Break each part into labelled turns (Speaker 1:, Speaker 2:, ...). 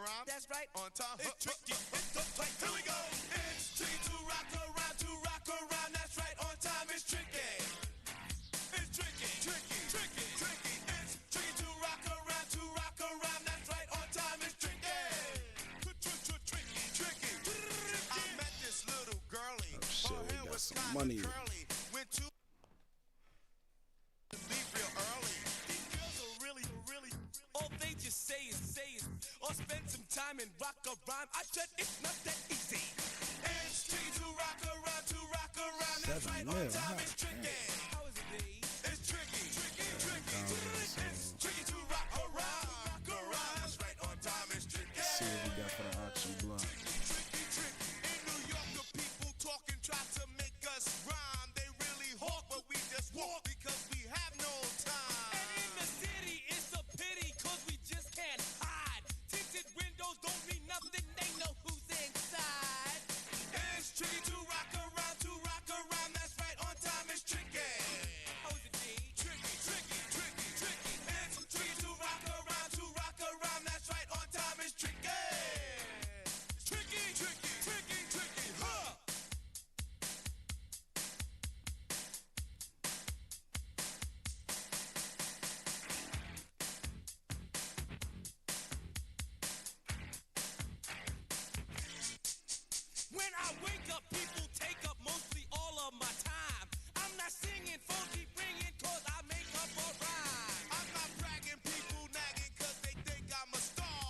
Speaker 1: rhyme.
Speaker 2: That's right.
Speaker 1: On time.
Speaker 2: It's tricky. It's the play. Here we go. It's tricky to rock around, to rock around. That's right. On time. It's tricky. It's tricky. Tricky. Tricky. Tricky. It's tricky to rock around, to rock around. That's right. On time. It's tricky. Tricky. Tricky. I met this little girlie.
Speaker 3: Oh shit,
Speaker 2: Her
Speaker 3: we
Speaker 2: hair
Speaker 3: got
Speaker 2: was
Speaker 3: some
Speaker 2: kinda
Speaker 3: money.
Speaker 2: curly. Went to leave real early. These girls are really. All they just say is, or spend some time and rock a rhyme. I said it's not that easy. It's tricky to rock around, to rock around. That's
Speaker 3: 7
Speaker 2: right,
Speaker 3: mil,
Speaker 2: on time
Speaker 3: huh?
Speaker 2: it's tricky. How is it, D? It's tricky. It's tricky to rock around. That's right, on time it's tricky.
Speaker 3: Let's see what we got for the auction block.
Speaker 2: Tricky. In New York, the people talking try to make us rhyme. They really hawk, but we just walk because we have no time. And in the city, it's a pity, cause we just can't hide. Tinted windows don't mean nothing, they know who's inside. It's tricky to rock around, that's right, on time it's tricky. How is it, D? Tricky. It's tricky to rock around, that's right, on time it's tricky. Tricky, huh? When I wake up, people take up mostly all of my time. I'm not singing, phone keep ringing, cause I make up a rhyme. I'm not bragging, people nagging, cause they think I'm a star.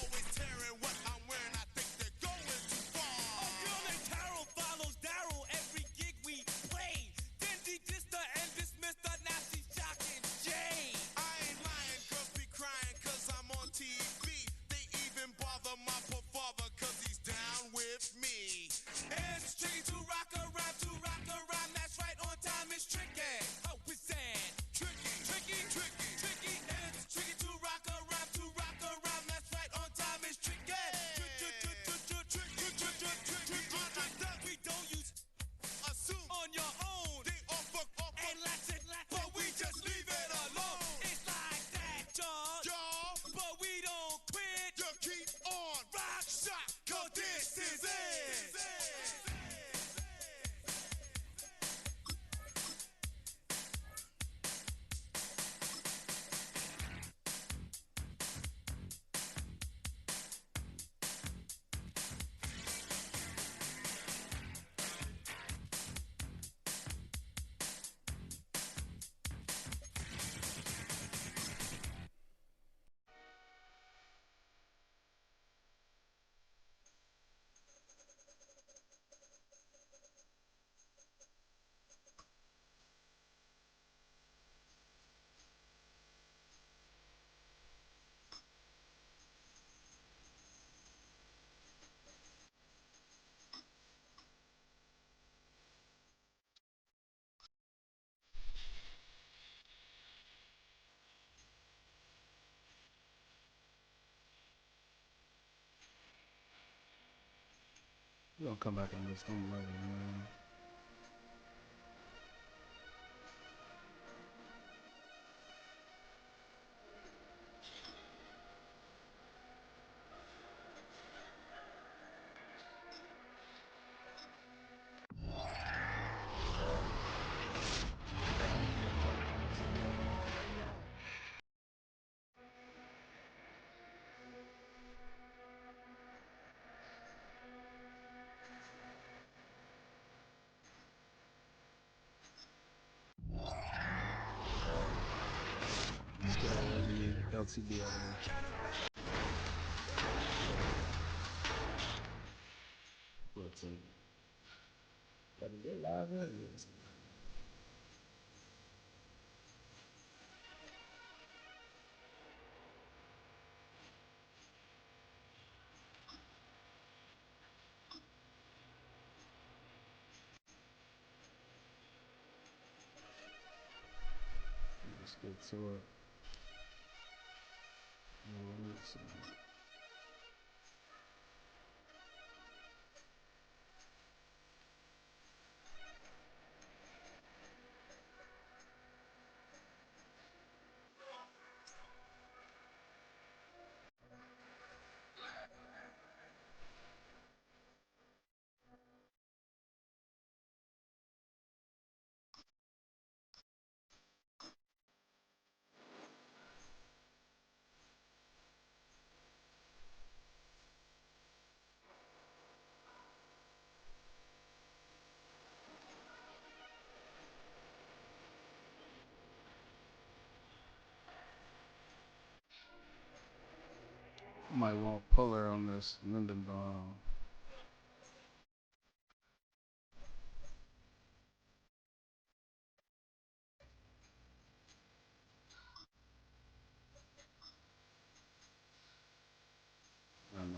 Speaker 2: Always tearing what I'm wearing, I think they're going too far. A girl named Carol follows Daryl every gig we play. Then dissed her and dismissed her, now she's shocking Jay. I ain't lying, girls be crying, cause I'm on TV. They even bother my poor father, cause he's down with me. It's tricky to rock around, that's right, on time it's tricky. How is that? Tricky. It's tricky to rock around, that's right, on time it's tricky. We don't use assume on your own. They offer and let's it, but we just leave it alone. It's like that, y'all. But we don't quit. You keep on rock shock, cause this is it.
Speaker 3: We're gonna come back on this one later, man. Let's get the LTD out of here. What's up? Gotta get live in here. Let's get to it. Let's see.
Speaker 1: Might want Puller on this Lindenbaum. And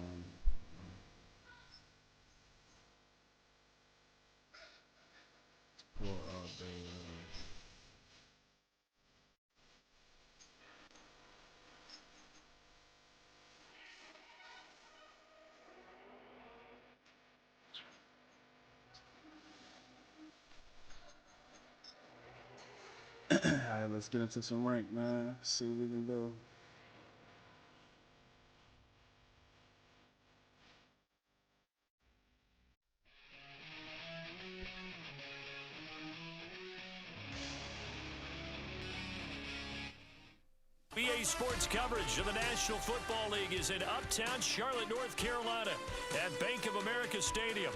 Speaker 1: for all day. All right, let's get into some rank, man. See what we can do.
Speaker 4: BA Sports coverage of the National Football League is in uptown Charlotte, North Carolina at Bank of America Stadium.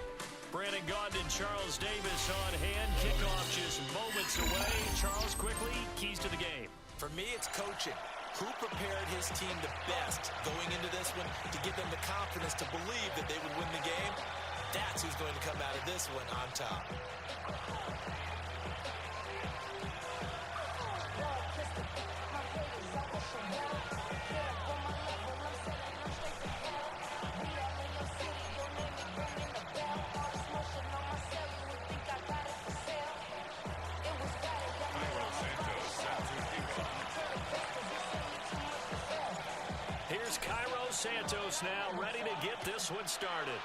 Speaker 4: Brandon Gaudin and Charles Davis on hand. Kickoff just moments away. Charles, quickly, keys to the game.
Speaker 5: For me, it's coaching. Who prepared his team the best going into this one to give them the confidence to believe that they would win the game? That's who's going to come out of this one on top.
Speaker 4: Here's Cairo Santos now ready to get this one started.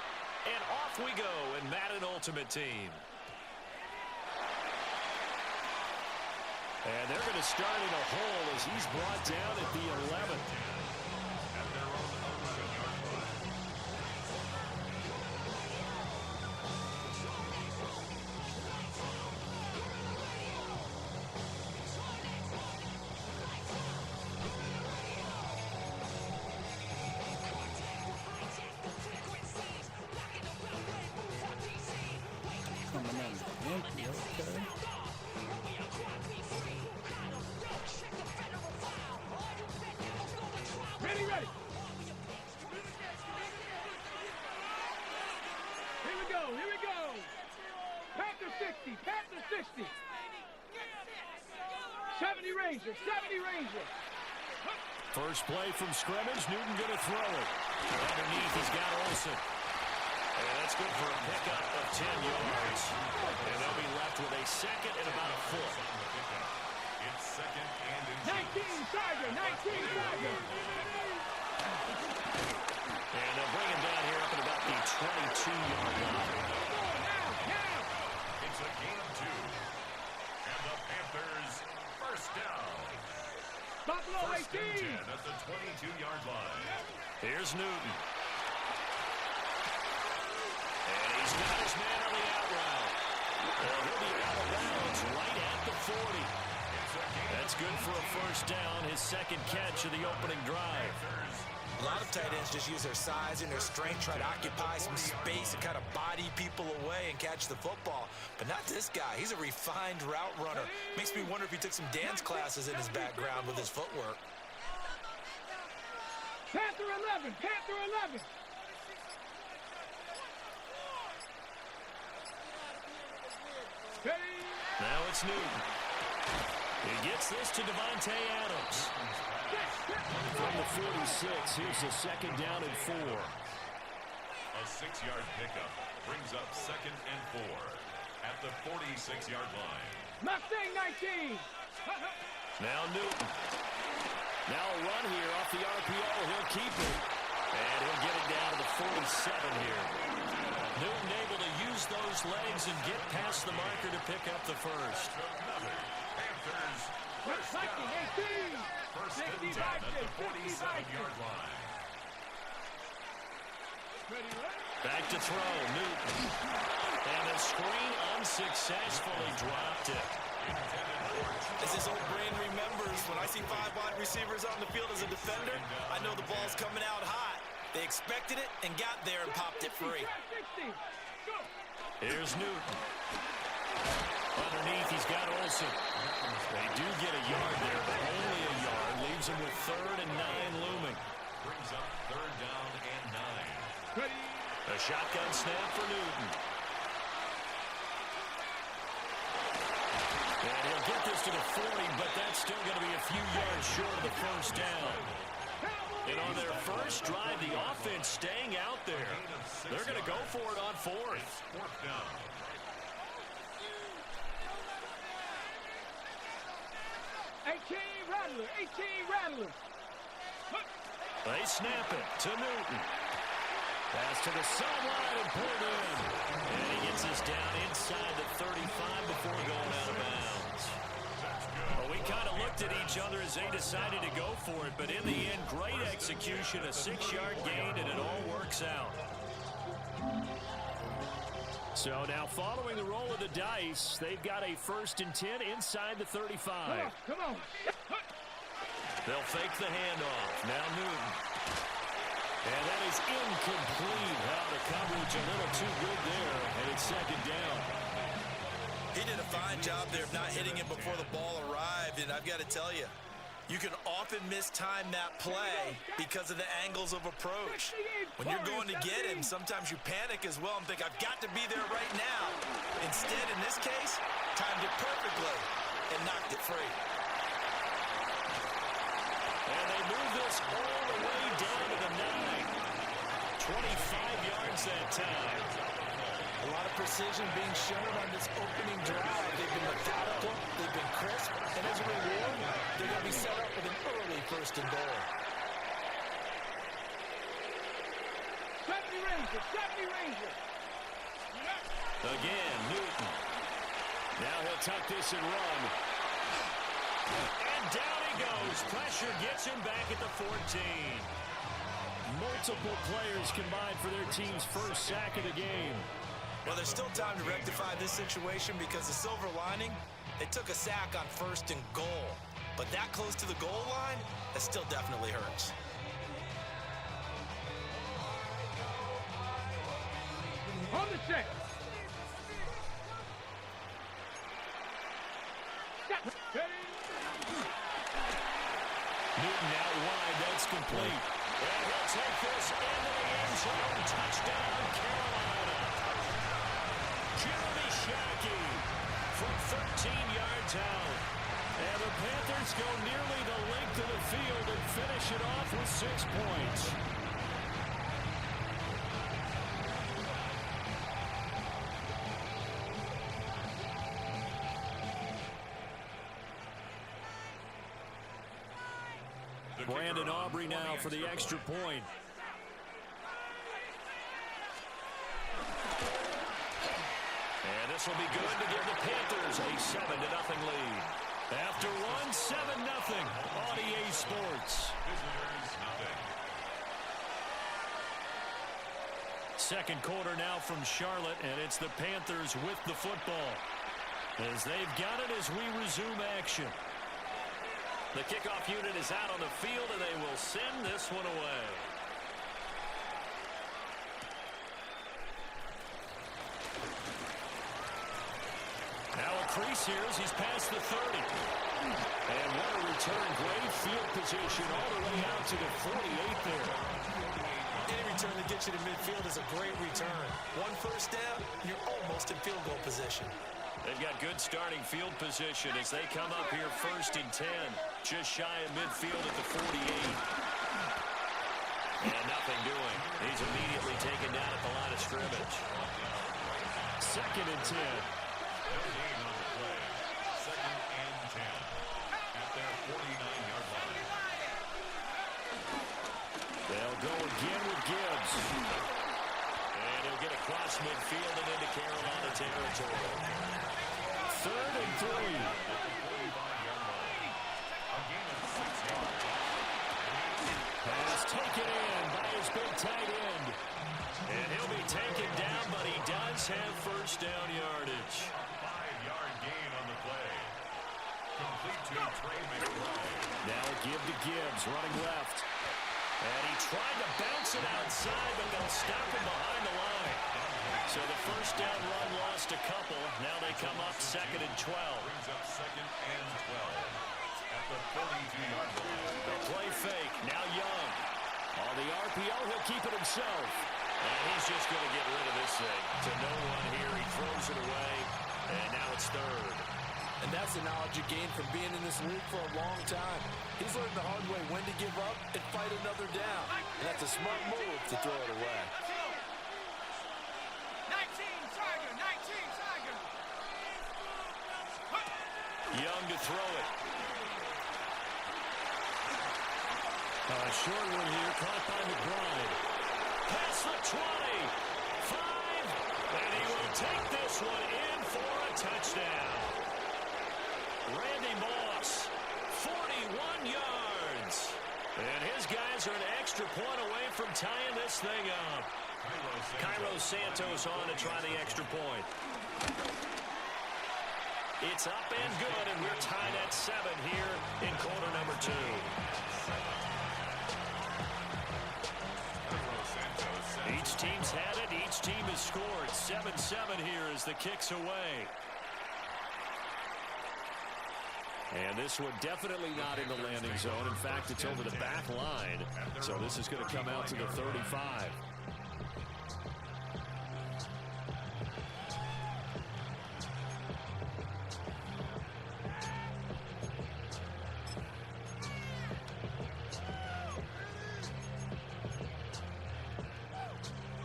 Speaker 4: And off we go in Madden Ultimate Team. And they're going to start in a hole as he's brought down at the 11.
Speaker 6: Panther 60. 70 Ranger.
Speaker 4: First play from scrimmage. Newton going to throw it. Underneath he's got Olsen. And that's good for a pickup of 10 yards. And they'll be left with a second and about a foot.
Speaker 7: It's second and
Speaker 6: 19 Tiger.
Speaker 4: And they'll bring him down here up at about the 22-yard line.
Speaker 7: It's a gain of 2. And the Panthers first down.
Speaker 6: Buffalo
Speaker 7: First
Speaker 6: 18.
Speaker 7: and 10 at the 22-yard line.
Speaker 4: Here's Newton. And he's got his man on the out route. And he'll be out of bounds right at the 40. That's good for a first down, his second catch of the opening drive.
Speaker 5: A lot of tight ends just use their size and their strength, try to occupy some space and kind of body people away and catch the football. But not this guy. He's a refined route runner. Makes me wonder if he took some dance classes in his background with his footwork.
Speaker 6: Panther 11.
Speaker 4: Now it's Newton. He gets this to Devontae Adams. From the 46, here's a second down and 4.
Speaker 7: A 6-yard pickup brings up second and 4 at the 46-yard line.
Speaker 6: Mustang 19.
Speaker 4: Now Newton. Now a run here off the RPO. He'll keep it. And he'll get it down to the 47 here. Newton able to use those legs and get past the marker to pick up the first.
Speaker 7: Another Panthers first down.
Speaker 6: 18.
Speaker 7: First and 10 at the 47-yard line.
Speaker 4: Back to throw, Newton. And the screen unsuccessfully dropped it.
Speaker 5: As his old brain remembers, when I see 5 wide receivers on the field as a defender, I know the ball's coming out hot. They expected it and got there and popped it free.
Speaker 4: Here's Newton. Underneath, he's got Olsen. They do get a yard there, but only a yard. Leaves him with 3rd and 9 looming.
Speaker 7: Brings up 3rd down and 9.
Speaker 6: Ready.
Speaker 4: A shotgun snap for Newton. And he'll get this to the 40, but that's still going to be a few yards short of the first down. And on their first drive, the offense staying out there. They're going to go for it on 4th.
Speaker 7: 4th down.
Speaker 6: 18 Rattler. 18 Rattler.
Speaker 4: They snap it to Newton. Pass to the sideline and pulled in. And he gets us down inside the 35 before going out of bounds. Well, we kind of looked at each other as they decided to go for it, but in the end, great execution, a 6-yard gain, and it all works out. So now following the roll of the dice, they've got a 1st and 10 inside the 35.
Speaker 6: Come on.
Speaker 4: They'll fake the handoff. Now Newton. And that is incomplete. The coverage a little too good there, and it's 2nd down.
Speaker 5: He did a fine job there of not hitting him before the ball arrived, and I've got to tell you, you can often mistime that play because of the angles of approach. When you're going to get him, sometimes you panic as well and think, I've got to be there right now. Instead, in this case, timed it perfectly and knocked it free.
Speaker 4: And they move this all the way down to the 9. 25 yards that time.
Speaker 5: A lot of precision being shown on this opening drive. They've been methodical, they've been crisp, and as a reward, they're going to be set up with an early 1st and goal.
Speaker 6: 70 Ranger. 70 Ranger.
Speaker 4: Again, Newton. Now he'll tuck this and run. And down he goes. Pressure gets him back at the 14. Multiple players combined for their team's first sack of the game.
Speaker 5: Well, there's still time to rectify this situation because the silver lining, they took a sack on 1st and goal. But that close to the goal line, that still definitely hurts.
Speaker 6: On the check.
Speaker 4: Newton out wide. That's complete. And he'll take this into the end zone. Touchdown, Carolina. Jeremy Shockey from 13 yards out. And the Panthers go nearly the length of the field and finish it off with 6 points. Brandon Aubrey now for the extra point. And this will be good to give the Panthers a 7-0 lead. After one, 7-0 on EA Sports. Second quarter now from Charlotte, and it's the Panthers with the football. As they've got it as we resume action. The kickoff unit is out on the field, and they will send this one away. Now a crease here as he's past the 30. And what a return. Great field position all the way out to the 48 there.
Speaker 5: Any return that gets you to midfield is a great return. 1 first down, you're almost in field goal position.
Speaker 4: They've got good starting field position as they come up here 1st and 10. Just shy of midfield at the 48. And nothing doing. He's immediately taken down at the line of scrimmage. 2nd and 10.
Speaker 7: Second and 10 at their 49-yard line.
Speaker 4: They'll go again with Gibbs. And he'll get across midfield and into Carolina territory. 3rd and 3. Pass taken in by his big tight end. And he'll be taken down, but he does have first down yardage.
Speaker 7: 5-yard gain on the play. Complete to Trey McBride.
Speaker 4: Now a give to Gibbs, running left. And he tried to bounce it outside, but they'll stop him behind the line. So the first down run lost a couple. Now they come up 2nd and 12.
Speaker 7: Brings up 2nd and 12 at the 42-yard line.
Speaker 4: They'll play fake. Now Young. he'll keep it himself. And he's just going to get rid of this thing. To no one here. He throws it away. And now it's third.
Speaker 5: And that's the knowledge you gain from being in this league for a long time. He's learned the hard way when to give up and fight another down. And that's a smart move to throw it away.
Speaker 2: 19, Tiger, 19, Tiger.
Speaker 4: Young to throw it. A short one here, caught by McBride. Past the 20. 5. And he will take this one in for a touchdown. Randy Moss, 41 yards. And his guys are an extra point away from tying this thing up. Cairo Santos on to try the extra point. It's up and good, and we're tied at 7 here in quarter number 2. Each team's had it. Each team has scored. 7-7 here as the kick's away. And this one definitely not in the landing zone. In fact, it's over the back line. So this is going to come out to the 35.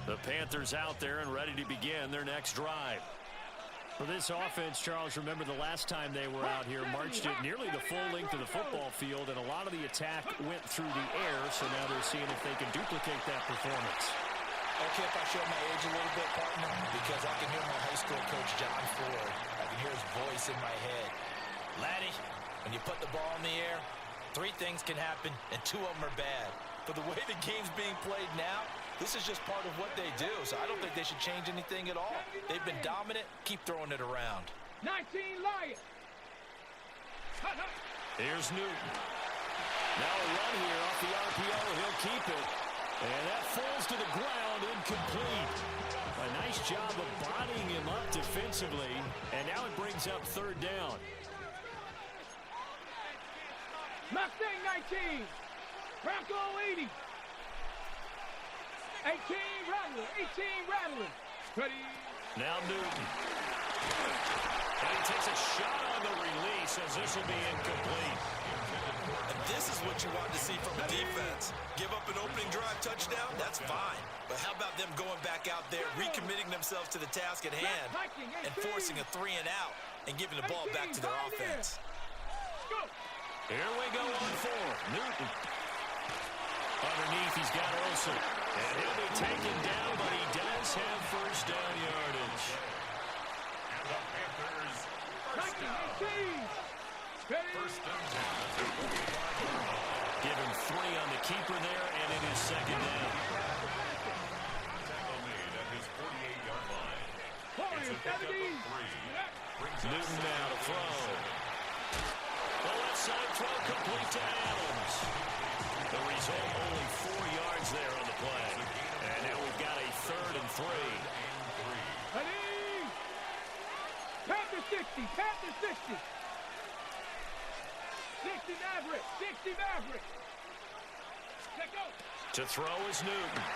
Speaker 4: The Panthers out there and ready to begin their next drive. For this offense, Charles, remember the last time they were out here, marched it nearly the full length of the football field, and a lot of the attack went through the air, so now they're seeing if they can duplicate that performance.
Speaker 5: Okay, if I show my age a little bit, partner, because I can hear my high school coach, John Ford. I can hear his voice in my head. Laddie, when you put the ball in the air, 3 things can happen, and 2 of them are bad. But the way the game's being played now, this is just part of what they do, so I don't think they should change anything at all. They've been dominant. Keep throwing it around.
Speaker 6: 19, Lions.
Speaker 4: Here's Newton. Now a run here off the RPO. He'll keep it. And that falls to the ground, incomplete. A nice job of bodying him up defensively, and now it brings up 3rd down.
Speaker 6: Mustang 19. Bronco 80. 18 Rattler. 18 Rattler. Ready.
Speaker 4: Now Newton. And he takes a shot on the release as this will be incomplete.
Speaker 5: And this is what you want to see from a defense. Give up an opening drive touchdown, that's fine. But how about them going back out there, recommitting themselves to the task at hand, and forcing a 3 and out, and giving the ball back to their offense.
Speaker 4: Here we go on 4. Newton. Underneath, he's got Olsen. And he'll be taken down, but he does have 1st down yardage.
Speaker 7: And the Panthers first down. First and 10.
Speaker 4: Give him 3 on the keeper there, and it is 2nd down.
Speaker 7: Tackle made at his 48-yard line. It's a pickup of 3. Brings up
Speaker 4: Newton now to throw. The left side throw complete to Adams. The result, only 4 yards there on the play. And now we've got a 3rd and 3.
Speaker 6: Ready. Panther 60. Panther 60. 60 Maverick. 60 Maverick. Let go.
Speaker 4: To throw is Newton.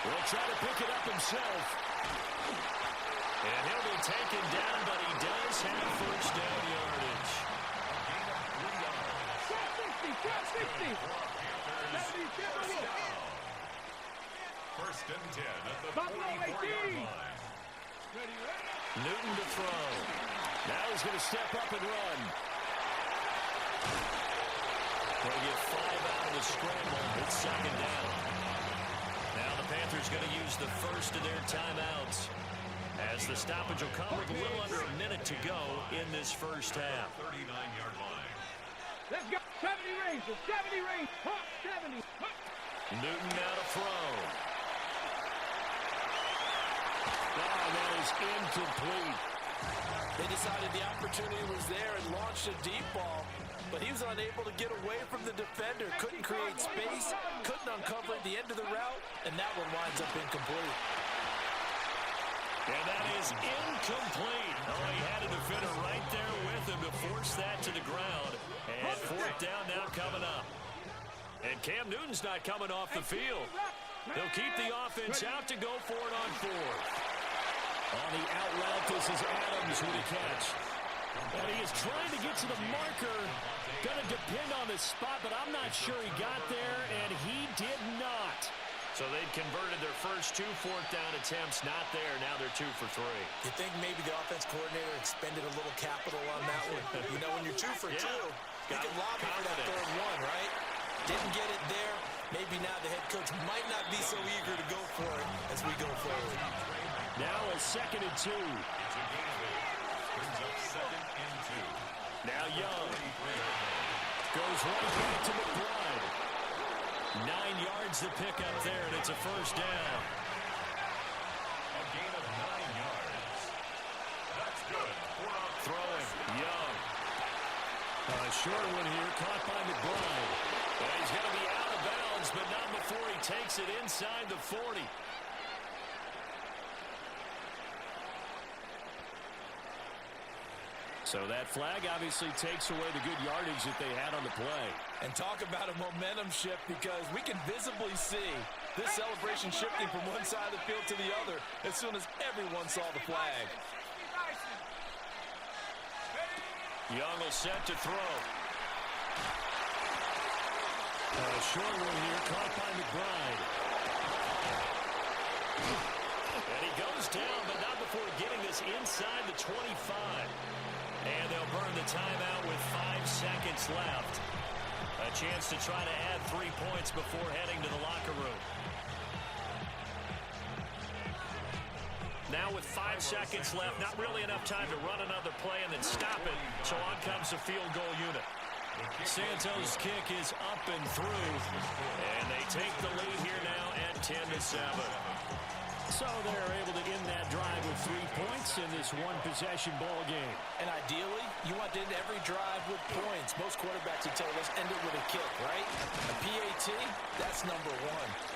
Speaker 4: Will try to pick it up himself. And he'll be taken down, but he does have 1st down yardage.
Speaker 6: Trap 60. Trap 60. 70.
Speaker 7: First and 10 at the
Speaker 6: Buffalo
Speaker 7: 44-yard
Speaker 6: 18.
Speaker 7: line.
Speaker 6: Ready, ready.
Speaker 4: Newton to throw. Now he's going to step up and run. They'll get 5 out of the scramble. It's 2nd down. Now the Panthers going to use the first of their timeouts, as the stoppage will come with a little under a minute to go in this first half.
Speaker 7: 39-yard line.
Speaker 6: Let's go. 70 Rangers. 70 Rangers. Hawk 70. Hawk.
Speaker 4: Newton now to throw. And that is incomplete.
Speaker 5: They decided the opportunity was there and launched a deep ball, but he was unable to get away from the defender, couldn't create space, couldn't uncover the end of the route, and that one winds up incomplete.
Speaker 4: And that is incomplete. Oh, he had a defender right there with him to force that to the ground. And 4th down now coming up. And Cam Newton's not coming off the field. They'll keep the offense out to go for it on fourth. On the out route, this is Adams with a catch. And he is trying to get to the marker. Going to depend on the spot, but I'm not sure he got there, and he did not. So they'd converted their first 2 fourth-down attempts. Not there. Now they're 2 for 3.
Speaker 5: You think maybe the offense coordinator expended a little capital on that one? You know, when you're 2 for 2, you can lobby for that third one, right? Didn't get it there. Maybe now the head coach might not be so eager to go for it as we go forward.
Speaker 4: Now a 2nd and 2.
Speaker 7: Brings up 2nd and 2.
Speaker 4: Now Young goes right back to McBride. 9 yards to pick up there, and it's a first down.
Speaker 7: A gain of 9 yards. That's good.
Speaker 4: Throwing, Young. A short one here, caught by McBride. And he's going to be out of bounds, but not before he takes it inside the 40. So that flag obviously takes away the good yardage that they had on the play.
Speaker 5: And talk about a momentum shift, because we can visibly see this celebration shifting from one side of the field to the other as soon as everyone saw the flag.
Speaker 4: Young will set to throw. A short one here, caught by McBride. And he goes down, but not before getting this inside the 25. And they'll burn the timeout with 5 seconds left. A chance to try to add 3 points before heading to the locker room. Now with 5 seconds left, not really enough time to run another play and then stop it. So on comes the field goal unit. Santos' kick is up and through. And they take the lead here now at 10-7. So they're able to end that drive with 3 points in this one-possession ball game.
Speaker 5: And ideally, you want to end every drive with points. Most quarterbacks would tell us end it with a kick, right? A PAT, that's number 1.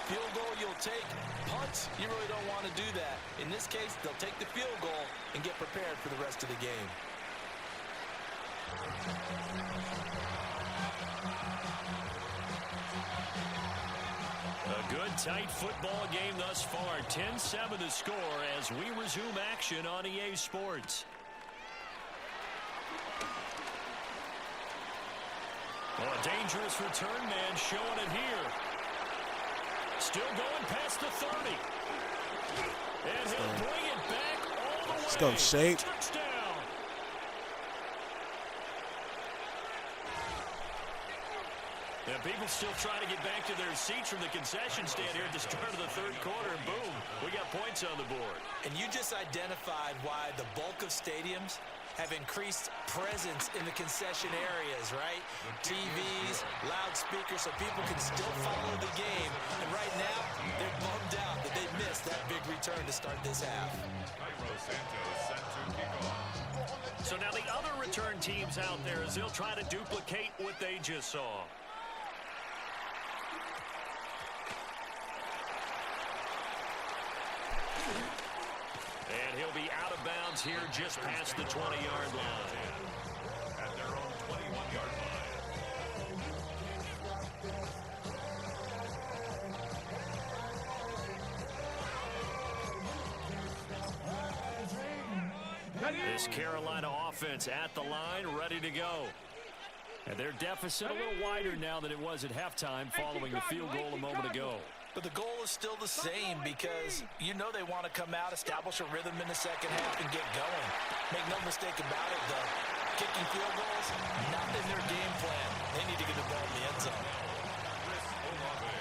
Speaker 5: Field goal you'll take. Punts, you really don't want to do that. In this case, they'll take the field goal and get prepared for the rest of the game.
Speaker 4: A good, tight football game thus far. 10-7 the score as we resume action on EA Sports. Oh, a dangerous return man showing it here. Still going past the 30. And he'll bring it back all the way.
Speaker 1: Let's go, Shake.
Speaker 4: Touchdown. And people still trying to get back to their seats from the concession stand here at the start of the third quarter, and boom, we got points on the board.
Speaker 5: And you just identified why the bulk of stadiums have increased presence in the concession areas, right? TVs, loudspeakers, so people can still follow the game. And right now, they're bummed out that they missed that big return to start this half.
Speaker 7: Cairo Santos set to kick off.
Speaker 4: So now the other return teams out there, as they'll try to duplicate what they just saw. And he'll be out of bounds here just past the 20-yard line.
Speaker 7: At their own 21-yard line.
Speaker 4: This Carolina offense at the line, ready to go. And their deficit a little wider now than it was at halftime following the field goal a moment ago.
Speaker 5: But the goal is still the same, because you know they want to come out, establish a rhythm in the second half, and get going. Make no mistake about it, though. Kicking field goals, not in their game plan. They need to get the ball in the end zone.
Speaker 7: Chris Olave.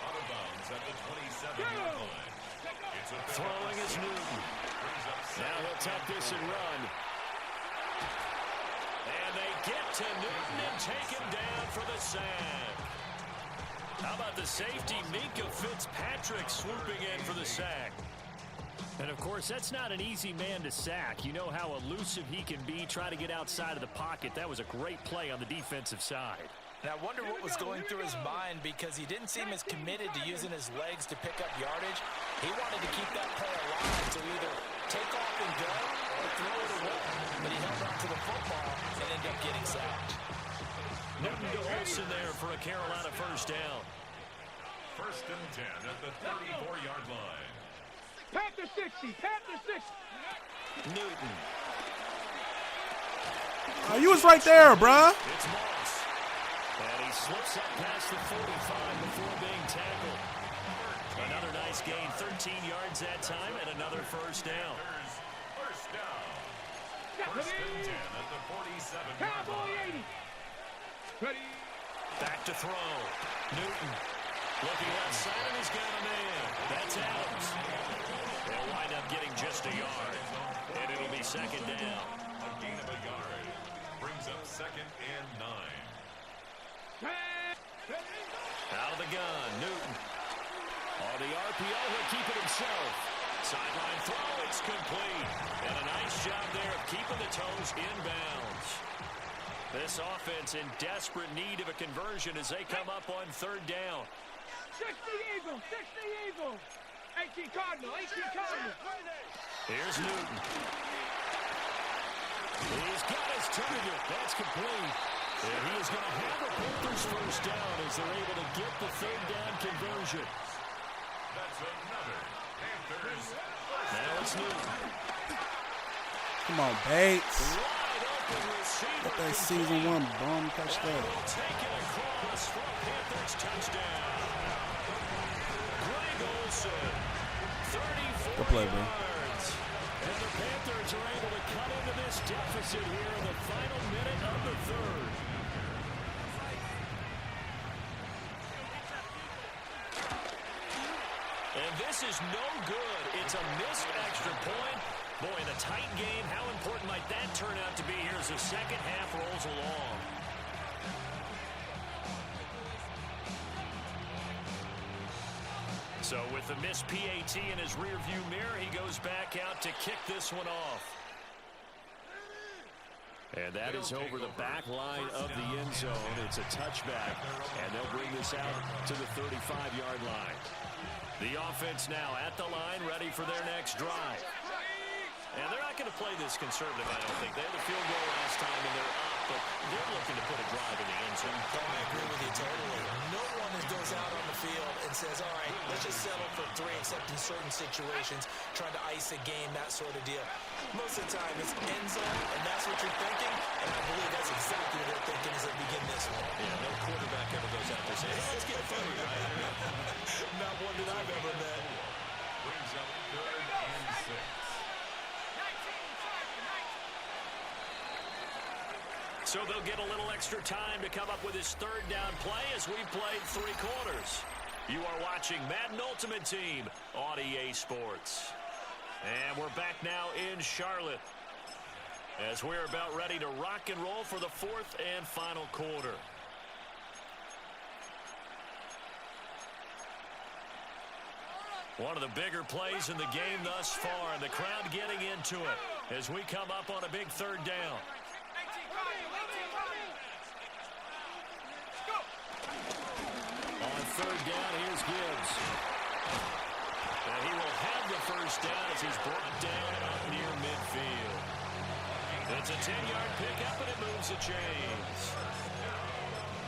Speaker 7: Out of bounds at the 27-yard line. It's a
Speaker 4: Throwing is Newton. Now he'll tuck this and run. And they get to Newton and take him down for the sack. How about the safety, Minkah Fitzpatrick, swooping in for the sack. And, of course, that's not an easy man to sack. You know how elusive he can be, try to get outside of the pocket. That was a great play on the defensive side.
Speaker 5: And I wonder what was going through his mind, because he didn't seem as committed to using his legs to pick up yardage. He wanted to keep that play alive to either take off and go or throw it away. But he held on to the football and ended up getting sacked.
Speaker 4: Newton to Olsen there for a Carolina first down.
Speaker 7: First and 10 at the 34-yard line.
Speaker 6: Panther 60. Panther 60.
Speaker 4: Newton.
Speaker 1: Oh, you was right there, bruh.
Speaker 4: It's Moss. And he slips up past the 45 before being tackled. Another nice gain, 13 yards that time, and another first down.
Speaker 7: First down. First and 10 at the 47-yard
Speaker 6: Cowboy
Speaker 7: line.
Speaker 6: 80. Ready.
Speaker 4: Back to throw. Newton looking left side, and he's got a man. That's Adams. They'll wind up getting just a yard, and it'll be second down.
Speaker 7: A gain of a yard. Brings up second and 9.
Speaker 4: Out of the gun, Newton. On the RPO, he'll keep it himself. Sideline throw, it's complete. And a nice job there of keeping the toes inbounds. This offense in desperate need of a conversion as they come up on third down.
Speaker 6: 60 Eagles. 60 Eagles. 18 Cardinal. 18 Cardinal.
Speaker 4: Here's Newton. He's got his target. That's complete. And he is going to have a Panthers first down as they're able to get the third down conversion.
Speaker 7: That's another Panthers.
Speaker 4: Now it's Newton.
Speaker 1: Come on, Bates.
Speaker 4: Wide open receiver.
Speaker 1: Get that season 1 bum touchdown.
Speaker 4: Will take it across for a Panthers touchdown. Greg Olsen, 34
Speaker 1: Good play, bro.
Speaker 4: yards. And the Panthers are able to cut into this deficit here in the final minute of the third. And this is no good. It's a missed extra point. Boy, in a tight game, how important might that turn out to be here as the second half rolls along? So with the missed PAT in his rearview mirror, he goes back out to kick this one off. And that is over the back line of the end zone. It's a touchback, and they'll bring this out to the 35-yard line. The offense now at the line, ready for their next drive. And they're not going to play this conservative, I don't think. They had a field goal last time, and they're up, but they're looking to put a drive in the end zone.
Speaker 5: I agree with you totally. No one goes out on the field and says, all right, let's just settle for 3, except in certain situations, trying to ice a game, that sort of deal. Most of the time, it's end zone, and that's what you're thinking, and I believe that's exactly what they're thinking as they begin this one.
Speaker 4: Yeah, no quarterback ever goes out there saying, hey, let's get funny, right?
Speaker 5: Not one that I've ever met.
Speaker 7: Brings up third and 6.
Speaker 4: So they'll get a little extra time to come up with his third down play as we've played 3 quarters. You are watching Madden Ultimate Team on EA Sports. And we're back now in Charlotte as we're about ready to rock and roll for the 4th and final quarter. One of the bigger plays in the game thus far, and the crowd getting into it as we come up on a big third down. On third down, here's Gibbs. And he will have the first down as he's brought down up near midfield. It's a 10-yard pickup, and it moves the chains.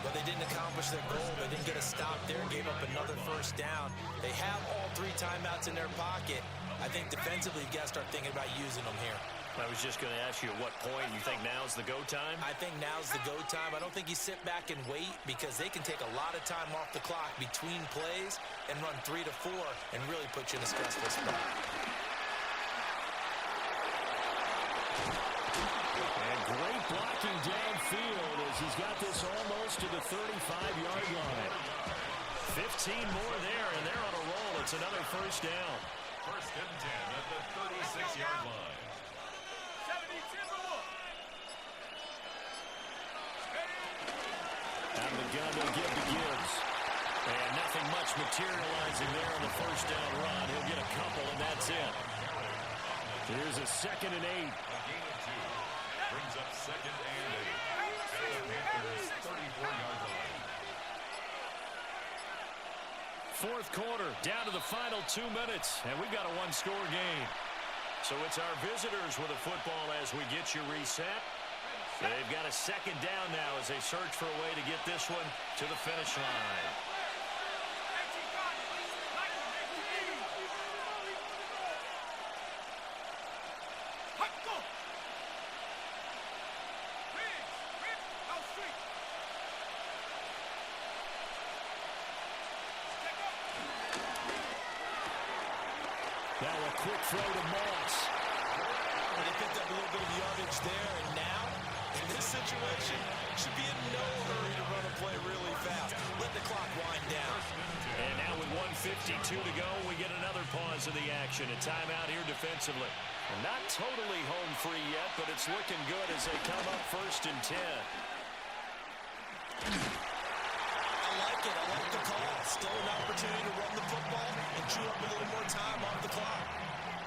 Speaker 5: But they didn't accomplish their goal. They didn't get a stop there and gave up another first down. They have all 3 timeouts in their pocket. I think defensively, you got to start thinking about using them here.
Speaker 4: I was just going to ask you at what point you think now's the go time?
Speaker 5: I think now's the go time. I don't think you sit back and wait because they can take a lot of time off the clock between plays and run 3 to 4 and really put you in a stressful spot.
Speaker 4: And great blocking downfield as he's got this almost to the 35-yard line. 15 more there, and they're on a roll. It's another first down.
Speaker 7: First and 10 at the 36-yard line.
Speaker 4: Out of the gun, they'll give to Gibbs. And nothing much materializing there on the first down run. He'll get a couple, and that's it. Here's a 2nd and 8.
Speaker 7: A gain of 2. Brings up second and 8. At the Panthers' 34-yard line.
Speaker 4: 4th quarter, down to the final 2 minutes, and we've got a 1-score game. So it's our visitors with the football as we get you reset. They've got a 2nd down now as they search for a way to get this one to the finish line. Now a quick throw to Moss.
Speaker 5: Well, they picked up a little bit of yardage there, and now, in this situation, should be in no hurry to run a play really fast. Let the clock wind down.
Speaker 4: And now with 1:52 to go, we get another pause in the action. A timeout here defensively. And not totally home free yet, but it's looking good as they come up 1st and 10.
Speaker 5: I like it. I like the call. Still an opportunity to run the football and chew up a little more time off the clock.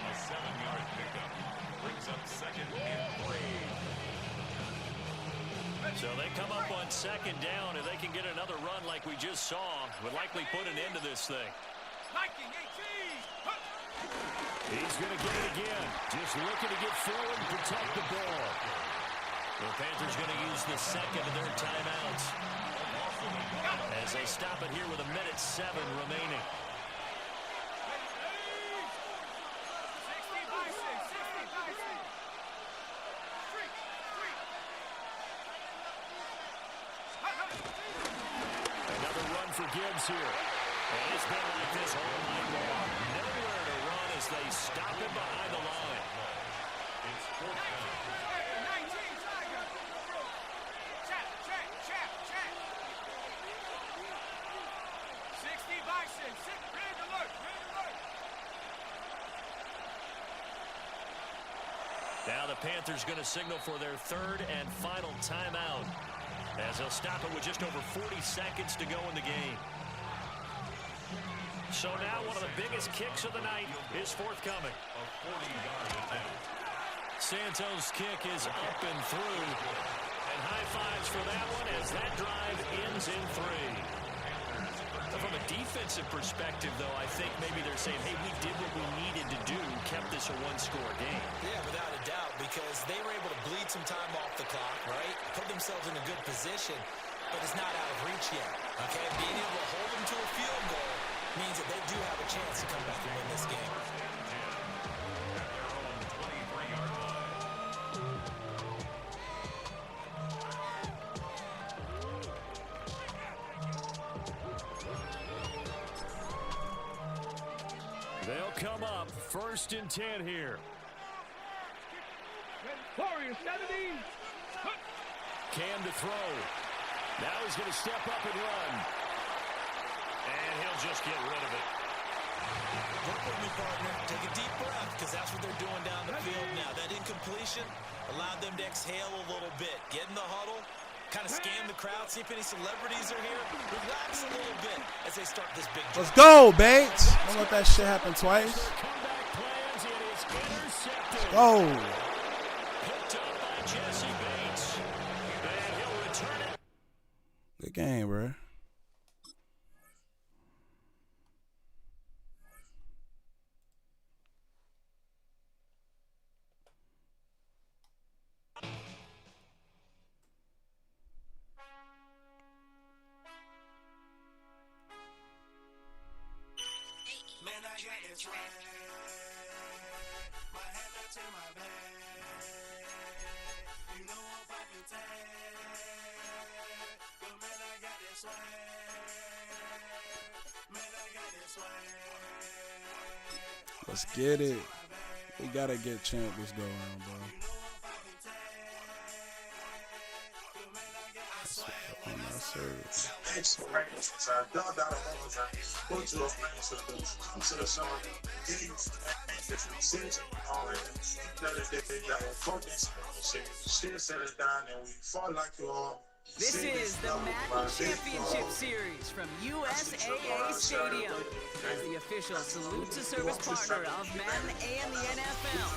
Speaker 7: A 7-yard pickup brings up 2nd and 3.
Speaker 4: So they come up on 2nd down, and they can get another run like we just saw. Would likely put an end to this thing. He's going to get it again. Just looking to get forward and protect the ball. The Panthers going to use the 2nd of their timeouts as they stop it here with 1:07 remaining. Another run for Gibbs here. And it's been like this all night long. Nowhere to run as they stop him behind the line.
Speaker 7: It's 4th down.
Speaker 4: Now the Panthers going to signal for their 3rd and final timeout as they'll stop it with just over 40 seconds to go in the game. So now one of the biggest kicks of the night is forthcoming.
Speaker 7: A 40-yard attempt.
Speaker 4: Santos' kick is up and through. And high fives for that one as that drive ends in 3. From a defensive perspective, though, I think maybe they're saying, hey, we did what we needed to do, kept this a one-score game.
Speaker 5: Yeah, without a doubt, because they were able to bleed some time off the clock, right? Put themselves in a good position, but it's not out of reach yet, okay? Being able to hold them to a field goal means that they do have a chance to come back and win this game.
Speaker 4: They'll come up 1st and 10 here.
Speaker 6: Warriors 70.
Speaker 4: Cam to throw. Now he's going to step up and run. And he'll just get rid of it.
Speaker 5: Work with me, partner. Take a deep breath, because that's what they're doing down the field now. That incompletion allowed them to exhale a little bit. Get in the huddle, kind of scan the crowd, see if any celebrities are here. Relax a little bit as they start this big drive.
Speaker 1: Let's go, Bates. Don't let that shit happen twice.
Speaker 4: Comeback plans. It is intercepted.
Speaker 1: Go.
Speaker 4: Picked up by Jesse Bates. And he'll return it.
Speaker 1: Good game, bro. Let's get it. We gotta get champ this go around, bro. On our service.
Speaker 8: This is the Madden Championship Series from USAA Stadium. As the official salute to service partner of Madden and the NFL,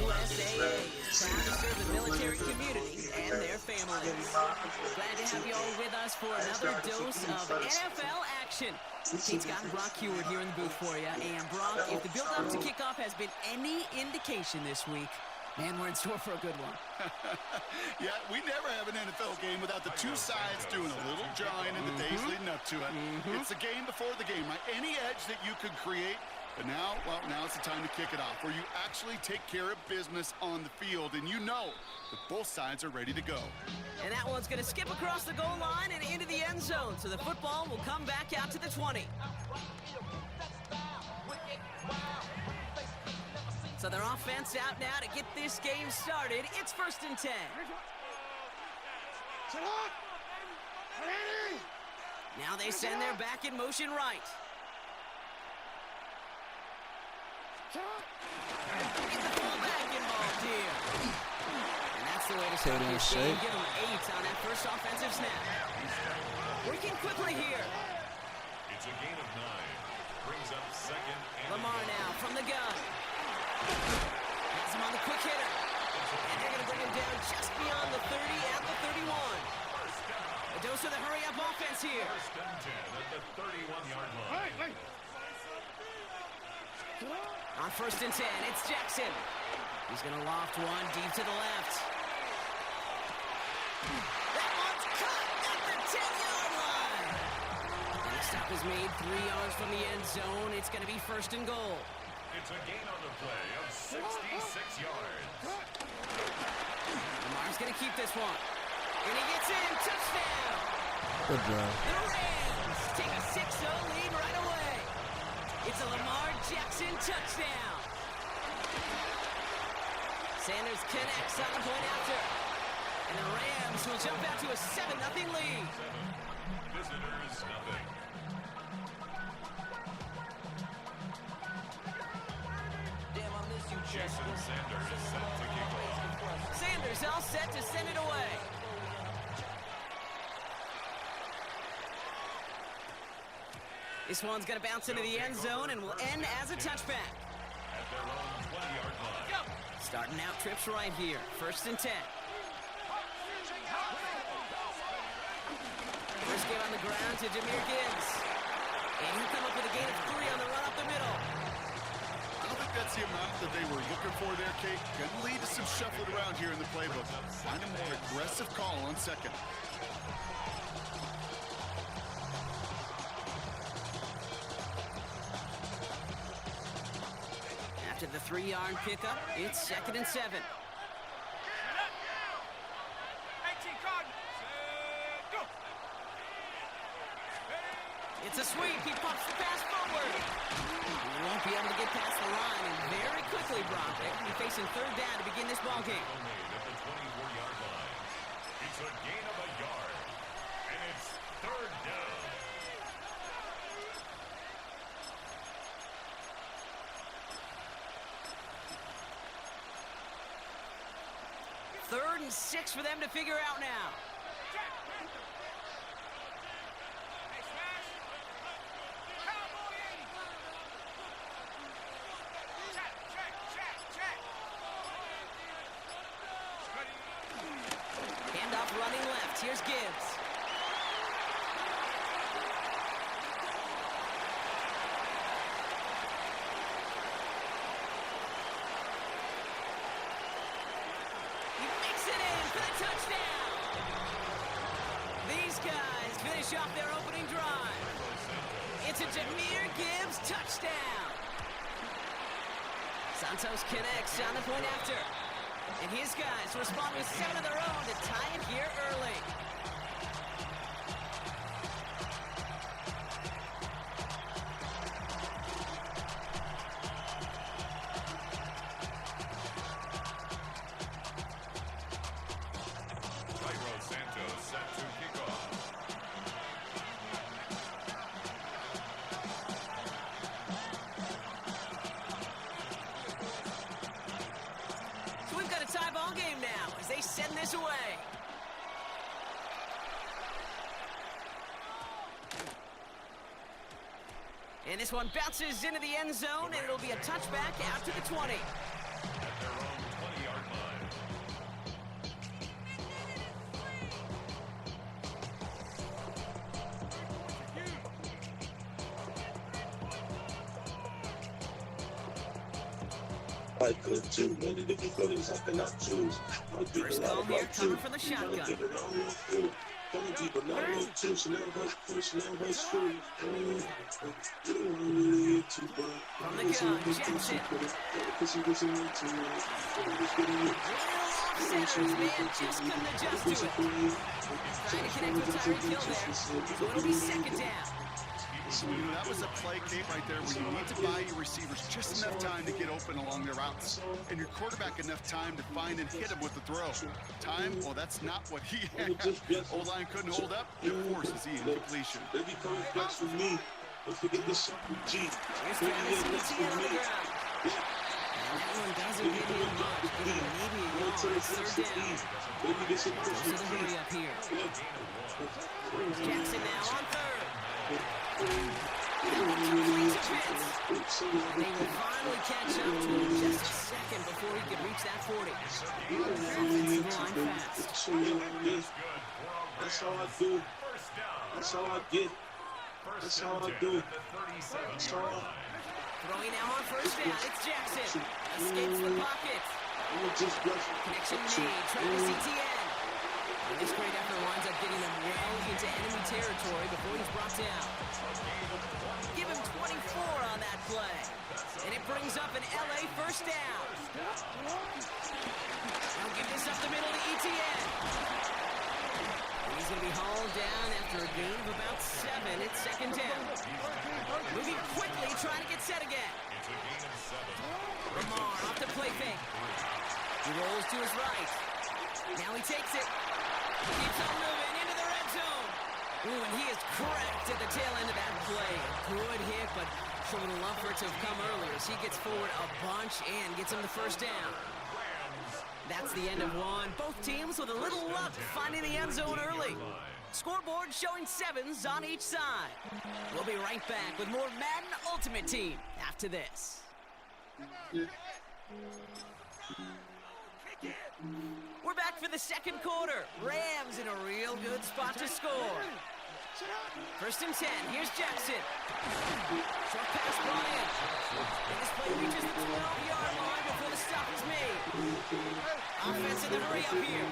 Speaker 8: USAA is proud to serve the military community and their families. Glad to have you all with us for another dose of NFL action. Pete Scott and Brock Hewitt here in the booth for you. And Brock, if the build-up to kickoff has been any indication this week, man, we're in store for a good one.
Speaker 9: Yeah, we never have an NFL game without the two sides doing a little drawing in the days leading up to it. It's the game before the game, right? Any edge that you could create, but now, well, now it's the time to kick it off, where you actually take care of business on the field, and you know that both sides are ready to go.
Speaker 8: And that one's going to skip across the goal line and into the end zone, so the football will come back out to the 20. So their offense out now to get this game started. It's 1st and 10. Now they send their back in motion right. Get the fullback involved here. And that's the way to start this game. Give them 8 on that first offensive snap. Working quickly here.
Speaker 7: It's a gain of 9. Brings up 2nd and
Speaker 8: Lamar now from the gun. Has him on the quick hitter. And they're going to bring him down just beyond the 30 at the 31. A dose of the hurry-up offense here.
Speaker 7: 1st and 10 at the 31-yard line.
Speaker 8: On 1st and 10, it's Jackson. He's going to loft one deep to the left. That one's caught at the 10-yard line. And the stop is made 3 yards from the end zone. It's going to be 1st and goal.
Speaker 7: It's a gain on the play of 66 yards.
Speaker 8: Lamar's going to keep this one. And he gets in. Touchdown.
Speaker 1: Good job.
Speaker 8: The Rams take a 6-0 lead right away. It's a Lamar Jackson touchdown. Sanders connects on the point after. And the Rams will jump out to a 7-0 lead.
Speaker 7: 7. Visitors, nothing. Jason Sanders is set to kick off.
Speaker 8: Sanders all set to send it away. This one's going to bounce into the end zone and will end as a touchback.
Speaker 7: At their own 20-yard line.
Speaker 8: Starting out trips right here. 1st and 10. First game on the ground to Jahmyr Gibbs. And he'll come up with a gain of 3 on the run up the middle.
Speaker 9: I don't think that's the amount that they were looking for there, Kate. Can lead to some shuffling around here in the playbook. Find a more aggressive call on 2nd.
Speaker 8: After the 3-yard pickup, it's 2nd and 7. It's a sweep. He pops the pass forward. He won't be able to get past the line, and very quickly, Brock, they're going to be facing 3rd down to begin this ball game.
Speaker 7: At the 24-yard line. It's a gain of a yard. And it's 3rd down.
Speaker 8: Third and 6 for them to figure out now. Handoff running left. Here's Gibbs. He makes it in for the touchdown. These guys finish off their opening drive. It's a Jahmyr Gibbs touchdown. Santos connects on the point after. And his guys respond with 7 of their own to tie it here early.
Speaker 7: Cairo Santos set to kick off.
Speaker 8: So we've got a tie ball game now as they send this away. And this one bounces into the end zone, and it'll be a touchback out to the 20.
Speaker 7: At their own 20-yard line.
Speaker 3: I could too, many different colors I cannot choose.
Speaker 8: First call here, coming from the shotgun.
Speaker 3: Coming deep, but not really too. Chanel West free.
Speaker 8: From the gun, Jackson. Centers, man, just couldn't adjust to it. Trying to connect with Tyreek Hill there, so it'll be 2nd down.
Speaker 9: That was a play, Kate, right there where you need to buy your receivers just enough time to get open along their routes, and your quarterback enough time to find and hit him with the throw. Time? Well, that's not what he had. O-line couldn't hold up. It forces the incompletion.
Speaker 10: They be coming fast for me. Don't forget the Super G.
Speaker 8: Here's Travis Etienne on the ground. That one doesn't get him much. Maybe a yard. Third down. There's a hurry up here. Jackson now on third. They will finally catch up to him just a second before he can reach that 40. Offensive line fast.
Speaker 10: That's all I do. That's all I get. That's all I do. That's all I...
Speaker 8: Throwing now on first down, it's Jackson. Escapes the pocket. Connection made, Travis Etienne. And this great effort winds up getting him well into enemy territory before he's brought down. Give him 24 on that play. And it brings up an LA first down. Now give this up the middle to Etienne. And he's going to be hauled down after a gain of about 7. It's second down. Moving quickly, trying to get set again. Lamar off the play fake. He rolls to his right. Now he takes it. Keeps on moving into the red zone. Ooh, and he is cracked at the tail end of that play. Good hit, but showing a love for it to have come earlier as he gets forward a bunch and gets him the first down. That's the end of one. Both teams with a little luck finding the end zone early. Scoreboard showing 7s on each side. We'll be right back with more Madden Ultimate Team after this. We're back for the second quarter. Rams in a real good spot to score. First and 10. Here's Jackson. Short pass brought in. And this play reaches the 12-yard line before the stop is made. Offense in the hurry up here.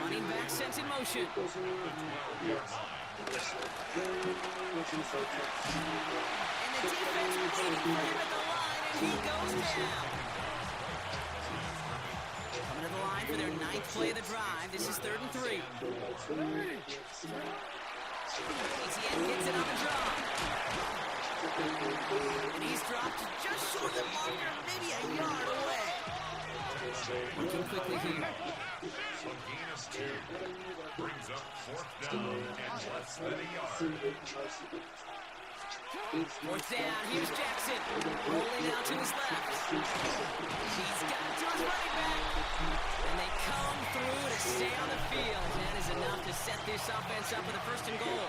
Speaker 8: Running back sent in motion. And the defense waiting for him at the line, and he goes down. Coming to the line for their 9th play of the drive. This is 3rd and 3. Etienne gets it on the drop. And he's dropped just short of the marker, maybe a yard away. Working quickly here.
Speaker 7: Brings up 4th down and less than a yard.
Speaker 8: 4th down, here's Jackson. Rolling out to his left. He's got it to his running back. And they come through to stay on the field. That is enough to set this offense up for the 1st and goal.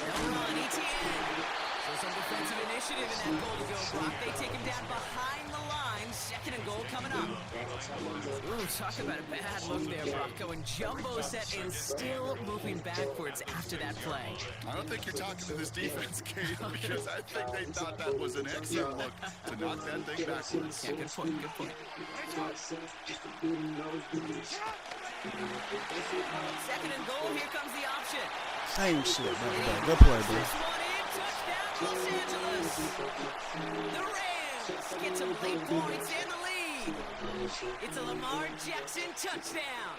Speaker 8: They'll run, Etienne. So some defensive initiative in that goal to go, Brock. They take him down behind the line. 2nd and goal coming up. Ooh, talk about a bad look there, Brock. Going jumbo set and still moving backwards after that play.
Speaker 9: I don't think you're talking to this defense, Kate, because I think they thought that was an excellent look to knock that thing backwards.
Speaker 8: Yeah, good point, good point. 2nd and goal, here comes the option.
Speaker 1: Same shit, man. Good play, bro.
Speaker 8: This one in, touchdown, Los Angeles. The Rams get some late points and the lead. It's a Lamar Jackson touchdown.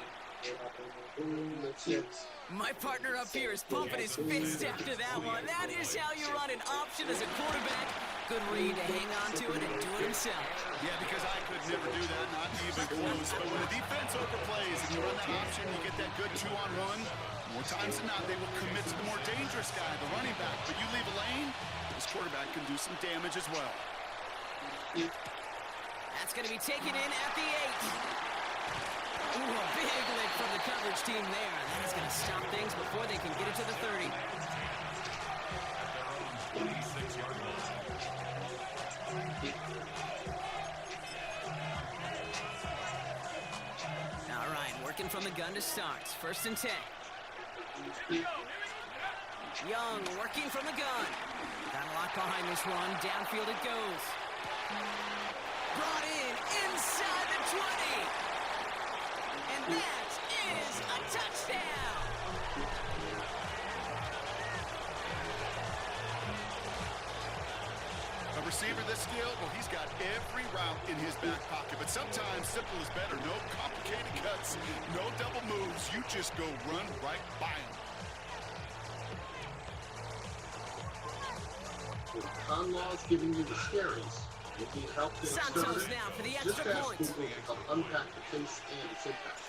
Speaker 8: My partner up here is pumping his fist after that one. That is how you run an option as a quarterback. Good read to hang on to it and do it himself.
Speaker 9: Yeah, because I could never do that, not even close. But when the defense overplays and you run that option, you get that good 2-on-1. More times than not, they will commit to the more dangerous guy, the running back. But you leave a lane, this quarterback can do some damage as well.
Speaker 8: That's going to be taken in at the 8. Ooh, a big lick from the coverage team there. That is going to stop things before they can get it to the 30. All right, working from the gun to start. 1st and 10. Young working from the gun. Got a lot behind this one. Downfield it goes. Brought in inside the 20. And that is a touchdown.
Speaker 9: A receiver favor this skill? Well, he's got every route in his back pocket, but sometimes simple is better. No complicated cuts, no double moves. You just go run right by him.
Speaker 3: Conlaw's giving you the scaries. If you help the
Speaker 8: Santos now for the extra point.
Speaker 3: Just ask Google to help unpack the case and its impact.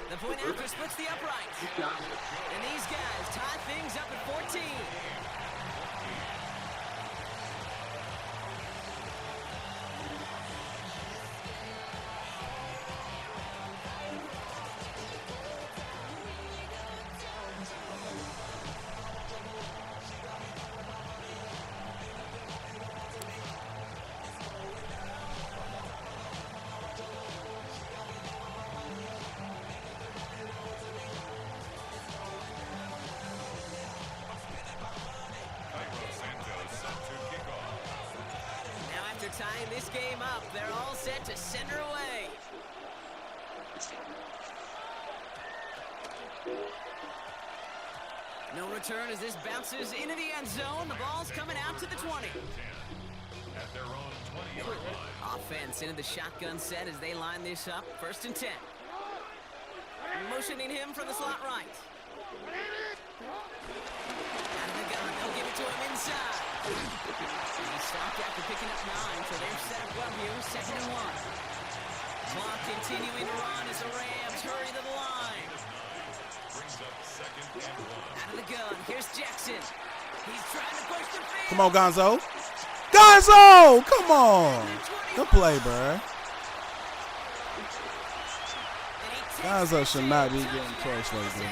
Speaker 8: The point after splits the upright. And these guys tie things up at 14. Tying this game up, they're all set to send her away. No return as this bounces into the end zone. The ball's coming out to the 20.
Speaker 7: At their own 20-yard line.
Speaker 8: Offense into the shotgun set as they line this up. 1st and 10. Motioning him from the slot right. Out of the gun, they'll give it to him inside. He stopped after picking up 9, so they're set up well here, 2nd and 1. Clock continuing to run as the Rams hurry to the line.
Speaker 7: Brings up 2nd and 1.
Speaker 8: Out of the gun, here's Jackson. He's trying to push the field.
Speaker 1: Come on, Gonzo. Gonzo! Come on. Good play, bro. Gonzo should not be getting torched like that,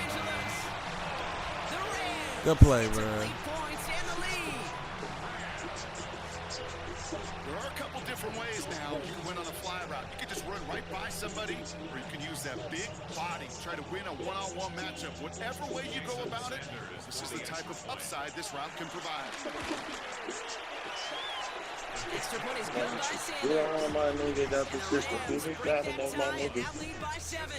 Speaker 1: bro. Good play, bro.
Speaker 9: There are a couple different ways now. You can win on a fly route. You can just run right by somebody, or you can use that big body, try to win a one-on-one matchup. Whatever way you go about it, this is the type of upside this route can provide.
Speaker 8: Extra point is good by Sanders.
Speaker 3: Yeah, my nigga got the system. This is got to know my nigga.
Speaker 8: Lead by 7.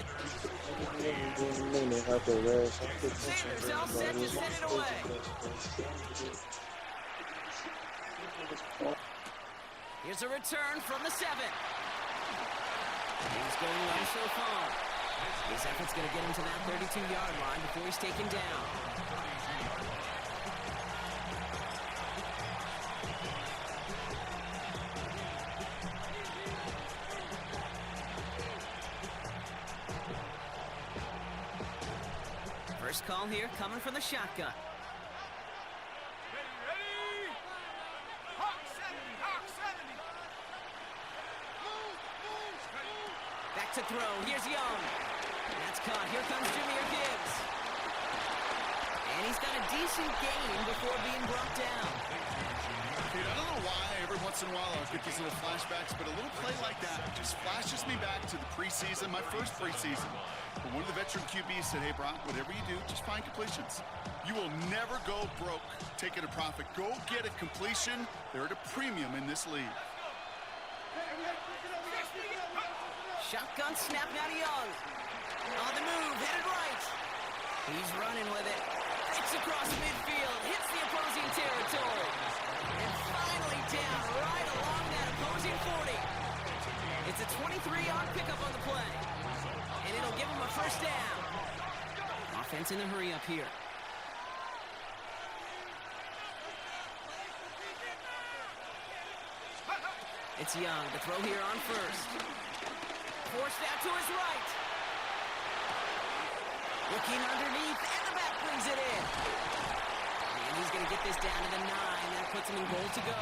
Speaker 3: Sanders
Speaker 8: all set to send it away. Here's a return from the 7. He's going well so far. His effort's going to get him to that 32-yard line before he's taken down. First call here coming from the shotgun.
Speaker 6: Ready? Hawk 70, Hawk 70. Move.
Speaker 8: Back to throw. Here's Young. That's caught. Here comes Jahmyr Gibbs. And he's got a decent gain before being brought down.
Speaker 9: Dude, I don't know why every once in a while I'll get these little flashbacks, but a little play like that just flashes me back to the preseason, my first preseason. But one of the veteran QBs said, hey, Brock, whatever you do, just find completions. You will never go broke taking a profit. Go get a completion. They're at a premium in this league.
Speaker 8: Shotgun snap now to Young. On the move, headed right. He's running with it. It's across midfield, hits the opposing territory. And finally down right along that opposing 40. It's a 23-yard pickup on the play. And it'll give him a first down. Offense in the hurry up here. It's Young, the throw here on first. Forced out to his right. Looking underneath, and the back brings it in. And he's going to get this down to the 9. That puts him in goal to go.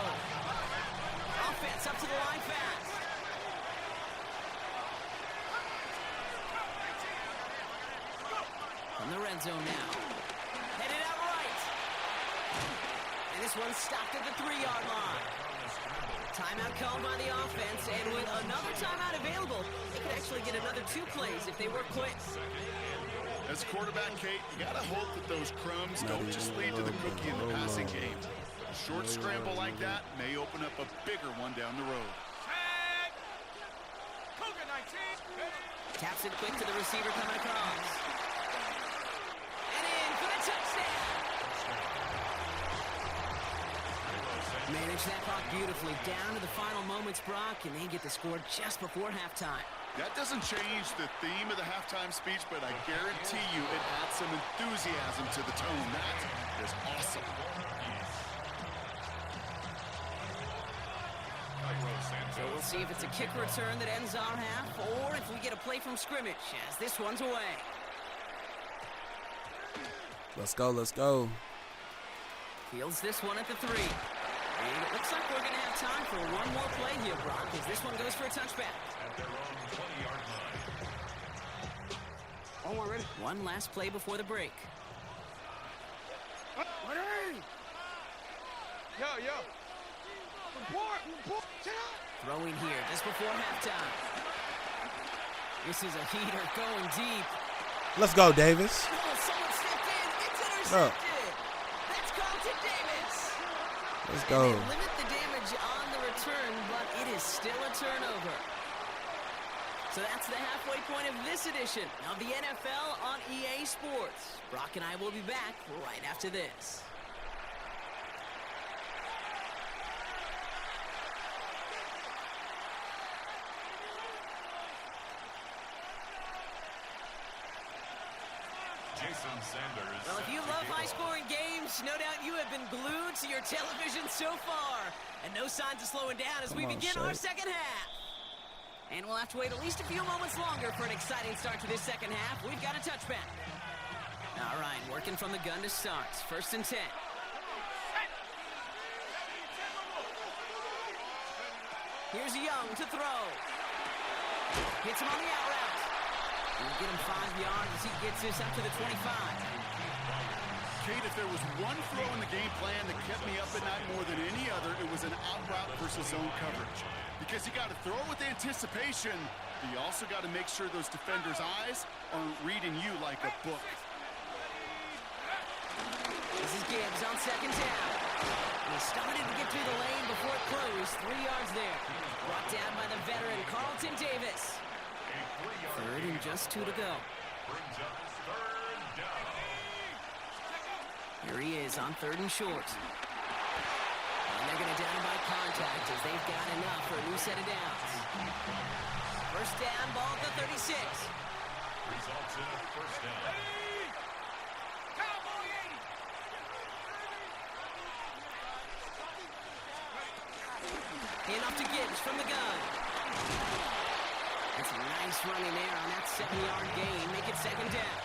Speaker 8: Offense up to the line fast. From the red zone now. Headed out right. And this one's stopped at the 3-yard line. Timeout called by the offense, and with another timeout available, they could actually get another 2 plays if they work quick.
Speaker 9: As quarterback, Kate, you got to hope that those crumbs don't just lead to the cookie in the passing game. A short scramble like that may open up a bigger one down the road.
Speaker 6: Cougar 19.
Speaker 8: Taps it quick to the receiver coming across. And in for the touchdown. Manage that clock beautifully down to the final moments, Brock, and they get the score just before halftime.
Speaker 9: That doesn't change the theme of the halftime speech, but I guarantee you it adds some enthusiasm to the tone. That is awesome.
Speaker 8: So we'll see if it's a kick return that ends our half, or if we get a play from scrimmage, as this one's away.
Speaker 1: Let's go, let's go.
Speaker 8: Fields this one at the 3. And it looks like we're going to have time for one more play here, Brock, as this one goes for a touchback.
Speaker 7: At their own 20-yard line.
Speaker 6: Oh, we're ready.
Speaker 8: One last play before the break.
Speaker 6: Ready. Yo. Report.
Speaker 8: Throwing here just before halftime. This is a heater going deep.
Speaker 1: Let's go, Davis.
Speaker 8: Oh, someone stepped in. It's
Speaker 1: Up.
Speaker 8: intercepted. That's Carlton Davis.
Speaker 1: Let's
Speaker 8: And
Speaker 1: go.
Speaker 8: they limit the damage on the return, but it is still a turnover. So that's the halfway point of this edition of the NFL on EA Sports. Brock and I will be back right after this.
Speaker 7: Jason Sanders.
Speaker 8: Well, if you love high-scoring games, no doubt you have been glued to your television so far. And no signs of slowing down as we
Speaker 1: Come on,
Speaker 8: begin our
Speaker 1: Shay.
Speaker 8: second half. And we'll have to wait at least a few moments longer for an exciting start to this second half. We've got a touchback. All right, working from the gun to start. 1st and 10. Here's Young to throw. Hits him on the out route. We'll get him 5 yards as he gets this up to the 25.
Speaker 9: Kate, if there was one throw in the game plan that kept me up at night more than any other, it was an out route versus zone coverage. Because you got to throw with anticipation, but you also got to make sure those defenders' eyes aren't reading you like a book.
Speaker 8: This is Gibbs on 2nd down. He started to get through the lane before it closed. 3 yards there. Brought down by the veteran Carlton Davis. 3rd and just 2 to go.
Speaker 7: Brings up 3rd down.
Speaker 8: Here he is on 3rd and short. And they're going to down by contact as they've got enough for a new set of downs. 1st down, ball at the 36.
Speaker 7: Results in a 1st down.
Speaker 8: And off to Gibbs from the gun. That's a nice running there on that 7-yard gain. Make it 2nd down.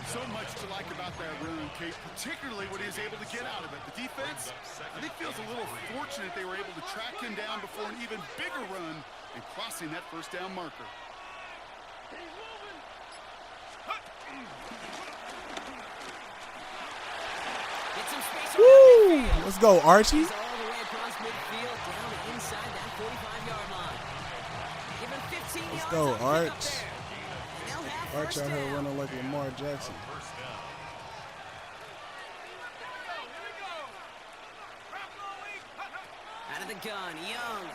Speaker 9: So much to like about that run, Kate, particularly what he was able to get out of it. The defense, I think, feels a little fortunate they were able to track him down before an even bigger run and crossing that 1st down marker.
Speaker 8: Get some space
Speaker 1: Woo!
Speaker 8: around midfield.
Speaker 1: Let's go, Archie.
Speaker 8: He's all the way across midfield, down to inside that 45-yard line. Give him 15
Speaker 1: Let's
Speaker 8: yards
Speaker 1: go,
Speaker 8: on the pickup
Speaker 1: Arch.
Speaker 8: there. They'll have
Speaker 1: Archie
Speaker 8: 1st
Speaker 1: out here
Speaker 8: down.
Speaker 1: running like Lamar Jackson.
Speaker 7: First down.
Speaker 8: Out of the gun, Young.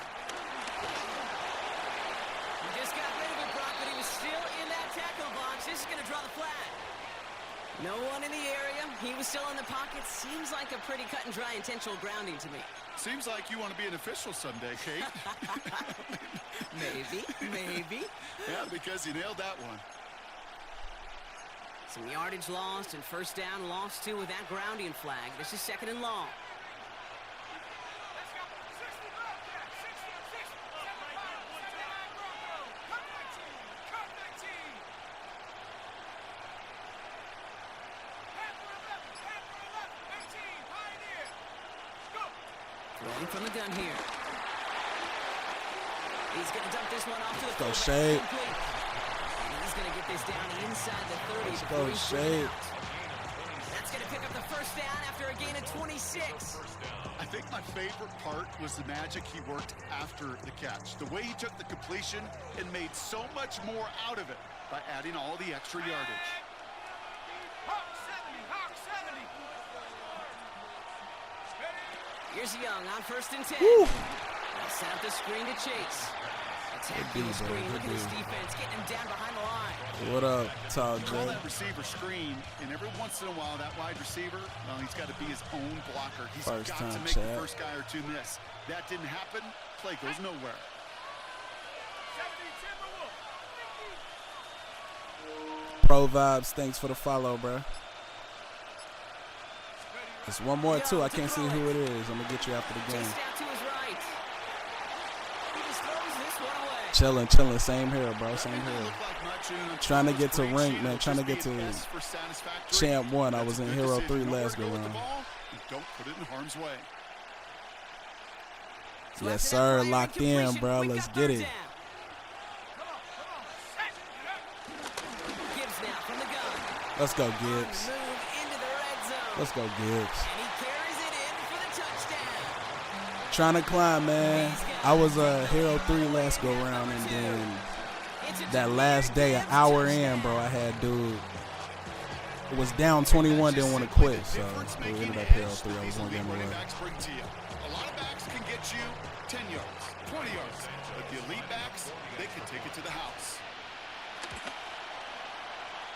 Speaker 8: He just got rid of it, Brock, but he was still in that tackle box. This is going to draw the flag. No one in the area. He was still in the pocket. Seems like a pretty cut and dry intentional grounding to me.
Speaker 9: Seems like you want to be an official someday, Kate.
Speaker 8: Maybe.
Speaker 9: Yeah, because you nailed that one.
Speaker 8: Some yardage lost and 1st down lost too with that grounding flag. This is 2nd and long. Throwing from the gun here. He's going to dump this one off to the
Speaker 1: Let's go,
Speaker 8: fullback.
Speaker 1: Shade.
Speaker 8: Complete. And he's going to get this down inside the 30.
Speaker 1: Let's
Speaker 8: before
Speaker 1: go,
Speaker 8: he's
Speaker 1: Shade.
Speaker 8: driven out. That's going to pick up the 1st down after a gain of 26.
Speaker 9: I think my favorite part was the magic he worked after the catch. The way he took the completion and made so much more out of it by adding all the extra yardage.
Speaker 8: Here's Young on 1st and 10.
Speaker 1: Woo!
Speaker 8: They'll set up the screen to Chase. Attacking the
Speaker 1: Good D, bro.
Speaker 8: screen.
Speaker 1: Good
Speaker 8: Look at this
Speaker 1: D.
Speaker 8: defense getting him down behind the line.
Speaker 1: What up, Tall
Speaker 9: Call
Speaker 1: J?
Speaker 9: that receiver screen, and every once in a while, that wide receiver, well, he's got to be his own blocker. He's
Speaker 1: First
Speaker 9: got
Speaker 1: time
Speaker 9: to make
Speaker 1: chat.
Speaker 9: the first guy or two miss. That didn't happen. Play goes nowhere.
Speaker 1: Pro Vibes, thanks for the follow, bro. There's one more, too. I can't see who it is. I'm going to get you after the game.
Speaker 8: Chased out to his right. He just throws this one away.
Speaker 1: Chilling. Same here, bro. Same here. Trying to get to rank, man. Trying to get to Champ 1. I was in Hero 3 last go round.
Speaker 9: Don't put it in harm's way.
Speaker 1: Yes, sir. Locked in, bro. Let's get it.
Speaker 8: Gibbs now from the gun.
Speaker 1: Let's go, Gibbs.
Speaker 8: Move into the red zone.
Speaker 1: Let's go, Gibbs.
Speaker 8: And he carries it in for the touchdown.
Speaker 1: Trying to climb, man. I was Hero 3 last go round, and then that last day, an hour in, bro, I had dude. It was down 21, didn't want to quit, so we ended up Hero 3. I was one game away.
Speaker 9: A lot of backs can get you 10 yards, 20 yards, but the elite backs, they can take it to the house.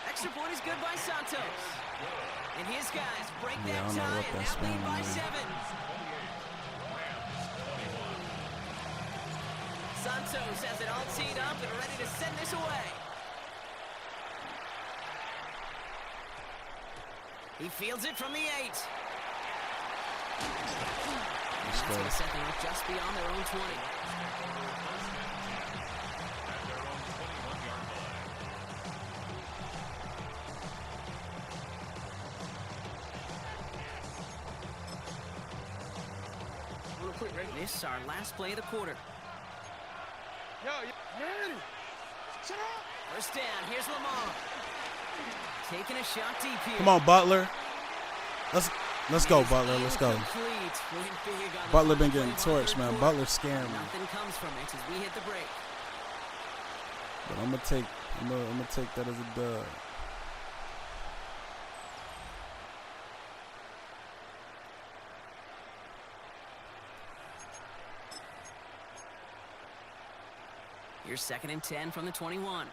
Speaker 8: Extra point is good by Santos. And his guys break
Speaker 1: Yeah, I
Speaker 8: that
Speaker 1: don't know
Speaker 8: tie
Speaker 1: what
Speaker 8: and
Speaker 1: that's
Speaker 8: now lead
Speaker 1: spelling
Speaker 8: by
Speaker 1: is.
Speaker 8: 7. Santos has it all teed up and ready to send this away. He fields it from the 8.
Speaker 1: Let's
Speaker 8: That's
Speaker 1: go.
Speaker 8: going to set them up just beyond their own 20. This is our last play of the quarter. First down, here's Lamar. Taking a shot deep here.
Speaker 1: Come on, Butler. Let's go, Butler. Let's go. Butler been getting torched, man. Butler's scaring me.
Speaker 8: Nothing comes from it as we hit the break.
Speaker 1: But I'm gonna take that as a dub.
Speaker 8: Here's 2nd and 10 from the 21.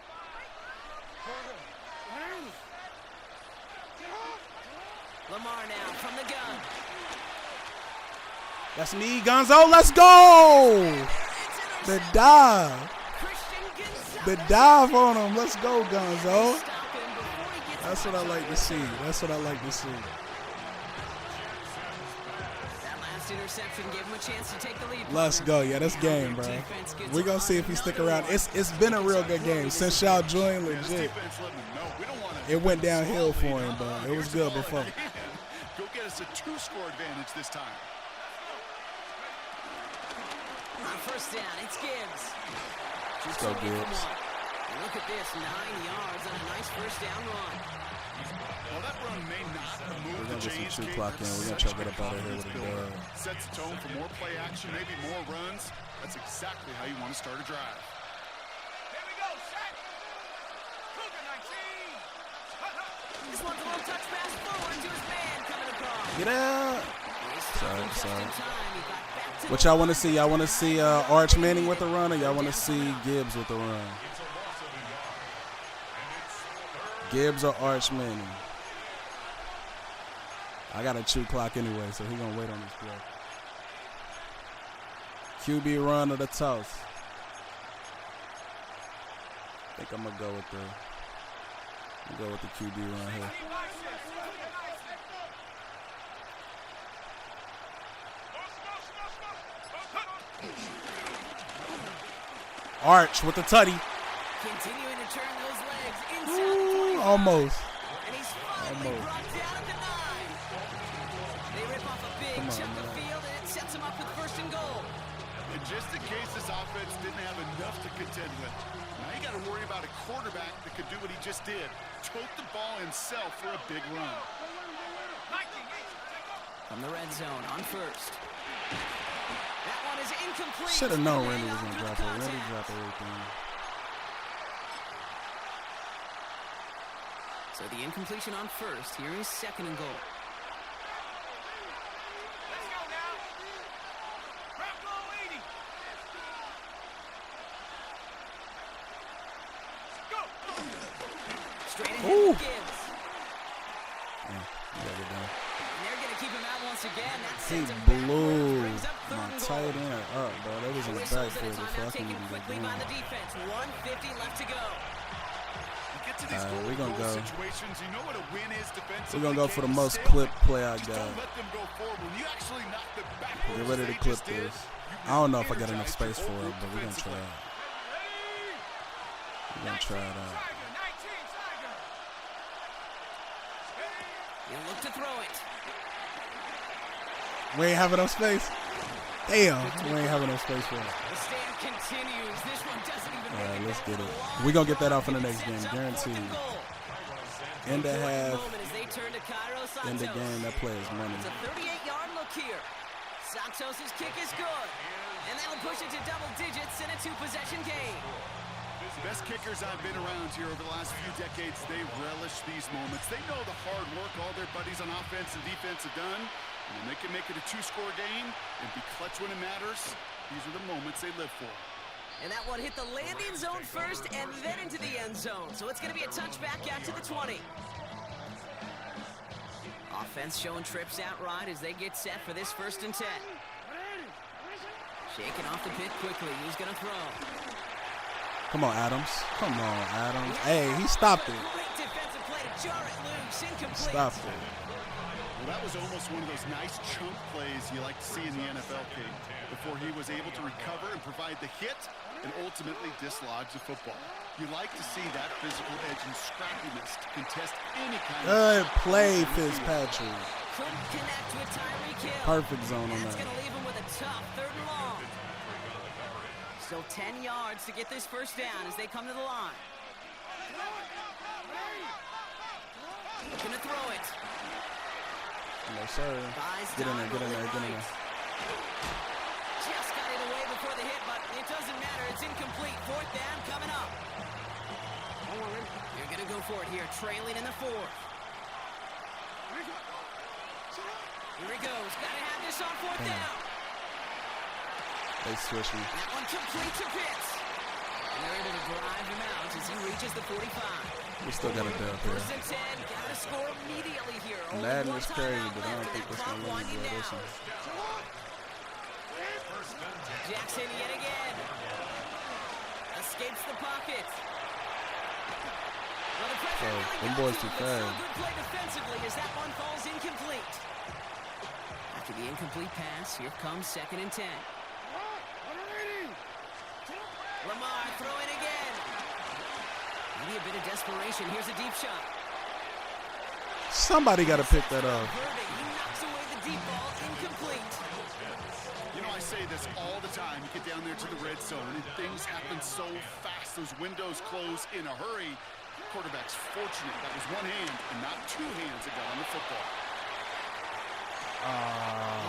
Speaker 8: Lamar now from the gun.
Speaker 1: That's me, Gonzo. Let's go. The dive. The dive on him. Let's go, Gonzo. That's what I like to see. That's what I like to see.
Speaker 8: That last interception gave him a chance to take the lead.
Speaker 1: Let's go. Yeah, that's game, bro. We're going to see if he stick around. It's been a real good game. Since y'all joined, legit. It went downhill for him, but it was good before.
Speaker 9: Go get us a 2-score advantage this time.
Speaker 8: On first down, it's Gibbs.
Speaker 1: Let's go, Gibbs.
Speaker 8: Look at this, 9 yards on a nice first down run.
Speaker 9: Well, that run may not have moved
Speaker 1: We're going
Speaker 9: the
Speaker 1: to get
Speaker 9: chains.
Speaker 1: some 2 clock in. We're going to try to get up out of here with a dub.
Speaker 9: Sets the tone for more play action, maybe more runs. That's exactly how you want to start a drive.
Speaker 6: Here we go, set. Cougar 19.
Speaker 8: This one's a little touch pass forward to his man coming across.
Speaker 1: Get out.
Speaker 8: Sorry.
Speaker 1: What y'all want to see? Y'all want to see Arch Manning with the run, or y'all want to see Gibbs with the run? Gibbs or Arch Manning? I got a 2 clock anyway, so he gonna wait on this play. QB run or the toss? I think I'm gonna go with the QB run here. Arch with the tutty.
Speaker 8: Continuing to turn those legs inside.
Speaker 1: Ooh, almost.
Speaker 8: And he's finally brought down at the 9. They rip off a big chunk of field, and it sets him up with 1st and goal.
Speaker 9: And just in case this offense didn't have enough to contend with, now you got to worry about a quarterback that could do what he just did. Tote the ball himself for a big run.
Speaker 8: From the red zone on first. That one is incomplete.
Speaker 1: Should have known Randy was going to drop it. Randy dropped everything.
Speaker 8: So the incompletion on first. Here is 2nd and goal.
Speaker 6: Let's go now. Bronco 80. Go.
Speaker 8: Straight ahead
Speaker 1: Ooh.
Speaker 8: with Gibbs.
Speaker 1: Yeah, you gotta get down.
Speaker 8: And they're going to keep him out once again. That
Speaker 1: He
Speaker 8: sends him
Speaker 1: blew
Speaker 8: backwards, brings up third
Speaker 1: my
Speaker 8: and
Speaker 1: tight
Speaker 8: goal.
Speaker 1: end up, bro. That was in the
Speaker 8: Whistles
Speaker 1: backfield
Speaker 8: and a
Speaker 1: before I
Speaker 8: timeout
Speaker 1: can
Speaker 8: taken
Speaker 1: even get
Speaker 8: quickly by the
Speaker 1: down.
Speaker 8: defense. 1:50 left to go.
Speaker 9: Get to these
Speaker 1: Alright, we gonna
Speaker 9: goal
Speaker 1: go.
Speaker 9: situations. You know what a win is defensively.
Speaker 1: We're gonna go for the
Speaker 9: Can't
Speaker 1: most
Speaker 9: stay
Speaker 1: clip play I
Speaker 9: Just
Speaker 1: got.
Speaker 9: don't let them go forward. When you actually knock them backwards,
Speaker 1: Get rid of
Speaker 9: as
Speaker 1: the
Speaker 9: they
Speaker 1: clip
Speaker 9: just did,
Speaker 1: this.
Speaker 9: you
Speaker 1: I don't know if I got enough
Speaker 9: energized
Speaker 1: space
Speaker 9: your
Speaker 1: for
Speaker 9: whole
Speaker 1: it,
Speaker 9: group
Speaker 1: but we're gonna try
Speaker 9: defensively.
Speaker 1: it. We're gonna try it out.
Speaker 8: He'll look to throw it.
Speaker 1: We ain't having enough space. Damn, we ain't having enough space for it.
Speaker 8: The stand continues. This one doesn't even
Speaker 1: All
Speaker 8: make
Speaker 1: right,
Speaker 8: it
Speaker 1: let's
Speaker 8: back
Speaker 1: get
Speaker 8: to
Speaker 1: it.
Speaker 8: the line.
Speaker 1: We gonna get that off in the next
Speaker 8: Sets
Speaker 1: game,
Speaker 8: up
Speaker 1: guaranteed.
Speaker 8: 4th and goal.
Speaker 1: End of half,
Speaker 8: Moment as they turn to Cairo Santos.
Speaker 1: end of game. That play is money.
Speaker 8: It's a 38-yard look here. Santos' kick is good. And that'll push it to double digits in a 2-possession game.
Speaker 9: The best kickers I've been around here over the last few decades, they relish these moments. They know the hard work all their buddies on offense and defense have done. And when they can make it a 2-score game and be clutch when it matters, these are the moments they live for.
Speaker 8: And that one hit the landing zone first and then into the end zone. So it's going to be a touchback out to the 20. Offense showing trips outright as they get set for this 1st and 10. Shaking off the pit quickly. He's going to throw.
Speaker 1: Come on, Adams. Come on, Adams. Hey, he stopped it.
Speaker 8: Great defensive play to jar it loose. Incomplete.
Speaker 1: Stopped it.
Speaker 9: Well, that was almost one of those nice chunk plays you like to see in the NFL, Kate, before he was able to recover and provide the hit and ultimately dislodge the football. You like to see that physical edge and scrappiness to contest any kind
Speaker 1: Good
Speaker 9: of...
Speaker 1: play, Fitzpatrick.
Speaker 8: Couldn't connect with Tyreek Hill.
Speaker 1: Perfect zone on
Speaker 8: That's
Speaker 1: that.
Speaker 8: going to leave him with a tough 3rd and long. Still 10 yards to get this 1st down as they come to the line. Looking to throw it.
Speaker 1: No, sir. Get in there, get in there, get in there.
Speaker 8: Just got it away before the hit, but it doesn't matter. It's incomplete. 4th down coming up. You're going to go for it here, trailing in the 4th. Here he goes. Got to have this on 4th down.
Speaker 1: They switch me.
Speaker 8: That one complete to Pitts. And they're able to drive him out as he reaches the 45.
Speaker 1: We still got a dub here.
Speaker 8: 1st and 10. Got to score immediately here. Only
Speaker 1: Madden
Speaker 8: one
Speaker 1: is crazy,
Speaker 8: timeout
Speaker 1: but I don't
Speaker 8: left,
Speaker 1: think
Speaker 8: and
Speaker 1: that's
Speaker 8: that
Speaker 1: gonna
Speaker 8: clock
Speaker 1: let me
Speaker 8: winding
Speaker 1: do this
Speaker 8: down.
Speaker 1: one.
Speaker 8: Jackson yet again. Escapes the pocket. Well, the pressure
Speaker 1: Oh,
Speaker 8: really
Speaker 1: them
Speaker 8: got
Speaker 1: boys
Speaker 8: to
Speaker 1: too
Speaker 8: him, but still
Speaker 1: fast.
Speaker 8: good play defensively as that one falls incomplete. After the incomplete pass, here comes 2nd and 10. Lamar throwing again. Maybe a bit of desperation. Here's a deep shot.
Speaker 1: Somebody got to pick that up.
Speaker 8: Verdict. He knocks away the deep ball. Incomplete.
Speaker 9: You know, I say this all the time. You get down there to the red zone, and things happen so fast. Those windows close in a hurry. Quarterback's fortunate. That was one hand and not 2 hands that got on the football.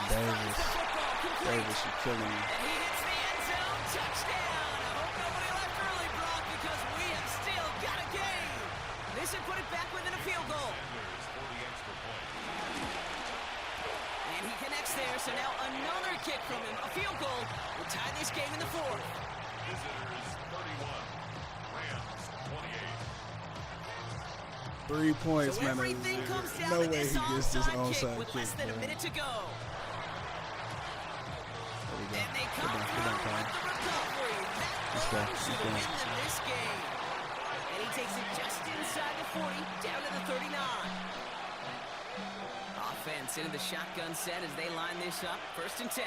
Speaker 1: Davis. Davis, you're killing me.
Speaker 8: And he hits the end zone. Touchdown. I hope nobody left early, Brock, because we have still got a game. This would put it back within a field goal. And he connects there, so now another kick from him. A field goal will tie this game in the 4th.
Speaker 7: Visitors 31, Rams 28.
Speaker 1: 3 points,
Speaker 8: So
Speaker 1: man.
Speaker 8: everything comes down
Speaker 1: No
Speaker 8: to
Speaker 1: way
Speaker 8: this
Speaker 1: he gets this
Speaker 8: onside kick
Speaker 1: onside
Speaker 8: with
Speaker 1: kick,
Speaker 8: less than a
Speaker 1: man.
Speaker 8: minute to go.
Speaker 1: There we go.
Speaker 8: And they
Speaker 1: Good
Speaker 8: come
Speaker 1: down,
Speaker 8: through
Speaker 1: Kyle.
Speaker 8: with the recovery.
Speaker 1: Let's go,
Speaker 8: That
Speaker 1: let's
Speaker 8: should
Speaker 1: go.
Speaker 8: win them this game. And he takes it just inside the 40, down to the 39. Offense into the shotgun set as they line this up. 1st and 10.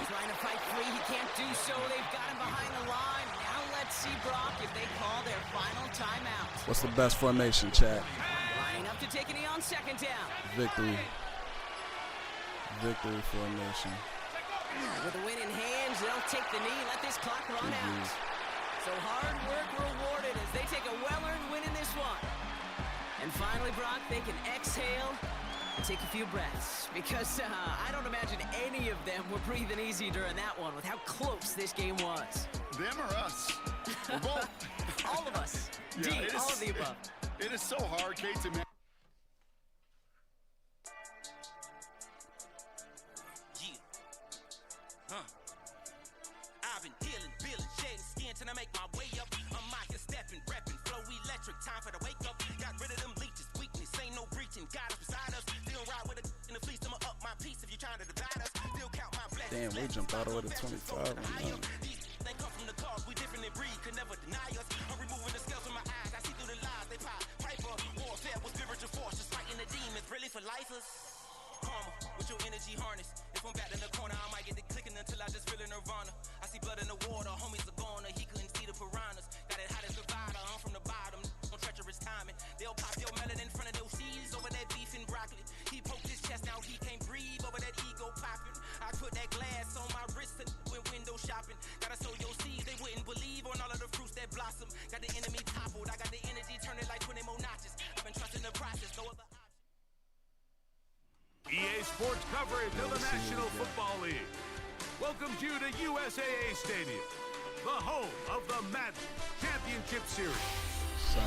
Speaker 8: Trying to fight free, he can't do so. They've got him behind the line. Now let's see, Brock, if they call their final timeout.
Speaker 1: What's the best formation, chat?
Speaker 8: Lining up to take a knee on 2nd down.
Speaker 1: Victory. Victory formation.
Speaker 8: With the win in hands, they'll take the knee, let this clock run out. So hard work rewarded as they take a well-earned win in this one. And finally, Brock, they can exhale and take a few breaths, because I don't imagine any of them were breathing easy during that one with how close this game was.
Speaker 9: Them or us? We're both.
Speaker 8: All of us.
Speaker 9: Yeah,
Speaker 8: D,
Speaker 9: it
Speaker 8: all
Speaker 9: is-
Speaker 8: of the above.
Speaker 9: It is so hard, Kate, to manage.
Speaker 2: I Robbing, dealing, billing, shedding skin till I make my way up. I'm out here stepping, repping, flow electric, time for the wake up. Got rid of them leeches, weakness, ain't no breaching. God is beside us, still ride with a in the fleece. I'ma up my piece if you trying to divide us. Still count my blessings.
Speaker 1: Damn, we jumped all the way to 25 on that.
Speaker 2: They come from the cars, we different in breed, could never deny us. I'm removing the scales from my eyes, I see through the lies they pop. Piper, warfare with spiritual force, just fighting the demons, really for lifers. Karma, with your energy harness. If I'm back in the corner, I might get the clicking until I just feel a nirvana. I see blood in the water, homies are gone, he couldn't see the piranhas. Got it hot as Nevada, I'm from the bottom, no treacherous timing. They'll pop your melon in front of those seeds over that beef and broccoli. He poked his chest out, he can't breathe over that ego popping. I put that glass on my wrist and went window shopping. Gotta sow your seeds, they wouldn't believe on all of the fruits that blossom. Got the enemy toppled, I got the energy turning like 20 more notches. I've been trusting the process, no other option.
Speaker 11: EA Sports coverage of the National Football League welcomes you to USAA Stadium, the home of the Madden Championship Series. So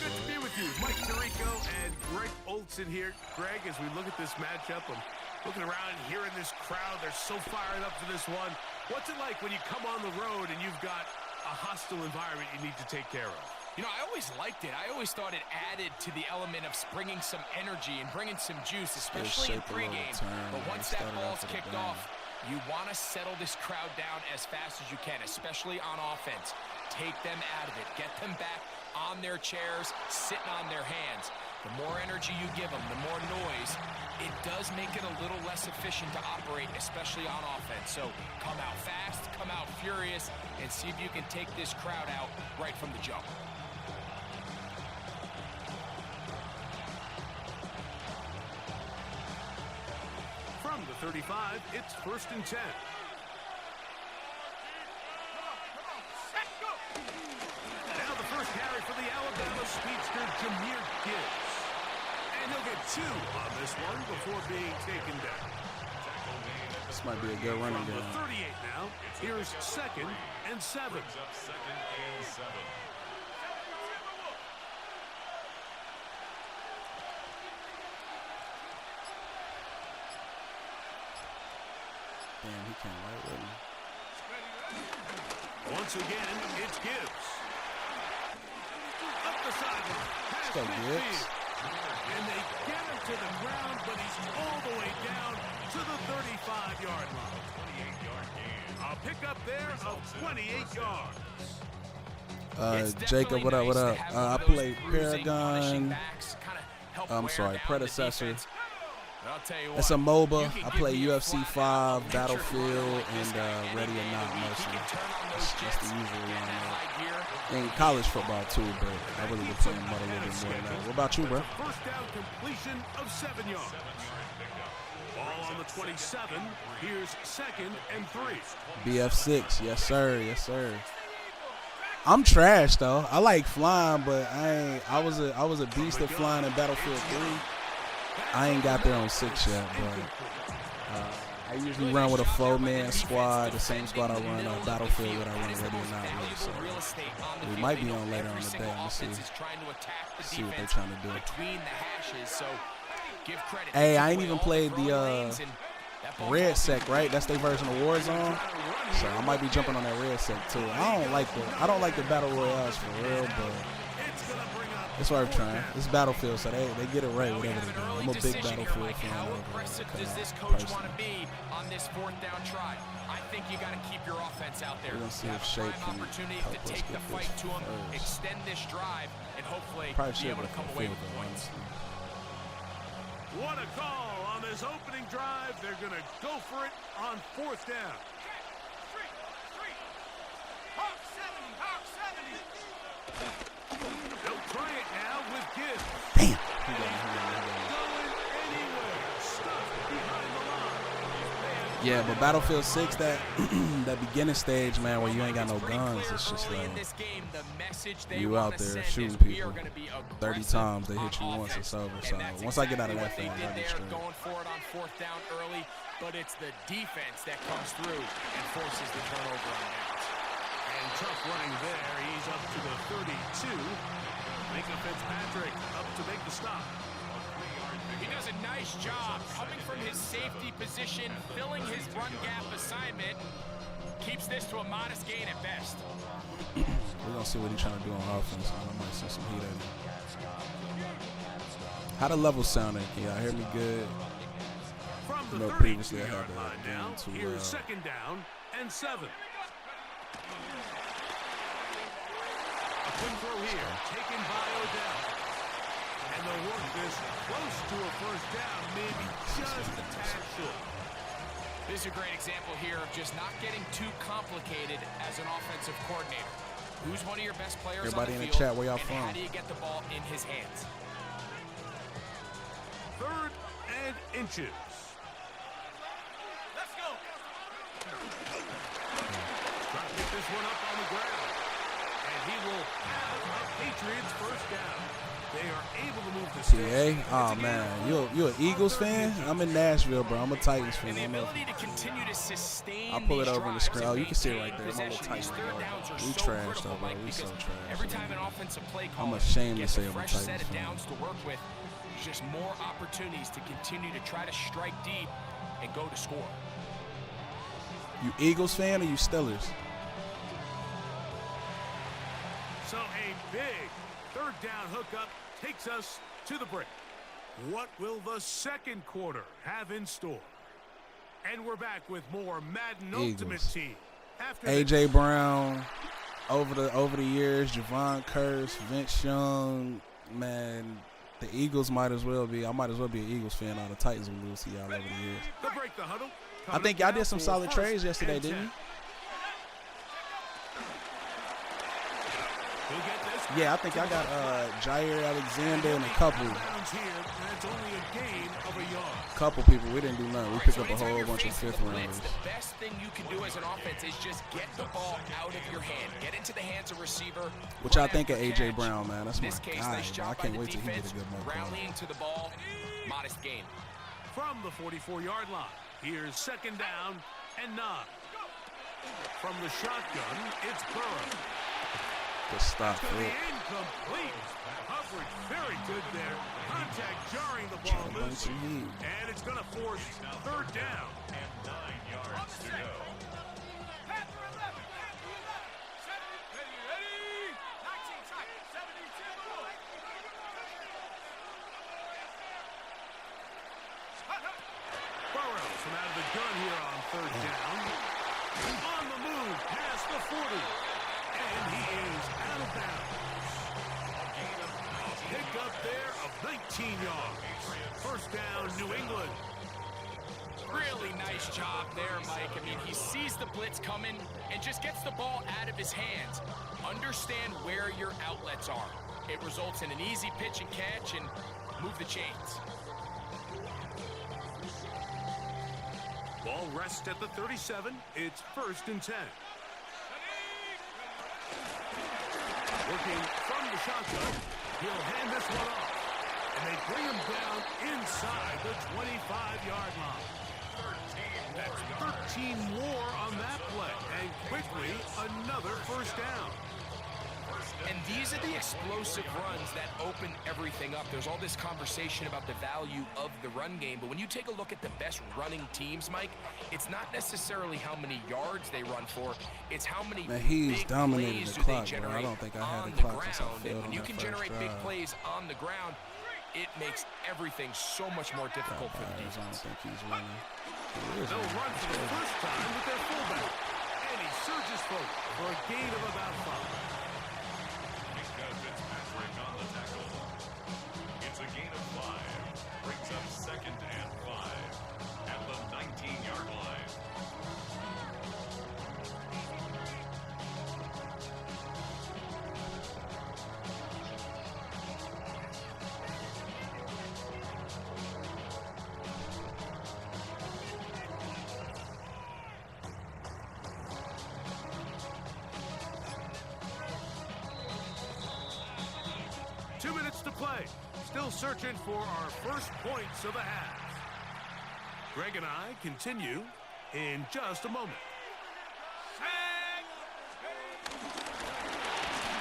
Speaker 11: good to be with you. Mike Tirico and Greg Olson here. Greg, as we look at this matchup, I'm looking around and hearing this crowd. They're so fired up for this one. What's it like when you come on the road and you've got a hostile environment you need to take care of?
Speaker 12: You know, I always liked it. I always thought it added to the element of bringing some energy and bringing some juice, especially in pregame. But once that ball's kicked off, you want to settle this crowd down as fast as you can, especially on offense. Take them out of it. Get them back on their chairs, sitting on their hands. The more energy you give them, the more noise, it does make it a little less efficient to operate, especially on offense. So come out fast, come out furious, and see if you can take this crowd out right from the jump.
Speaker 11: From the 35, it's 1st and 10. Now the first carry for the Alabama speedster, Jahmyr Gibbs. And he'll get 2 on this one before being taken down.
Speaker 1: This might be a good running
Speaker 11: From
Speaker 1: game.
Speaker 11: the 38 now, here's 2nd and 7.
Speaker 1: Damn, he can't right with me.
Speaker 11: Once again, it's Gibbs. Up the sideline. Pass
Speaker 1: Let's go, Gibbs.
Speaker 11: And they get him to the ground, but he's all the way down to the 35-yard line. 28-yard gain. A pickup there of 28 yards.
Speaker 1: Jacob, what up, what up? I played Paragon. I'm sorry, Predecessor. It's a MOBA. I play UFC 5, Battlefield, and Ready or Not mostly. That's the usual lineup. And college football too, but I really been playing mud a little bit more than that. What about you, bro?
Speaker 11: First down completion of 7 yards. Ball on the 27. Here's 2nd and 3.
Speaker 1: BF6, yes sir, yes sir. I'm trash though. I like flying, but I was a beast at flying in Battlefield 3. I ain't got there on 6 yet, but I usually run with a 4-man squad, the same squad I run on Battlefield when I run Ready or Not with. So we might be on later on the day. Let's see what they're trying to do. Hey, I ain't even played the Red Sec, right? That's their version of Warzone. So I might be jumping on that Red Sec too. I don't like the Battle Royales for real, but that's what I'm trying. It's Battlefield, so they get it right, whatever they do. I'm a big Battlefield fan.
Speaker 12: How aggressive does this coach want to be on this 4th down try? I think you got to keep your offense out there.
Speaker 1: We're gonna see if Shake can
Speaker 12: opportunity
Speaker 1: help
Speaker 12: to
Speaker 1: us
Speaker 12: take
Speaker 1: get
Speaker 12: the fight
Speaker 1: this
Speaker 12: to him,
Speaker 1: first.
Speaker 12: extend this drive, and hopefully
Speaker 1: Probably
Speaker 12: be able to come away with points.
Speaker 11: What a call on this opening drive. They're going to go for it on 4th down.
Speaker 6: Hawk 70.
Speaker 11: They'll try it now with Gibbs.
Speaker 1: Damn.
Speaker 11: Going anywhere. Stuffed behind the line.
Speaker 1: Yeah, but Battlefield 6, that that beginning stage, man, where you ain't got no guns, it's just like you out there shooting people 30 times, they hit you once, it's over. So once I get out of that thing, I'll be straight.
Speaker 12: Going for it on 4th down early, but it's the defense that comes through and forces the turnover on downs.
Speaker 11: And tough running there. He's up to the 32. Micah Fitzpatrick up to make the stop.
Speaker 12: He does a nice job coming from his safety position, filling his run gap assignment, Keeps this to a modest gain at best.
Speaker 1: We're going to see what he's trying to do on offense. I might see some heat at him. How the level sounding? Can y'all hear me good?
Speaker 11: From the
Speaker 1: You know, previously I had
Speaker 11: line now, here's second down and 7. A quick throw here, taken by Odell. And they'll work this close to a first down, maybe just a tad short.
Speaker 12: This is a great example here of just not getting too complicated as an offensive coordinator. Who's one of your best players
Speaker 1: Everybody
Speaker 12: on the
Speaker 1: in
Speaker 12: field,
Speaker 1: the chat, where y'all
Speaker 12: and
Speaker 1: from?
Speaker 12: how do you get the ball in his hands?
Speaker 11: 3rd and inches.
Speaker 6: Let's go.
Speaker 11: Trying to pick this one up on the ground. And he will have a Patriots first down. They are able to move the
Speaker 1: TA? Oh, man. You an Eagles fan? I'm in Nashville, bro. I'm a Titans fan.
Speaker 12: And the ability to continue to sustain
Speaker 1: I'll pull it
Speaker 12: these
Speaker 1: over on the
Speaker 12: drives
Speaker 1: screen. Oh,
Speaker 12: and
Speaker 1: you can see it right
Speaker 12: maintain
Speaker 1: there. I'm a little
Speaker 12: possession.
Speaker 1: Titans
Speaker 12: These third
Speaker 1: fan.
Speaker 12: downs are
Speaker 1: We
Speaker 12: so
Speaker 1: trash,
Speaker 12: critical,
Speaker 1: though, bro.
Speaker 12: Mike,
Speaker 1: We so
Speaker 12: because
Speaker 1: trash.
Speaker 12: every time an offensive play
Speaker 1: I'm
Speaker 12: caller
Speaker 1: ashamed to
Speaker 12: gets
Speaker 1: say
Speaker 12: a
Speaker 1: I'm a
Speaker 12: fresh
Speaker 1: Titans
Speaker 12: set of
Speaker 1: fan.
Speaker 12: downs to work with, there's just more opportunities to continue to try to strike deep and go to score.
Speaker 1: You Eagles fan or you Steelers?
Speaker 11: So a big 3rd down hookup takes us to the break. What will the second quarter have in store? And we're back with more Madden Ultimate
Speaker 1: Eagles.
Speaker 11: Team. After
Speaker 1: A.J. Brown, over the years, Javon Curse, Vince Young, man, the Eagles might as well be. I might as well be an Eagles fan. All the Titans will lose to y'all over the years.
Speaker 11: the break, the huddle.
Speaker 1: I think y'all did some solid trades yesterday, didn't you? Yeah, I think I got Jair Alexander and a couple people. We didn't do nothing. We picked up a whole bunch of 5th rounders.
Speaker 12: The best thing you can do as an offense is just get the ball out of your hand. Get into the hands of receiver.
Speaker 1: What y'all think of A.J. Brown, man? That's my guy, bro. I can't wait till he gets a good one.
Speaker 12: Rallying to the ball, modest gain.
Speaker 11: From the 44-yard line, here's second down and 9. From the shotgun, it's Burrow.
Speaker 1: Good stop,
Speaker 11: To the
Speaker 1: Phil.
Speaker 11: incomplete. Coverage very good there. Contact jarring the ball loose. And it's going to force 3rd down.
Speaker 7: And 9 yards to go.
Speaker 11: Burrow from out of the gun here on 3rd down. On the move past the 40. And he is out of bounds. A pick up there of 19 yards. First down, New England.
Speaker 12: Really nice job there, Mike. I mean, he sees the blitz coming and just gets the ball out of his hands. Understand where your outlets are. It results in an easy pitch and catch and move the chains.
Speaker 11: Ball rests at the 37. It's 1st and 10. Working from the shotgun. He'll hand this one off. And they bring him down inside the 25-yard line. That's 13 more on that play. And quickly, another first down.
Speaker 12: And these are the explosive runs that open everything up. There's all this conversation about the value of the run game, but when you take a look at the best running teams, Mike, it's not necessarily how many yards they run for, it's how many
Speaker 1: he's
Speaker 12: big
Speaker 1: dominated
Speaker 12: plays
Speaker 1: the
Speaker 12: do they
Speaker 1: clock, bro.
Speaker 12: generate
Speaker 1: I don't think I had
Speaker 12: on
Speaker 1: the
Speaker 12: the
Speaker 1: clock since I
Speaker 12: ground.
Speaker 1: failed
Speaker 12: And when
Speaker 1: on
Speaker 12: you
Speaker 1: that
Speaker 12: can
Speaker 1: first
Speaker 12: generate big
Speaker 1: drive.
Speaker 12: plays on the ground, it makes everything so much more difficult for the
Speaker 1: I don't
Speaker 12: defense.
Speaker 1: think he's running.
Speaker 11: They'll run for the first time with their fullback. And he surges forward for a gain of about 5.
Speaker 7: Because it's Patrick on the tackle. It's a gain of 5. Brings up 2nd and 5 at the 19-yard line.
Speaker 11: To play. Still searching for our first points of the half. Greg and I continue in just a moment.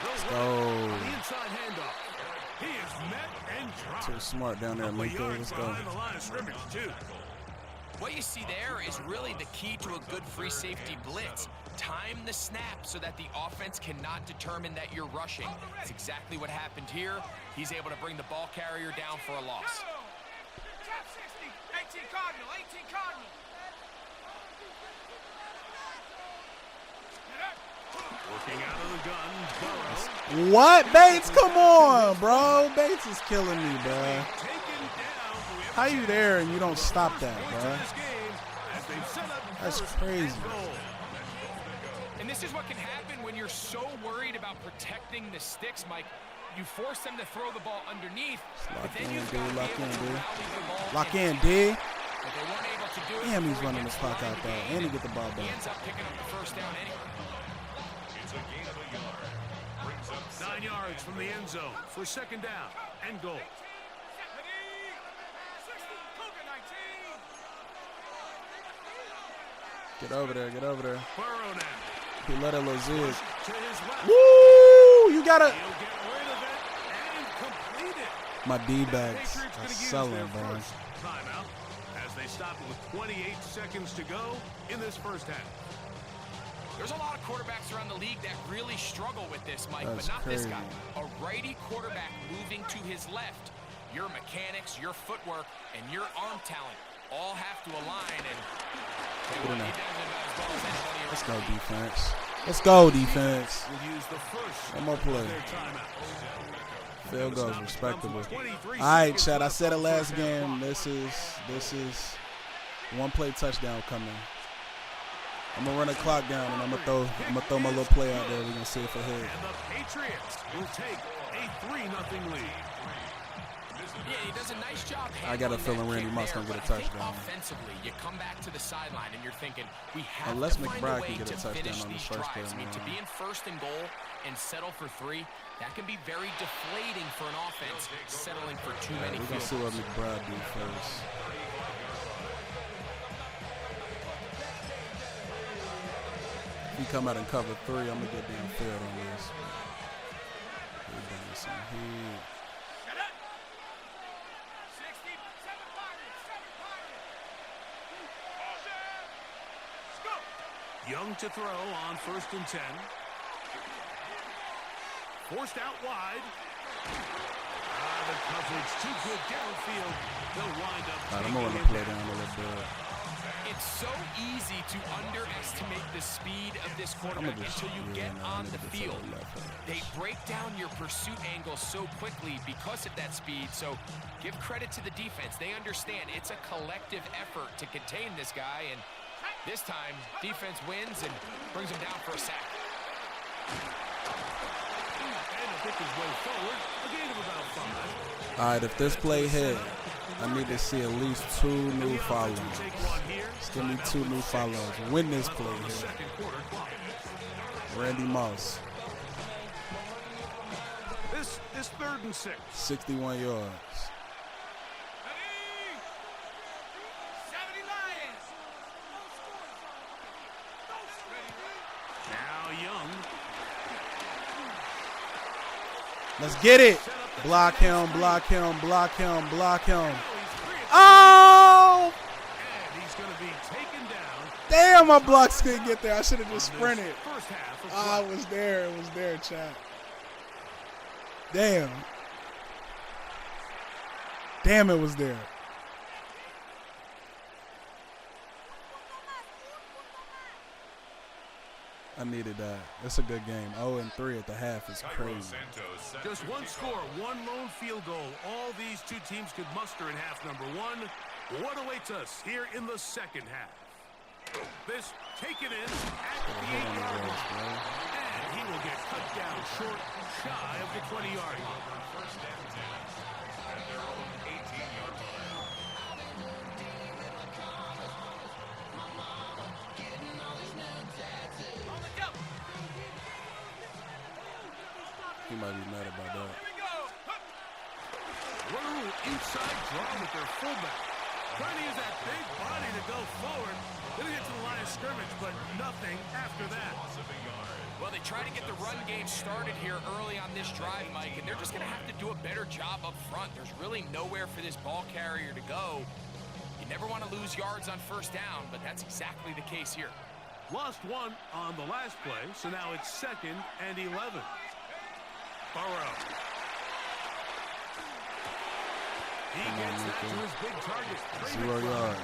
Speaker 1: Let's go.
Speaker 11: The inside handoff. He is met and dropped.
Speaker 1: Too smart down there, Miko. Let's go.
Speaker 11: Behind the line of scrimmage, too.
Speaker 12: What you see there is really the key to a good free safety blitz. Time the snap so that the offense cannot determine that you're rushing. It's exactly what happened here. He's able to bring the ball carrier down for a loss.
Speaker 6: Top 60, 18 Cardinal, 18 Cardinal.
Speaker 11: Working out of the gun, Burrow.
Speaker 1: What? Bates, come on, bro. Bates is killing me, bro. How you there and you don't stop that, bro? That's crazy.
Speaker 12: And this is what can happen when you're so worried about protecting the sticks, Mike. You force them to throw the ball underneath, but then you've got to be able to rally the ball.
Speaker 1: Lock in, D.
Speaker 12: But they weren't able to do it.
Speaker 1: Damn, he's running the clock out there. And he get the ball back.
Speaker 12: He ends up picking up the first down anyway.
Speaker 7: It's a gain of a yard. Brings up
Speaker 11: 9 yards from the end zone for second down and goal.
Speaker 1: Get over there, get over there.
Speaker 11: Burrow now.
Speaker 1: He let it look zig.
Speaker 11: To his left.
Speaker 1: Woo! You gotta.
Speaker 11: He'll get rid of it and complete it.
Speaker 1: My D-backs
Speaker 11: Patriots
Speaker 1: are
Speaker 11: gonna use
Speaker 1: selling,
Speaker 11: their
Speaker 1: bro.
Speaker 11: first timeout as they stop it with 28 seconds to go in this first half.
Speaker 12: There's a lot of quarterbacks around the league that really struggle with this, Mike,
Speaker 1: That's
Speaker 12: but not
Speaker 1: crazy.
Speaker 12: this guy. A righty quarterback moving to his left. Your mechanics, your footwork, and your arm talent all have to align. And
Speaker 1: Get in there.
Speaker 12: he does it as well as anybody around.
Speaker 1: Let's go, defense. Let's go, defense.
Speaker 11: We'll use the first
Speaker 1: One more play.
Speaker 11: of their timeouts.
Speaker 1: Field goals respectable. All right, Chad. I said it last game. This is one play touchdown coming. I'm gonna run the clock down and I'm gonna throw my little play out there. We're gonna see if it hits.
Speaker 11: And the Patriots will take a 3-0 lead.
Speaker 12: Yeah, he does a nice job.
Speaker 1: I got a feeling Randy Moss
Speaker 12: there,
Speaker 1: gonna get a
Speaker 12: but I think
Speaker 1: touchdown.
Speaker 12: Offensively, you come back to the sideline and you're thinking, we have
Speaker 1: Unless
Speaker 12: to find
Speaker 1: McBride
Speaker 12: a way
Speaker 1: can get a
Speaker 12: to
Speaker 1: touchdown
Speaker 12: finish
Speaker 1: on the
Speaker 12: these
Speaker 1: first
Speaker 12: drives.
Speaker 1: play,
Speaker 12: I mean, to
Speaker 1: man.
Speaker 12: be in first and goal and settle for 3, that can be very deflating for an offense settling for too many
Speaker 1: We're gonna see
Speaker 12: field
Speaker 1: what
Speaker 12: goals.
Speaker 1: McBride do first. If he come out and cover 3, I'm gonna get downfield on this. We're bringing some heat.
Speaker 11: Young to throw on 1st and 10. Forced out wide. The coverage too good downfield. They'll wind up
Speaker 1: All right, I'm
Speaker 11: taking
Speaker 1: gonna run
Speaker 11: it
Speaker 1: the play
Speaker 11: down.
Speaker 1: down a little bit.
Speaker 12: It's so easy to underestimate the speed of this quarterback until you get on the field. They break down your pursuit angles so quickly because of that speed. So give credit to the defense. They understand it's a collective effort to contain this guy. And this time, defense wins and brings him down for a sack.
Speaker 11: And to pick his way forward, a gain of about 5.
Speaker 1: All right, if this play hit, I need to see at least 2 new follows. Just give me 2 new follows. Win this play here. Randy Moss,
Speaker 11: This is 3rd and 6.
Speaker 1: 61 yards.
Speaker 11: Now Young.
Speaker 1: Let's get it. Block him, block him, block him, block him. Oh!
Speaker 11: And he's going to be taken down.
Speaker 1: Damn, my blocks couldn't get there. I should have just sprinted.
Speaker 11: First half of
Speaker 1: Ah, it was there. It was there, chat. Damn. Damn, it was there. I needed that. It's a good game. 0-3 at the half is crazy.
Speaker 11: Just one score, one lone field goal. All these two teams could muster in half number 1. What awaits us here in the second half? This taken in at the 8-yard line. And he will get cut down short, shy of the 20-yard line.
Speaker 7: First and 10 at their own 18-yard line.
Speaker 1: He might be mad about that.
Speaker 11: What a little inside draw with their fullback. Trying to use that big body to go forward. Gonna get to the line of scrimmage, but nothing after that.
Speaker 12: Well, they try to get the run game started here early on this drive, Mike, and they're just going to have to do a better job up front. There's really nowhere for this ball carrier to go. You never want to lose yards on first down, but that's exactly the case here.
Speaker 11: Lost one on the last play, so now it's 2nd and 11. Burrow. He gets that to his big target.
Speaker 1: 0 yards.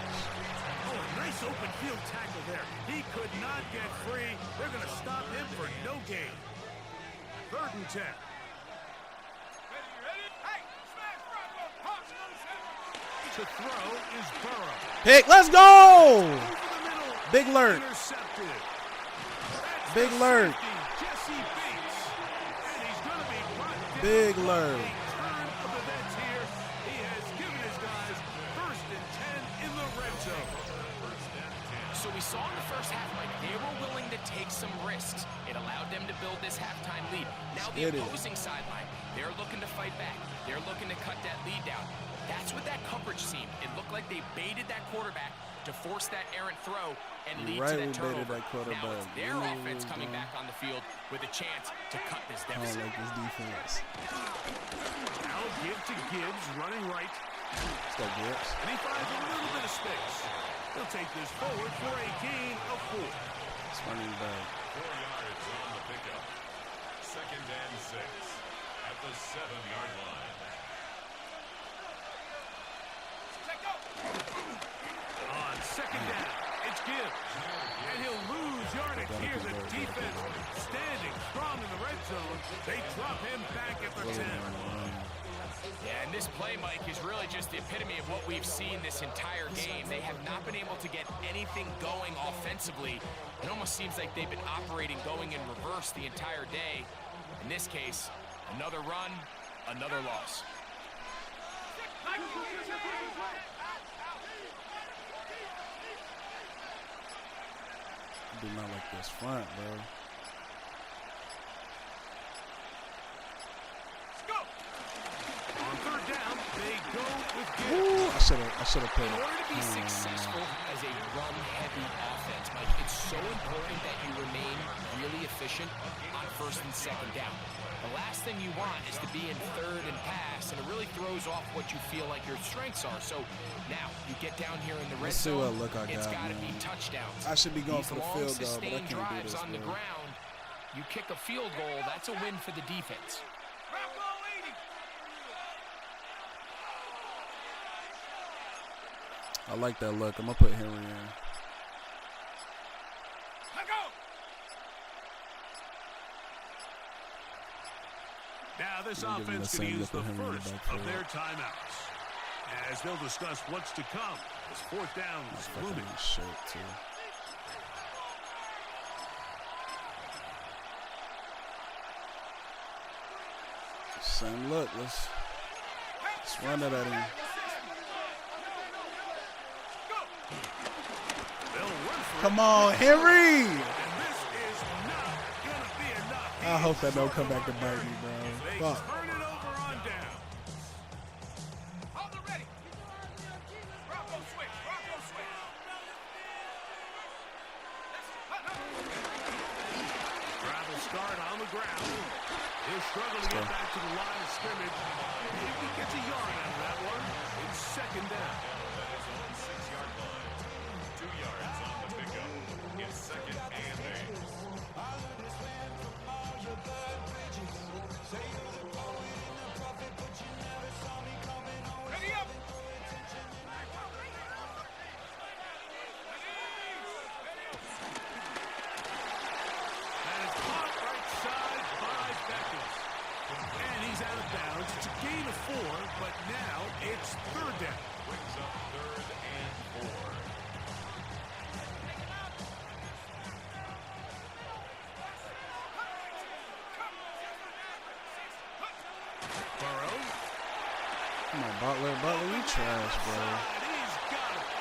Speaker 11: Oh, a nice open field tackle there. He could not get free. They're going to stop him for no gain. 3rd and 10. To throw is Burrow.
Speaker 1: Pick, let's go! Big lurk. Big lurk. Big lurk.
Speaker 11: He has given his guys 1st and 10 in the red zone.
Speaker 12: So we saw in the first half, Mike, they were willing to take some risks. It allowed them to build this halftime lead. Now the opposing sideline, they're looking to fight back. They're looking to cut that lead down. That's what that coverage seemed. It looked like they baited that quarterback to force that errant throw and lead to that turnover. Now it's their offense coming back on the field with a chance to cut this deficit.
Speaker 1: I don't like this defense.
Speaker 11: Now give to Gibbs, running right.
Speaker 1: Let's go, Gibbs.
Speaker 11: And he finds a little bit of space. He'll take this forward for a gain of 4.
Speaker 1: It's running back.
Speaker 7: 4 yards on the pickup. 2nd and 6 at the 7-yard line.
Speaker 11: On 2nd down, it's Gibbs. And he'll lose yardage here. The defense standing strong in the red zone. They drop him back at the 10.
Speaker 12: Yeah, and this play, Mike, is really just the epitome of what we've seen this entire game. They have not been able to get anything going offensively. It almost seems like they've been operating going in reverse the entire day. In this case, another run, another loss.
Speaker 1: Do not like this front, bro.
Speaker 11: On 3rd down, they go with Gibbs.
Speaker 1: Ooh, I should have put it.
Speaker 12: In order to be successful as a run-heavy offense, Mike, it's so important that you remain really efficient on 1st and 2nd down. The last thing you want is to be in 3rd and pass, and it really throws off what you feel like your strengths are. So now you get down here in the red zone. It's got to be touchdowns.
Speaker 1: I should be going for the field goal, but I
Speaker 12: sustained
Speaker 1: can't do
Speaker 12: drives
Speaker 1: this,
Speaker 12: on the ground. You kick a field goal, that's a win for the defense.
Speaker 1: I like that look. I'm going to put Henry in.
Speaker 11: Now this offense can use the first of their timeouts. As they'll discuss what's to come. This 4th down is looming.
Speaker 1: Shirt too. Same look. Let's run it at him. Come on, Henry! I hope that don't come back to bite me, bro. Fuck.
Speaker 11: Travel start on the ground. He'll struggle to get back to the line of scrimmage. Maybe he gets a yard out of that one. It's 2nd down.
Speaker 7: That is on 6-yard line. 2 yards on the pickup. It's 2nd and 8.
Speaker 6: Ready up!
Speaker 11: And it's caught right side by Beckles. And he's out of bounds. It's a gain of 4, but now it's 3rd down.
Speaker 7: Brings up 3rd and 4.
Speaker 11: Burrow.
Speaker 1: Come on, Butler. Butler, you trash, bro.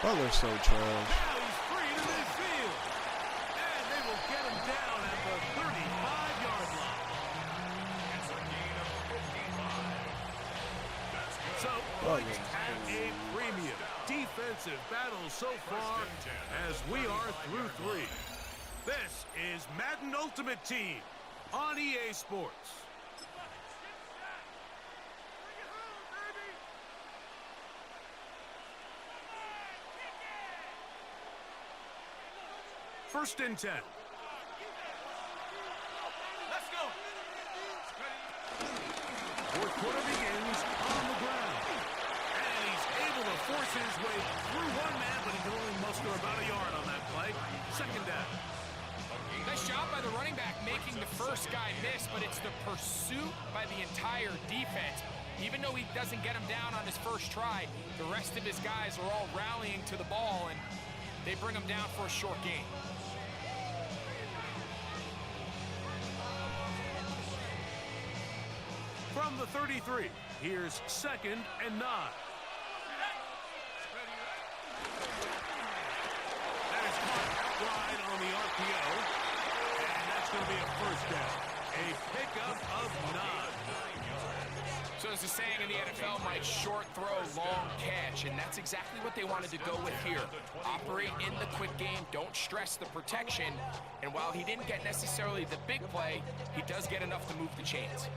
Speaker 1: Butler's so trash.
Speaker 11: Now he's free to midfield. And they will get him down at the 35-yard line.
Speaker 7: It's a gain of 55. That's good.
Speaker 11: So, points at a premium. Defensive battle so far as we are through 3. This is Madden Ultimate Team on EA Sports. First and 10.
Speaker 6: Let's go.
Speaker 11: Fourth quarter begins on the ground. And he's able to force his way through one man, but he can only muster about a yard on that play. Second down.
Speaker 12: Nice job by the running back making the first guy miss, but it's the pursuit by the entire defense. Even though he doesn't get him down on his first try, the rest of his guys are all rallying to the ball, and they bring him down for a short gain.
Speaker 11: From the 33, here's 2nd and 9. That is caught outside on the RPO, and that's going to be a first down. A pickup of 9.
Speaker 12: So as the saying in the NFL, Mike, short throw, long catch, and that's exactly what they wanted to go with here. Operate in the quick game, don't stress the protection, and while he didn't get necessarily the big play, he does get enough to move the chains.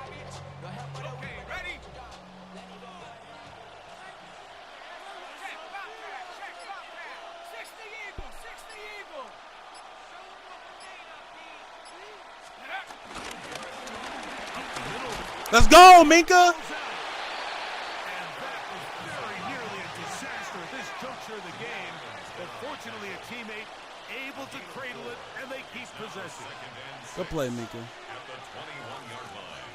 Speaker 6: Okay, ready? Check, Bobcat, check, Bobcat. 60 Eagle, 60 Eagle.
Speaker 1: Let's go, Minka.
Speaker 11: And that was very nearly a disaster at this juncture of the game. But fortunately, a teammate able to cradle it, and they keep possession.
Speaker 1: Good play, Minka.
Speaker 7: At the 21-yard line.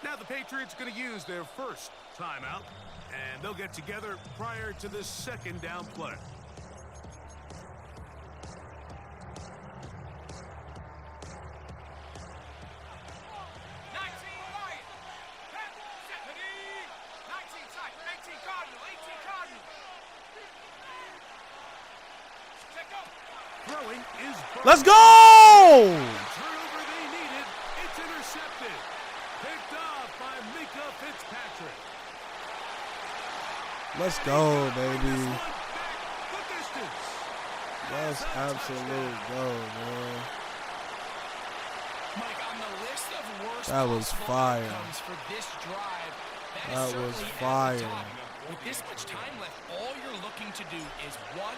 Speaker 11: Now the Patriots going to use their first timeout, and they'll get together prior to the second down play. Throwing is
Speaker 1: Let's go!
Speaker 11: turnover they needed. It's intercepted. Picked off by Minka Fitzpatrick.
Speaker 1: Let's go, baby.
Speaker 11: The distance.
Speaker 1: Let's absolute go, man.
Speaker 12: Mike, on the list of worst
Speaker 1: That was
Speaker 12: possible
Speaker 1: fire.
Speaker 12: outcomes for this drive,
Speaker 1: That
Speaker 12: is
Speaker 1: was
Speaker 12: certainly at the
Speaker 1: fire.
Speaker 12: top. With this much time left, all you're looking to do is, one,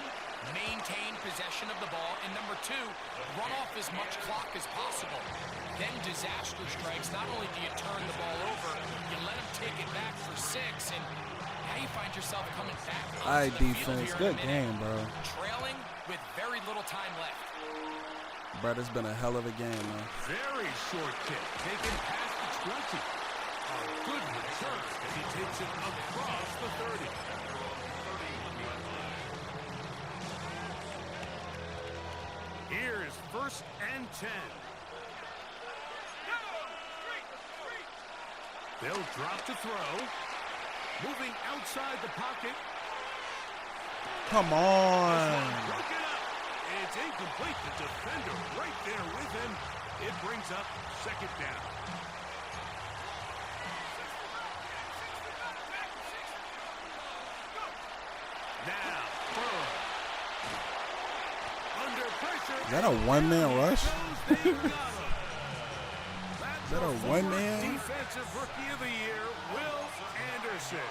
Speaker 12: maintain possession of the ball, and number two, run off as much clock as possible. Then disaster strikes. Not only do you turn the ball over, you let them take it back for 6, and now you find yourself coming back.
Speaker 1: All right,
Speaker 12: onto the field
Speaker 1: defense.
Speaker 12: here in a
Speaker 1: Good
Speaker 12: minute,
Speaker 1: game, bro.
Speaker 12: trailing with very little time left.
Speaker 1: Bro, it's been a hell of a game, man.
Speaker 11: Very short kick, taken past the 20. A good return as he takes it across the 30. Here's 1st and 10. They'll drop to throw. Moving outside the pocket.
Speaker 1: Come on.
Speaker 11: Broken up. It's incomplete. The defender right there with him. It brings up 2nd down. Now, Burrow. Under pressure.
Speaker 1: Is that a one-man rush?
Speaker 11: They've got him.
Speaker 1: Is that a one-man?
Speaker 11: Defensive Rookie of the Year, Will Anderson.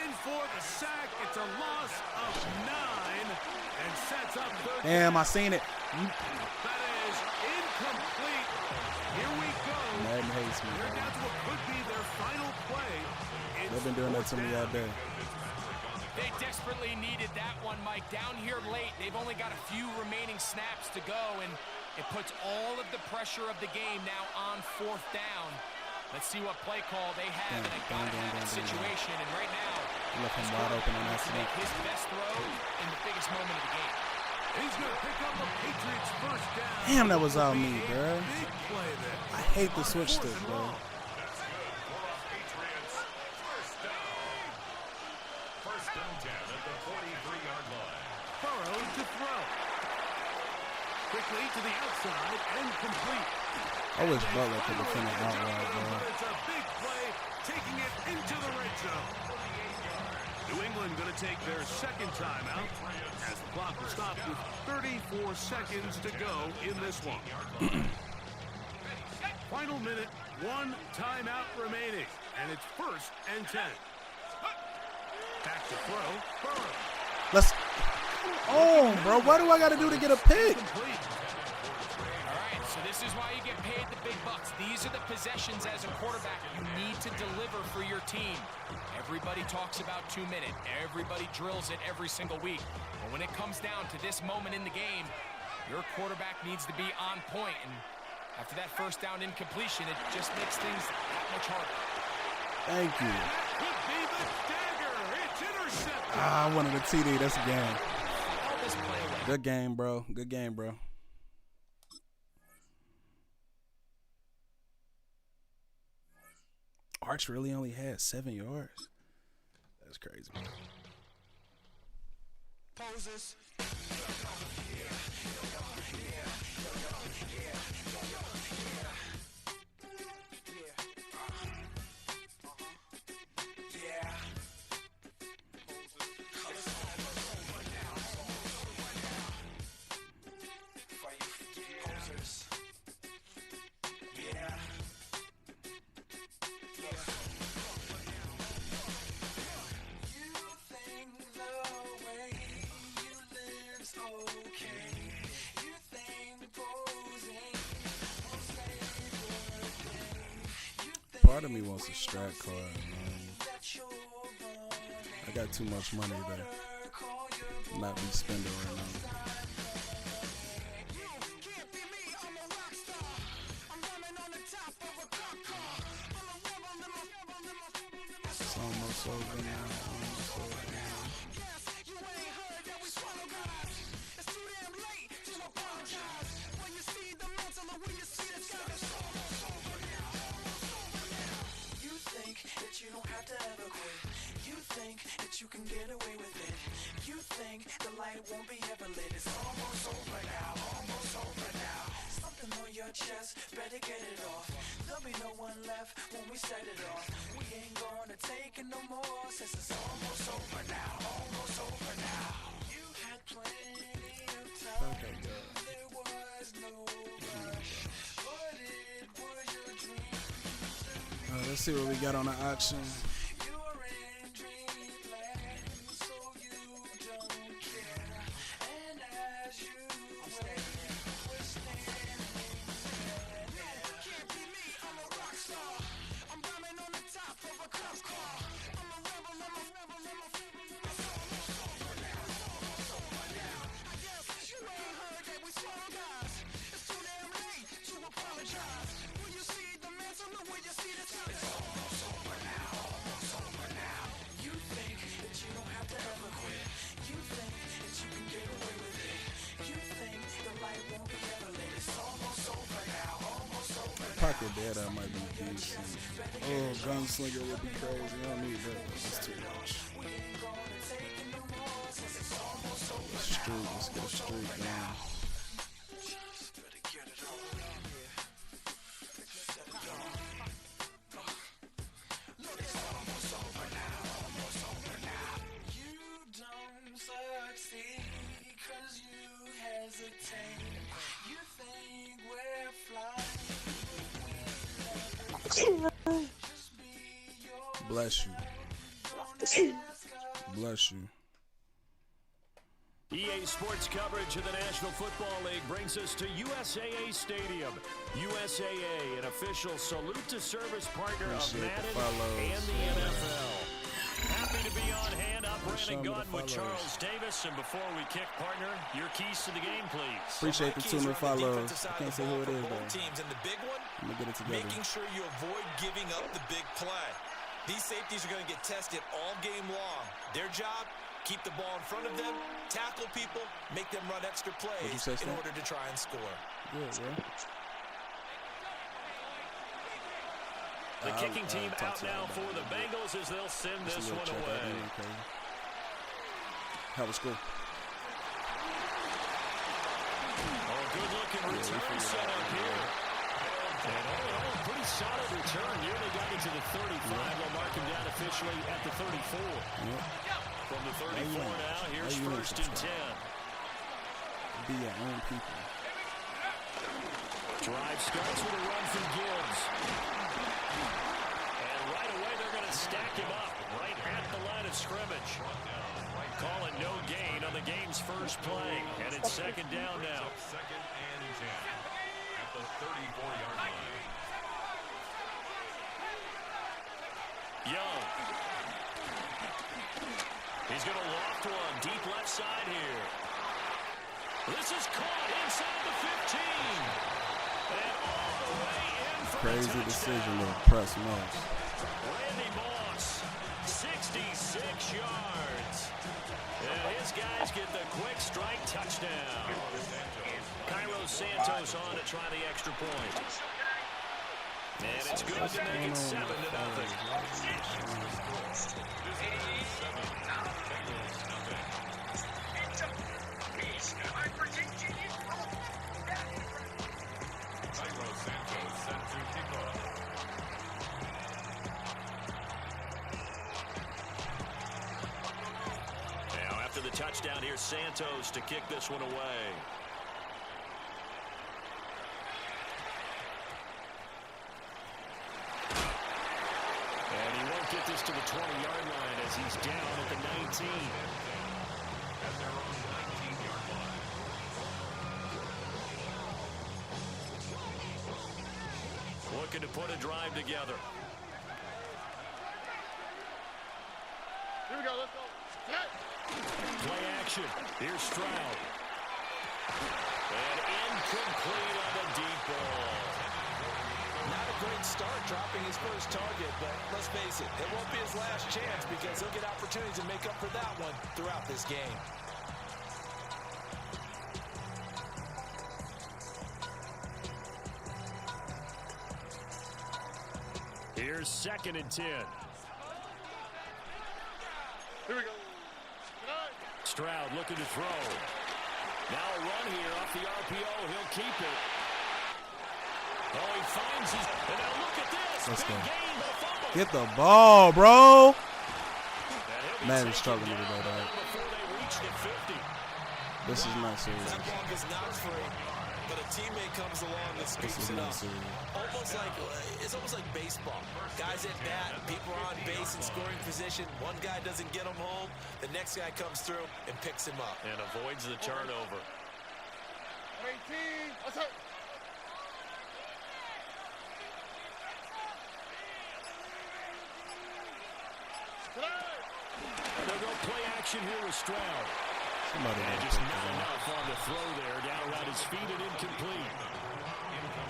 Speaker 11: In for the sack. It's a loss of 9 and sets up 3rd.
Speaker 1: Damn, I seen it.
Speaker 11: That is incomplete. Here we go.
Speaker 1: Madden hates me,
Speaker 11: They're
Speaker 1: bro.
Speaker 11: down to what could be their final play.
Speaker 1: They've been doing that to me all day.
Speaker 12: They desperately needed that one, Mike. Down here late, they've only got a few remaining snaps to go, and it puts all of the pressure of the game now on 4th down. Let's see what play call they have in a gotta-have-it situation. And right now,
Speaker 1: Left him wide open on that
Speaker 12: to make
Speaker 1: snap.
Speaker 12: his best throw in the biggest moment of the game.
Speaker 11: He's going to pick up a Patriots 1st down.
Speaker 1: Damn, that was all me, bro.
Speaker 11: Big play there.
Speaker 1: I hate the switch stick, bro.
Speaker 7: That's good for a Patriots first down. First and 10 at the 43-yard line.
Speaker 11: quickly to the outside and complete.
Speaker 1: I wish Butler could defend it out wide, bro.
Speaker 11: It's a big play, taking it into the red zone. New England going to take their second timeout as the clock will stop with 34 seconds to go in this one. Final minute, 1 timeout remaining, and it's 1st and 10. Back to throw. Burrow.
Speaker 1: Let's. Oh, bro, what do I got to do to get a pick?
Speaker 12: All right, so this is why you get paid the big bucks. These are the possessions as a quarterback you need to deliver for your team. Everybody talks about 2 minutes. Everybody drills it every single week. But when it comes down to this moment in the game, your quarterback needs to be on point. And after that first down incompletion, it just makes things that much harder.
Speaker 1: Thank you.
Speaker 11: Could be the dagger. It's intercepted.
Speaker 1: I wanted a TD. That's a game. Good game, bro. Good game, bro. Arch really only had 7 yards. That's crazy.
Speaker 2: Poses.
Speaker 1: Part of me wants a strat card, man. I got too much money to not be spending right now. It's almost over now. Almost over now.
Speaker 2: You can get away with it. You think the light won't be ever lit. It's almost over now, almost over now. Something on your chest, better get it off. There'll be no one left when we set it off. We ain't gonna take it no more, since it's almost over now, almost over now. You had plenty of time, there was no rush, but it was your dream.
Speaker 1: Let's see what we got on the auction. Pocket data might be decent. Oh, Gunslinger would be crazy. I don't need that. That's too much. Let's get a streak down. Bless you. Bless you.
Speaker 4: EA Sports coverage of the National Football League brings us to USAA Stadium. USAA, an official salute-to-service partner of Madden and the NFL. Happy to be on hand. I'm Brandon Gaudin with Charles Davis. And before we kick, partner, your keys to the game, please.
Speaker 1: Appreciate the 2 follows. I can't say who it is, though.
Speaker 5: Teams in the big one,
Speaker 1: I'm going to get it together.
Speaker 5: Making sure you avoid giving up the big play. These safeties are going to get tested all game long. Their job, keep the ball in front of them, tackle people, make them run extra plays in order to try and score.
Speaker 1: Good, bro.
Speaker 4: The kicking team out now for the Bengals as they'll send this one away.
Speaker 1: Have a score.
Speaker 4: Oh, good look return set up here. And a pretty solid return. Nearly got into the 35. They'll mark him down officially at the 34. From the 34 now, here's 1st and 10.
Speaker 1: Be your own people.
Speaker 4: Drive starts with a run from Gibbs. And right away they're going to stack him up right at the line of scrimmage. Calling no gain on the game's first play. And it's 2nd down now.
Speaker 7: 2nd and 10 at the 34-yard line.
Speaker 4: Young. He's going to loft one deep left side here. This is caught inside the 15. And all the way in for
Speaker 1: crazy
Speaker 4: a
Speaker 1: decision to press Moss.
Speaker 4: Randy Moss, 66 yards. And his guys get the quick strike touchdown. Cairo Santos on to try the extra point. And it's good to make it 7-0. Now after the touchdown, here's Santos to kick this one away. And he won't get this to the 20-yard line as he's down at the 19.
Speaker 7: At their own 19-yard line.
Speaker 4: Looking to put a drive together.
Speaker 9: Here we go, let's go.
Speaker 4: Play action. Here's Stroud. And incomplete on the deep ball.
Speaker 5: Not a great start dropping his first target, but let's face it, it won't be his last chance because he'll get opportunities to make up for that one throughout this game.
Speaker 4: Here's 2nd and 10.
Speaker 9: Here we go.
Speaker 4: Stroud looking to throw. Now a run here off the RPO. He'll keep it. Oh, he finds his... And now look at this.
Speaker 1: Let's go.
Speaker 4: Gain, but a fumble.
Speaker 1: Get the ball, bro. Man is struggling with that.
Speaker 4: Before they reach the 50.
Speaker 1: This is not serious.
Speaker 5: That ball is not free, but a teammate comes along and scoops it up. It's almost like baseball. Guys at bat, people are on base in scoring position. One guy doesn't get him home. The next guy comes through and picks him up.
Speaker 4: And avoids the turnover.
Speaker 9: 18, let's go.
Speaker 4: They'll go play action here with Stroud.
Speaker 1: Somebody
Speaker 4: and just not enough on the throw there. Down around his feet and incomplete.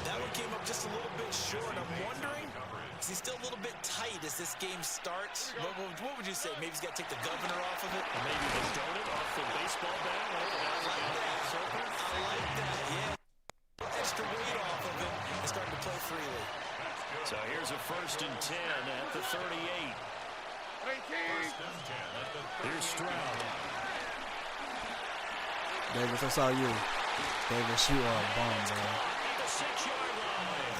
Speaker 5: That one came up just a little bit short. I'm wondering, is he still a little bit tight as this game starts? What would you say? Maybe he's got to take the governor off of it?
Speaker 4: Maybe the donut off the baseball bat.
Speaker 5: I like that, yeah. Extra weight off of him and starting to play freely.
Speaker 4: So here's a 1st and 10 at the 38. Here's Stroud.
Speaker 1: Davis, I saw you. Davis, you are a bomb, bro.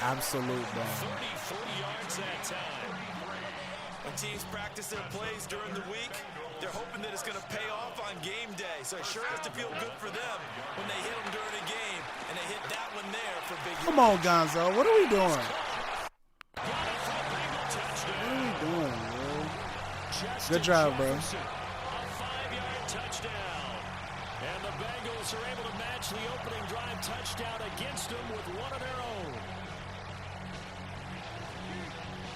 Speaker 1: Absolute bomb.
Speaker 4: 40 yards that time.
Speaker 5: When teams practice their plays during the week, they're hoping that it's going to pay off on game day. So it sure has to feel good for them when they hit them during a game, and they hit that one there for big.
Speaker 1: Come on, Gonzo. What are we doing? What are we doing, bro? Good job, bro.
Speaker 4: A 5-yard touchdown. And the Bengals are able to match the opening drive touchdown against them with one of their own.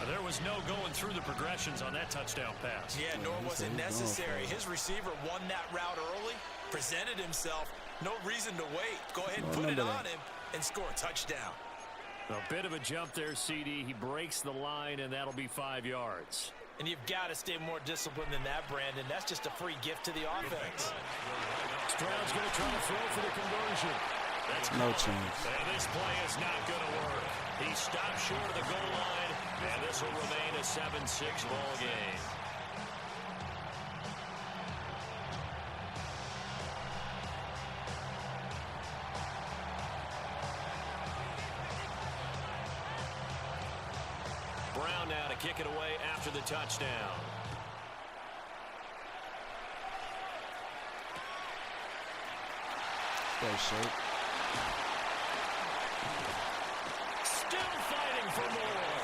Speaker 4: There was no going through the progressions on that touchdown pass.
Speaker 5: Yeah, nor was it necessary. His receiver won that route early, presented himself. No reason to wait. Go ahead and put it on him and score a touchdown.
Speaker 4: A bit of a jump there, CD. He breaks the line, and that'll be 5 yards.
Speaker 5: And you've got to stay more disciplined than that, Brandon. That's just a free gift to the offense.
Speaker 4: Stroud's going to try to throw for the conversion. That's
Speaker 1: no chance.
Speaker 4: And this play is not going to work. He stopped short of the goal line, and this will remain a 7-6 ball game. Brown now to kick it away after the touchdown.
Speaker 1: Stay shape.
Speaker 4: Still fighting for more.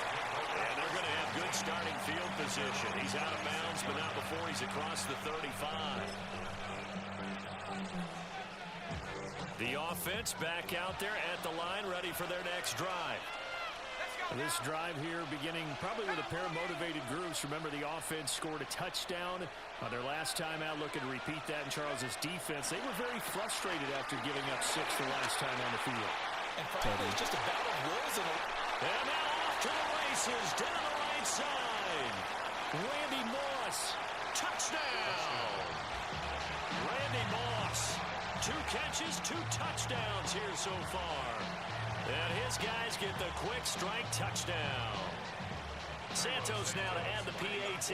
Speaker 4: And they're going to have good starting field position. He's out of bounds, but not before he's across the 35. The offense back out there at the line, ready for their next drive. This drive here beginning probably with a pair of motivated groups. Remember, the offense scored a touchdown on their last time out. Looking to repeat that in Charles's defense. They were very frustrated after giving up 6 the last time on the field.
Speaker 5: And probably it's just a battle of wills.
Speaker 4: And now off to the races down the right side. Randy Moss, touchdown. Randy Moss, 2 catches, 2 touchdowns here so far. And his guys get the quick strike touchdown. Santos now to add the PAT.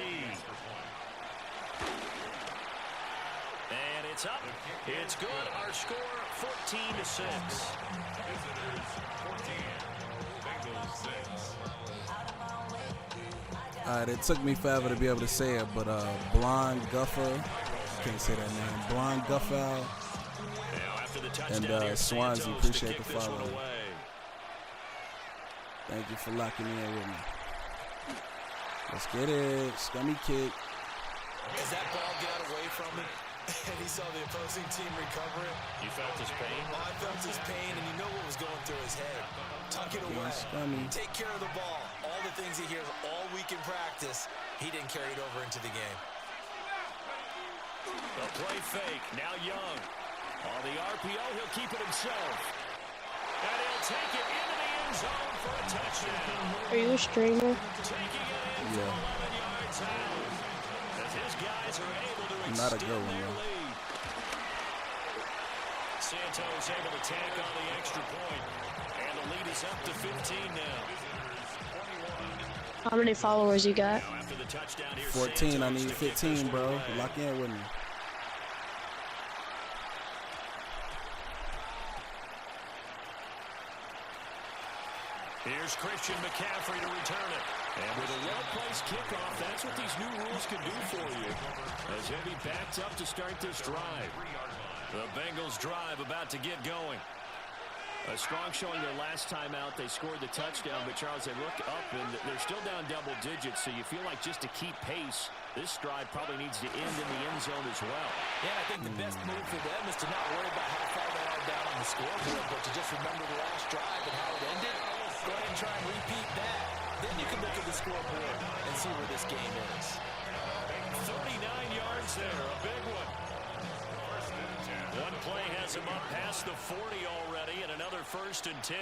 Speaker 4: And it's up. It's good. Our score, 14-6.
Speaker 7: Visitors 14, Bengals 6.
Speaker 1: All right, it took me forever to be able to say it, but Blonde Guffer, can't say that name. Blonde Guffal and Swansea, appreciate the follow. Thank you for locking in with me. Let's get it. Scummy kick.
Speaker 5: As that ball got away from him, and he saw the opposing team recover it.
Speaker 4: You felt his pain?
Speaker 5: Oh, I felt his pain, and you know what was going through his head. Tuck it away. Take care of the ball. All the things he hears all week in practice, he didn't carry it over into the game.
Speaker 4: The play fake. Now Young. On the RPO, he'll keep it himself. And he'll take it into the end zone for a touchdown.
Speaker 13: Are you a streamer?
Speaker 4: Taking it in from 11 yards out. As his guys are able to
Speaker 1: Not a
Speaker 4: extend
Speaker 1: good one,
Speaker 4: their
Speaker 1: though.
Speaker 4: lead. Santos able to tack on the extra point. And the lead is up to 15 now.
Speaker 13: How many followers you got?
Speaker 4: Now after the touchdown here,
Speaker 1: 14, I
Speaker 4: Santos
Speaker 1: need
Speaker 4: to kick
Speaker 1: 15,
Speaker 4: this
Speaker 1: bro.
Speaker 4: one away.
Speaker 1: Lock in with me.
Speaker 4: Here's Christian McCaffrey to return it. And with a well-placed kickoff, that's what these new rules can do for you. As he'll be backed up to start this drive. The Bengals drive about to get going. A strong showing their last time out. They scored the touchdown, but Charles, they look up, and they're still down double digits, so you feel like just to keep pace, this drive probably needs to end in the end zone as well.
Speaker 5: Yeah, I think the best move for them is to not worry about how far they are down on the scoreboard, but to just remember the last drive and how it ended. Go ahead and try and repeat that. Then you can look at the scoreboard and see where this game is.
Speaker 4: 39 yards there, a big one. One play has him up past the 40 already, and another 1st and 10.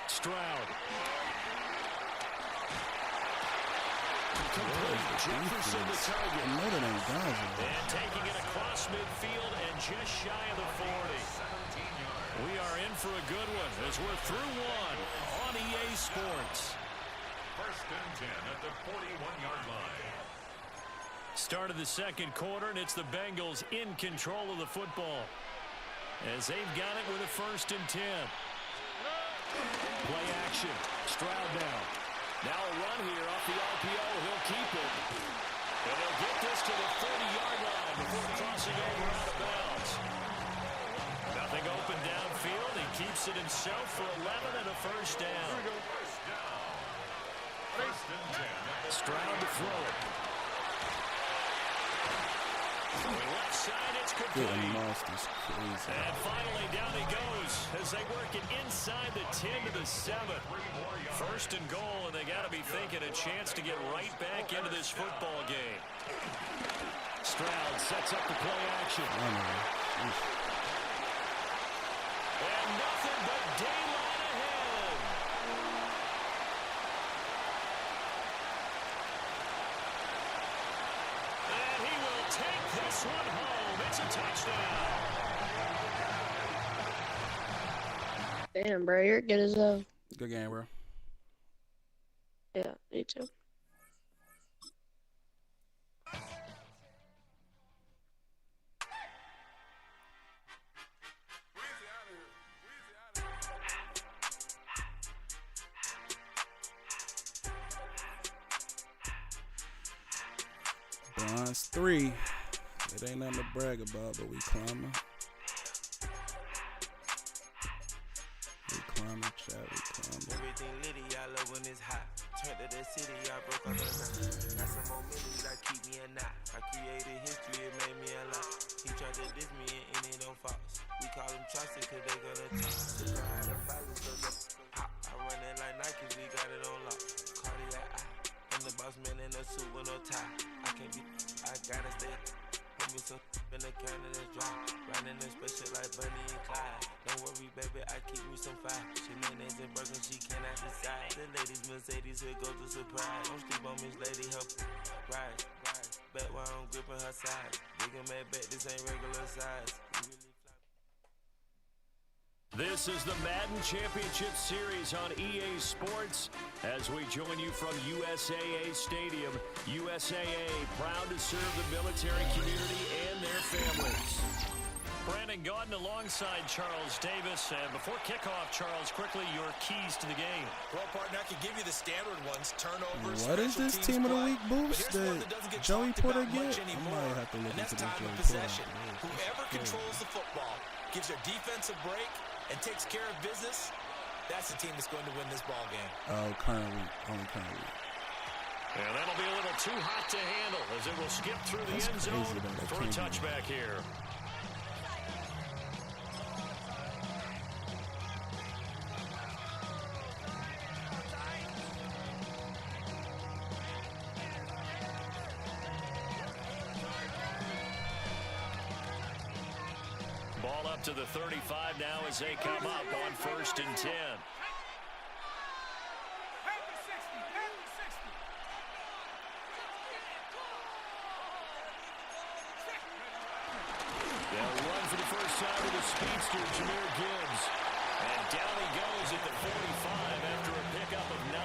Speaker 4: Stroud. Complete. Jefferson the target. And taking it across midfield and just shy of the 40. We are in for a good one as we're through one on EA Sports.
Speaker 7: 1st and 10 at the 41-yard line.
Speaker 4: Start of the second quarter, and it's the Bengals in control of the football as they've got it with a 1st and 10. Play action. Stroud now. Now a run here off the RPO. He'll keep it. And he'll get this to the 30-yard line before crossing over out of bounds. Nothing open downfield. He keeps it himself for 11 and a 1st down. Stroud to throw it. Left side, it's complete. And finally, down he goes as they work it inside the 10 to the 7. 1st and goal, and they got to be thinking a chance to get right back into this football game. Stroud sets up the play action. And nothing but daylight ahead. And he will take this one home. It's a touchdown.
Speaker 13: Damn, bro, you're good as hell.
Speaker 1: Good game, bro.
Speaker 13: Yeah, me too.
Speaker 1: Bronze 3. It ain't nothing to brag about, but we climbing. We climbing, chat, we climbing.
Speaker 14: Everything litty, I love when it's hot. Turn to the city, I broke up the night. Got some more millies that keep me a knot. I created history, it made me a lot. He tried to diss me and it don't false. We call them Chaucer cause they gonna talk. I had a follow cause I run it like Nike, we got it on lock. Cardiac eye. I'm the boss man in a suit with no tie. I can't be, I gotta stay. Put me some in the can of this dry. Riding in special like Bunny and Clyde. Don't worry, baby, I keep me some fire. Shenanigans and Birkin, she cannot decide. The ladies, Mercedes, here goes the surprise. Don't sleep on Miss Lady, help rise. Bet while I'm gripping her side. Bigger man, bet this ain't regular size.
Speaker 4: This is the Madden Championship Series on EA Sports as we join you from USAA Stadium. USAA, proud to serve the military community and their families. Brandon Gaudin alongside Charles Davis. And before kickoff, Charles, quickly, your keys to the game.
Speaker 5: Well, partner, I can give you the standard ones. Turnovers.
Speaker 1: What is this team of the week boost that Joey Porter get? I might have to look into this Joey
Speaker 5: possession.
Speaker 1: Porter.
Speaker 5: Whoever controls the football, gives their defense a break, and takes care of business, that's the team that's going to win this ball game.
Speaker 1: Oh, current week. Only current week.
Speaker 4: And that'll be a little too hot to handle as it will skip through the end zone for a touchback here. Ball up to the 35 now as they come up on 1st and 10. They'll run for the first time with the speedster, Jahmyr Gibbs. And down he goes at the 45 after a pickup of 9.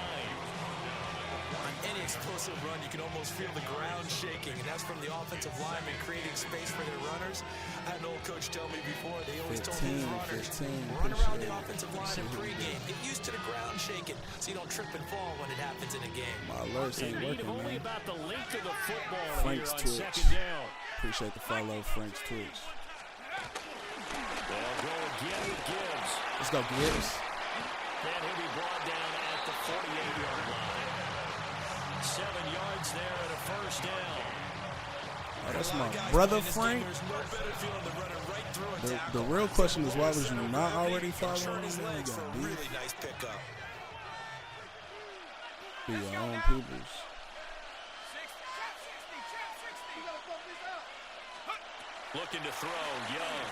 Speaker 5: On any explosive run, you can almost feel the ground shaking, and that's from the offensive linemen creating space for their runners. I had an old coach tell me before, they always told his runners, run around the offensive line in pregame. Get used to the ground shaking so you don't trip and fall when it happens in a game.
Speaker 1: My alerts ain't working, man.
Speaker 4: About the length of the football
Speaker 1: Frank's
Speaker 4: here on
Speaker 1: Twitch.
Speaker 4: 2nd down.
Speaker 1: Appreciate the follow, Frank's Twitch.
Speaker 4: They'll go again with Gibbs.
Speaker 1: Let's go, Gibbs.
Speaker 4: And he'll be brought down at the 48-yard line. 7 yards there at a first down.
Speaker 1: Oh, that's my brother, Frank. The real question is, why was you not already following me? Man, you got beef.
Speaker 5: Really nice pickup.
Speaker 1: Be your own peoples.
Speaker 4: Looking to throw, Young.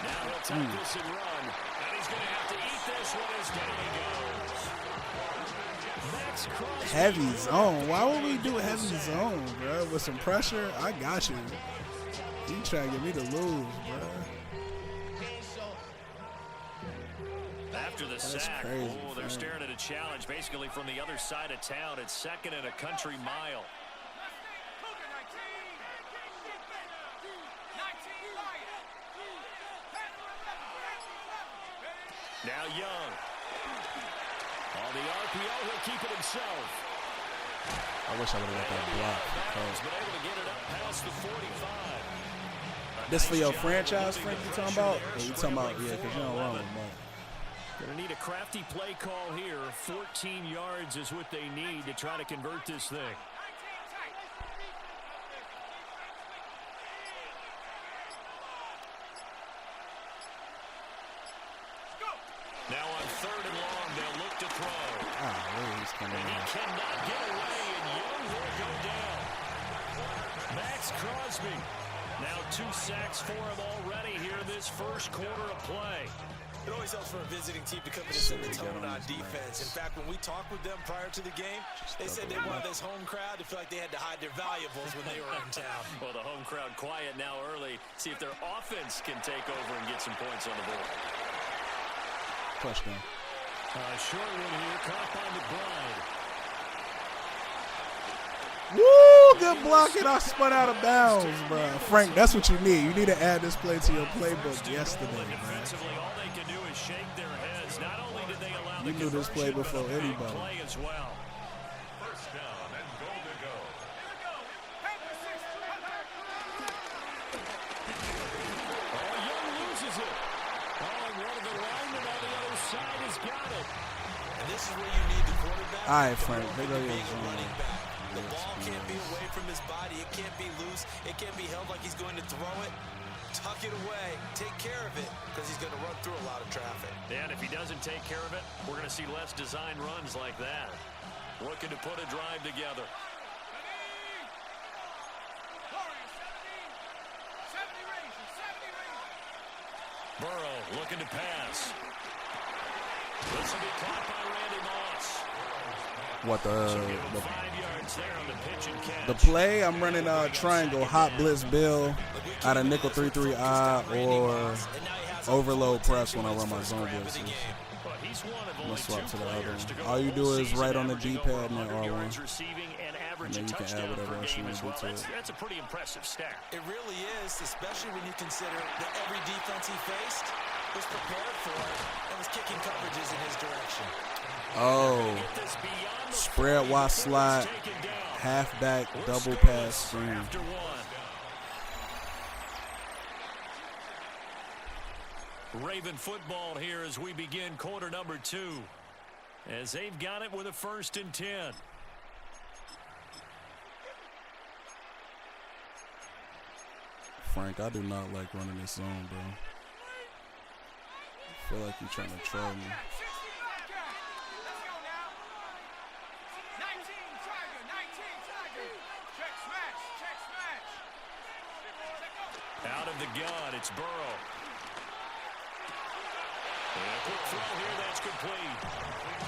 Speaker 4: Now he'll take this and run. And he's going to have to eat this one as down he goes. Max Crosby.
Speaker 1: Heavy zone. Why would we do heavy zone, bro? With some pressure? I got you. You trying to get me to lose, bro.
Speaker 4: After the sack, they're staring at a challenge basically from the other side of town. It's 2nd and a country mile. Now Young. On the RPO, he'll keep it himself.
Speaker 1: I wish I would have got that block.
Speaker 4: Been able to get it up past the 45.
Speaker 1: This for your franchise, Frank, you talking about? Or you talking about, yeah, because you don't run with Mike.
Speaker 4: Going to need a crafty play call here. 14 yards is what they need to try to convert this thing. Now on 3rd and long, they'll look to throw.
Speaker 1: He's coming
Speaker 4: and he cannot get away, and Young will go down. Max Crosby. Now 2 sacks for him already here in this first quarter of play.
Speaker 5: It always helps for a visiting team to come in and set the tone on defense. In fact, when we talked with them prior to the game, they said they wanted this home crowd to feel like they had to hide their valuables when they were in town.
Speaker 4: Well, the home crowd quiet now early. See if their offense can take over and get some points on the board.
Speaker 1: Touchdown.
Speaker 4: Short one here, caught by McBride.
Speaker 1: Woo! Good blocking. I spun out of bounds, bro. Frank, that's what you need. You need to add this play to your playbook yesterday, man.
Speaker 4: All they can do is shake their heads. Not only did they allow
Speaker 1: you knew this play before anybody.
Speaker 4: Play as well.
Speaker 7: First down and goal to go.
Speaker 4: He's got it.
Speaker 5: And this is where you need the quarterback.
Speaker 1: All right, Frank. Here goes
Speaker 5: being
Speaker 1: your
Speaker 5: a running back. The
Speaker 1: Yes,
Speaker 5: ball can't be
Speaker 1: yes.
Speaker 5: away from his body. It can't be loose. It can't be held like he's going to throw it. Tuck it away. Take care of it because he's going to run through a lot of traffic.
Speaker 4: And if he doesn't take care of it, we're going to see less design runs like that. Looking to put a drive together. Burrow looking to pass. This will be caught by Randy Moss.
Speaker 1: What
Speaker 4: So give him 5 yards there on the pitch and catch.
Speaker 1: the play? I'm running a triangle, hot blitz bill out of nickel 3-3 I or overload press when I run my zone blitzes.
Speaker 4: But he's one of
Speaker 1: I'm
Speaker 4: only
Speaker 1: gonna swap
Speaker 4: two
Speaker 1: to the other
Speaker 4: players to
Speaker 1: one.
Speaker 4: go
Speaker 1: All you
Speaker 4: the
Speaker 1: do
Speaker 4: whole
Speaker 1: is
Speaker 4: season
Speaker 1: right on the
Speaker 4: averaging
Speaker 1: D-pad
Speaker 4: over
Speaker 1: and then
Speaker 4: 100 yards
Speaker 1: R1.
Speaker 4: receiving and average
Speaker 1: And
Speaker 4: a
Speaker 1: then you can add
Speaker 4: touchdown
Speaker 1: whatever
Speaker 4: per
Speaker 1: else you
Speaker 4: game
Speaker 1: want
Speaker 4: as
Speaker 1: to do
Speaker 4: well.
Speaker 1: to it.
Speaker 4: That's a pretty impressive stat.
Speaker 5: It really is, especially when you consider that every defense he faced was prepared for it and was kicking coverages in his direction.
Speaker 1: Oh, spread wide slot, halfback, double pass screen.
Speaker 4: Raven football here as we begin quarter number 2. As they've got it with a 1st and 10.
Speaker 1: Frank, I do not like running this zone, bro. I feel like you're trying to troll me.
Speaker 4: Out of the gun, it's Burrow. And a quick throw here, that's complete.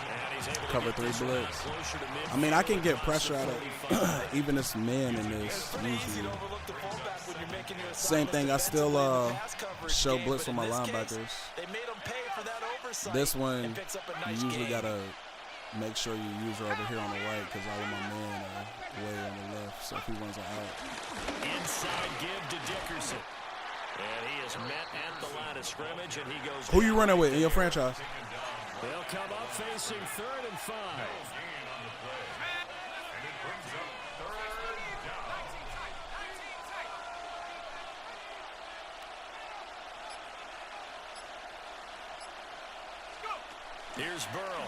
Speaker 4: And he's able to
Speaker 1: Cover
Speaker 4: get
Speaker 1: 3
Speaker 4: this one
Speaker 1: blitz.
Speaker 4: closer to midfield.
Speaker 1: I mean, I can get pressure out of even this man in this usually. Same thing, I still show blitz on my linebackers. This one, you usually gotta make sure you use her over here on the right because all of my men are way on the left. So if he runs her out.
Speaker 4: Inside give to Dickerson. And he is met at the line of scrimmage, and he goes.
Speaker 1: Who you running with in your franchise?
Speaker 4: They'll come up facing 3rd and 5. Here's Burrow.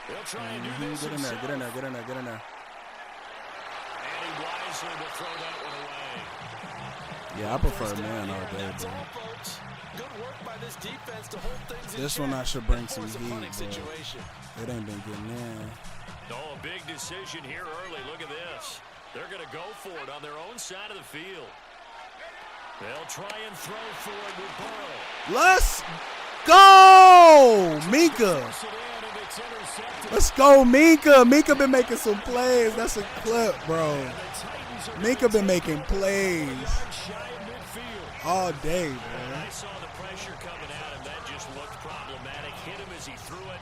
Speaker 4: They'll try and do this
Speaker 1: Get in there, get in there, get in there, get in there.
Speaker 4: And he wisely will throw that one away.
Speaker 1: Yeah, I prefer man all day, bro. This one I should bring some heat, but it ain't been getting in.
Speaker 4: Oh, a big decision here early. Look at this. They're going to go for it on their own side of the field. They'll try and throw for it with Burrow.
Speaker 1: Let's go, Minka. Let's go, Minka. Minka been making some plays. That's a clip, bro. Minka been making plays all day, bro.
Speaker 4: I saw the pressure coming at him. That just looked problematic. Hit him as he threw it,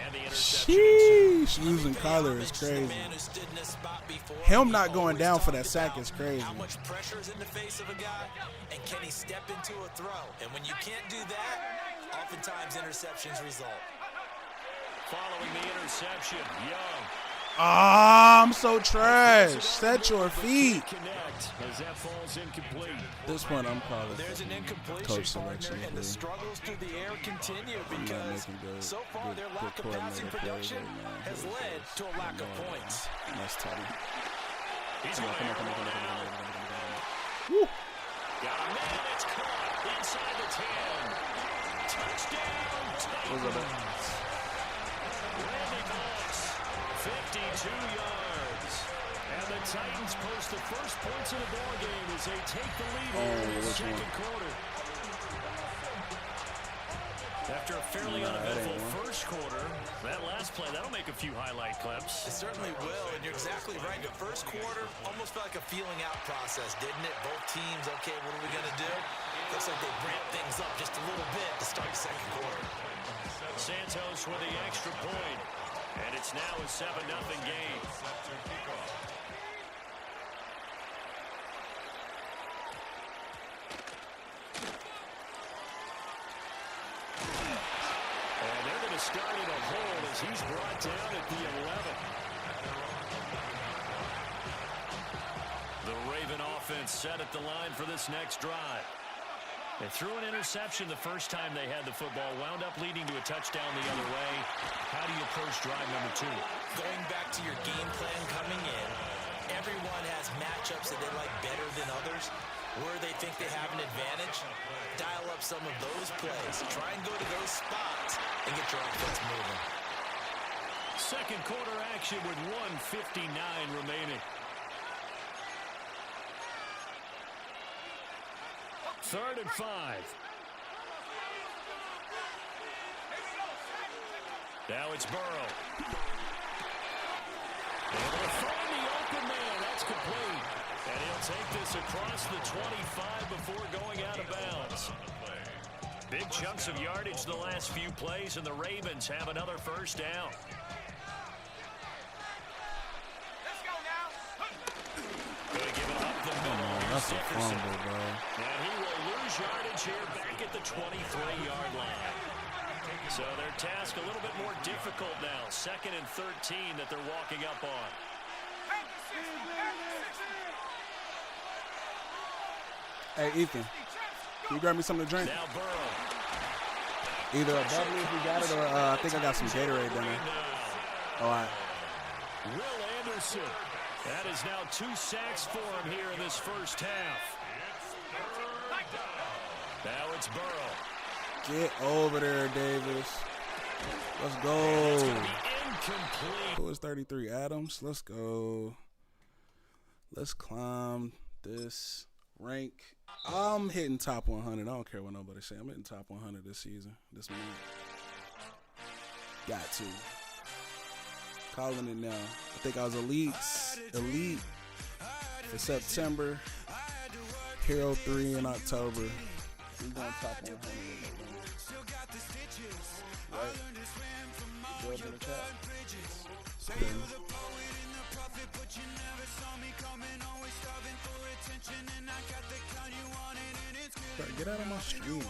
Speaker 4: and the interception.
Speaker 1: Sheesh, losing Kyler is crazy. Him not going down for that sack is crazy.
Speaker 5: How much pressure is in the face of a guy, and can he step into a throw? And when you can't do that, oftentimes interceptions result.
Speaker 4: Following the interception, Young.
Speaker 1: Ah, I'm so trash. Set your feet.
Speaker 4: Connect as that falls incomplete.
Speaker 1: This one I'm probably
Speaker 5: There's an incompletion
Speaker 1: coach selection.
Speaker 5: and the struggles through the air continue because so far their lack of passing production has led to a lack of points.
Speaker 1: That's tight.
Speaker 4: He's
Speaker 1: Come on, come on, come on, come on, come on, come on, come on. Woo.
Speaker 4: got a man that's caught inside the 10. Touchdown, Titans. Randy Moss, 52 yards. And the Titans post the first points of the ball game as they take the lead in the second quarter. After a fairly uneventful first quarter, that last play, that'll make a few highlight clips.
Speaker 5: It certainly will, and you're exactly right. The first quarter almost felt like a feeling out process, didn't it? Both teams, okay, what are we going to do? Looks like they ramped things up just a little bit to start the second quarter.
Speaker 4: Santos with the extra point, and it's now a 7-0 game. And they're going to start in a hold as he's brought down at the 11. The Raven offense set at the line for this next drive. They threw an interception the first time they had the football, wound up leading to a touchdown the other way. How do you approach drive number 2?
Speaker 5: Going back to your game plan coming in, everyone has matchups that they like better than others. Where they think they have an advantage, dial up some of those plays. Try and go to those spots and get your offense moving.
Speaker 4: Second quarter action with 1:59 remaining. Third and 5. Now it's Burrow. Able to find the open man. That's complete. And he'll take this across the 25 before going out of bounds. Big chunks of yardage the last few plays, and the Ravens have another first down. Going to give it up the middle.
Speaker 1: That's a fumble, bro.
Speaker 4: And he will lose yardage here back at the 23-yard line. So their task a little bit more difficult now. 2nd and 13 that they're walking up on.
Speaker 1: Hey, Ethan, can you grab me something to drink?
Speaker 4: Now Burrow.
Speaker 1: Either a bubbly if you got it, or I think I got some Gatorade down there. All right.
Speaker 4: Will Anderson. That is now 2 sacks for him here in this first half. Now it's Burrow.
Speaker 1: Get over there, Davis. Let's go. Who is 33? Adams. Let's go. Let's climb this rank. I'm hitting top 100. I don't care what nobody say. I'm hitting top 100 this season. This month. Got to. Calling it now. I think I was elite for September. Hero 3 in October. We're going top 100. Right? Go to the top. Bro, get out of my stream.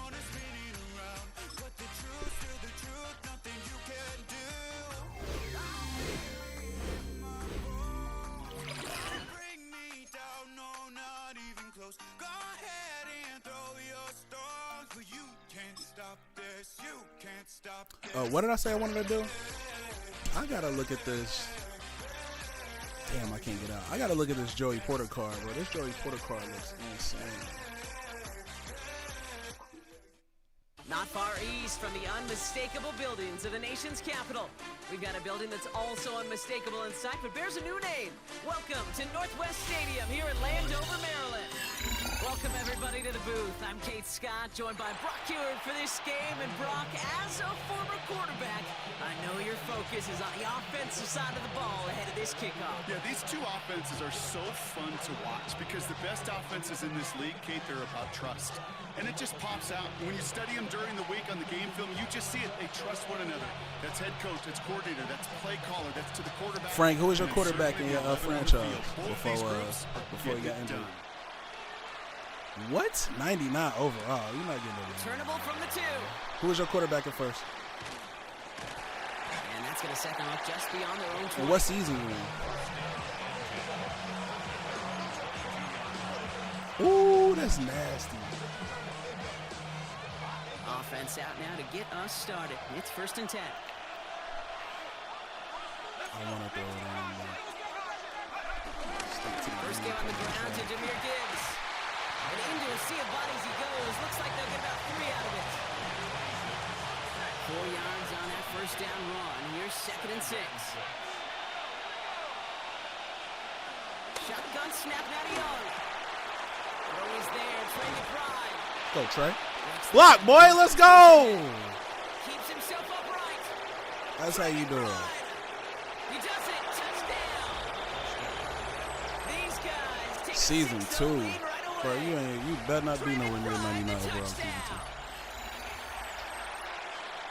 Speaker 1: What did I say I wanted to do? I gotta look at this. Damn, I can't get out. I gotta look at this Joey Porter card, bro. This Joey Porter card looks insane.
Speaker 8: Not far east from the unmistakable buildings of the nation's capital, we've got a building that's also unmistakable in sight, but bears a new name. Welcome to Northwest Stadium here in Landover, Maryland. Welcome, everybody, to the booth. I'm Kate Scott, joined by Brock Heward for this game. And Brock, as a former quarterback, I know your focus is on the offensive side of the ball ahead of this kickoff.
Speaker 9: Yeah, these two offenses are so fun to watch because the best offenses in this league, Kate, they're about trust. And it just pops out. When you study them during the week on the game film, you just see it. They trust one another. That's head coach, that's coordinator, that's play caller, that's to the quarterback.
Speaker 1: Frank, who was your quarterback in your franchise before you got injured? What? 99 overall. You're not getting it.
Speaker 8: Returnable from the 2.
Speaker 1: Who was your quarterback at first?
Speaker 8: And that's going to set them up just beyond their own 20.
Speaker 1: What season you in? Ooh, that's nasty.
Speaker 8: Offense out now to get us started. It's 1st and 10.
Speaker 1: I want to throw it on.
Speaker 8: First game on the ground to Jahmyr Gibbs. And into a sea of bodies he goes. Looks like they'll get about 3 out of it. 4 yards on that first down run. Here's 2nd and 6. Shotgun snap, Matty Young. Always there, Trey McBride.
Speaker 1: Go, Trey. Block, boy, let's go.
Speaker 8: Keeps himself upright.
Speaker 1: That's how you do it.
Speaker 8: He does it. Touchdown. These guys take
Speaker 1: Season 2. Bro, you better not be nowhere near 99 overall season 2.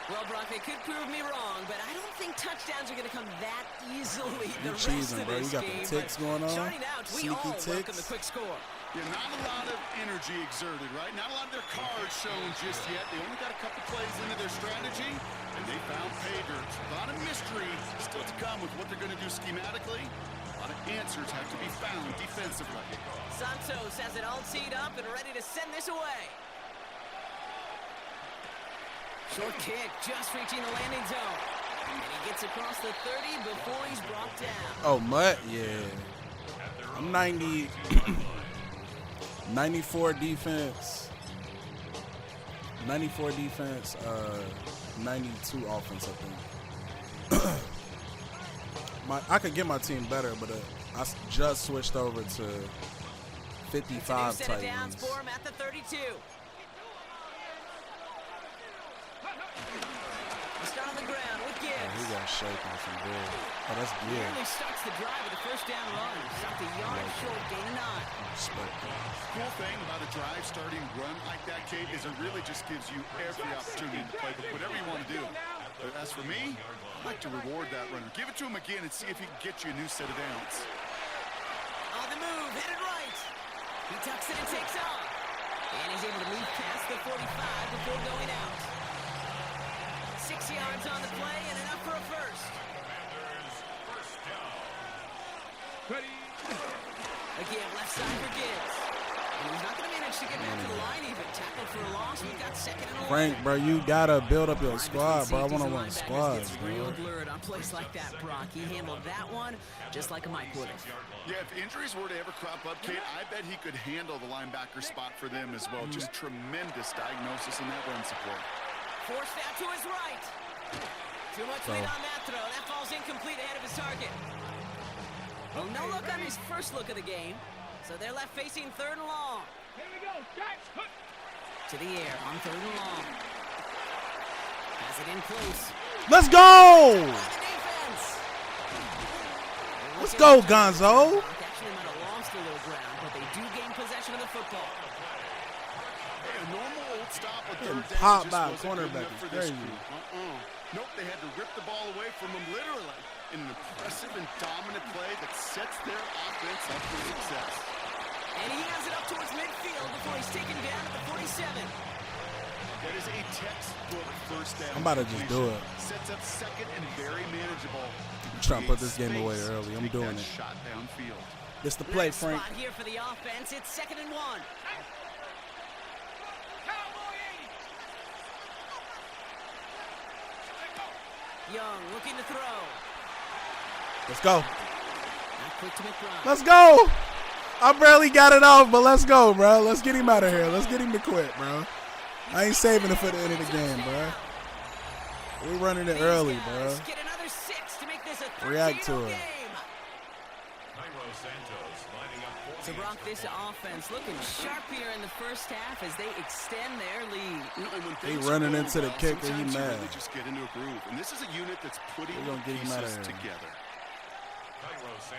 Speaker 8: Well, Brock, they could prove me wrong, but I don't think touchdowns are going to come that easily.
Speaker 1: You cheesing, bro. You got the ticks going on.
Speaker 8: Sneaky ticks. The quick score.
Speaker 9: Yeah, not a lot of energy exerted, right? Not a lot of their cards shown just yet. They only got a couple plays into their strategy, and they found pay dirt. A lot of mystery still to come with what they're going to do schematically. A lot of answers have to be found defensively.
Speaker 8: Santos has it all teed up and ready to send this away. Short kick, just reaching the landing zone. And he gets across the 30 before he's brought down.
Speaker 1: Oh, Mutt? Yeah. I'm 90, 94 defense. 94 defense, 92 offense, I think. I could get my team better, but I just switched over to 55 tight ends.
Speaker 8: For him at the 32. Start on the ground with Gibbs.
Speaker 1: Oh, he got shaken from there. Oh, that's good.
Speaker 8: Nearly starts the drive with a first down run. Stopped a yard short, gain of 9.
Speaker 9: Cool thing about a drive starting run like that, Kate, is it really just gives you every opportunity to play whatever you want to do. But as for me, I'd like to reward that runner. Give it to him again and see if he can get you a new set of downs.
Speaker 8: On the move, headed right. He tucks it and takes off. And he's able to move past the 45 before going out. 6 yards on the play and enough for a first. Again, left side for Gibbs. And he's not going to manage to get back to the line even. Tackled for a loss. We've got second and 11.
Speaker 1: Frank, bro, you got to build up your squad, bro. I want to run squads, bro.
Speaker 8: Real blurred on plays like that, Brock. He handled that one just like a Mike would have.
Speaker 9: Yeah, if injuries were to ever crop up, Kate, I bet he could handle the linebacker spot for them as well. Just tremendous diagnosis in that run support.
Speaker 8: Forced out to his right. Too much weight on that throw. That falls incomplete ahead of his target. Well, no look on his first look of the game. So they're left facing third and long.
Speaker 6: Here we go.
Speaker 8: To the air on third and long. Has it in close.
Speaker 1: Let's go! Let's go, Gonzo.
Speaker 8: Actually might have lost a little ground, but they do gain possession of the football.
Speaker 9: Hey, a normal old stop on third down
Speaker 1: Pop
Speaker 9: just
Speaker 1: by
Speaker 9: wasn't
Speaker 1: cornerback
Speaker 9: good enough
Speaker 1: is
Speaker 9: for this
Speaker 1: crazy.
Speaker 9: group. Nope, they had to rip the ball away from him literally in an impressive and dominant play that sets their offense up for success.
Speaker 8: And he has it up towards midfield before he's taken down at the 47.
Speaker 9: That is a textbook first down.
Speaker 1: I'm about to just do it.
Speaker 9: Sets up second and very manageable.
Speaker 1: I'm trying to put this game away early. I'm doing it.
Speaker 9: Shot downfield.
Speaker 1: It's the play,
Speaker 8: Nice
Speaker 1: Frank.
Speaker 8: spot here for the offense. It's 2nd and 1. Young looking to throw.
Speaker 1: Let's go.
Speaker 8: Not quick to McBride.
Speaker 1: Let's go. I barely got it off, but let's go, bro. Let's get him out of here. Let's get him to quit, bro. I ain't saving it for the end of the game, bro. We're running it early, bro.
Speaker 8: Get another 6 to make this a 13-0
Speaker 1: React to it.
Speaker 8: game. So Brock, this offense looking sharp here in the first half as they extend their lead.
Speaker 1: He running into the kicker. He
Speaker 9: Sometimes you
Speaker 1: mad.
Speaker 9: really just get into a groove, and this is a unit that's putting
Speaker 1: We're gonna get him out of
Speaker 9: pieces
Speaker 1: here.
Speaker 9: together.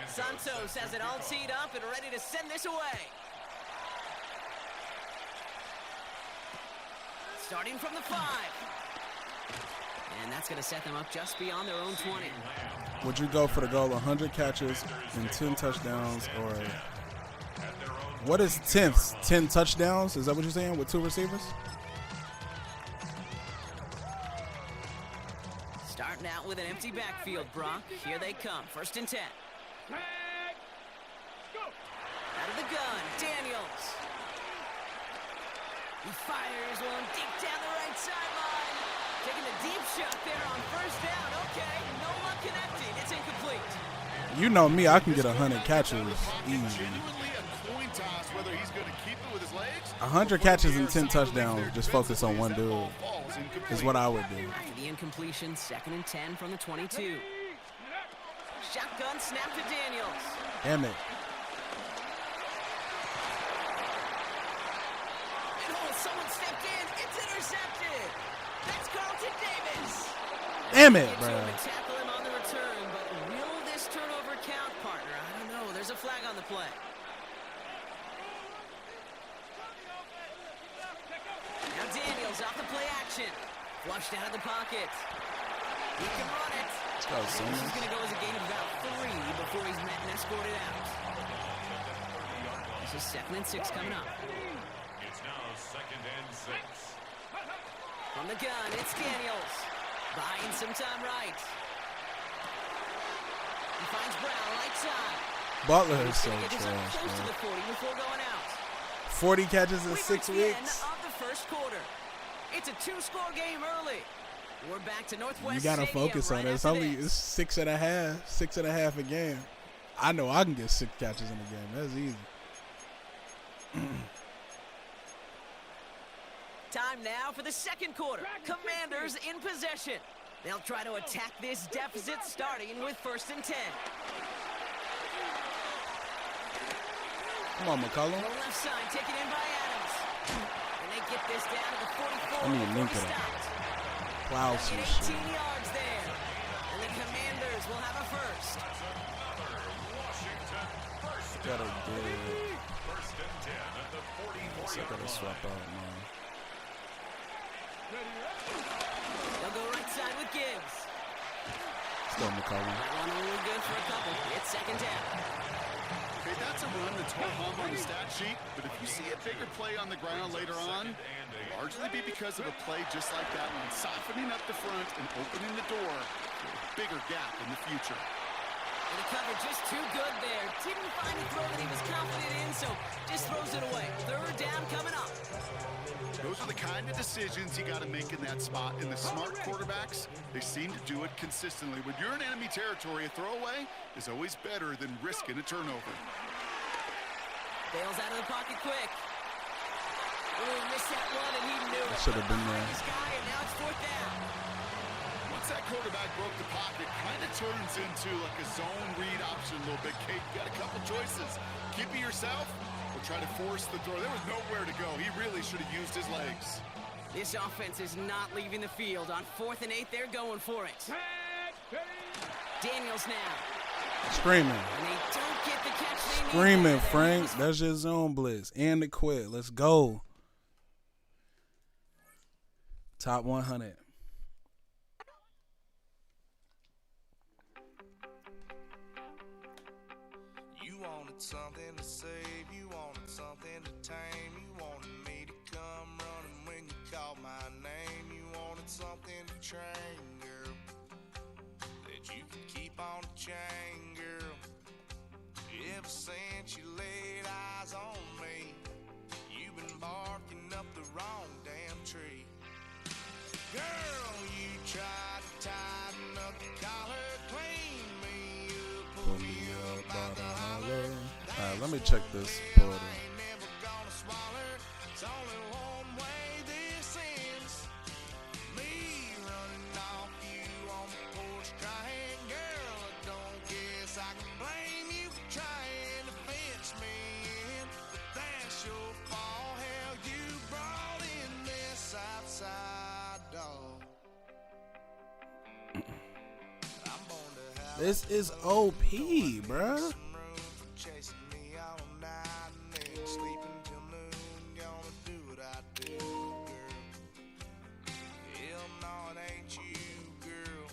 Speaker 8: Santos has it all teed up and ready to send this away. Starting from the 5. And that's going to set them up just beyond their own 20.
Speaker 1: Would you go for the goal 100 catches and 10 touchdowns, or what is 10th? 10 touchdowns? Is that what you're saying with 2 receivers?
Speaker 8: Starting out with an empty backfield, Brock. Here they come. 1st and 10. Out of the gun, Daniels. He fires one deep down the right sideline. Taking a deep shot there on 1st down. Okay, no luck connecting. It's incomplete.
Speaker 1: You know me, I can get 100 catches easy.
Speaker 9: Genuinely a coin toss whether he's going to keep it with his legs.
Speaker 1: 100 catches and 10 touchdowns. Just focus on one dude. Is what I would do.
Speaker 8: After the incompletion, 2nd and 10 from the 22. Shotgun snap to Daniels.
Speaker 1: Damn it.
Speaker 8: And someone stepped in. It's intercepted. That's Carlton Davis.
Speaker 1: Damn it, bro.
Speaker 8: Tackle him on the return, but will this turnover count, partner? I don't know. There's a flag on the play. Now Daniels off the play action. Flushed out of the pocket. He can run it.
Speaker 1: Let's go,
Speaker 8: This
Speaker 1: Simmons.
Speaker 8: is going to go as a gain of about 3 before he's met and escorted out. This is 2nd and 6 coming up.
Speaker 7: It's now 2nd and 6.
Speaker 8: From the gun, it's Daniels. Buying some time right. He finds Brown right side.
Speaker 1: Butler is so
Speaker 8: Gets up
Speaker 1: trash,
Speaker 8: close to
Speaker 1: bro.
Speaker 8: the 40 before going out.
Speaker 1: 40 catches in
Speaker 8: We
Speaker 1: 6
Speaker 8: reach the end
Speaker 1: weeks.
Speaker 8: of the first quarter. It's a 2-score game early. We're back to Northwest
Speaker 1: You gotta
Speaker 8: Stadium
Speaker 1: focus
Speaker 8: right
Speaker 1: on it. It's
Speaker 8: after
Speaker 1: only
Speaker 8: this.
Speaker 1: it's 6.5 a game. I know I can get 6 catches in a game. That's easy.
Speaker 8: Time now for the second quarter. Commanders in possession. They'll try to attack this deficit starting with 1st and 10.
Speaker 1: Come on, McCollum.
Speaker 8: The left side taken in by Adams. And they get this down to the 44.
Speaker 1: I need a link of that. Plow some shit.
Speaker 8: 18 yards there. And the Commanders will have a first.
Speaker 1: Gotta get.
Speaker 7: First and 10 at the 44
Speaker 1: I gotta swap out, man.
Speaker 8: They'll go right side with Gibbs.
Speaker 1: Still McCollum.
Speaker 8: That one only good for a couple. It's 2nd down.
Speaker 9: Okay, that's a run that's ho hum on the stat sheet, but if you see a bigger play on the ground later on, it'll largely be because of a play just like that one, softening up the front and opening the door for a bigger gap in the future.
Speaker 8: And the cover just too good there. Didn't find a throw that he was confident in, so just throws it away. 3rd down coming up.
Speaker 9: Those are the kind of decisions you got to make in that spot. And the smart quarterbacks, they seem to do it consistently. When you're in enemy territory, a throwaway is always better than risking a turnover.
Speaker 8: Bails out of the pocket quick. Ooh, missed that one, and he knew it.
Speaker 1: Should have been there.
Speaker 8: This guy, and now it's 4th down.
Speaker 9: Once that quarterback broke the pocket, kind of turns into like a zone read option a little bit. Kate, you got a couple choices. Keep it yourself or try to force the throw. There was nowhere to go. He really should have used his legs.
Speaker 8: This offense is not leaving the field. On 4th and 8, they're going for it. Daniels now.
Speaker 1: Screaming.
Speaker 8: And they don't get the catch they need.
Speaker 1: Screaming, Frank. That's your zone blitz. And the quit. Let's go. Top 100.
Speaker 14: You wanted something to save, you wanted something to tame, you wanted me to come running when you called my name, you wanted something to train, girl, that you could keep on the chain, girl. Ever since you laid eyes on me, you've been barking up the wrong damn tree. Girl, you tried to tighten up the collar, clean me up, pull me up by the holler.
Speaker 1: Alright, let me check this portal.
Speaker 14: Never gonna swallow. It's only one way this ends. Me running off you on the porch crying. Girl, I don't guess I can blame you for trying to fence me in. But that's your fault. Hell, you brought in this outside dog. I'm born to have
Speaker 1: This is OP, bruh.
Speaker 14: chasing me all night and then sleeping till noon. Gonna do what I do, girl. Hell no, it ain't you, girl.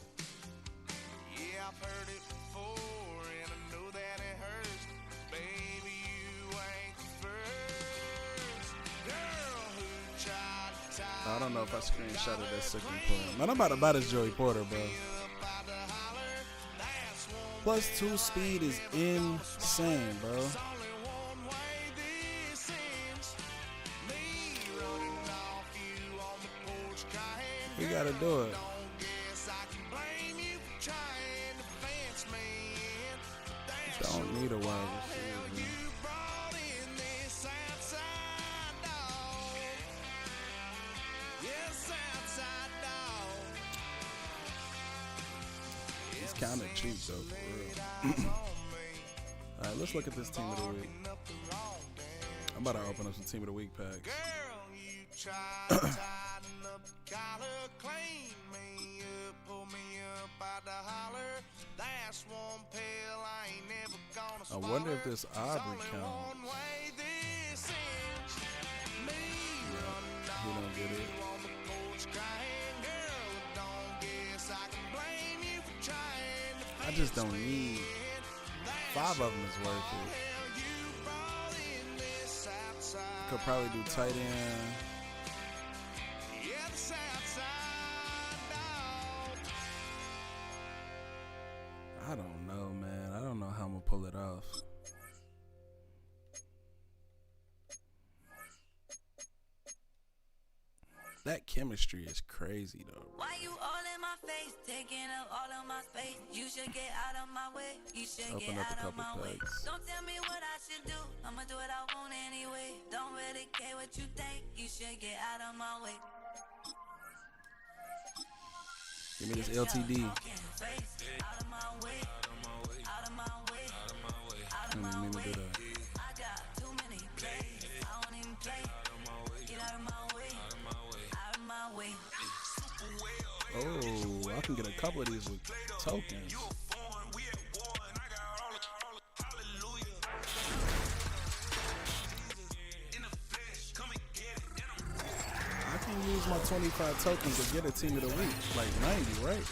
Speaker 14: Yeah, I've heard it before and I know that it hurts. Baby, you ain't the first girl who tried to tie
Speaker 1: I don't know if I screenshotted that second play. Man, I'm about to buy this Joey Porter, bro. +2 speed is insane, bro. We gotta do it. Don't need a wide receiver, man. It's kind of cheap, though, for real. All right, let's look at this Team of the Week. I'm about to open up some Team of the Week packs. I wonder if this Aubrey counts. Yeah, he don't get it. I just don't need 5 of them is worth it. Could probably do tight end. I don't know, man. I don't know how I'm gonna pull it off. That chemistry is crazy though.
Speaker 15: Why you all in my face, taking up all of my space? You should get out of my way. You should
Speaker 1: Open
Speaker 15: get
Speaker 1: up a
Speaker 15: out of
Speaker 1: couple
Speaker 15: my way.
Speaker 1: packs.
Speaker 15: Don't tell me what I should do. I'ma do what I want anyway. Don't really care what you think. You should get out of my way.
Speaker 1: Give me this LTD.
Speaker 15: Out of my way. Out of my way. Out of
Speaker 1: I
Speaker 15: my
Speaker 1: didn't mean to
Speaker 15: way.
Speaker 1: do that.
Speaker 15: I got too many plays. I don't even play. Get out of my way. Out of my way.
Speaker 1: Oh, I can get a couple of these with tokens. I can use my 25 tokens to get a team of the week, like 90, right?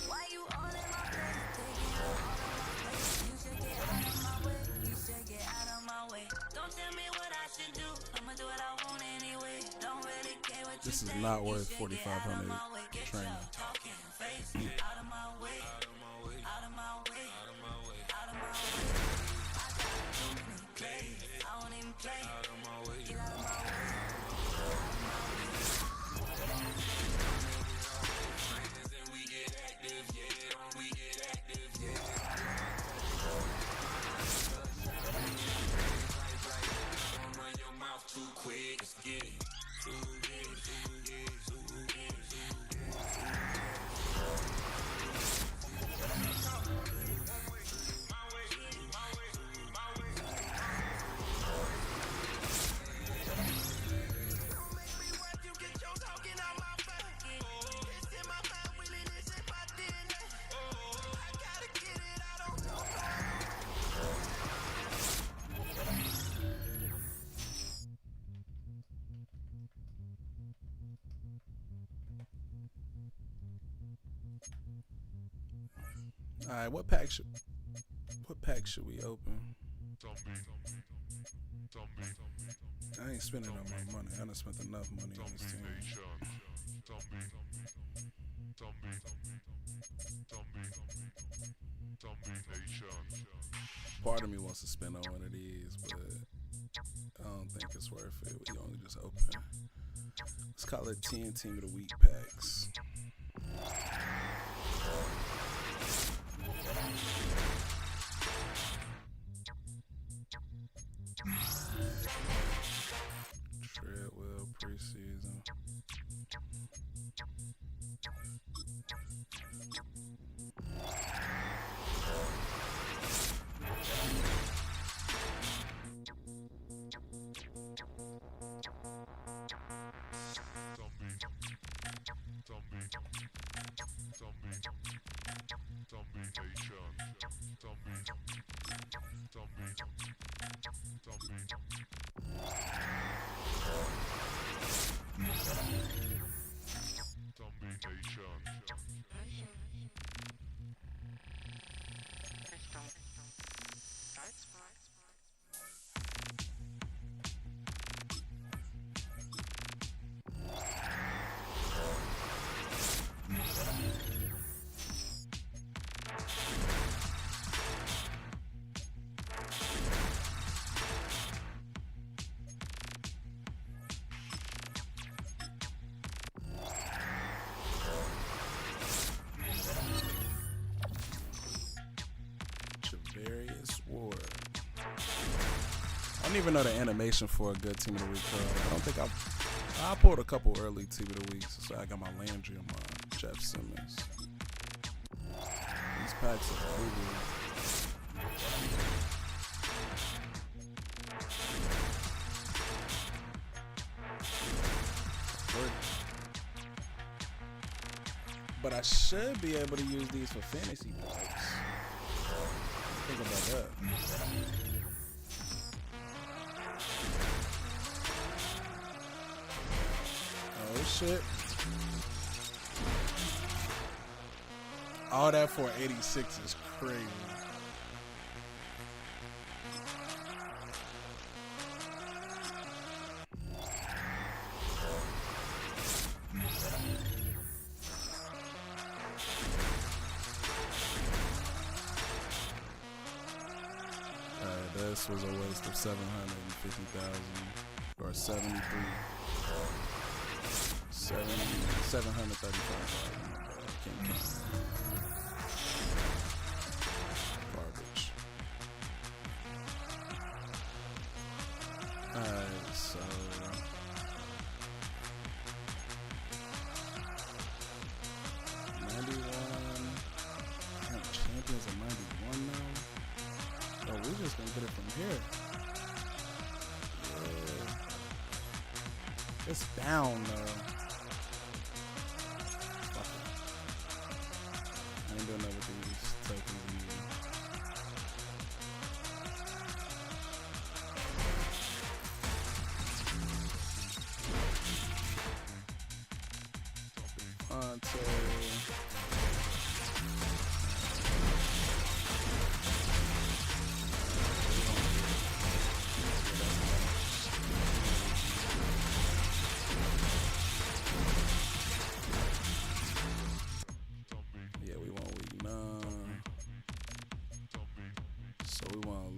Speaker 15: Why you all in my face, taking up all of my space? You should get out of my way. You should get out of my way. Don't tell me what I should do. I'ma do what I want anyway. Don't really care what
Speaker 1: This
Speaker 15: you
Speaker 1: is
Speaker 15: think.
Speaker 1: not
Speaker 15: You
Speaker 1: worth
Speaker 15: should get out of
Speaker 1: 4,500
Speaker 15: my way. Get
Speaker 1: training.
Speaker 15: your talking face out of my way. Out of my way. Out of my way. Out of my way. I got too many plays. I don't even play. Out of my way. Get out of my way.
Speaker 1: All right, what pack should we open? I ain't spending no more money. I done spent enough money on this team. Part of me wants to spend on one of these, but I don't think it's worth it. We only just open. Let's call it 10 Team of the Week packs. Treadwell preseason. I don't even know the animation for a good Team of the Week card. I don't think I pulled a couple early Team of the Weeks. So I got my Landry and my Jeff Simmons. These packs are cool. But I should be able to use these for fantasy packs. Think about that. shit. All that for 86 is crazy. This was a waste of 750,000 or 735,000. Garbage. Alright, so champions of 91 now. Oh, we're just gonna get it from here. Yeah. It's down though. Fuck it. I ain't doing nothing with these tokens either.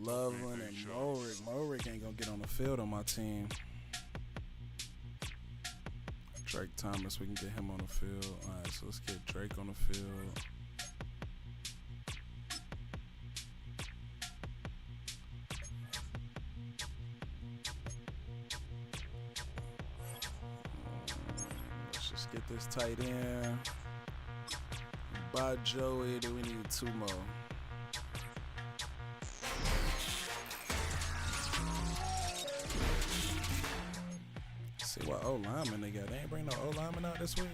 Speaker 1: Loveland and Morik. Morik ain't gonna get on the field on my team. Drake Thomas, we can get him on the field. Alright, so let's get Drake on the field. Let's just get this tight end. By Joey, do we need two more? See what O-lineman they got. They ain't bring no O-lineman out this week.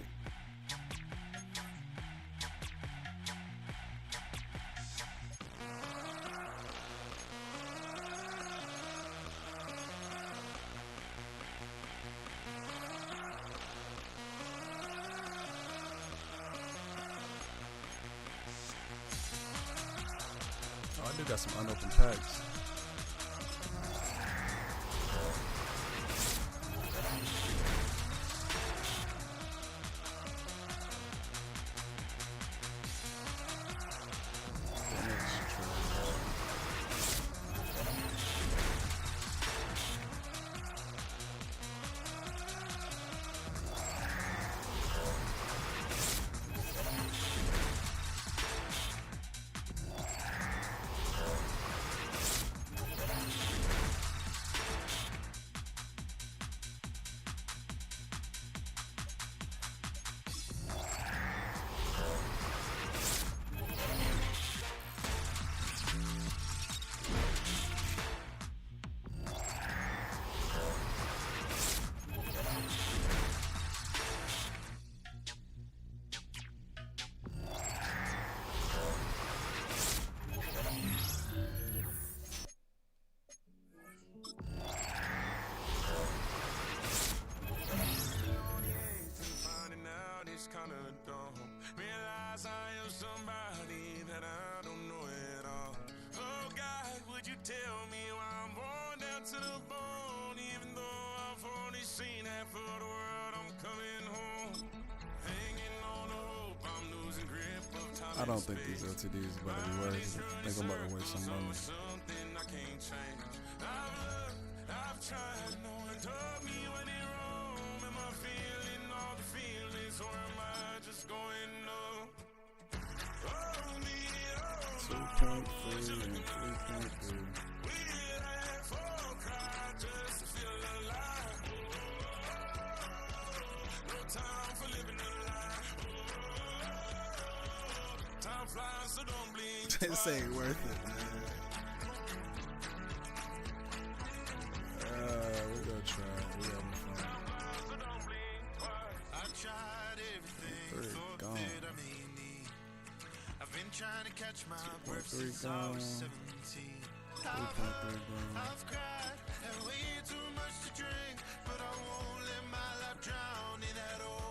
Speaker 1: Oh, I do got some unopened packs. I don't think these LTDs about to be worth it. I think I'm about to waste some money. This ain't worth it, man. We're gonna try it. We having fun. Gone. I've been trying to catch my breath since I was 17. 3.3 I've cried and way too much to drink, but I won't let my life drown in that old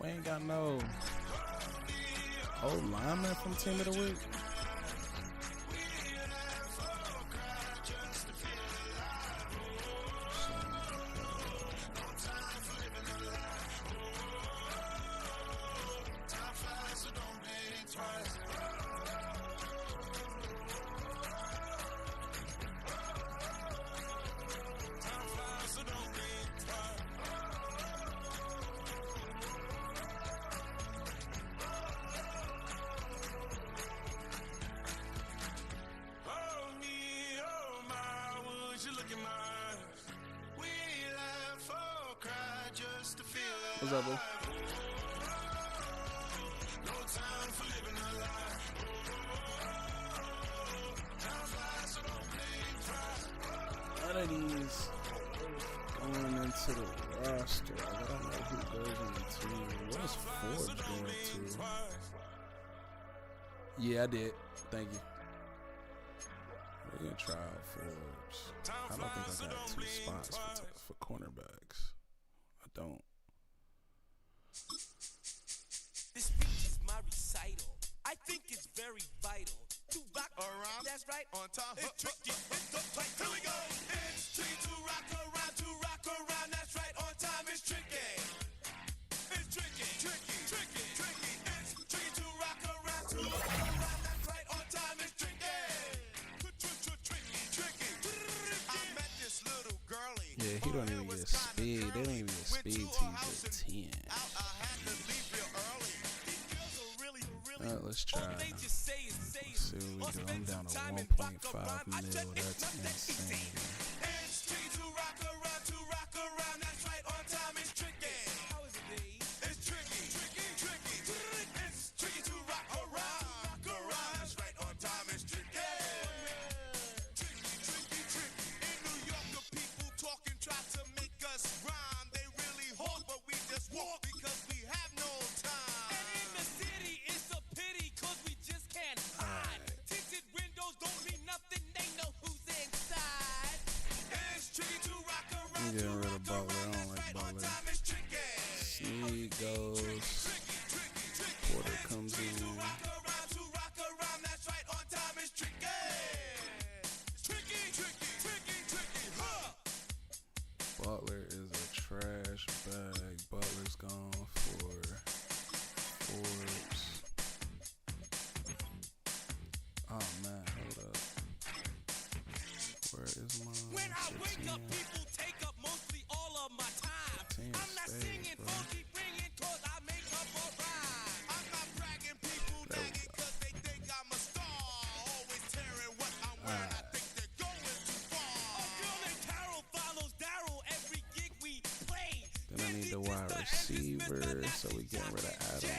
Speaker 1: We ain't got no old lineman from Team of the Week. What's up, bro? None of these going into the roster. I don't know who goes on the team. What is Forbes going to? Yeah, I did. Thank you. We're going to try out Forbes. I don't think I got 2 spots for cornerbacks. I don't.
Speaker 2: This speech is my recital. I think it's very vital to rock around. That's right. On time. It's tricky. It's the play. Here we go. It's tricky to rock around. To rock around. That's right. On time. It's tricky. It's tricky. Tricky. Tricky. Tricky. It's tricky to rock around. To rock around. That's right. On time. It's tricky. Tricky. Tricky. I met this little girlie.
Speaker 1: Yeah, he don't even get speed. They don't even get speed till you get 10. Let's try. Let's see what we do. I'm down to 1.5 mil. That's insane.
Speaker 2: It's tricky to rock around. That's right. On time. It's tricky. How is it, D? It's tricky. Tricky. It's tricky to rock around. That's right. On time. It's tricky. Tricky. In New York, the people talking try to make us rhyme. They really hold, but we just walk because we have no time. And in the city, it's a pity because we just can't hide. Tinted windows don't mean nothing. They know who's inside. It's tricky to rock around.
Speaker 1: I'm getting rid of Butler. I don't like Butler. Snead goes. Porter comes in.
Speaker 2: That's right. On time. It's tricky. Tricky.
Speaker 1: Butler is a trash bag. Butler's gone for Forbes. Oh man, hold up. Where is my
Speaker 2: When I wake up, people take up mostly all of my time. I'm not singing funky, bringing cause I make up a rhyme. I'm not bragging, people nagging cause they think I'm a star. Always tearing what I'm wearing, I think they're going too far. A girl named Carol follows Daryl every gig we play.
Speaker 1: Then I need the wide receiver, so we get rid of Adams.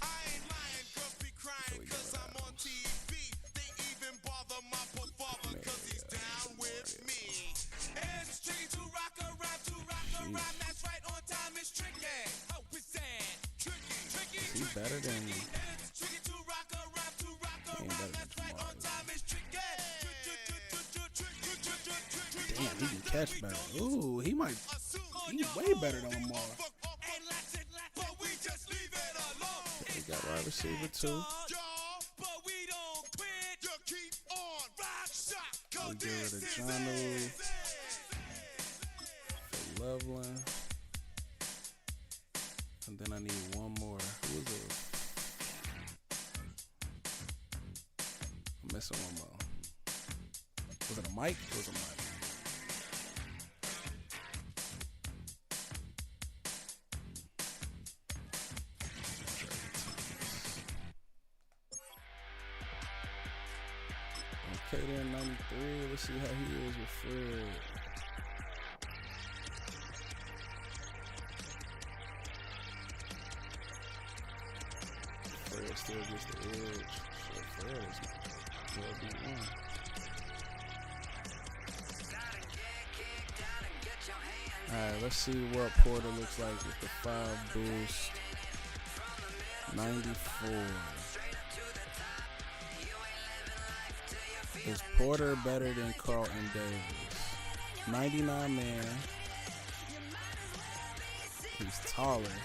Speaker 2: I ain't lying, girls be crying cause I'm on TV. They even bother my poor father cause he's down with me. It's tricky to rock around, that's right, on time it's tricky. How is that? Tricky.
Speaker 1: Is he better than?
Speaker 2: It's tricky to rock around, that's right, on time it's tricky.
Speaker 1: Damn, he can catch better. Ooh, he's way better than Lamar. He got wide receiver too. We get rid of Jono for Loveland. And then I need one more. Who is it? I'm missing one more. Was it a Mike? It was a Mike. Okay, then 93. Let's see how he is with Fred. Fred still gets the edge. Shit, Fred is well beat one. Alright, let's see what Porter looks like with the 5 boost. 94. Is Porter better than Carlton Davis? 99 man. He's taller.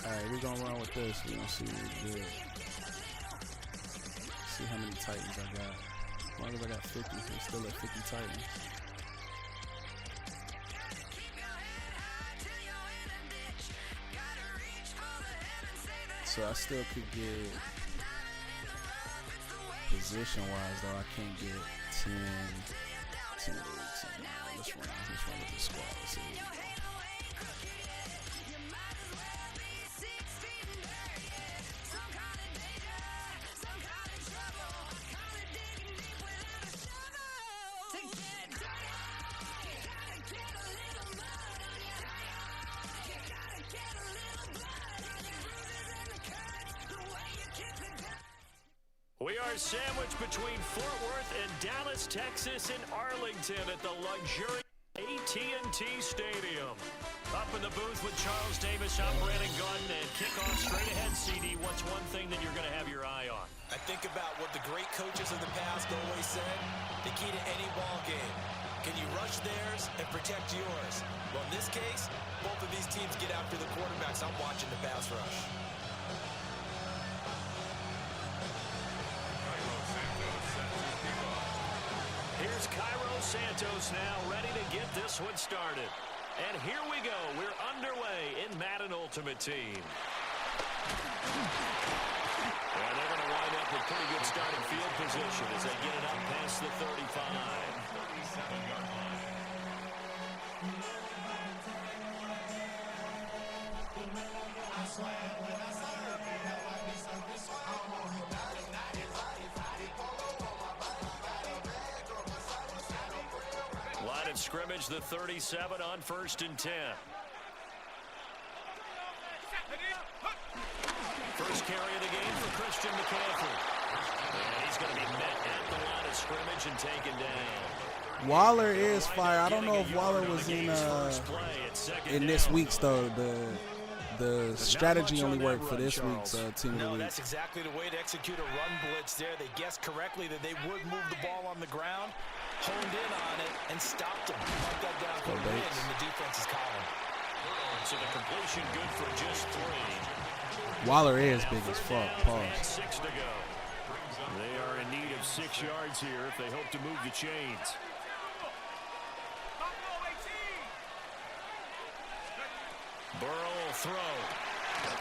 Speaker 1: Alright, we're gonna run with this. We're gonna see what we get. See how many Titans I got. As long as I got 50, we're still at 50 Titans. So I still could get position-wise, though I can't get 10 leagues. Let's run with the squad. Let's see what we got.
Speaker 4: We are sandwiched between Fort Worth and Dallas, Texas, and Arlington at the luxurious AT&T Stadium. Up in the booth with Charles Davis, I'm Brandon Gaudin, and kickoff straight ahead, CD. What's one thing that you're going to have your eye on?
Speaker 5: I think about what the great coaches of the past always said. The key to any ball game. Can you rush theirs and protect yours? Well, in this case, both of these teams get after the quarterbacks. I'm watching the pass rush.
Speaker 4: Here's Cairo Santos now, ready to get this one started. And here we go. We're underway in Madden Ultimate Team. And they're going to wind up with pretty good starting field position as they get it up past the 35. 37-yard line. Line of scrimmage, the 37 on 1st and 10. First carry of the game for Christian McCaffrey. And he's going to be met at the line of scrimmage and taken down.
Speaker 1: Waller is fire. I don't know if Waller was in this week's though. The strategy only worked for this week's team of the week.
Speaker 5: That's exactly the way to execute a run blitz there. They guessed correctly that they would move the ball on the ground, honed in on it, and stopped them. Mark that down for a win in the defense's column.
Speaker 4: So the completion good for just 3.
Speaker 1: Waller is big as fuck. Pause.
Speaker 4: 6 to go. They are in need of 6 yards here if they hope to move the chains. Burrow will throw.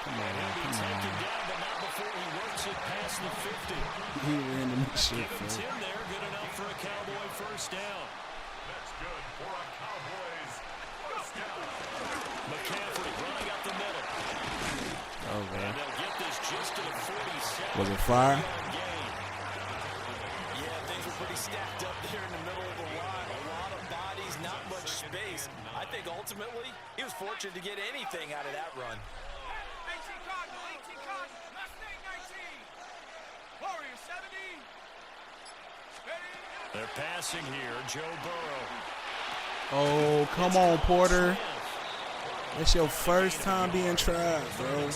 Speaker 1: Come on,
Speaker 4: He'll be taken down, but not before he works it past the 50.
Speaker 1: He ran in the shit,
Speaker 4: Give him 10 there. Good enough for a Cowboy first down.
Speaker 7: That's good for a Cowboys first down.
Speaker 4: McCaffrey running up the middle.
Speaker 1: Oh, man.
Speaker 4: And they'll get this just to the 47.
Speaker 1: Was it fire?
Speaker 5: Yeah, things were pretty stacked up there in the middle of the line. A lot of bodies, not much space. I think ultimately he was fortunate to get anything out of that run.
Speaker 6: 18 Cardinal, Mustang 19. Warrior 70.
Speaker 4: They're passing here, Joe Burrow.
Speaker 1: Oh, come on, Porter. It's your first time being tried, bro.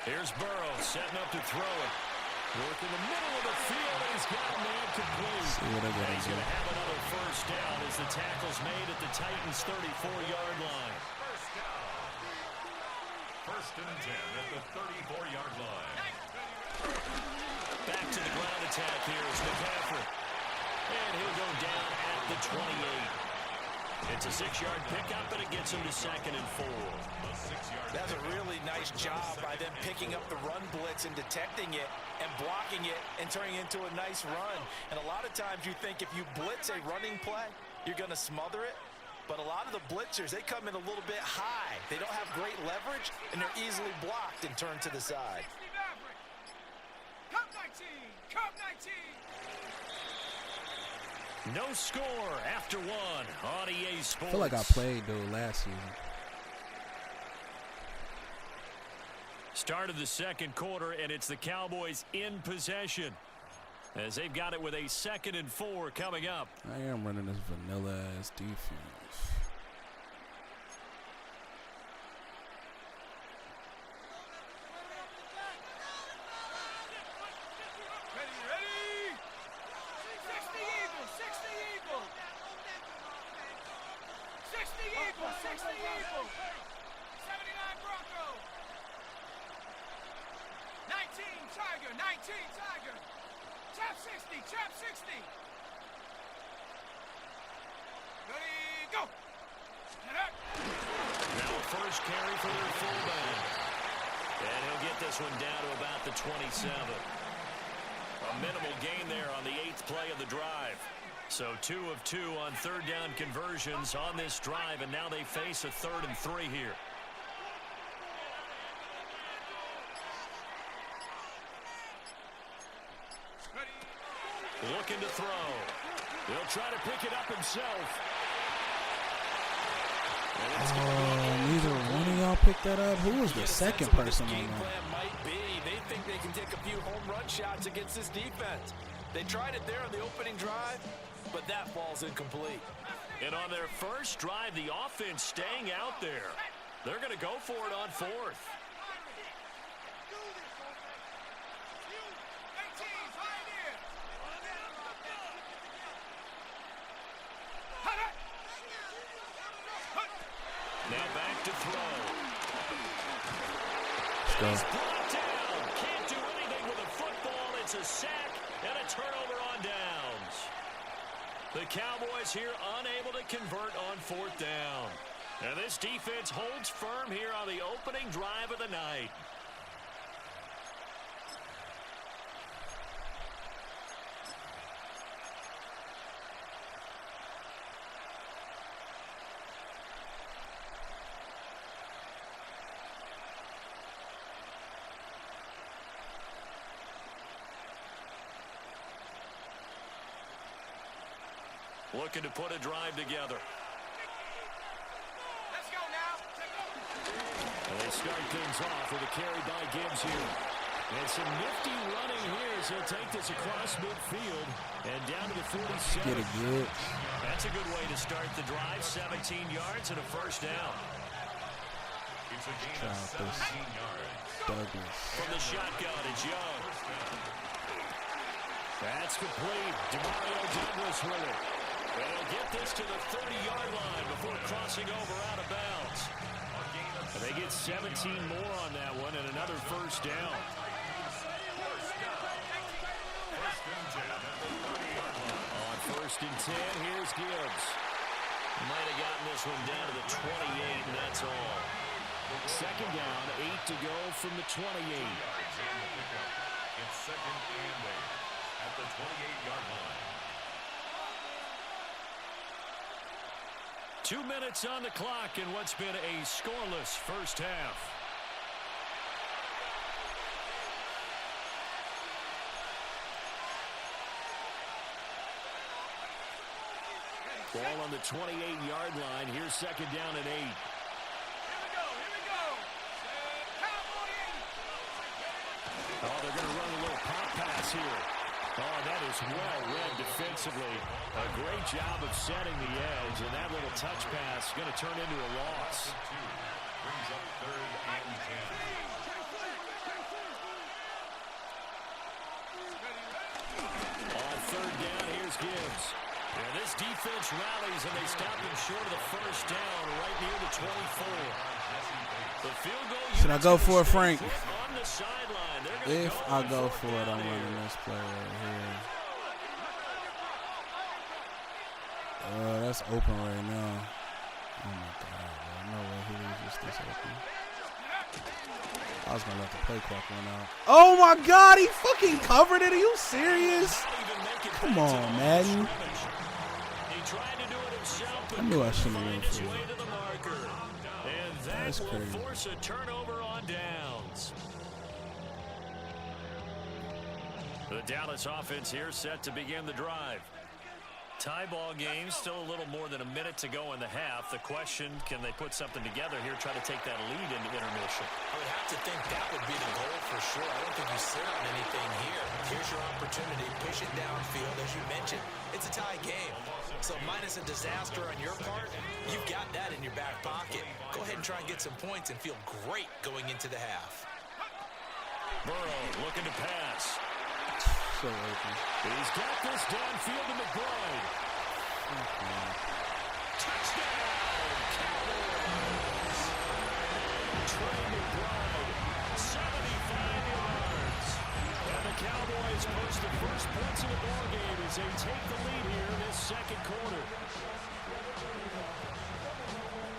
Speaker 4: Here's Burrow setting up to throw it. Work in the middle of the field. He's got a man complete.
Speaker 1: See what I gotta
Speaker 4: He's
Speaker 1: do.
Speaker 4: going to have another first down as the tackle's made at the Titans' 34-yard line.
Speaker 7: First and 10 at the 34-yard line.
Speaker 4: Back to the ground attack here is McCaffrey. And he'll go down at the 28. It's a 6-yard pickup, and it gets him to 2nd and 4.
Speaker 5: That's a really nice job by them picking up the run blitz and detecting it and blocking it and turning it into a nice run. And a lot of times you think if you blitz a running play, you're going to smother it. But a lot of the blitzers, they come in a little bit high. They don't have great leverage, and they're easily blocked and turned to the side.
Speaker 6: Cup 19. Cup 19.
Speaker 4: No score after 1 on EA Sports.
Speaker 1: I feel like I played, though, last season.
Speaker 4: Start of the second quarter, and it's the Cowboys in possession as they've got it with a 2nd and 4 coming up.
Speaker 1: I am running this vanilla-ass defense.
Speaker 6: Ready? 60 Eagles, 60 Eagles. 60 Eagles, 60 Eagles. 79 Broncos. 19 Tiger, 19 Tiger. Chop 60, chop 60. Ready, go.
Speaker 4: Now a first carry for their fullback. And he'll get this one down to about the 27. A minimal gain there on the 8th play of the drive. So 2 of 2 on 3rd down conversions on this drive, and now they face a 3rd and 3 here. Looking to throw. He'll try to pick it up himself.
Speaker 1: Neither one of y'all picked that up. Who was the second person on that?
Speaker 5: Might be. They think they can take a few home run shots against this defense. They tried it there on the opening drive, but that ball's incomplete.
Speaker 4: And on their first drive, the offense staying out there. They're going to go for it on 4th. Now back to throw. He's brought down. Can't do anything with a football. It's a sack and a turnover on downs. The Cowboys here unable to convert on 4th down. And this defense holds firm here on the opening drive of the night. Looking to put a drive together.
Speaker 6: Let's go now.
Speaker 4: And they start things off with a carry by Gibbs here. And some nifty running here as he'll take this across midfield and down to the 47.
Speaker 1: Get it good.
Speaker 4: That's a good way to start the drive. 17 yards and a first down.
Speaker 7: It's a gain of 17 yards.
Speaker 1: Douglas.
Speaker 4: From the shotgun, it's Young. That's complete. Demario Douglas with it. They'll get this to the 30-yard line before crossing over out of bounds. And they get 17 more on that one and another first down. On 1st and 10, here's Gibbs. Might have gotten this one down to the 28, and that's all. 2nd down, 8 to go from the 28.
Speaker 7: It's 2nd and 8 at the 28-yard line.
Speaker 4: 2 minutes on the clock in what's been a scoreless first half. Ball on the 28-yard line. Here's 2nd down and 8.
Speaker 6: Here we go.
Speaker 4: Oh, they're going to run a little pop pass here. Oh, that is well read defensively. A great job of setting the edge, and that little touch pass is going to turn into a loss.
Speaker 7: Brings up 3rd and
Speaker 4: 10. On 3rd down, here's Gibbs. And this defense rallies, and they stop him short of the first down right near the 24. The field goal.
Speaker 1: Should I go for it, Frank?
Speaker 4: On the sideline.
Speaker 1: If I go for it, I'm running this play right here. That's open right now. Oh my God, bro. No way he leaves this open. I was gonna let the play clock run out. Oh my God, he fucking covered it. Are you serious? Come on, Madden. I knew I shouldn't have went for it.
Speaker 4: And that will force a turnover on downs. The Dallas offense here set to begin the drive. Tie ball game, still a little more than a minute to go in the half. The question, can they put something together here, try to take that lead into intermission?
Speaker 5: I would have to think that would be the goal for sure. I don't think you sit on anything here. Here's your opportunity. Push it downfield. As you mentioned, it's a tie game. So minus a disaster on your part, you've got that in your back pocket. Go ahead and try and get some points and feel great going into the half.
Speaker 4: Burrow looking to pass.
Speaker 1: So open.
Speaker 4: He's got this downfield to McBride. Touchdown, Cowboys. Trey McBride, 75 yards. And the Cowboys push the first points of the ball game as they take the lead here in this second quarter.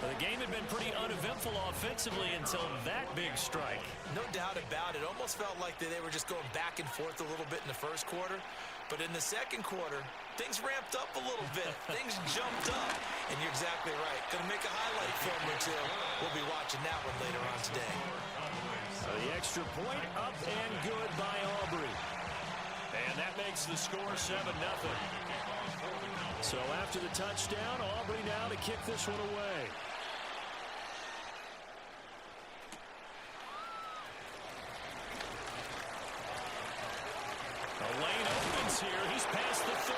Speaker 4: The game had been pretty uneventful offensively until that big strike.
Speaker 5: No doubt about it. Almost felt like they were just going back and forth a little bit in the first quarter. But in the second quarter, things ramped up a little bit. Things jumped up. And you're exactly right. Going to make a highlight film or two. We'll be watching that one later on today.
Speaker 4: So the extra point up and good by Aubrey. And that makes the score 7-0. So after the touchdown, Aubrey now to kick this one away. The lane opens here. He's past the 30.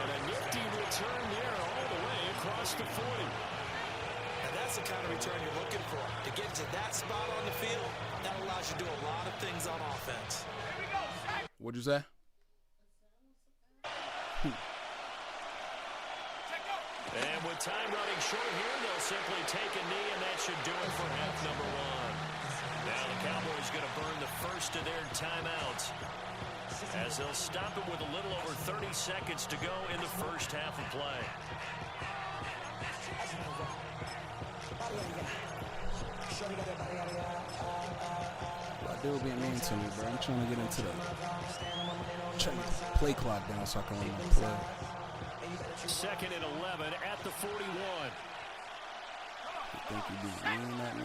Speaker 4: And a nifty return there all the way across the 40.
Speaker 5: And that's the kind of return you're looking for. To get to that spot on the field, that allows you to do a lot of things on offense.
Speaker 1: What'd you say?
Speaker 4: And with time running short here, they'll simply take a knee, and that should do it for half number one. Now the Cowboys going to burn the first of their timeouts as they'll stop it with a little over 30 seconds to go in the first half of play.
Speaker 1: They were being mean to me, bro. I'm trying to get into the play clock down so I can win my play.
Speaker 4: Second and 11 at the 41.
Speaker 1: You think you'd be mean at me?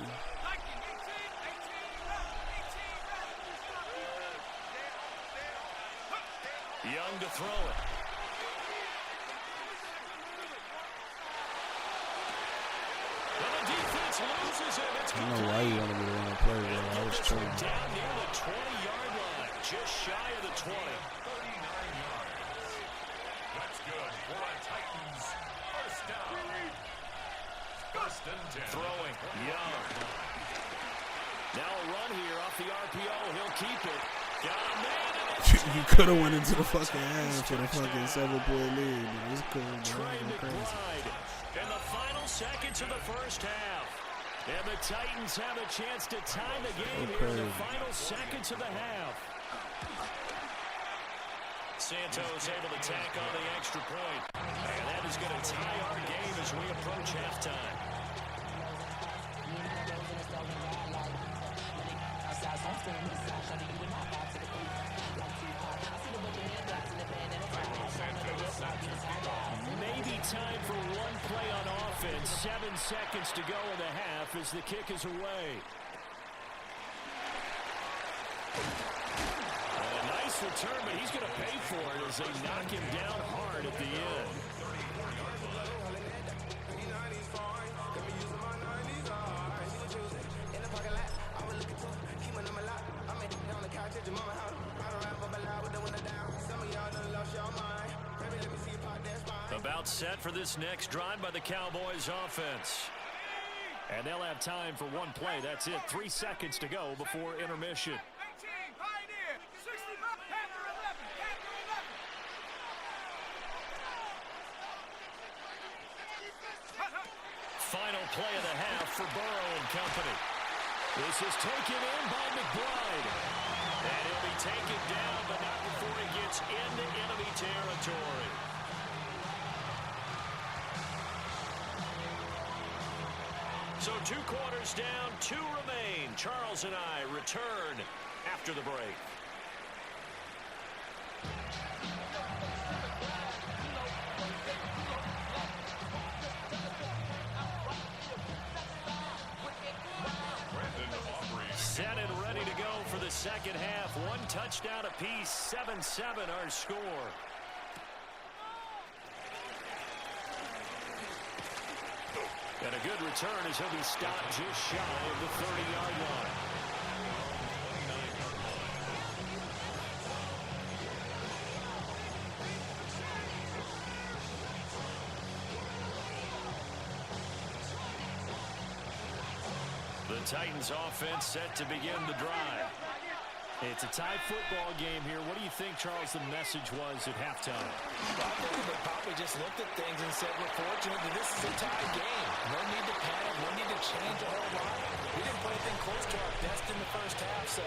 Speaker 4: Young to throw it. Well, the defense loses it. It's
Speaker 1: I don't know why you wanted me to run a play, bro. I was trying.
Speaker 4: Down near the 20-yard line, just shy of the 20.
Speaker 7: 39 yards. That's good for a Titans first down. First and 10.
Speaker 4: Throwing, Young. Now a run here off the RPO. He'll keep it. Got a man.
Speaker 1: You could have went into the fucking half for the fucking 7-point lead. But it's cool, bro.
Speaker 4: Trey McBride in the final seconds of the first half. And the Titans have a chance to tie the game here in the final seconds of the half. Santos able to tack on the extra point. And that is going to tie our game as we approach halftime. Maybe time for one play on offense. 7 seconds to go in the half as the kick is away. And a nice return, but he's going to pay for it as they knock him down hard at the end. About set for this next drive by the Cowboys offense. And they'll have time for one play. That's it. 3 seconds to go before intermission. Final play of the half for Burrow and company. This is taken in by McBride. And he'll be taken down, but not before he gets into enemy territory. So 2 quarters down, 2 remain. Charles and I return after the break. Set and ready to go for the second half. 1 touchdown apiece, 7-7 our score. a good return as he'll be stopped just shy of the 30-yard line. The Titans offense set to begin the drive. It's a tie football game here. What do you think, Charles, the message was at halftime?
Speaker 5: Well, I think they probably just looked at things and said, we're fortunate that this is a tie game. No need to panic. No need to change a whole lot. We didn't play anything close to our best in the first half, so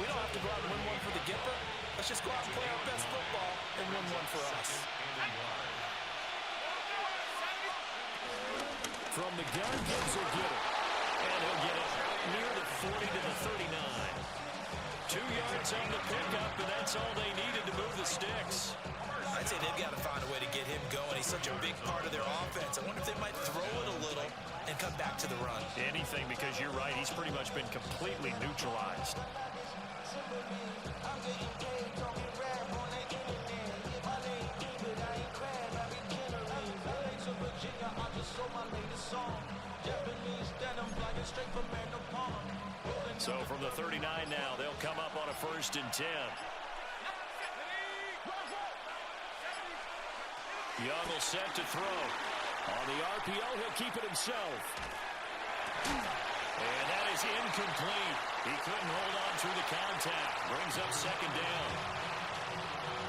Speaker 5: we don't have to go out and win one for the Gipper. Let's just go out and play our best football and win one for us.
Speaker 4: From the gun, Gibbs will get it. And he'll get it out near the 40 to the 39. 2 yards on the pickup, and that's all they needed to move the sticks.
Speaker 5: I'd say they've got to find a way to get him going. He's such a big part of their offense. I wonder if they might throw it a little and come back to the run.
Speaker 4: Anything, because you're right. He's pretty much been completely neutralized. So from the 39 now, they'll come up on a 1st and 10. Young will set to throw. On the RPO, he'll keep it himself. And that is incomplete. He couldn't hold on through the contact. Brings up 2nd down.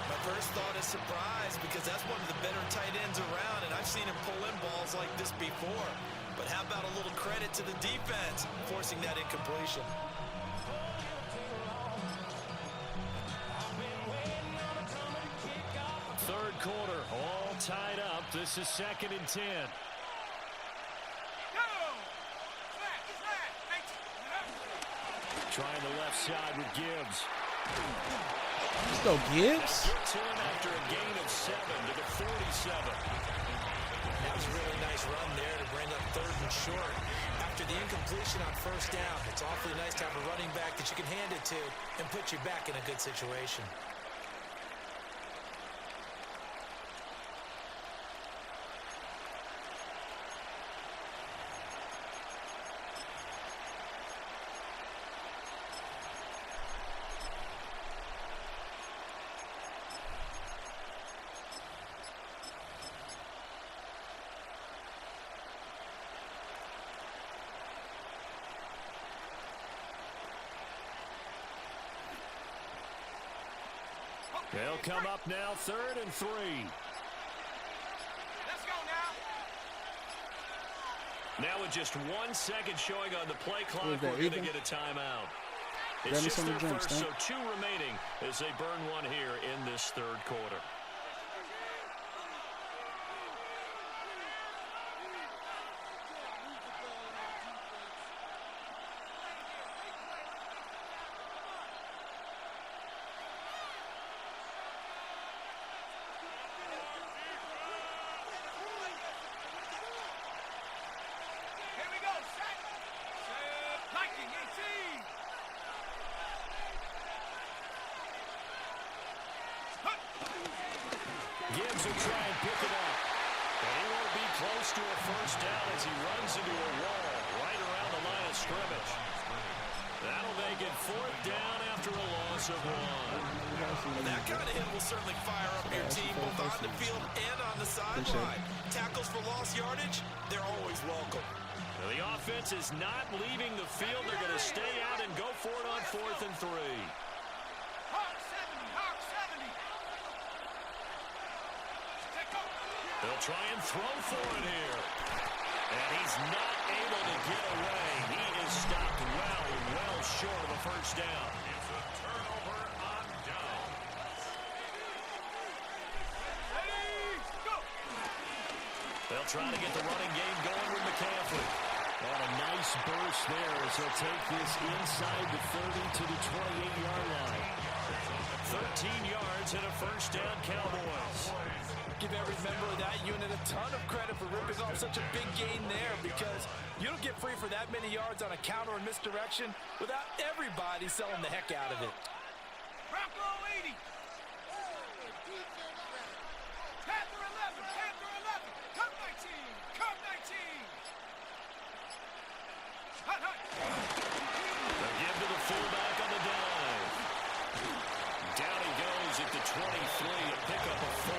Speaker 5: My first thought is surprise, because that's one of the better tight ends around, and I've seen him pull in balls like this before. But how about a little credit to the defense forcing that incompletion?
Speaker 4: Third quarter, all tied up. This is 2nd and 10. Trying the left side with Gibbs.
Speaker 1: Let's go, Gibbs.
Speaker 4: Gets him after a gain of 7 to the 47.
Speaker 5: That was a really nice run there to bring up 3rd and short. After the incompletion on 1st down, it's awfully nice to have a running back that you can hand it to and put you back in a good situation.
Speaker 4: They'll come up now, 3rd and 3.
Speaker 6: Let's go now.
Speaker 4: Now with just 1 second showing on the play clock, we're going to get a timeout. It's just their first, so 2 remaining as they burn one here in this 3rd quarter. Gibbs will try and pick it up. But he won't be close to a 1st down as he runs into a wall right around the line of scrimmage. That'll make it 4th down after a loss of 1.
Speaker 5: Well, that kind of hit will certainly fire up your team both on the field and on the sideline. Tackles for lost yardage, they're always welcome.
Speaker 4: Now, the offense is not leaving the field. They're going to stay out and go for it on 4th and 3. They'll try and throw for it here. And he's not able to get away. He is stopped well short of a 1st down.
Speaker 7: It's a turnover on downs.
Speaker 4: They'll try to get the running game going with McCaffrey. And a nice burst there as he'll take this inside the 30 to the 28-yard line. 13 yards and a 1st down, Cowboys.
Speaker 5: Give every member of that unit a ton of credit for ripping off such a big gain there, because you don't get free for that many yards on a counter or misdirection without everybody selling the heck out of it.
Speaker 6: Bronco 80. Panther 11. Panther 11. Come 19. Come 19.
Speaker 4: Give to the fullback on the dive. Down he goes at the 23, a pickup of 4.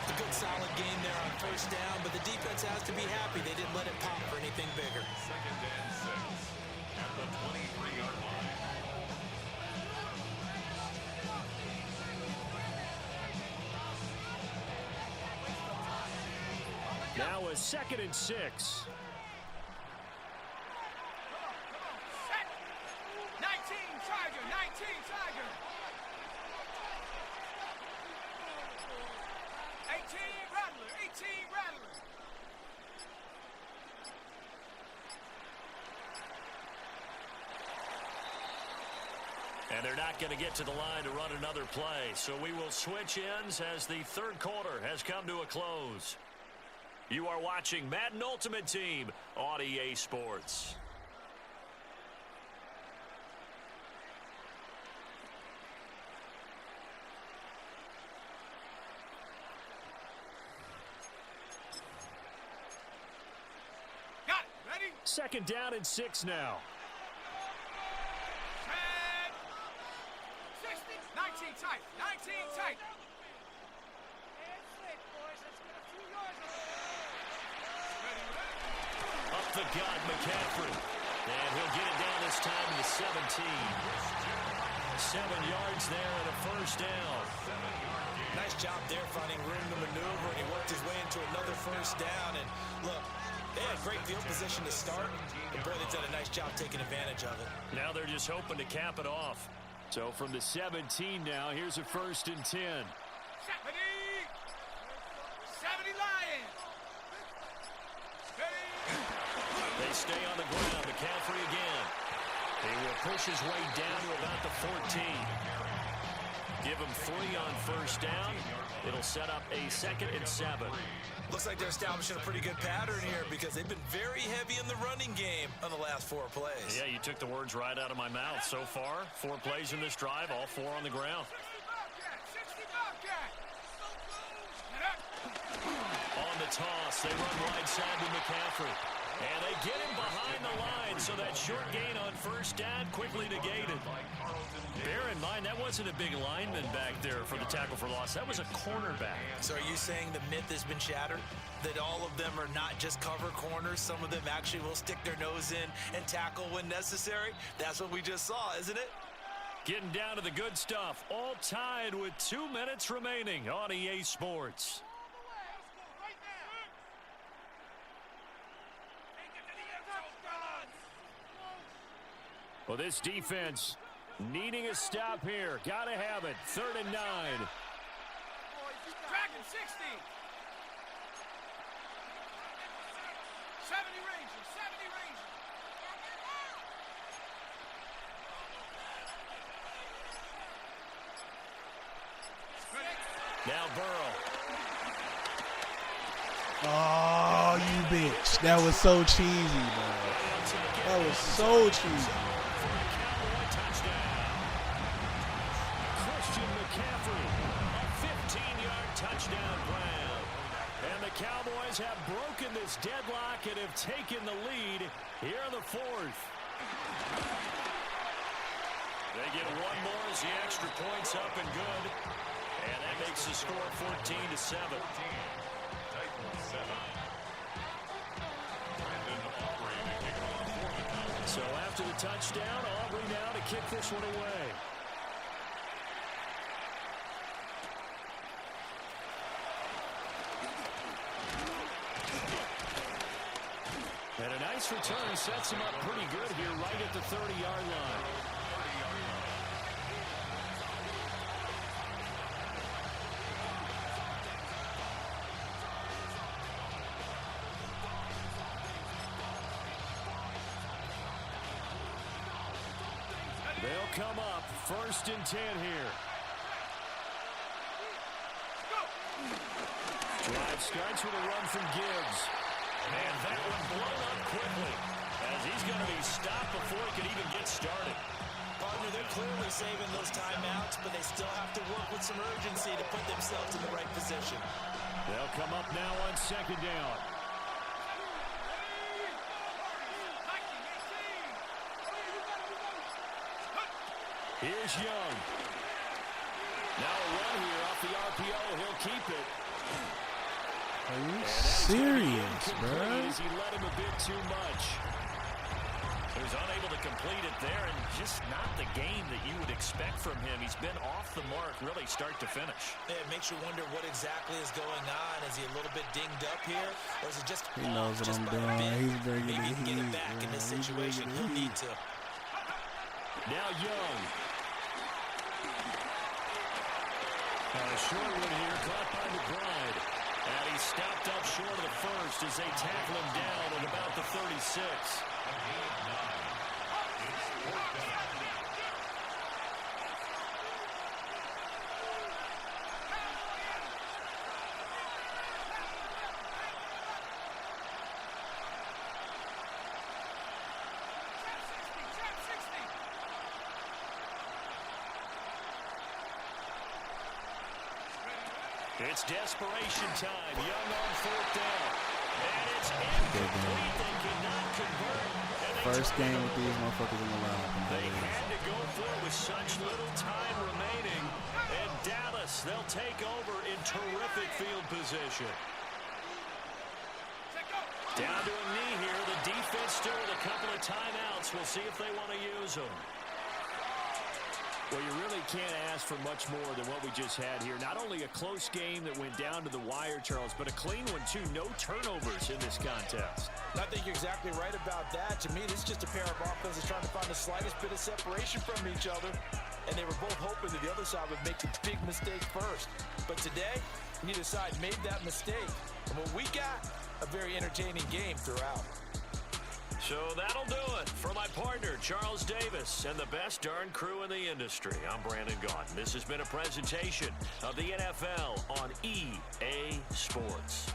Speaker 5: A good solid game there on first down, but the defense has to be happy they didn't let it pop for anything bigger.
Speaker 7: 2nd and 6 at the 23-yard line.
Speaker 4: Now a 2nd and 6.
Speaker 6: 19 Tiger, 19 Tiger. 18 Rattler, 18 Rattler.
Speaker 4: And they're not going to get to the line to run another play. So we will switch ends as the third quarter has come to a close. You are watching Madden Ultimate Team on EA Sports.
Speaker 6: Got it, ready?
Speaker 4: 2nd down and 6 now.
Speaker 6: 60, 19 tight, 19 tight.
Speaker 4: Up the gut, McCaffrey. And he'll get it down this time to the 17. 7 yards there and a first down.
Speaker 5: Nice job there finding room to maneuver, and he worked his way into another first down. And look, they had great field position to start, but boy, they've done a nice job taking advantage of it.
Speaker 4: Now they're just hoping to cap it off. So from the 17 now, here's a 1st and 10.
Speaker 6: 70 Lions.
Speaker 4: They stay on the ground. McCaffrey again. He will push his way down to about the 14. Give him 3 on first down. It'll set up a 2nd and 7.
Speaker 5: Looks like they're establishing a pretty good pattern here because they've been very heavy in the running game on the last 4 plays.
Speaker 4: Yeah, you took the words right out of my mouth. So far, 4 plays in this drive, all 4 on the ground.
Speaker 6: 60 Bobcat.
Speaker 4: On the toss, they run right side to McCaffrey. And they get him behind the line, so that short gain on first down quickly negated. Bear in mind, that wasn't a big lineman back there for the tackle for loss. That was a cornerback.
Speaker 5: So are you saying the myth has been shattered? That all of them are not just cover corners? Some of them actually will stick their nose in and tackle when necessary? That's what we just saw, isn't it?
Speaker 4: Getting down to the good stuff. All tied with 2 minutes remaining on EA Sports. Well, this defense needing a stop here. Got to have it. 3rd and 9.
Speaker 6: Dragon 60. 70 Rangers, 70 Rangers.
Speaker 4: Now Burrow.
Speaker 1: Oh, you bitch. That was so cheesy, bro. That was so cheesy.
Speaker 4: Christian McCaffrey, a 15-yard touchdown grab. And the Cowboys have broken this deadlock and have taken the lead here in the 4th. They get 1 more as the extra point's up and good. And that makes the score 14-7. So after the touchdown, Aubrey now to kick this one away. And a nice return sets him up pretty good here right at the 30-yard line. They'll come up 1st and 10 here. Drive starts with a run from Gibbs. And that one blown up quickly as he's going to be stopped before he can even get started.
Speaker 5: Partner, they're clearly saving those timeouts, but they still have to work with some urgency to put themselves in the right position.
Speaker 4: They'll come up now on 2nd down. Here's Young. Now a run here off the RPO. He'll keep it.
Speaker 1: Are you serious, bro?
Speaker 4: He let him a bit too much. He was unable to complete it there, and just not the game that you would expect from him. He's been off the mark really start to finish.
Speaker 5: It makes you wonder what exactly is going on. Is he a little bit dinged up here, or is it just
Speaker 1: he knows what I'm doing? He's bringing
Speaker 5: maybe he can get it
Speaker 1: heat,
Speaker 5: back in this
Speaker 1: man.
Speaker 5: situation. He'll need to.
Speaker 4: Now Young. A short one here, caught by McBride. And he stopped up short of the first as they tackle him down at about the 36. It's desperation time. Young on fourth down. And it's incomplete. They cannot convert.
Speaker 1: First game with these motherfuckers in the line.
Speaker 4: They had to go for it with such little time remaining. And Dallas, they'll take over in terrific field position. Down to a knee here. The defense still with a couple of timeouts. We'll see if they want to use them. Well, you really can't ask for much more than what we just had here. Not only a close game that went down to the wire, Charles, but a clean one, too. No turnovers in this contest.
Speaker 5: I think you're exactly right about that. To me, this is just a pair of offenses trying to find the slightest bit of separation from each other. And they were both hoping that the other side would make the big mistake first. But today, neither side made that mistake. And what we got, a very entertaining game throughout.
Speaker 4: So that'll do it for my partner, Charles Davis, and the best darn crew in the industry. I'm Brandon Gaudin. This has been a presentation of the NFL on EA Sports.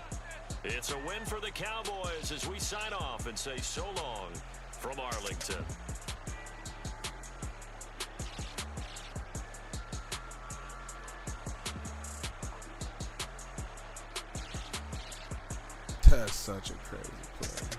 Speaker 4: It's a win for the Cowboys as we sign off and say so long from Arlington.
Speaker 1: That's such a crazy play.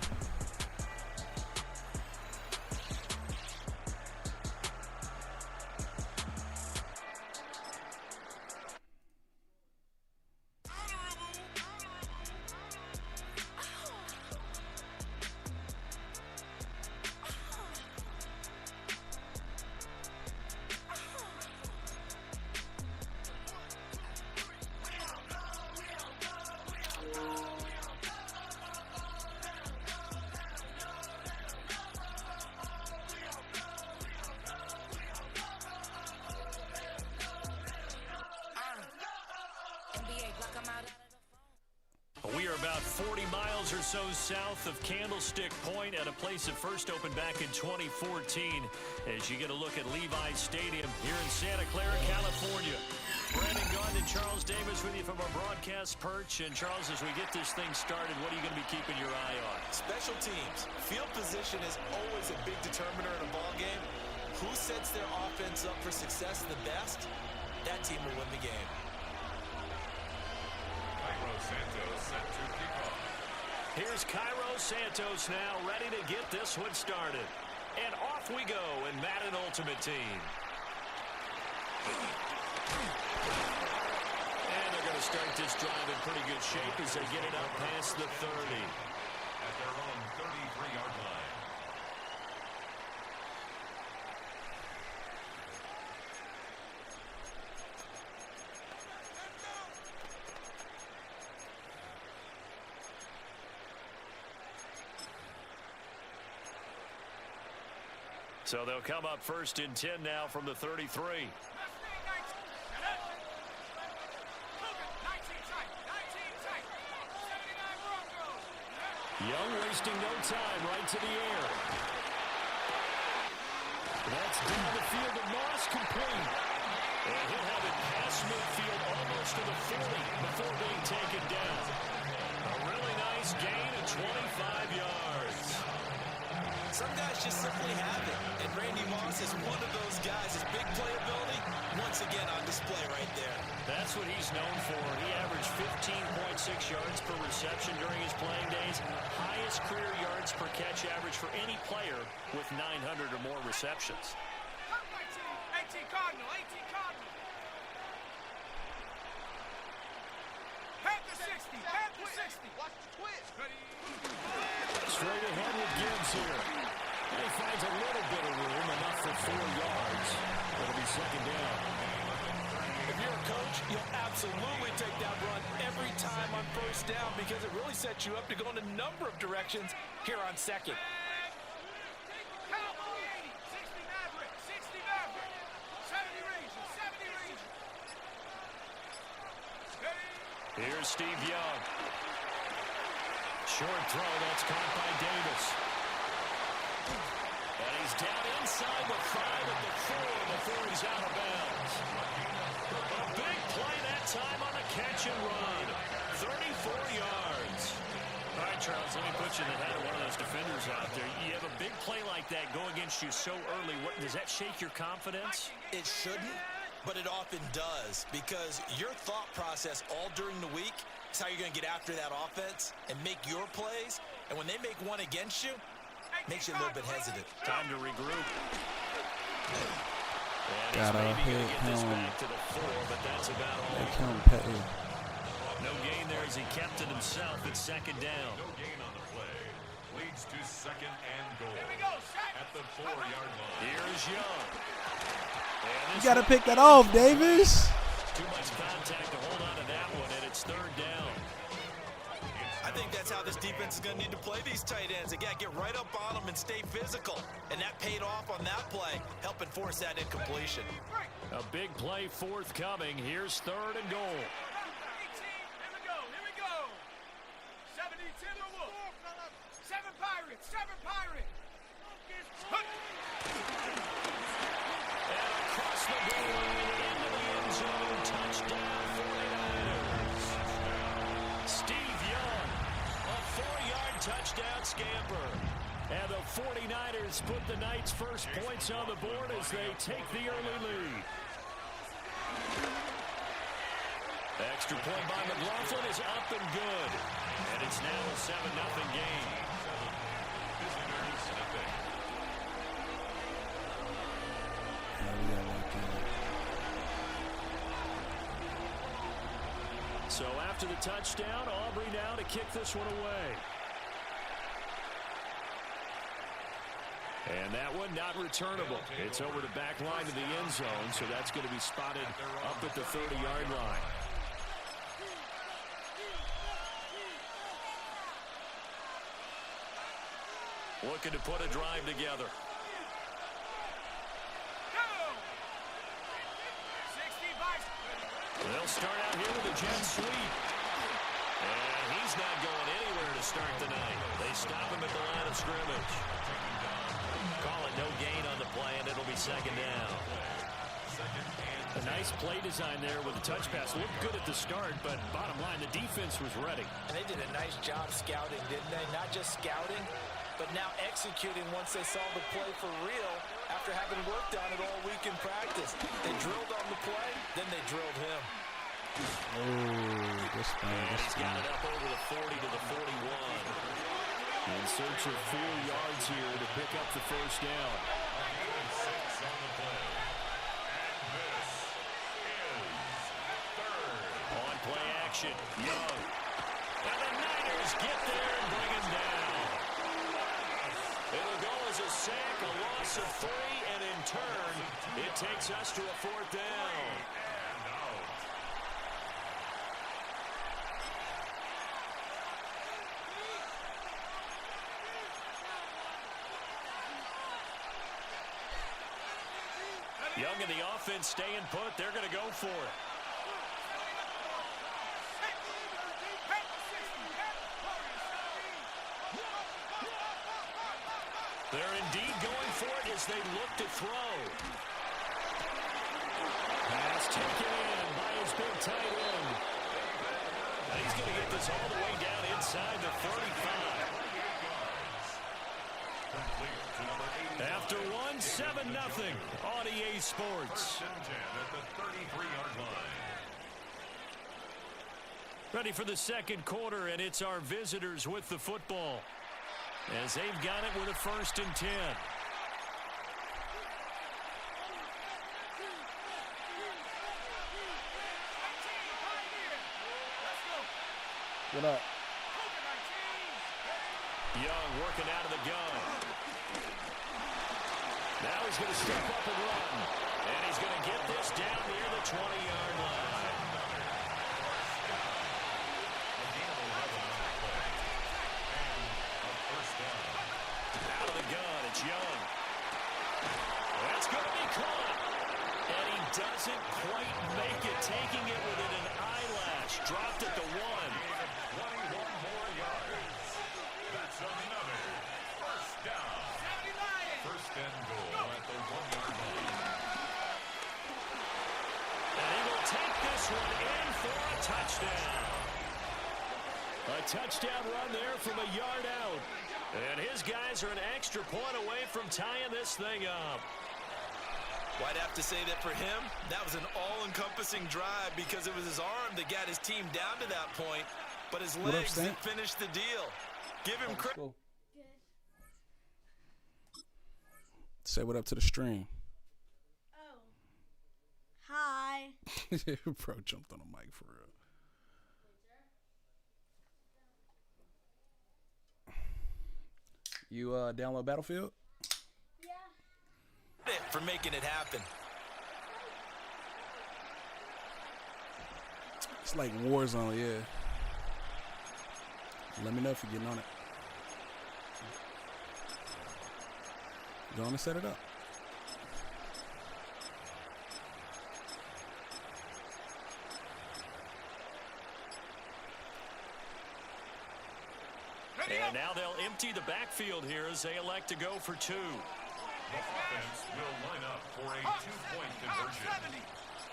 Speaker 4: We are about 40 miles or so south of Candlestick Point at a place that first opened back in 2014 as you get a look at Levi's Stadium here in Santa Clara, California. Brandon Gaudin and Charles Davis with you from our broadcast perch. And Charles, as we get this thing started, what are you going to be keeping your eye on?
Speaker 5: Special teams. Field position is always a big determiner in a ball game. Who sets their offense up for success the best, that team will win the game.
Speaker 7: Cairo Santos set to kick off.
Speaker 4: Here's Cairo Santos now, ready to get this one started. And off we go in Madden Ultimate Team. And they're going to start this drive in pretty good shape as they get it up past the 30.
Speaker 7: At their own 33-yard line.
Speaker 4: So they'll come up first and 10 now from the 33. Young wasting no time, right to the air. That's down the field of Moss, complete. And he'll have it past midfield almost to the 40 before being taken down. A really nice gain of 25 yards.
Speaker 5: Some guys just simply have it, and Randy Moss is one of those guys. His big playability, once again on display right there.
Speaker 4: That's what he's known for. He averaged 15.6 yards per reception during his playing days. Highest career yards per catch average for any player with 900 or more receptions.
Speaker 11: Cardinal. Panther 60. Watch the twist.
Speaker 4: Straight ahead with Gibbs here. And he finds a little bit of room, enough for 4 yards. It'll be second down.
Speaker 5: If you're a coach, you'll absolutely take that run every time on first down because it really sets you up to go in a number of directions here on second.
Speaker 11: Cowboy 60 Maverick. 70 Rangers.
Speaker 4: Here's Steve Young. Short throw, that's caught by Davis. And he's down inside the 5 at the 4 before he's out of bounds. A big play that time on the catch and run. 34 yards. All right, Charles, let me put you in the head of one of those defenders out there. You have a big play like that go against you so early. Does that shake your confidence?
Speaker 5: It shouldn't, but it often does because your thought process all during the week is how you're going to get after that offense and make your plays. And when they make one against you, it makes you a little bit hesitant.
Speaker 4: Time to regroup.
Speaker 1: Gotta hit him.
Speaker 4: To the 4, but that's about all.
Speaker 1: Make him pay.
Speaker 4: No gain there as he kept it himself. It's second down.
Speaker 7: No gain on the play. Leads to second and goal. At the 4-yard line.
Speaker 4: Here's Young.
Speaker 1: You gotta pick that off, Davis.
Speaker 4: Too much contact to hold on to that one, and it's third down.
Speaker 5: I think that's how this defense is going to need to play these tight ends. Again, get right up on them and stay physical. And that paid off on that play, helping force that incompletion.
Speaker 4: A big play forthcoming. Here's third and goal.
Speaker 11: Here we go. 70 Timberwolves. 7 Pirates.
Speaker 4: And across the goal, into the end zone, touchdown 49ers. Steve Young, a 4-yard touchdown scamper. And the 49ers put the Knights' first points on the board as they take the early lead. Extra point by McLaughlin is up and good. And it's now a 7-0 game. So after the touchdown, Aubrey now to kick this one away. And that one not returnable. It's over the back line of the end zone, so that's going to be spotted up at the 30-yard line. Looking to put a drive together. They'll start out here with a jet sweep. And he's not going anywhere to start the night. They stop him at the line of scrimmage. Call it no gain on the play, and it'll be second down. A nice play design there with the touch pass. Looked good at the start, but bottom line, the defense was ready.
Speaker 5: And they did a nice job scouting, didn't they? Not just scouting, but now executing once they saw the play for real after having worked on it all week in practice. They drilled on the play, then they drilled him.
Speaker 1: This
Speaker 4: He's got it up over the 40 to the 41. In search of 4 yards here to pick up the first down. On play action, Young. And the Niners get there and bring him down. It'll go as a sack, a loss of 3, and in turn, it takes us to a 4th down. Young and the offense staying put. They're going to go for it. They're indeed going for it as they look to throw. Pass taken in by his big tight end. And he's going to get this all the way down inside the 35. After 7-0 on EA Sports. Ready for the second quarter, and it's our visitors with the football as they've got it with a 1st and 10.
Speaker 1: What up?
Speaker 4: Young working out of the gun. Now he's going to step up and run. And he's going to get this down near the 20-yard line. Out of the gun, it's Young. That's going to be caught. And he doesn't quite make it, taking it within an eyelash. Dropped at the 1.
Speaker 7: 21 more yards. That's another first down. First and goal at the 1-yard line.
Speaker 4: And he will take this one in for a touchdown. A touchdown run there from a yard out. And his guys are an extra point away from tying this thing up.
Speaker 5: Well, I'd have to say that for him, that was an all-encompassing drive because it was his arm that got his team down to that point, but his legs that finished the deal. Give him credit.
Speaker 1: Say what up to the stream.
Speaker 16: Oh. Hi.
Speaker 1: Bro jumped on the mic for real. You download Battlefield?
Speaker 5: Yeah. For making it happen.
Speaker 1: It's like Warzone, yeah. Let me know if you're getting on it. Go on and set it up.
Speaker 4: And now they'll empty the backfield here as they elect to go for 2.
Speaker 7: The offense will line up for a 2-point conversion.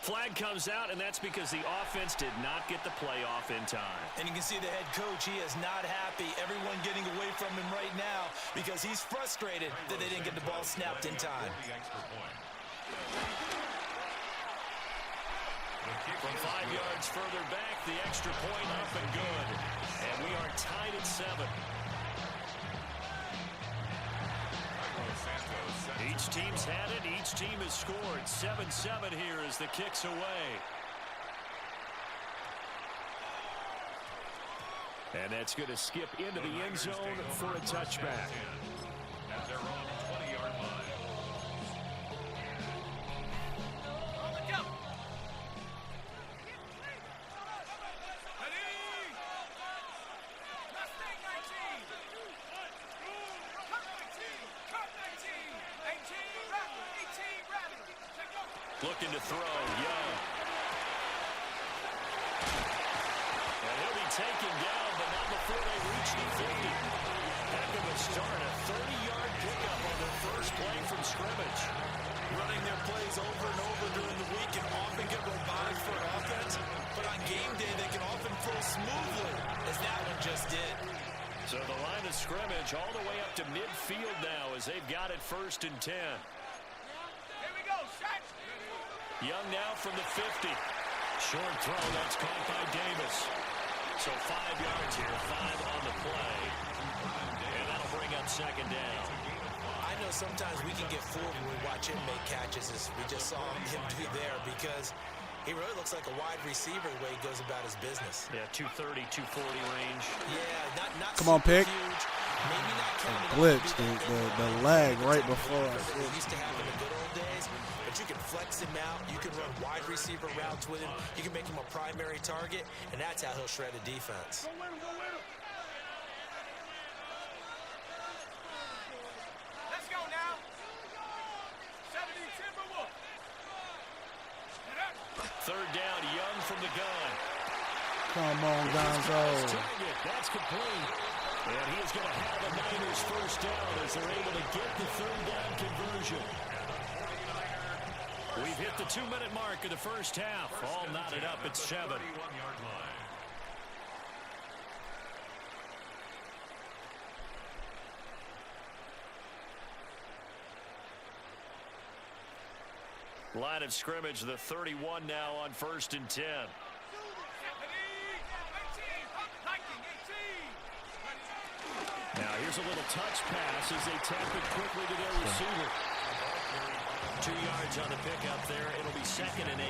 Speaker 4: Flag comes out, and that's because the offense did not get the play off in time.
Speaker 5: And you can see the head coach, he is not happy. Everyone getting away from him right now because he's frustrated that they didn't get the ball snapped in time.
Speaker 4: From 5 yards further back, the extra point up and good. And we are tied at 7. Each team's had it. Each team has scored. 7-7 here as the kick's away. And that's going to skip into the end zone for a touchback.
Speaker 7: At their own 20-yard line.
Speaker 4: Looking to throw, Young. And he'll be taken down, but not before they reach the 50. Heck of a start, a 30-yard pickup on their first play from scrimmage.
Speaker 5: Running their plays over and over during the week can often get robotic for an offense, but on game day they can often flow smoothly, as that one just did.
Speaker 4: So the line of scrimmage all the way up to midfield now as they've got it 1st and 10. Young now from the 50. Short throw, that's caught by Davis. So 5 yards here, 5 on the play. And that'll bring up 2nd down.
Speaker 5: I know sometimes we can get fooled when we watch him make catches, as we just saw him do there, because he really looks like a wide receiver the way he goes about his business.
Speaker 4: Yeah, 230, 240 range.
Speaker 5: Yeah, not
Speaker 1: Come on, pick.
Speaker 5: huge. Maybe not
Speaker 1: Glitch, the lag right before.
Speaker 5: They used to have in the good old days. But you can flex him out. You can run wide receiver routes with him. You can make him a primary target, and that's how he'll shred a defense.
Speaker 6: Let's go now. 70 Timberwolf.
Speaker 4: 3rd down, Young from the gun.
Speaker 1: Come on, Gonzo.
Speaker 4: That's complete. And he is going to have the Niners 1st down as they're able to get the 3rd down conversion. We've hit the 2-minute mark of the first half. All knotted up at 7.
Speaker 7: 31-yard line.
Speaker 4: Line of scrimmage, the 31 now on 1st and 10. Now here's a little touch pass as they tap it quickly to their receiver. 2 yards on the pickup there. It'll be 2nd and 8.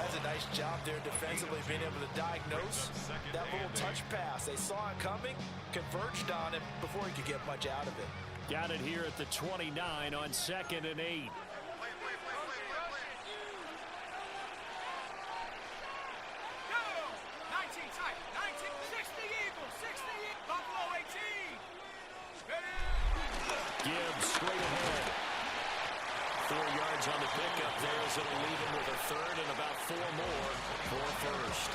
Speaker 5: As a nice job there defensively, being able to diagnose that little touch pass. They saw it coming, converged on him before he could get much out of it.
Speaker 4: Got it here at the 29 on 2nd and 8. Gibbs straight ahead. 4 yards on the pickup there as it'll leave him with a third and about 4 more for first.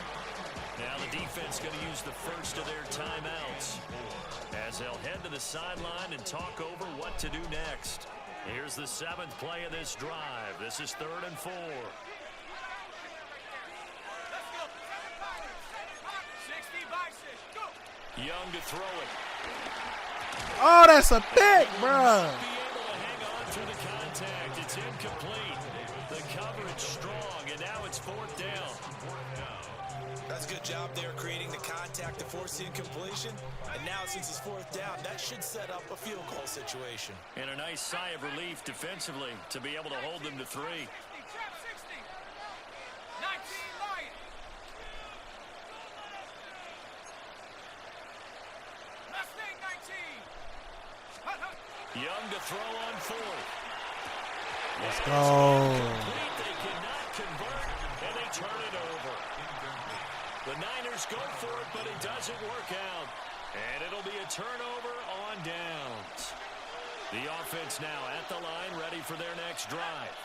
Speaker 4: Now the defense going to use the first of their timeouts as they'll head to the sideline and talk over what to do next. Here's the 7th play of this drive. This is 3rd and 4. Young to throw it.
Speaker 1: Oh, that's a pick, bro.
Speaker 4: Be able to hang on through the contact. It's incomplete. The coverage strong, and now it's 4th down.
Speaker 5: That's a good job there creating the contact to force the incompletion. And now since it's 4th down, that should set up a field goal situation.
Speaker 4: And a nice sigh of relief defensively to be able to hold them to 3. Young to throw on 4th.
Speaker 1: Let's go.
Speaker 4: They cannot convert, and they turn it over. The Niners go for it, but it doesn't work out. And it'll be a turnover on downs. The offense now at the line, ready for their next drive.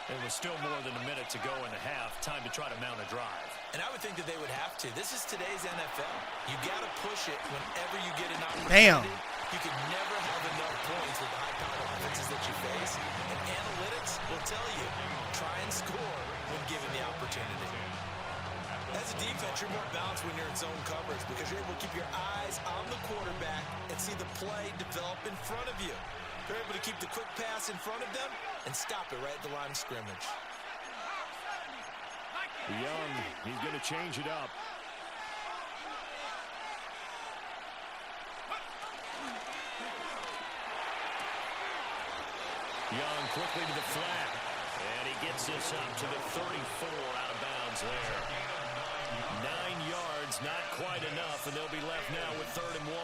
Speaker 4: There was still more than a minute to go in the half. Time to try to mount a drive.
Speaker 5: And I would think that they would have to. This is today's NFL. You got to push it whenever you get an opportunity.
Speaker 1: Damn.
Speaker 5: You can never have enough points with the high-powered offenses that you face. And analytics will tell you, try and score when given the opportunity. As a defense, you're more balanced when you're in zone coverage because you're able to keep your eyes on the quarterback and see the play develop in front of you. You're able to keep the quick pass in front of them and stop it right at the line of scrimmage.
Speaker 4: Young, he's going to change it up. Young quickly to the flat. And he gets this up to the 34 out of bounds there. 9 yards, not quite enough, and they'll be left now with 3rd and 1.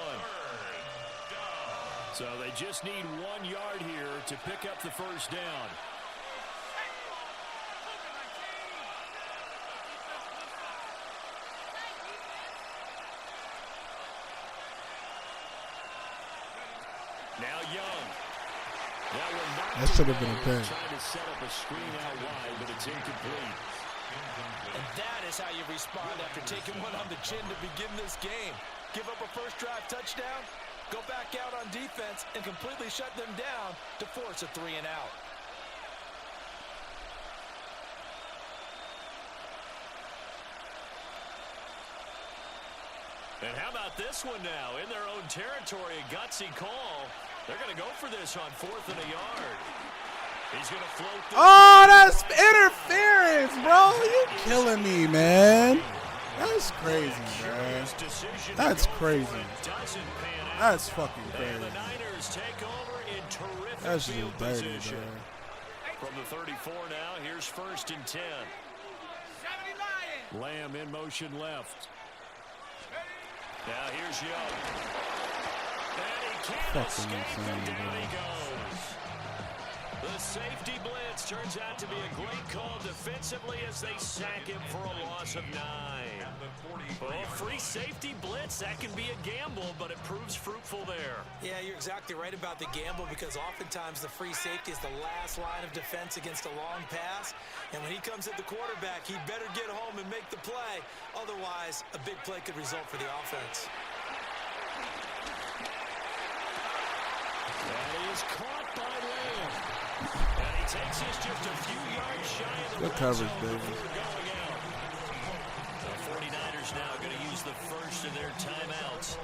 Speaker 4: So they just need 1 yard here to pick up the first down. Now Young.
Speaker 1: That should have been a pick.
Speaker 4: Trying to set up a screen out wide, but it's incomplete.
Speaker 5: And that is how you respond after taking one on the chin to begin this game. Give up a first drive touchdown, go back out on defense, and completely shut them down to force a 3 and out.
Speaker 4: And how about this one now? In their own territory, a gutsy call. They're going to go for this on 4th and a yard. He's going to float this.
Speaker 1: Oh, that's interference, bro. You killing me, man. That's crazy, man. That's crazy. That's fucking crazy.
Speaker 4: The Niners take over in terrific
Speaker 1: That's just
Speaker 4: field
Speaker 1: dirty,
Speaker 4: position.
Speaker 1: bro.
Speaker 4: From the 34 now, here's 1st and 10. Lamb in motion left. Now here's Young. And he can't escape, and down he goes. The safety blitz turns out to be a great call defensively as they sack him for a loss of 9. Well, free safety blitz, that can be a gamble, but it proves fruitful there.
Speaker 5: Yeah, you're exactly right about the gamble because oftentimes the free safety is the last line of defense against a long pass. And when he comes at the quarterback, he better get home and make the play. Otherwise, a big play could result for the offense.
Speaker 4: That is caught by Lamb. And he takes this just a few yards shy of the
Speaker 1: Good coverage, baby.
Speaker 4: The 49ers now going to use the first of their timeouts.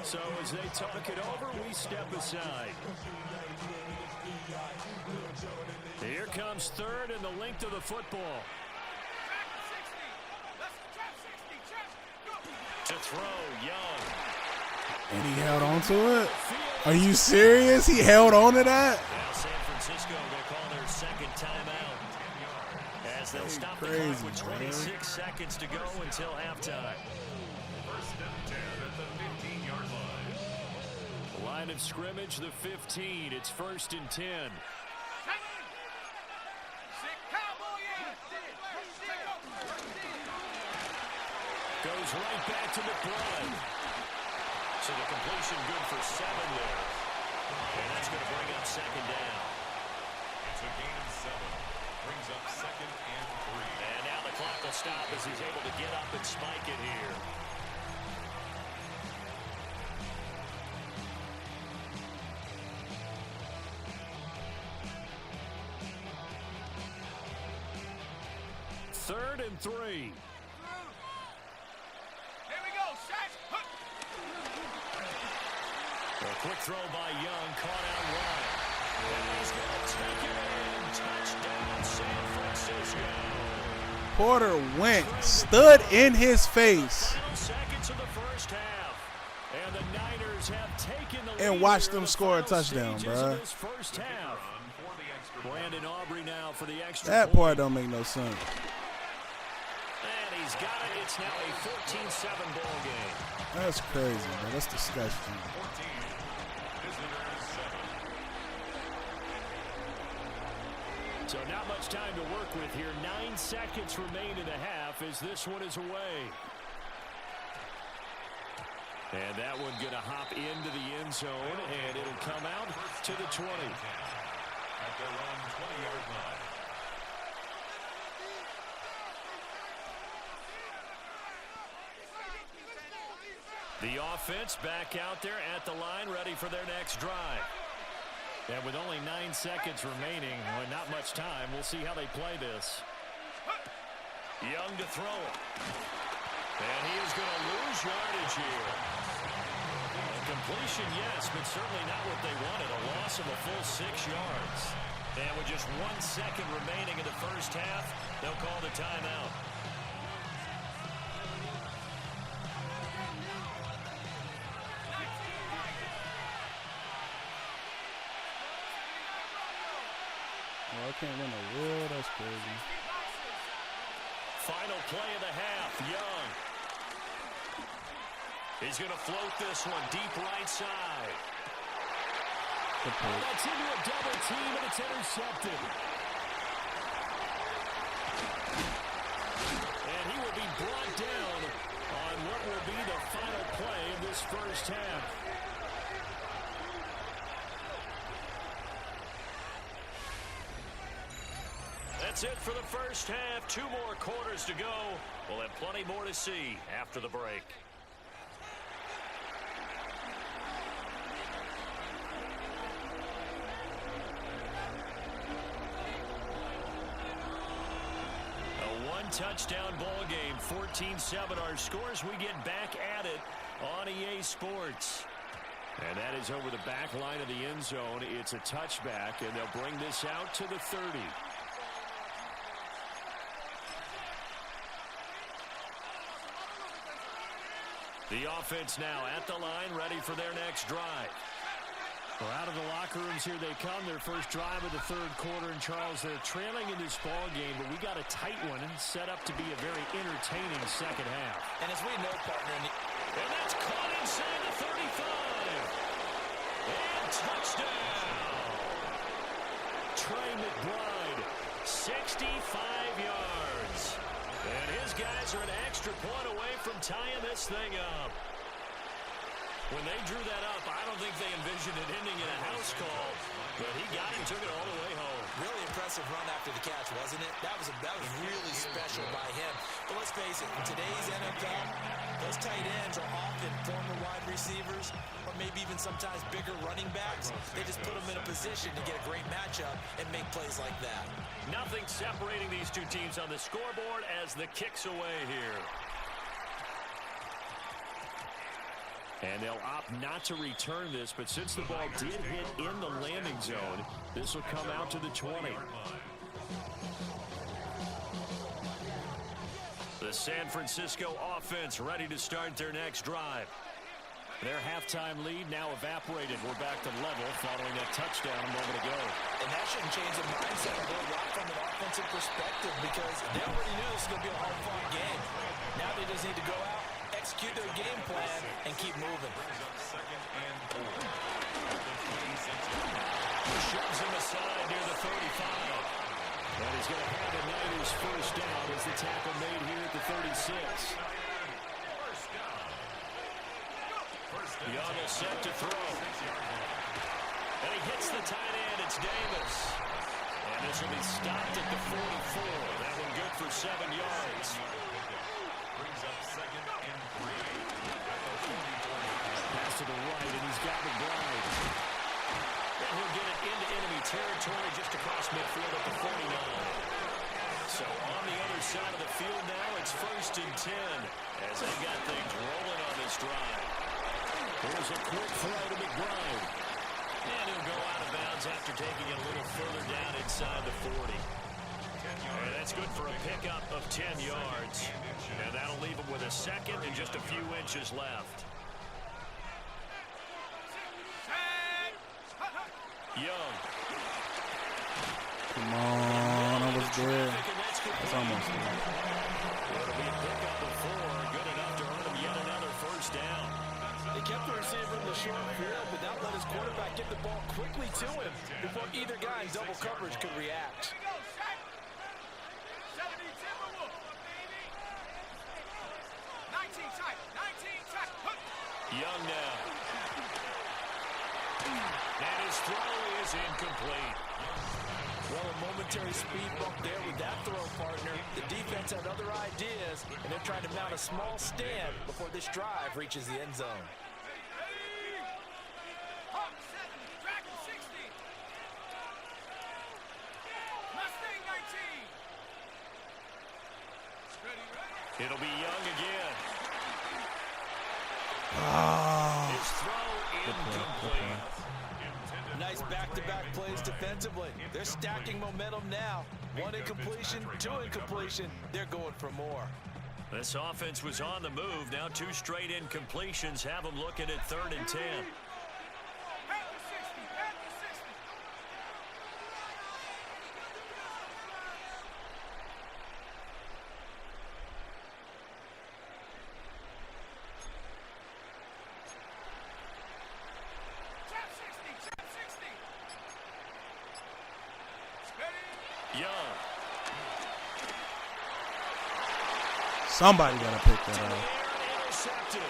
Speaker 4: So as they talk it over, we step aside. Here comes 3rd and the length of the football. To throw, Young.
Speaker 1: And he held on to it? Are you serious? He held on to that?
Speaker 4: Now San Francisco will call their second timeout. as they'll stop the clock with 26 seconds to go until halftime.
Speaker 7: First and 10 at the 15-yard line.
Speaker 4: Line of scrimmage, the 15. It's 1st and 10. Goes right back to McBride. So the completion good for 7 there. And that's going to bring up 2nd down.
Speaker 7: It's a gain of 7. Brings up 2nd and 3.
Speaker 4: And now the clock will stop as he's able to get up and spike it here. Third and 3. A quick throw by Young, caught out wide. And he's going to take it in. Touchdown, San Francisco.
Speaker 1: Porter went, stood in his face.
Speaker 4: Final seconds of the first half. And the Niners have taken the lead
Speaker 1: And watched them
Speaker 4: in the
Speaker 1: score a
Speaker 4: final
Speaker 1: touchdown,
Speaker 4: stages
Speaker 1: bro.
Speaker 4: of this first half. Brandon Aubrey now for the extra
Speaker 1: That
Speaker 4: point.
Speaker 1: part don't make no sense.
Speaker 4: And he's got it. It's now a 14-7 ball game.
Speaker 1: That's crazy, bro. That's disgusting.
Speaker 4: So not much time to work with here. 9 seconds remain in the half as this one is away. And that one going to hop into the end zone, and it'll come out to the 20.
Speaker 7: At their own 20-yard line.
Speaker 4: The offense back out there at the line, ready for their next drive. And with only 9 seconds remaining, well, not much time, we'll see how they play this. Young to throw it. And he is going to lose yardage here. A completion, yes, but certainly not what they wanted. A loss of a full 6 yards. And with just 1 second remaining in the first half, they'll call the timeout.
Speaker 1: Oh, I can't win a wheel. That's crazy.
Speaker 4: Final play of the half, Young. He's going to float this one deep right side. That's into a double team, and it's intercepted. And he will be brought down on what will be the final play of this first half. That's it for the first half. 2 more quarters to go. We'll have plenty more to see after the break. A 1-touchdown ball game. 14-7 our scores. We get back at it on EA Sports. And that is over the back line of the end zone. It's a touchback, and they'll bring this out to the 30. The offense now at the line, ready for their next drive. Well, out of the locker rooms here they come. Their first drive of the third quarter. And Charles, they're trailing in this ball game, but we got a tight one and set up to be a very entertaining second half.
Speaker 5: And as we know, partner,
Speaker 4: and that's caught inside the 35. And touchdown. Trey McBride, 65 yards. And his guys are an extra point away from tying this thing up. When they drew that up, I don't think they envisioned it ending in a house call, but he got it and took it all the way home.
Speaker 5: Really impressive run after the catch, wasn't it? That was really special by him. But let's face it, in today's NFL, those tight ends are often former wide receivers or maybe even sometimes bigger running backs. They just put them in a position to get a great matchup and make plays like that.
Speaker 4: Nothing separating these two teams on the scoreboard as the kick's away here. And they'll opt not to return this, but since the ball did hit in the landing zone, this will come out to the 20. The San Francisco offense ready to start their next drive. Their halftime lead now evaporated. We're back to level following that touchdown a moment ago.
Speaker 5: And that shouldn't change the mindset a whole lot from an offensive perspective because they already knew this was going to be a hard-fought game. Now they just need to go out, execute their game plan, and keep moving.
Speaker 4: Shoves him aside near the 35. And he's going to have the Niners first down as the tackle made here at the 36. Young is set to throw. And he hits the tight end. It's Davis. And this will be stopped at the 44. That one good for 7 yards.
Speaker 7: Brings up 2nd and 3.
Speaker 4: Pass to the right, and he's got McBride. And he'll get it into enemy territory just across midfield at the 49. So on the other side of the field now, it's 1st and 10 as they got things rolling on this drive. Here's a quick throw to McBride. And he'll go out of bounds after taking it a little further down inside the 40. And that's good for a pickup of 10 yards. And that'll leave him with a second and just a few inches left. Young.
Speaker 1: Come on, I was there. That's almost there.
Speaker 4: It'll be a pickup of 4. Good enough to earn him yet another first down.
Speaker 5: They kept the receiver in the short field, but that let his quarterback get the ball quickly to him before either guy in double coverage could react.
Speaker 4: Young now. And his throw is incomplete.
Speaker 5: Well, a momentary speed bump there with that throw, partner. The defense had other ideas, and they're trying to mount a small stand before this drive reaches the end zone.
Speaker 4: It'll be Young again.
Speaker 1: His
Speaker 4: throw incomplete.
Speaker 5: Nice back-to-back plays defensively. They're stacking momentum now. 1 incompletion, 2 incompletion. They're going for more.
Speaker 4: This offense was on the move. Now 2 straight incompletions have them looking at 3rd and 10. Young.
Speaker 1: Somebody gotta pick that up.
Speaker 4: Intercepted.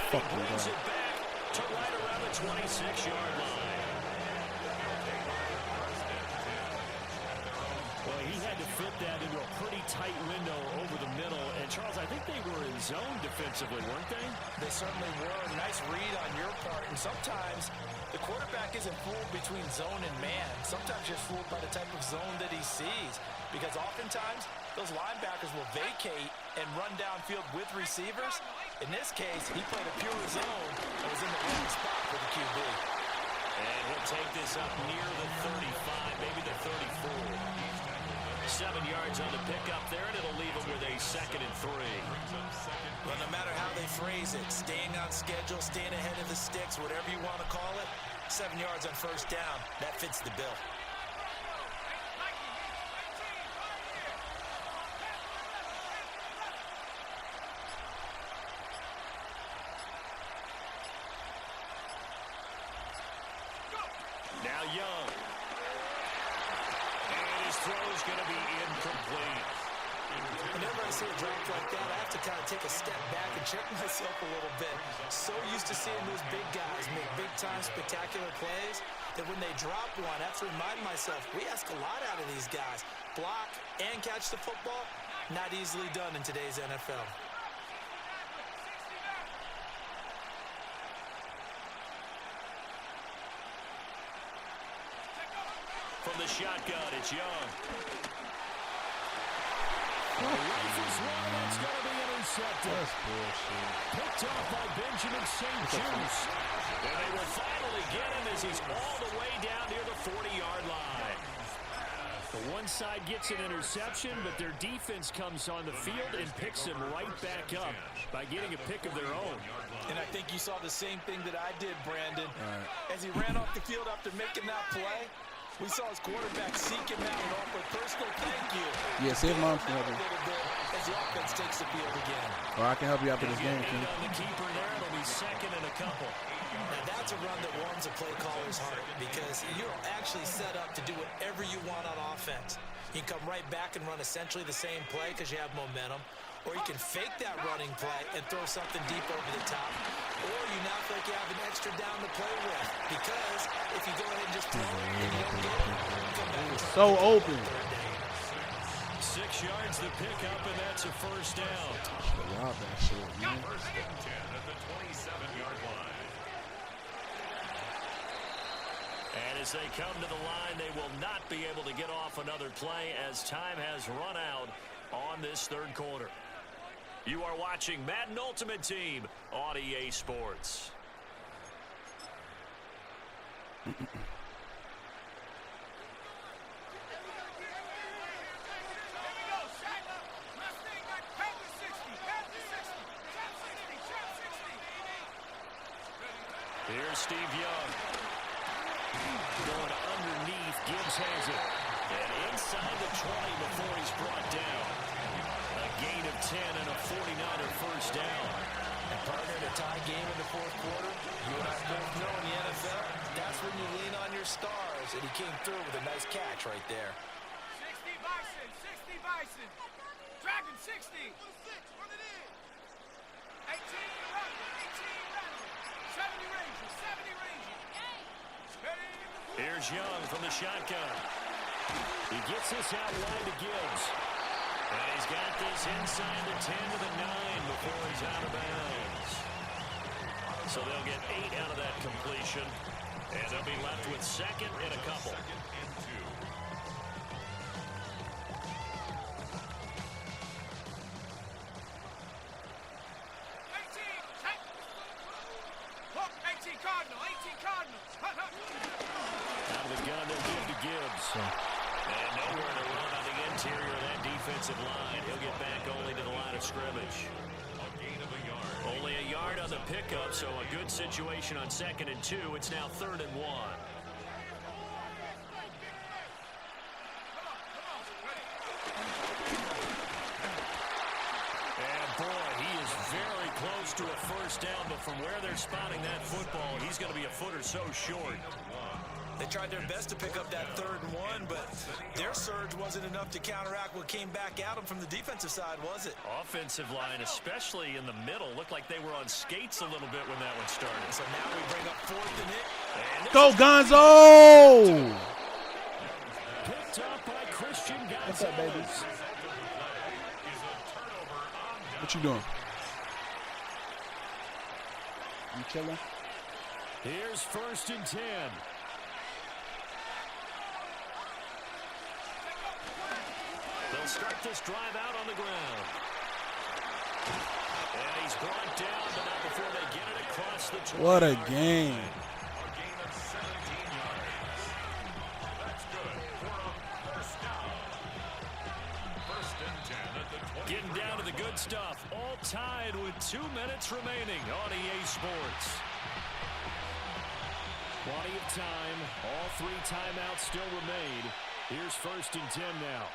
Speaker 1: Fucking
Speaker 4: Brings
Speaker 1: God.
Speaker 4: it back to right around the 26-yard line. Well, he had to fit that into a pretty tight window over the middle. And, Charles, I think they were in zone defensively, weren't they?
Speaker 5: They certainly were. Nice read on your part. And sometimes the quarterback isn't fooled between zone and man. Sometimes you're fooled by the type of zone that he sees. Because oftentimes, those linebackers will vacate and run downfield with receivers. In this case, he played a pure zone and was in the wrong spot for the QB.
Speaker 4: And he'll take this up near the 35, maybe the 34. 7 yards on the pickup there, and it'll leave him with a 2nd and 3.
Speaker 5: Well, no matter how they phrase it, staying on schedule, staying ahead of the sticks, whatever you want to call it, 7 yards on first down, that fits the bill.
Speaker 4: Now Young. And his throw's going to be incomplete.
Speaker 5: Whenever I see a drop like that, I have to kind of take a step back and check myself a little bit. So used to seeing those big guys make big-time spectacular plays that when they drop one, I have to remind myself, we ask a lot out of these guys. Block and catch the football, not easily done in today's NFL.
Speaker 4: From the shotgun, it's Young. Rifles one, that's going to be intercepted.
Speaker 1: That's bullshit.
Speaker 4: Picked off by Benjamin St. Juice. And they will finally get him as he's all the way down near the 40-yard line. The one side gets an interception, but their defense comes on the field and picks them right back up by getting a pick of their own.
Speaker 5: And I think you saw the same thing that I did, Brandon. As he ran off the field after making that play, we saw his quarterback seek him out and offer a personal thank you.
Speaker 1: Yeah, see if Mom can help you.
Speaker 5: As the offense takes the field again.
Speaker 1: Or I can help you after this game, King.
Speaker 4: On the keeper there, it'll be second and a couple.
Speaker 5: Now that's a run that warms a play caller's heart because you're actually set up to do whatever you want on offense. You can come right back and run essentially the same play because you have momentum, or you can fake that running play and throw something deep over the top, or you now feel like you have an extra down to play with because if you go ahead and just throw it and you don't get it, you come back and try
Speaker 1: so open.
Speaker 4: 6 yards the pickup, and that's a first down.
Speaker 1: Rob that shit, man.
Speaker 7: First and 10 at the 27-yard line.
Speaker 4: And as they come to the line, they will not be able to get off another play as time has run out on this third quarter. You are watching Madden Ultimate Team on EA Sports. Here's Steve Young. Going underneath, Gibbs has it. And inside the 20 before he's brought down. A gain of 10 and a 49er first down.
Speaker 5: And partner, in a tie game in the fourth quarter, you and I both know in the NFL, that's when you lean on your stars. And he came through with a nice catch right there.
Speaker 6: 60 Bison, 60 Bison. Dragon 60. 18 Randall, 18 Randall. 70 Rangers, 70 Rangers.
Speaker 4: Here's Young from the shotgun. He gets this out wide to Gibbs. And he's got this inside the 10 to the 9 before he's out of bounds. So they'll get 8 out of that completion. And they'll be left with second and a couple.
Speaker 7: Second and 2.
Speaker 6: Cardinal, 18 Cardinals.
Speaker 4: Out of the gun, they'll give to Gibbs. And nowhere to run on the interior of that defensive line. He'll get back only to the line of scrimmage.
Speaker 7: A gain of a yard.
Speaker 4: Only a yard on the pickup, so a good situation on second and 2. It's now 3rd and 1. Close to a first down, but from where they're spotting that football, he's going to be a foot or so short.
Speaker 5: They tried their best to pick up that 3rd and 1, but their surge wasn't enough to counteract what came back at them from the defensive side, was it?
Speaker 4: Offensive line, especially in the middle, looked like they were on skates a little bit when that one started.
Speaker 5: So now we bring up 4th and it.
Speaker 1: Go Gonzo!
Speaker 4: Picked up by Christian Gonzalez.
Speaker 1: What's up, baby? What you doing? You chilling?
Speaker 4: Here's 1st and 10. They'll start this drive out on the ground. And he's brought down, but not before they get it across the 20.
Speaker 1: What a game.
Speaker 7: A gain of 17 yards. That's good for a first down. 1st and 10 at the 20.
Speaker 4: Getting down to the good stuff. All tied with 2 minutes remaining on EA Sports. Plenty of time. All 3 timeouts still remain. Here's 1st and 10 now.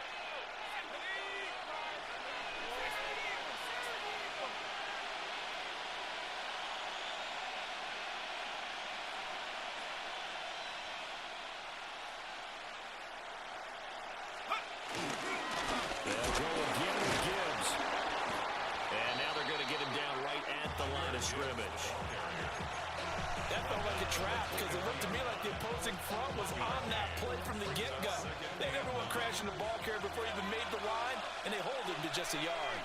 Speaker 4: They'll go again with Gibbs. And now they're going to get him down right at the line of scrimmage.
Speaker 5: That felt like a trap because it looked to me like the opposing front was on that play from the get-go. They never went crashing the ball carrier before he even made the line, and they hold him to just a yard.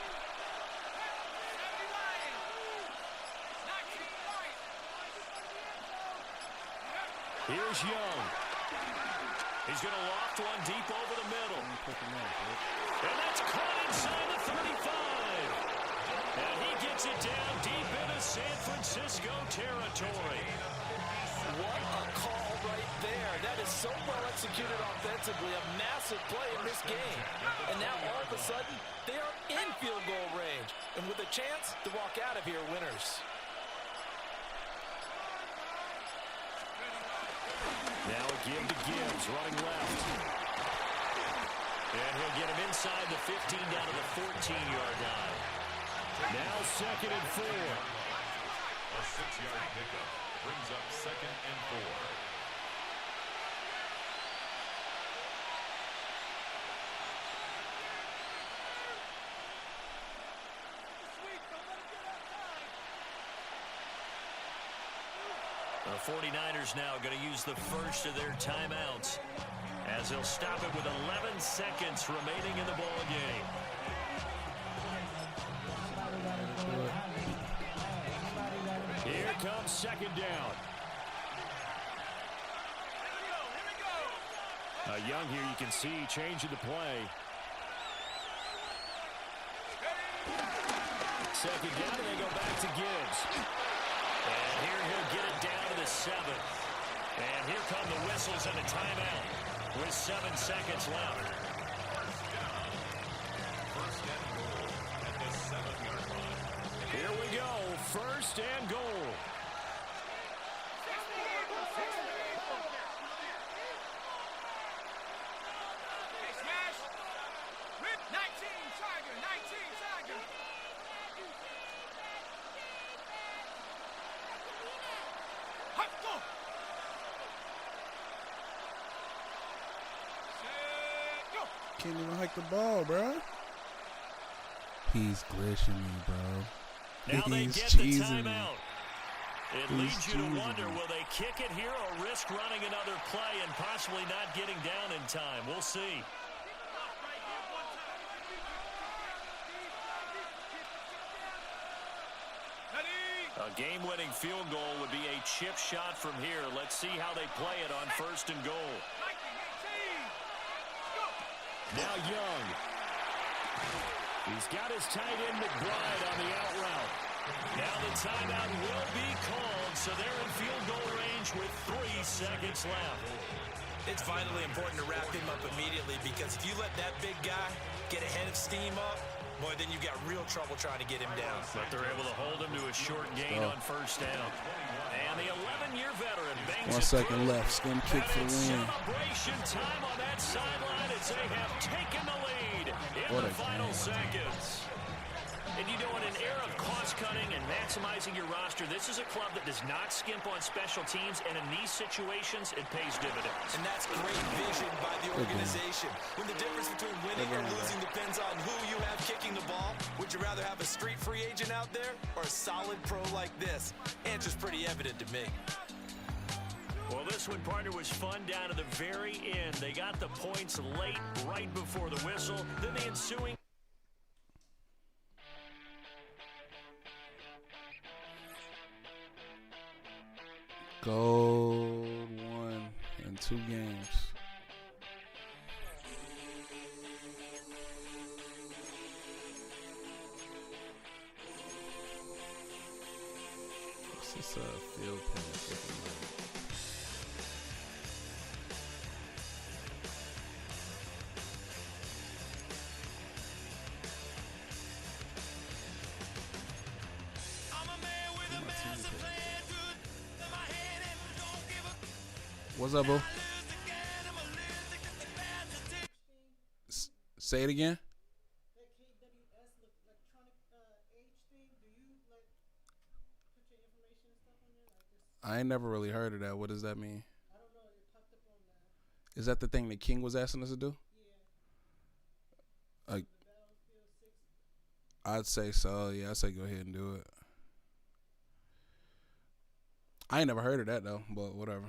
Speaker 4: Here's Young. He's going to loft one deep over the middle. And that's caught inside the 35. And he gets it down deep into San Francisco territory.
Speaker 5: What a call right there. That is so well executed offensively, a massive play in this game. And now all of a sudden, they are in field goal range. And with a chance to walk out of here winners.
Speaker 4: Now a give to Gibbs, running left. And he'll get him inside the 15 down to the 14-yard line. Now 2nd and 4.
Speaker 7: A 6-yard pickup brings up 2nd and 4.
Speaker 4: The 49ers now going to use the first of their timeouts as they'll stop it with 11 seconds remaining in the ball game. Here comes 2nd down. Young here, you can see changing the play. 2nd down, and they go back to Gibbs. And here he'll get it down to the 7. And here come the whistles and a timeout with 7 seconds left.
Speaker 7: First and goal at the 7-yard line.
Speaker 4: Here we go, 1st and goal.
Speaker 6: Smash. 19 Tiger, 19 Tiger. Hop, go. Set, go.
Speaker 1: Can't even hike the ball, bro. He's glitching me, bro.
Speaker 4: Now they
Speaker 1: He's
Speaker 4: get the
Speaker 1: cheesing me.
Speaker 4: timeout. It leads you to wonder, will they kick it here or risk running another play and possibly not getting down in time? We'll see. A game-winning field goal would be a chip shot from here. Let's see how they play it on 1st and goal. Now Young. He's got his tight end McBride on the out route. Now the timeout will be called, so they're in field goal range with 3 seconds left.
Speaker 5: It's vitally important to wrap him up immediately because if you let that big guy get ahead of steam up, boy, then you've got real trouble trying to get him down.
Speaker 4: But they're able to hold him to a short gain on 1st down. And the 11-year veteran bangs
Speaker 1: 1 second left. Skim kick for the win.
Speaker 4: Celebration time on that sideline as they have taken the lead in
Speaker 1: What
Speaker 4: the
Speaker 1: a
Speaker 4: final
Speaker 1: game.
Speaker 4: seconds. And you know, in an era of cost-cutting and maximizing your roster, this is a club that does not skimp on special teams, and in these situations, it pays dividends.
Speaker 5: And that's great vision by the organization. When the difference between winning or losing depends on who you have kicking the ball, would you rather have a street free agent out there or a solid pro like this? Answer's pretty evident to me.
Speaker 4: Well, this one, partner, was fun down to the very end. They got the points late, right before the whistle. Then the ensuing...
Speaker 1: Gold won in 2 games. What's this field pass looking like? What's up, boo? Say it again. I ain't never really heard of that. What does that mean? Is that the thing that King was asking us to do? Like, I'd say so. Yeah, I'd say go ahead and do it. I ain't never heard of that though, but whatever.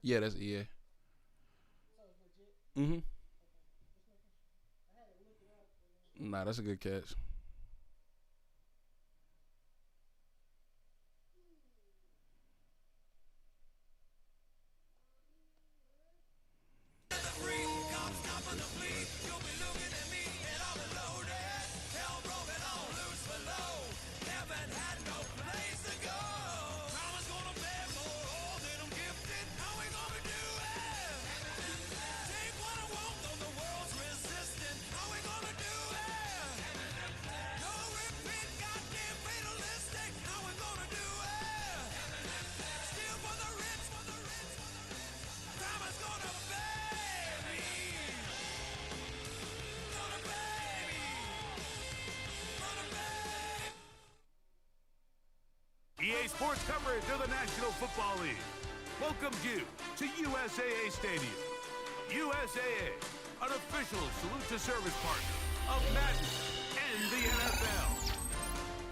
Speaker 1: Yeah, that's yeah. Nah, that's a good catch.
Speaker 11: Sports coverage of the National Football League welcomes you to USAA Stadium. USAA, an official salute-to-service partner of Madden and the NFL.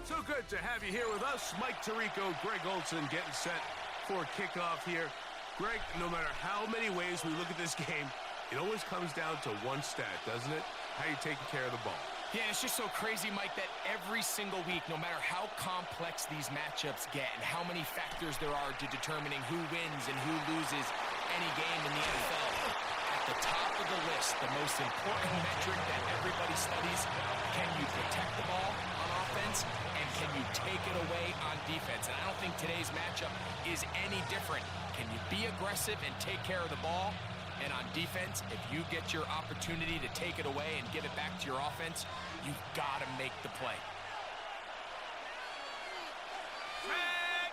Speaker 11: So good to have you here with us. Mike Tirico, Greg Olson getting set for kickoff here. Greg, no matter how many ways we look at this game, it always comes down to one stat, doesn't it? How you taking care of the ball.
Speaker 12: Yeah, it's just so crazy, Mike, that every single week, no matter how complex these matchups get and how many factors there are to determining who wins and who loses any game in the NFL, at the top of the list, the most important metric that everybody studies, can you protect the ball on offense and can you take it away on defense? And I don't think today's matchup is any different. Can you be aggressive and take care of the ball? And on defense, if you get your opportunity to take it away and give it back to your offense, you've got to make the play.
Speaker 11: Flag!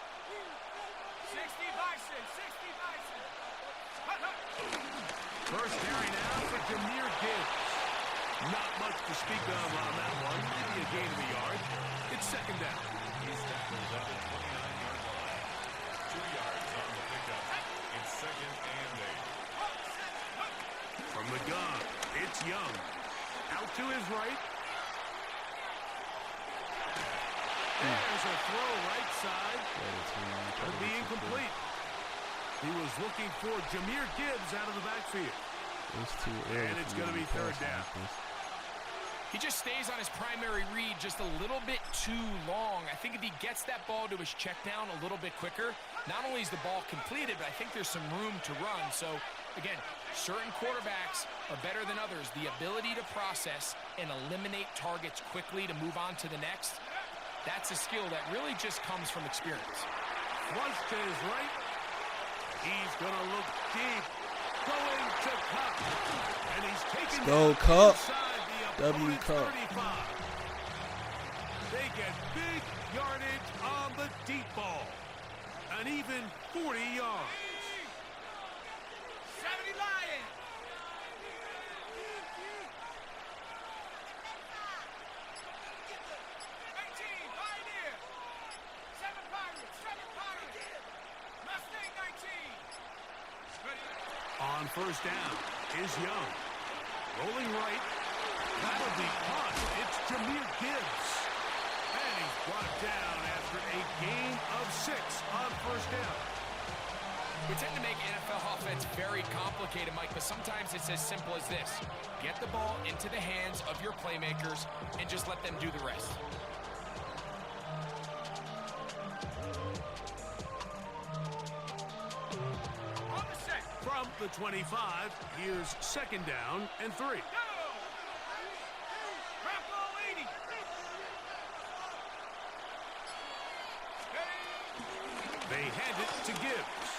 Speaker 11: 60 Bison, 60 Bison. First carry now for Jahmyr Gibbs. Not much to speak of on that one. Maybe a gain of a yard. It's second down.
Speaker 7: He's tackled at the 29-yard line. 2 yards on the pickup. It's second and 8.
Speaker 11: From the gun, it's Young. Out to his right. There's a throw right side. Could be incomplete. He was looking for Jahmyr Gibbs out of the backfield. And it's going to be third down.
Speaker 12: He just stays on his primary read just a little bit too long. I think if he gets that ball to his check down a little bit quicker, not only is the ball completed, but I think there's some room to run. So, again, certain quarterbacks are better than others. The ability to process and eliminate targets quickly to move on to the next, that's a skill that really just comes from experience.
Speaker 11: Flush to his right. He's going to look deep. Going to Cup. And he's taken
Speaker 1: Go Cup. W Cup.
Speaker 11: 35. They get big yardage on the deep ball. An even 40 yards.
Speaker 6: 70 Lions. 19 Pioneer. 7 Pirates. 7 Pirates. Mustang 19.
Speaker 11: On first down is Young. Rolling right. That'll be caught. It's Jahmyr Gibbs. And he's brought down after a gain of 6 on first down.
Speaker 12: We tend to make NFL offense very complicated, Mike, but sometimes it's as simple as this. Get the ball into the hands of your playmakers and just let them do the rest.
Speaker 11: From the 25, here's second down and 3. They hand it to Gibbs.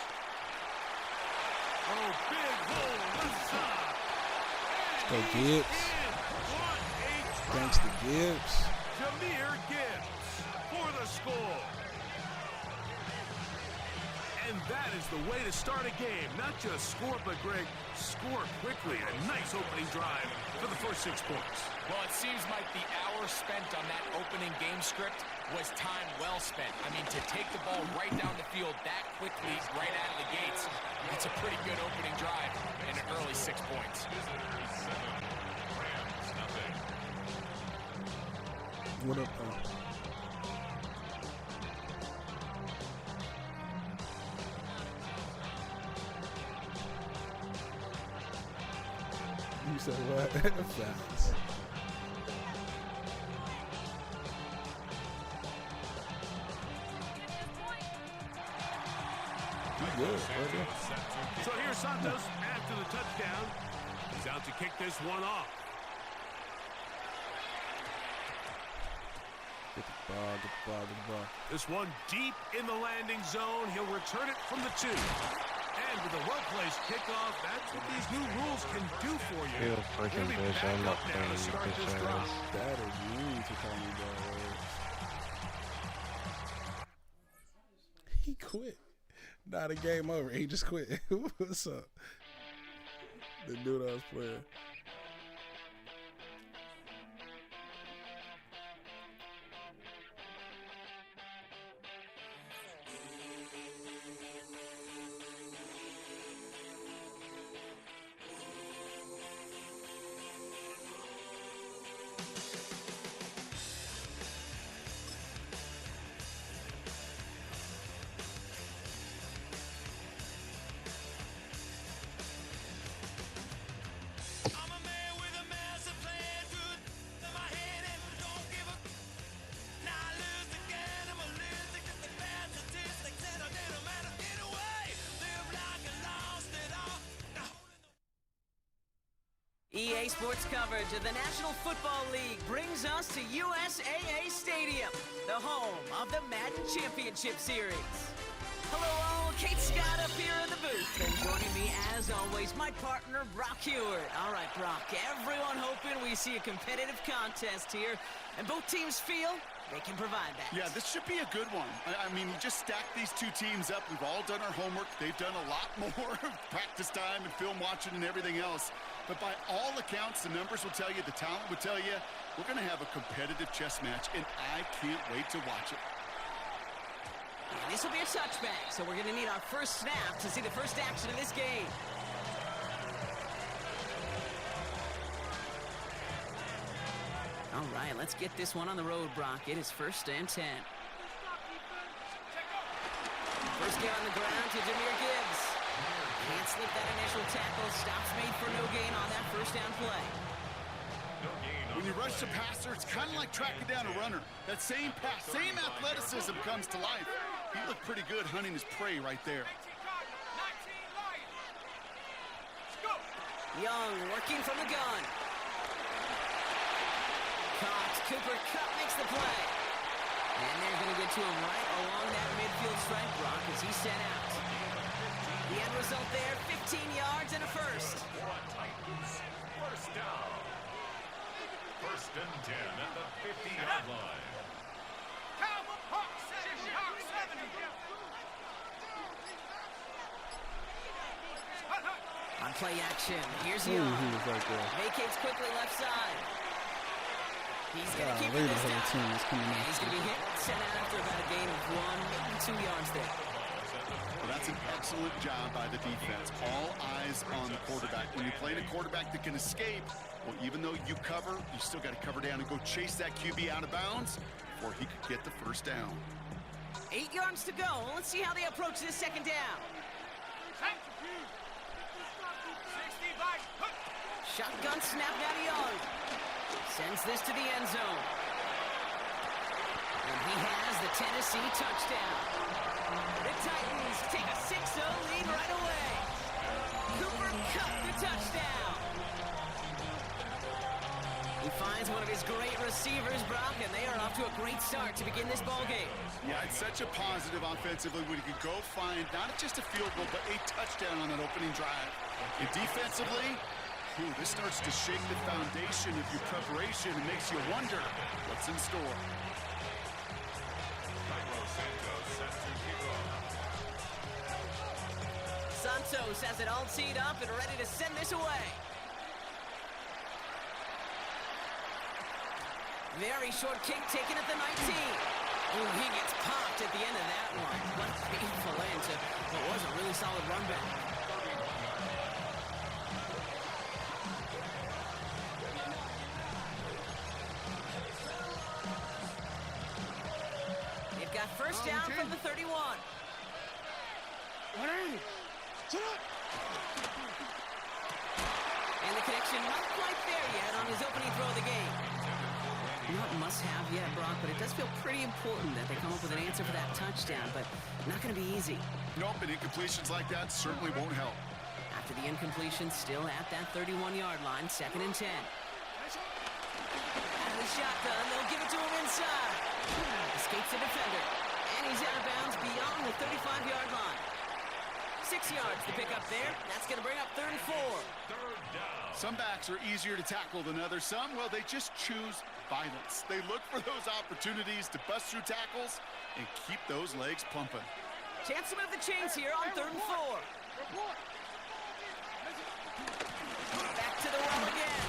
Speaker 11: Oh, big hole left side.
Speaker 1: Go Gibbs. Thanks to Gibbs.
Speaker 11: Jahmyr Gibbs for the score. And that is the way to start a game. Not just score, but, Greg, score quickly. A nice opening drive for the first 6 points.
Speaker 12: Well, it seems like the hour spent on that opening game script was time well spent. I mean, to take the ball right down the field that quickly, right out of the gates, that's a pretty good opening drive and an early 6 points.
Speaker 1: What up, You said what? Facts. Good,
Speaker 11: so here's Santos after the touchdown. He's out to kick this one off.
Speaker 1: Get the ball, get the ball, get the ball.
Speaker 11: This one deep in the landing zone. He'll return it from the 2. And with a well-placed kickoff, that's what these new rules can do for you.
Speaker 3: Freaking bitch, I'm not playing you, bitch ass.
Speaker 1: That is mean to call me bad words. He quit. Not a game over. He just quit. What's up? The dude I was playing.
Speaker 8: EA Sports coverage of the National Football League brings us to USAA Stadium, the home of the Madden Championship Series. Hello all, Kate Scott up here in the booth, and joining me as always, my partner Brock Heward. All right, Brock, everyone hoping we see a competitive contest here, and both teams feel they can provide that.
Speaker 9: Yeah, this should be a good one. I mean, you just stack these two teams up. We've all done our homework. They've done a lot more practice time and film watching and everything else. But by all accounts, the numbers will tell you, the talent will tell you, we're going to have a competitive chess match, and I can't wait to watch it.
Speaker 8: And this will be a touchback, so we're going to need our first snap to see the first action of this game. All right, let's get this one on the road, Brock. It is 1st and 10. First get on the ground to Jahmyr Gibbs. Can't slip that initial tackle. Stops made for no gain on that first down play.
Speaker 9: When you rush the passer, it's kind of like tracking down a runner. That same pass, same athleticism comes to life. He looked pretty good hunting his prey right there.
Speaker 8: Young working from the gun. Caught. Cooper Kupp makes the play. And they're going to get to him right along that midfield stripe, Brock, as he's set out. The end result there, 15 yards and a first.
Speaker 7: First down. 1st and 10 at the 50-yard line.
Speaker 8: On play action, here's Young.
Speaker 1: He was right there.
Speaker 8: Vacates quickly left side. He's going to keep
Speaker 1: the
Speaker 8: it this
Speaker 1: whole team is coming
Speaker 8: down. He's going to be hit, sent out after about a gain of 1, maybe 2 yards there.
Speaker 9: Well, that's an excellent job by the defense. All eyes on the quarterback. When you're playing a quarterback that can escape, well, even though you cover, you still got to cover down and go chase that QB out of bounds before he could get the first down.
Speaker 8: 8 yards to go. Let's see how they approach this second down. Shotgun snap now to Young. Sends this to the end zone. And he has the Tennessee touchdown. The Titans take a 6-0 lead right away. Cooper Kupp the touchdown. He finds one of his great receivers, Brock, and they are off to a great start to begin this ball game.
Speaker 9: Yeah, it's such a positive offensively when you can go find not just a field goal, but a touchdown on that opening drive. And defensively, this starts to shake the foundation of your preparation and makes you wonder what's in store.
Speaker 8: Santos has it all teed up and ready to send this away. Very short kick taken at the 19. Oh, he gets popped at the end of that one. What a painful end to what was a really solid run back. They've got first down from the 31. And the connection not quite there yet on his opening throw of the game. Not must-have yet, Brock, but it does feel pretty important that they come up with an answer for that touchdown, but not going to be easy.
Speaker 9: Nope, and incompletions like that certainly won't help.
Speaker 8: After the incompletion, still at that 31-yard line, 2nd and 10. Out of the shotgun, they'll give it to him inside. Escapes the defender, and he's out of bounds beyond the 35-yard line. 6 yards to pick up there. That's going to bring up 3rd and 4.
Speaker 9: Some backs are easier to tackle than others. Some, well, they just choose violence. They look for those opportunities to bust through tackles and keep those legs pumping.
Speaker 8: Chance to move the chains here on 3rd and 4. Back to the well again.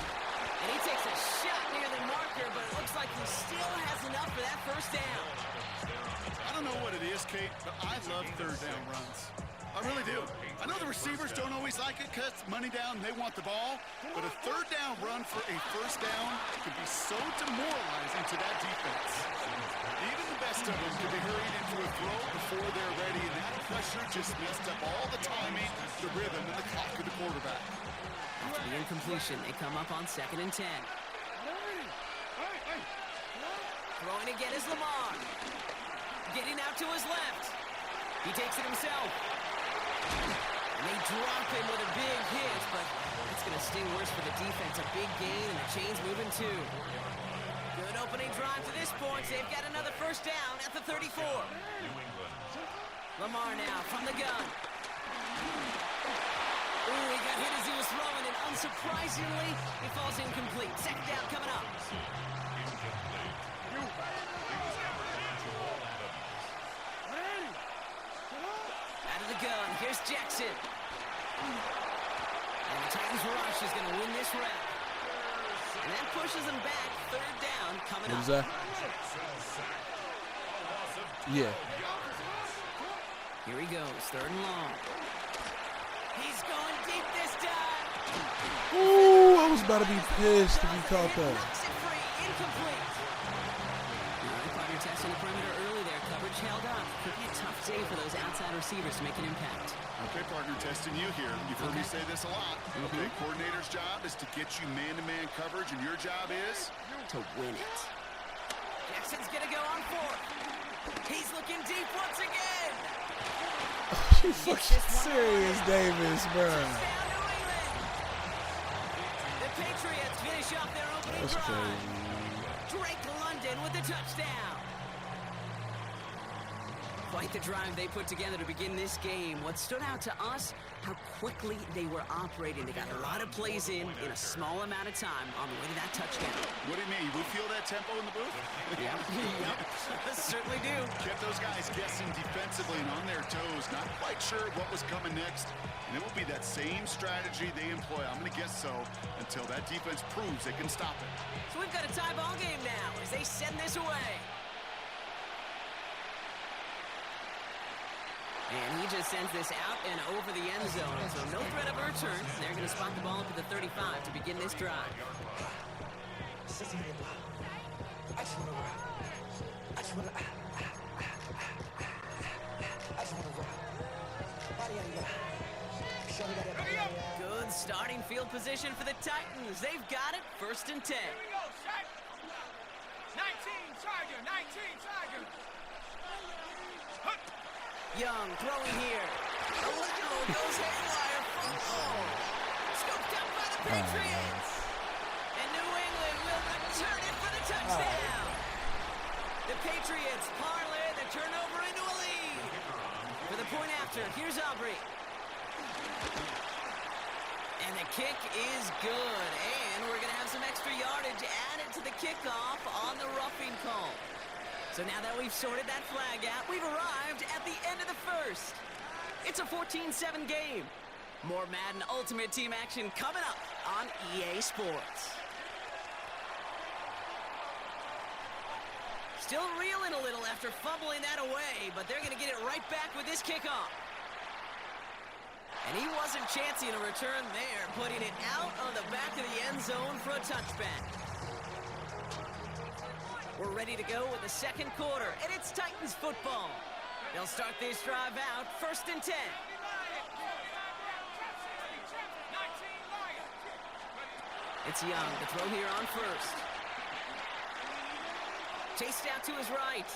Speaker 8: And he takes a shot near the marker, but it looks like he still has enough for that first down.
Speaker 9: I don't know what it is, Kate, but I love 3rd down runs. I really do. I know the receivers don't always like it because money down, they want the ball, but a 3rd down run for a first down can be so demoralizing to that defense. Even the best of them can be hurried into a throw before they're ready, and that pressure just messed up all the timing, the rhythm, and the clock of the quarterback.
Speaker 8: After the incompletion, they come up on 2nd and 10. Throwing again is Lamar. Getting out to his left. He takes it himself. And they drop him with a big hit, but it's going to stay anything worse for the defense. A big gain, and the chain's moving too. Good opening drive to this point. They've got another first down at the 34. Lamar now from the gun. Ooh, he got hit as he was throwing, and unsurprisingly, he falls incomplete. Second down coming up. Out of the gun, here's Jackson. And the Titans rush is going to win this round. And that pushes them back. Third down coming up.
Speaker 1: What is that? Yeah.
Speaker 8: Here he goes, third and long. He's going deep this time.
Speaker 1: Ooh, I was about to be pissed if you caught that.
Speaker 8: Knocks it free, incomplete. All right, partner testing the perimeter early there. Coverage held up. Could be a tough day for those outside receivers to make an impact.
Speaker 9: Okay, partner, testing you here. You've heard me say this a lot. Okay, coordinator's job is to get you man-to-man coverage, and your job is
Speaker 8: to win it. Jackson's gonna go on fourth. He's looking deep once again.
Speaker 1: You fucking serious, Davis, bro.
Speaker 8: The Patriots finish off their opening
Speaker 1: That's
Speaker 8: drive.
Speaker 1: crazy.
Speaker 8: Drake London with the touchdown. Quite the drive they put together to begin this game. What stood out to us, how quickly they were operating. They got a lot of plays in a small amount of time on the way to that touchdown.
Speaker 9: What do you mean? We feel that tempo in the booth?
Speaker 8: Yep. Certainly do.
Speaker 9: Kept those guys guessing defensively and on their toes, not quite sure what was coming next. And it will be that same strategy they employ. I'm going to guess so until that defense proves they can stop it.
Speaker 8: So we've got a tie ball game now as they send this away. And he just sends this out and over the end zone. So no threat of a return. They're going to spot the ball up at the 35 to begin this drive. Good starting field position for the Titans. They've got it. First and 10.
Speaker 6: Here we go, Shaq. 19 Tiger, 19 Tiger.
Speaker 8: Young throwing here. The Lego goes haywire. Scooped up by the Patriots. And New England will return it for the touchdown. The Patriots parlay the turnover into a lead. For the point after, here's Aubrey. And the kick is good. And we're going to have some extra yardage added to the kickoff on the roughing call. So now that we've sorted that flag out, we've arrived at the end of the first. It's a 14-7 game. More Madden Ultimate Team action coming up on EA Sports. Still reeling a little after fumbling that away, but they're going to get it right back with this kickoff. And he wasn't chancing a return there, putting it out on the back of the end zone for a touchback. We're ready to go with the second quarter, and it's Titans football. They'll start this drive out, first and 10. It's Young, the throw here on first. Chased out to his right.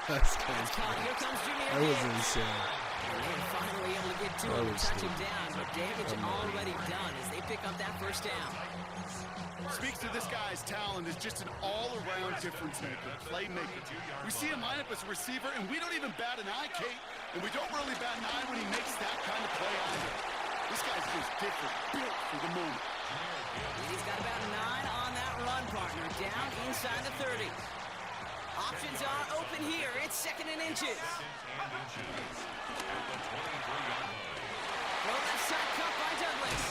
Speaker 1: That's crazy.
Speaker 8: Here comes Junior.
Speaker 1: That was insane.
Speaker 8: And they're finally able to get to him and touch him down, but damage already done as they pick up that first down.
Speaker 9: Speaks to this guy's talent as just an all-around difference maker, playmaker. We see him line up as a receiver, and we don't even bat an eye, Kate, and we don't really bat an eye when he makes that kind of play either. This guy's just different, built for the moment.
Speaker 8: And he's got about 9 on that run, partner, down inside the 30. Options are open here. It's second and inches. Throw left side cut by Douglas.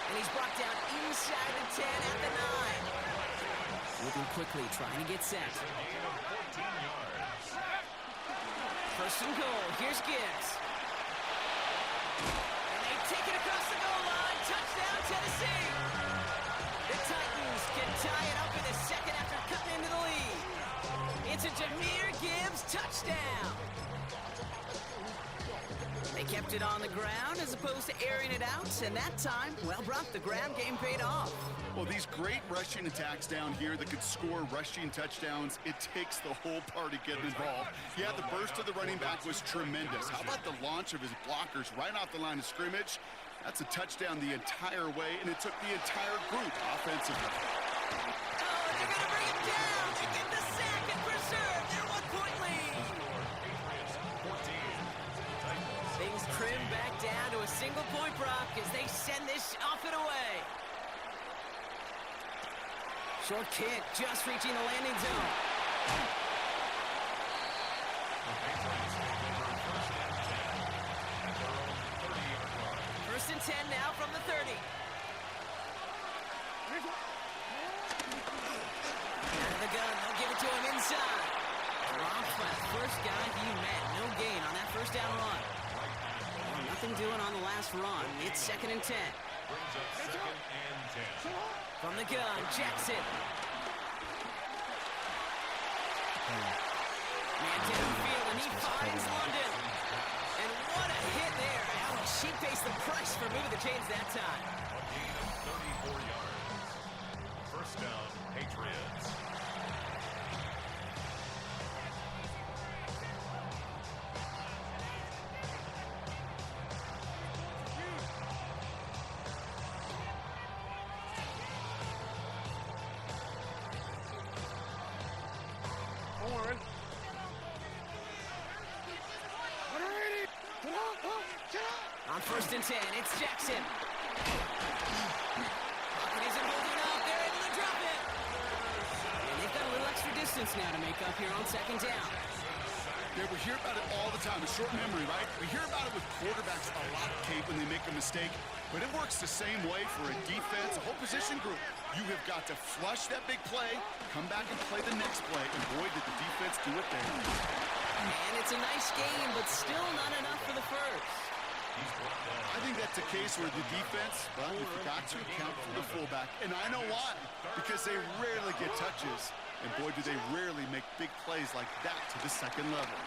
Speaker 8: And he's brought down inside the 10 at the 9. Moving quickly, trying to get set. First and goal. Here's Gibbs. And they take it across the goal line. Touchdown, Tennessee. The Titans can tie it up in the second after cutting into the lead. It's a Jahmyr Gibbs touchdown. They kept it on the ground as opposed to airing it out, and that time, well, Brock, the ground game paid off.
Speaker 9: Well, these great rushing attacks down here that could score rushing touchdowns, it takes the whole party getting involved. Yeah, the burst of the running back was tremendous. How about the launch of his blockers right off the line of scrimmage? That's a touchdown the entire way, and it took the entire group offensively.
Speaker 8: They're going to bring him down. They get the sack and preserve their 1-point lead. Things trim back down to a single point, Brock, as they send this off and away. Short kick, just reaching the landing zone. First and 10 now from the 30. Out of the gun, they'll give it to him inside. Drops by the first guy he met. No gain on that first down run. Well, nothing doing on the last run. It's 2nd and 10. From the gun, Jackson. Man downfield, and he finds London. And what a hit there. She pays the price for moving the chains that time.
Speaker 7: A gain of 34 yards. First down, Patriots.
Speaker 8: On 1st and 10, it's Jackson. Pocket isn't holding up. They're able to drop it. And they've got a little extra distance now to make up here on 2nd down.
Speaker 9: Yeah, we hear about it all the time. A short memory, right? We hear about it with quarterbacks a lot, Kate, when they make a mistake. But it works the same way for a defense, a whole position group. You have got to flush that big play, come back and play the next play. And boy, did the defense do it there.
Speaker 8: And it's a nice game, but still not enough for the first.
Speaker 9: I think that's a case where the defense, well, we forgot to account for the fullback. And I know why. Because they rarely get touches. And boy, do they rarely make big plays like that to the second level.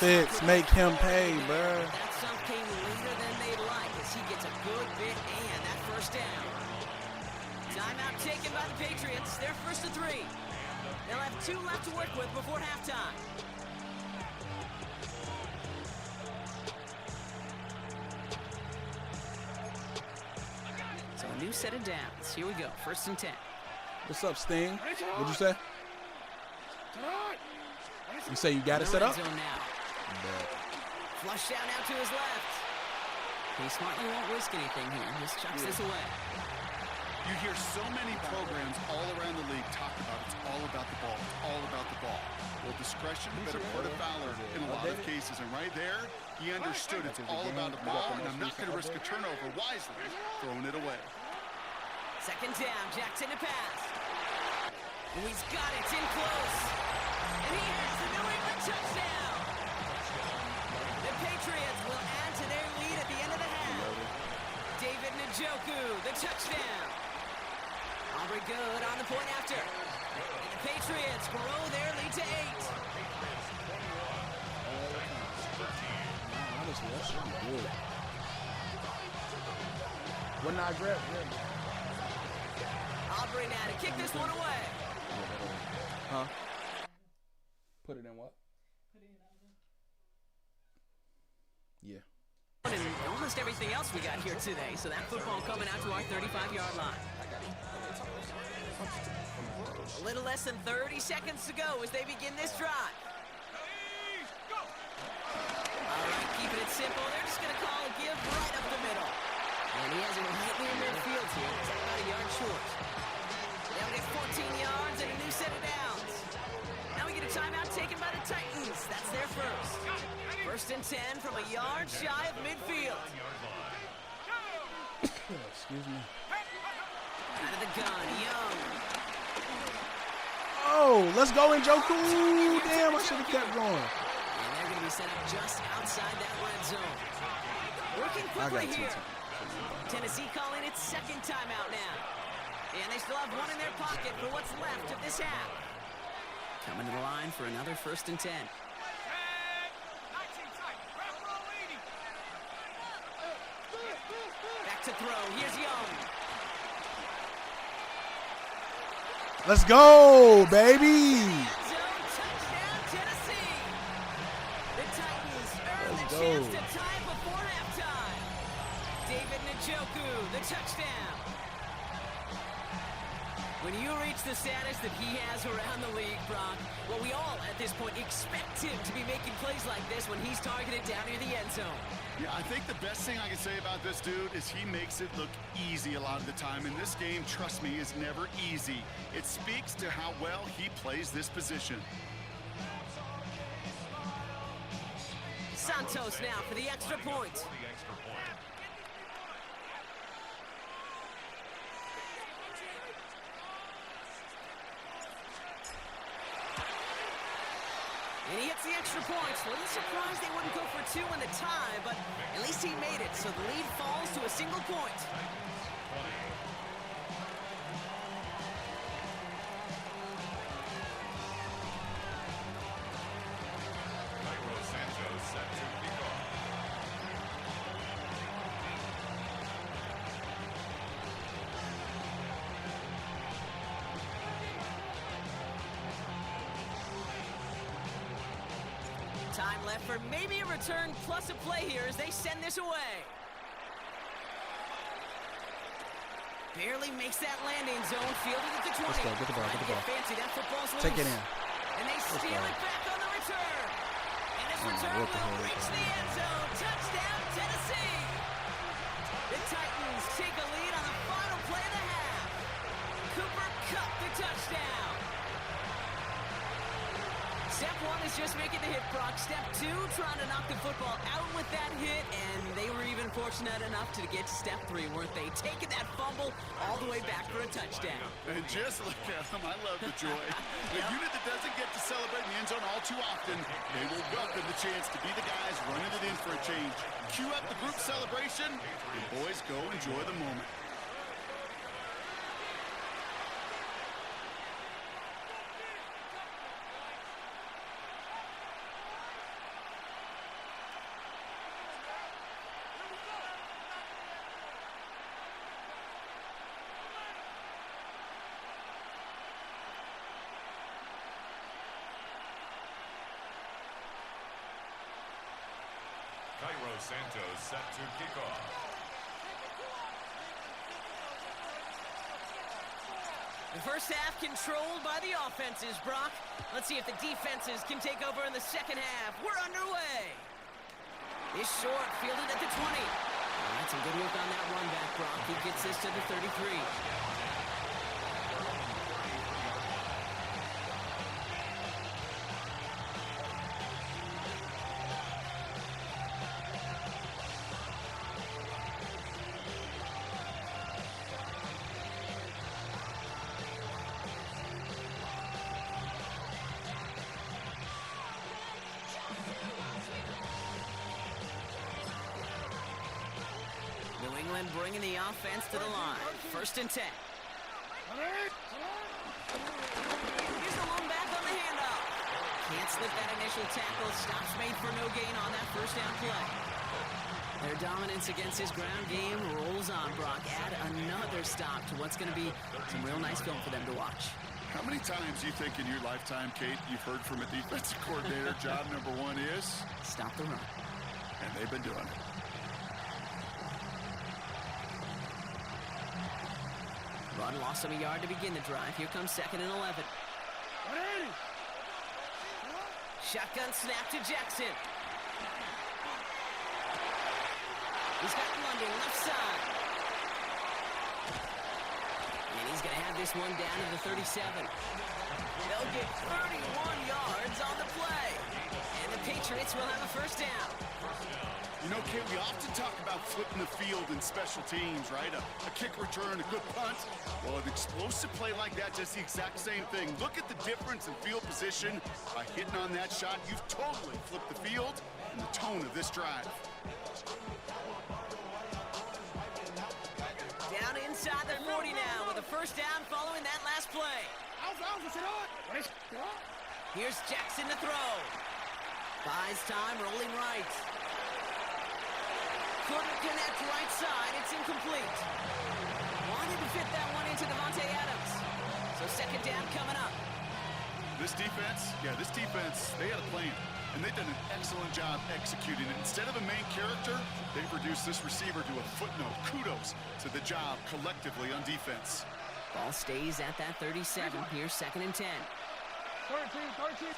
Speaker 1: Fitz, make him pay, bro.
Speaker 8: That sub came later than they'd like as he gets a good bit and that first down. Timeout taken by the Patriots. They're 1st and 3. They'll have 2 left to work with before halftime. So a new set of downs. Here we go. 1st and 10.
Speaker 1: What's up, Sting? What'd you say? You say you got it set up?
Speaker 8: Flush down out to his left. He smartly won't risk anything here. Just chucks this away.
Speaker 9: You hear so many programs all around the league talk about it's all about the ball. It's all about the ball. Well, discretion, better part of valor in a lot of cases. And right there, he understood it's all about the ball, and I'm not going to risk a turnover wisely, throwing it away.
Speaker 8: 2nd down, Jackson to pass. Oh, he's got it, it's in close. And he has the New England touchdown. The Patriots will add to their lead at the end of the half. David Njoku, the touchdown. Aubrey good on the point after. And the Patriots grow their lead to 8.
Speaker 1: Honestly, that should be good. What not grab?
Speaker 8: Aubrey now to kick this one away.
Speaker 1: Huh? Put it in what? Yeah.
Speaker 8: And almost everything else we got here today. So that football coming out to our 35-yard line. A little less than 30 seconds to go as they begin this drive. All right, keeping it simple. They're just going to call a give right up the middle. And he has it right near midfield here. It's about a yard short. They'll get 14 yards and a new set of downs. Now we get a timeout taken by the Titans. That's their first. 1st and 10 from a yard shy of midfield.
Speaker 1: Excuse me.
Speaker 8: Out of the gun, Young.
Speaker 1: Oh, let's go, Njoku. Damn, I should have kept going.
Speaker 8: And they're going to be set up just outside that red zone. Working quickly here. Tennessee calling its 2nd timeout now. And they still have one in their pocket for what's left of this half. Coming to the line for another 1st and 10. back to throw. Here's Young.
Speaker 1: Let's go, baby.
Speaker 8: Touchdown, Tennessee. The Titans earn the chance to tie before halftime. David Njoku, the touchdown. When you reach the status that he has around the league, Brock, well, we all at this point expect him to be making plays like this when he's targeted down near the end zone.
Speaker 9: Yeah, I think the best thing I can say about this dude is he makes it look easy a lot of the time. And this game, trust me, is never easy. It speaks to how well he plays this position.
Speaker 8: Santos now for the extra point. And he hits the extra points. A little surprised they wouldn't go for two in the tie, but at least he made it, so the lead falls to a single point.
Speaker 7: Cairo Santos set to kick off.
Speaker 8: Time left for maybe a return plus a play here as they send this away. Barely makes that landing zone, fielded at the 20.
Speaker 1: Let's go, get the ball, get the ball.
Speaker 8: Fancy, that football's loose.
Speaker 1: Take it in.
Speaker 8: And they steal it back on the return. And this return will reach the end zone. Touchdown, Tennessee. The Titans take a lead on the final play of the half. Cooper Kupp the touchdown. Step one is just making the hit, Brock. Step two, trying to knock the football out with that hit, and they were even fortunate enough to get to step three, weren't they? Taking that fumble all the way back for a touchdown.
Speaker 9: And just look at them. I love the joy. The unit that doesn't get to celebrate in the end zone all too often, they will welcome the chance to be the guys running it in for a change. Cue up the group celebration, and boys, go enjoy the moment.
Speaker 7: Cairo Santos set to kick off.
Speaker 8: The first half controlled by the offenses, Brock. Let's see if the defenses can take over in the second half. We're underway. This short, fielded at the 20. That's some good work on that run back, Brock. He gets this to the 33. Bringing the offense to the line. 1st and 10. Here's the lone back on the handoff. Can't slip that initial tackle. Stops made for no gain on that first down play. Their dominance against his ground game rolls on, Brock. Add another stop to what's going to be some real nice film for them to watch.
Speaker 9: How many times do you think in your lifetime, Kate, you've heard from a defensive coordinator, job number one is?
Speaker 8: Stop the run.
Speaker 9: And they've been doing it.
Speaker 8: Run lost him a yard to begin the drive. Here comes 2nd and 11. Shotgun snap to Jackson. He's got London left side. And he's going to have this one down to the 37. They'll get 31 yards on the play. And the Patriots will have a first down.
Speaker 9: You know, Kate, we often talk about flipping the field in special teams, right? A kick return, a good punt. Well, an explosive play like that does the exact same thing. Look at the difference in field position. By hitting on that shot, you've totally flipped the field and the tone of this drive.
Speaker 8: Down inside the 40 now with a first down following that last play. Here's Jackson to throw. Buys time, rolling right. couldn't connect right side. It's incomplete. Wanted to fit that one into Devontae Adams. So second down coming up.
Speaker 9: This defense, they had a plan. And they've done an excellent job executing it. Instead of a main character, they've reduced this receiver to a footnote. Kudos to the job collectively on defense.
Speaker 8: Ball stays at that 37. Here's 2nd and 10.
Speaker 6: 13.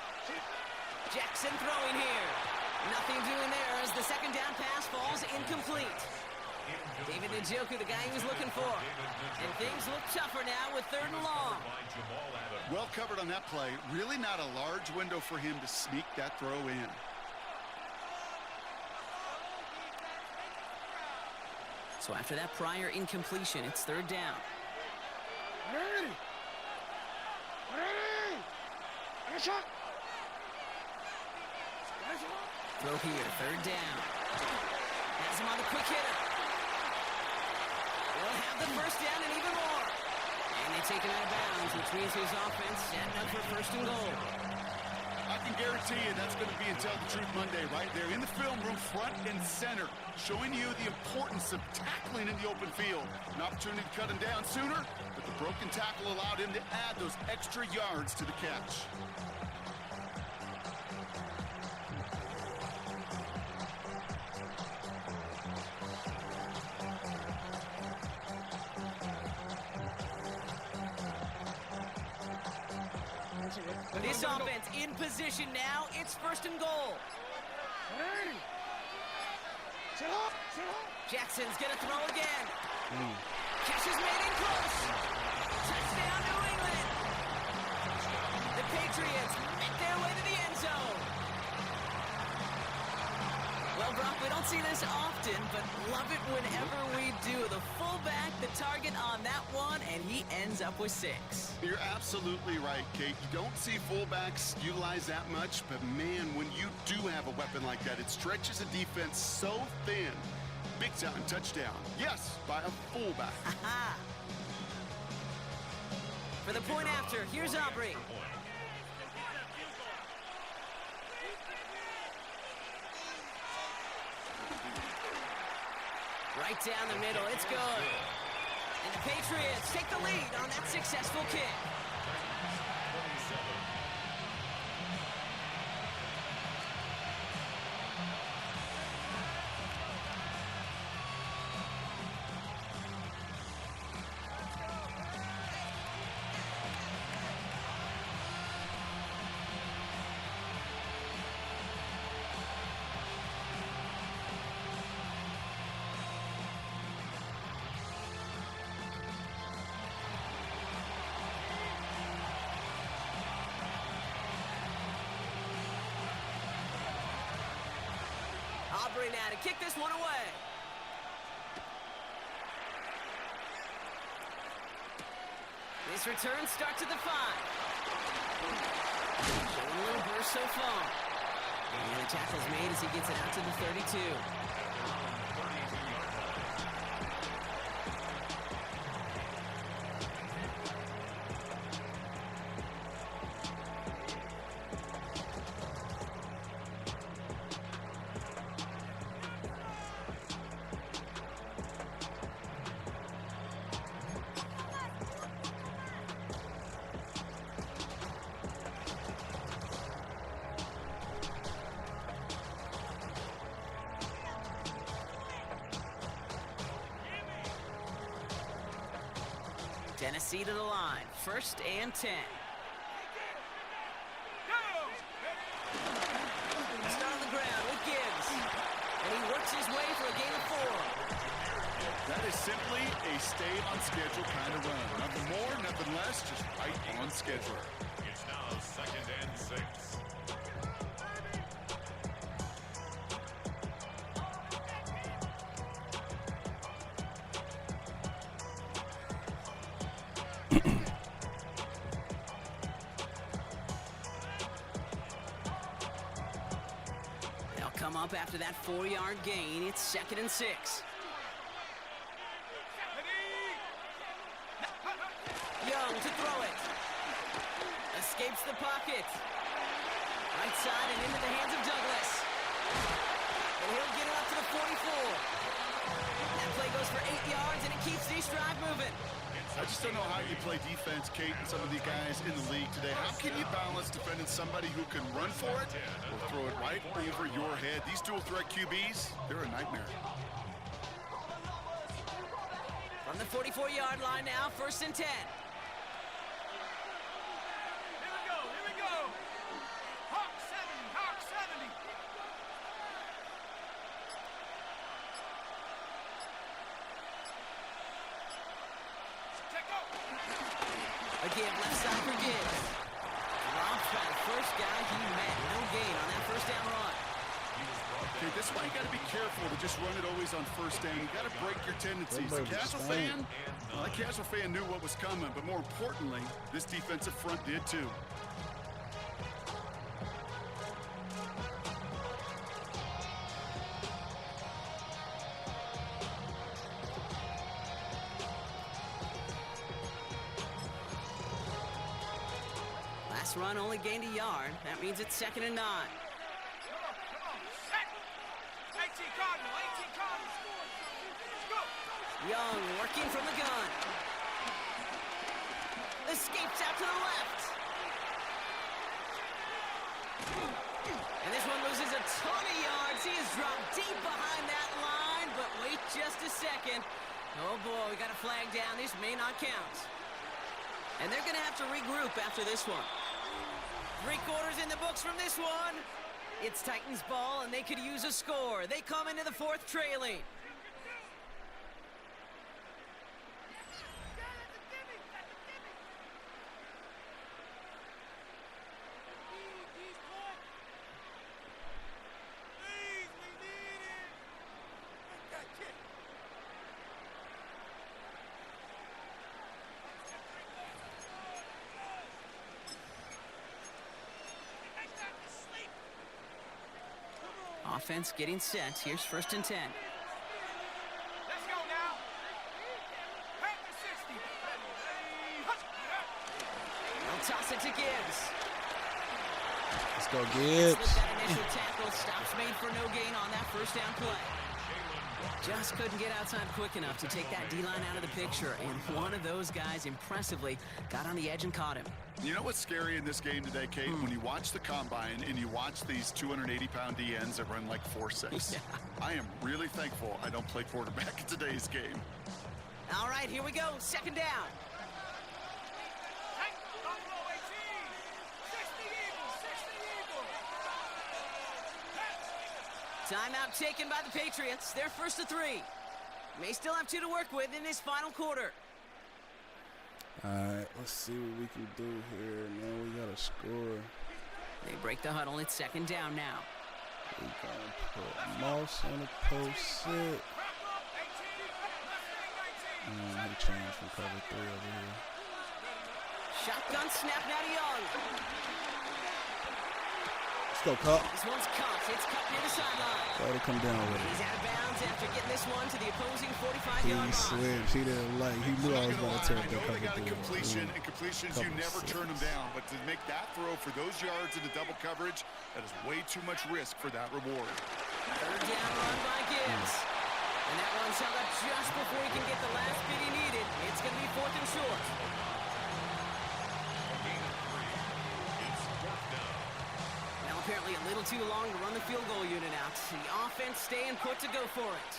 Speaker 8: Jackson throwing here. Nothing doing there as the second down pass falls incomplete. David Njoku, the guy he was looking for. And things look tougher now with 3rd and long.
Speaker 9: Well covered on that play. Really not a large window for him to sneak that throw in.
Speaker 8: So after that prior incompletion, it's 3rd down.
Speaker 6: Ready. Shot.
Speaker 8: Throw here, 3rd down. Has him on the quick hitter. They'll have the first down and even more. And they take him out of bounds, which means his offense setting up for 1st and goal.
Speaker 9: I can guarantee you that's going to be in Tell the Truth Monday right there in the film room, front and center, showing you the importance of tackling in the open field. An opportunity to cut him down sooner, but the broken tackle allowed him to add those extra yards to the catch.
Speaker 8: This offense in position now. It's 1st and goal. Jackson's going to throw again. Catch is made in close. Touchdown, New England. The Patriots make their way to the end zone. Well, Brock, we don't see this often, but love it whenever we do. The fullback, the target on that one, and he ends up with 6.
Speaker 9: You're absolutely right, Kate. You don't see fullbacks utilize that much, but man, when you do have a weapon like that, it stretches a defense so thin. Big time touchdown. Yes, by a fullback.
Speaker 8: For the point after, here's Aubrey. Right down the middle, it's good. And the Patriots take the lead on that successful kick. Aubrey now to kick this one away. This return starts at the 5. Showing a little burst so far. And the tackle's made as he gets it out to the 32. Tennessee to the line. 1st and 10. Start on the ground with Gibbs. And he works his way for a gain of 4.
Speaker 9: That is simply a stay on schedule kind of run. Nothing more, nothing less, just right on schedule.
Speaker 7: It's now 2nd and 6.
Speaker 8: They'll come up after that 4-yard gain. It's 2nd and 6. Young to throw it. Escapes the pocket. Right side and into the hands of Douglas. And he'll get it up to the 44. That play goes for 8 yards, and it keeps these drive moving.
Speaker 9: I just don't know how you play defense, Kate, and some of the guys in the league today. How can you balance defending somebody who can run for it or throw it right over your head? These dual threat QBs, they're a nightmare.
Speaker 8: From the 44-yard line now, 1st and 10.
Speaker 6: Here we go. Hawk 70.
Speaker 8: Again, left side for Gibbs. Drops by the first guy he met. No gain on that 1st down run.
Speaker 9: Okay, this is why you got to be careful to just run it always on 1st down. You got to break your tendencies. The casual fan knew what was coming, but more importantly, this defensive front did too.
Speaker 8: Last run only gained a yard. That means it's 2nd and 9. Young working from the gun. Escapes out to the left. And this one loses a ton of yards. He is dropped deep behind that line, but wait just a second. Oh boy, we got a flag down. This may not count. And they're going to have to regroup after this one. 3 quarters in the books from this one. It's Titans ball, and they could use a score. They come into the 4th trailing. Offense getting set. Here's 1st and 10.
Speaker 6: Let's go now. Pack the 60.
Speaker 8: They'll toss it to Gibbs.
Speaker 1: Let's go, Gibbs.
Speaker 8: That initial tackle stops made for no gain on that 1st down play. Just couldn't get outside quick enough to take that D-line out of the picture, and one of those guys impressively got on the edge and caught him.
Speaker 9: You know what's scary in this game today, Kate? When you watch the combine and you watch these 280-pound DNs that run like 4.6.
Speaker 8: Yeah.
Speaker 9: I am really thankful I don't play quarterback in today's game.
Speaker 8: All right, here we go. 2nd down. Timeout taken by the Patriots. They're 1st to 3. May still have 2 to work with in this final quarter.
Speaker 1: All right, let's see what we can do here. Man, we got to score.
Speaker 8: They break the huddle. It's 2nd down now.
Speaker 1: We got to put Moss on the post sit. He changed from cover 3 over here.
Speaker 8: Shotgun snap now to Young.
Speaker 1: Let's go, Cup.
Speaker 8: This one's caught. It's cut near the sideline.
Speaker 1: Try to come down with it.
Speaker 8: He's out of bounds after getting this one to the opposing 45-yard line.
Speaker 1: He switched. He didn't like. He knew I was going to tear up that cover 3.
Speaker 9: Completion, and completions, you never turn them down. But to make that throw for those yards into double coverage, that is way too much risk for that reward.
Speaker 8: 3rd down run by Gibbs. And that one's held up just before he can get the last bit he needed. It's going to be 4th and short. Now apparently a little too long to run the field goal unit out. The offense staying put to go for it.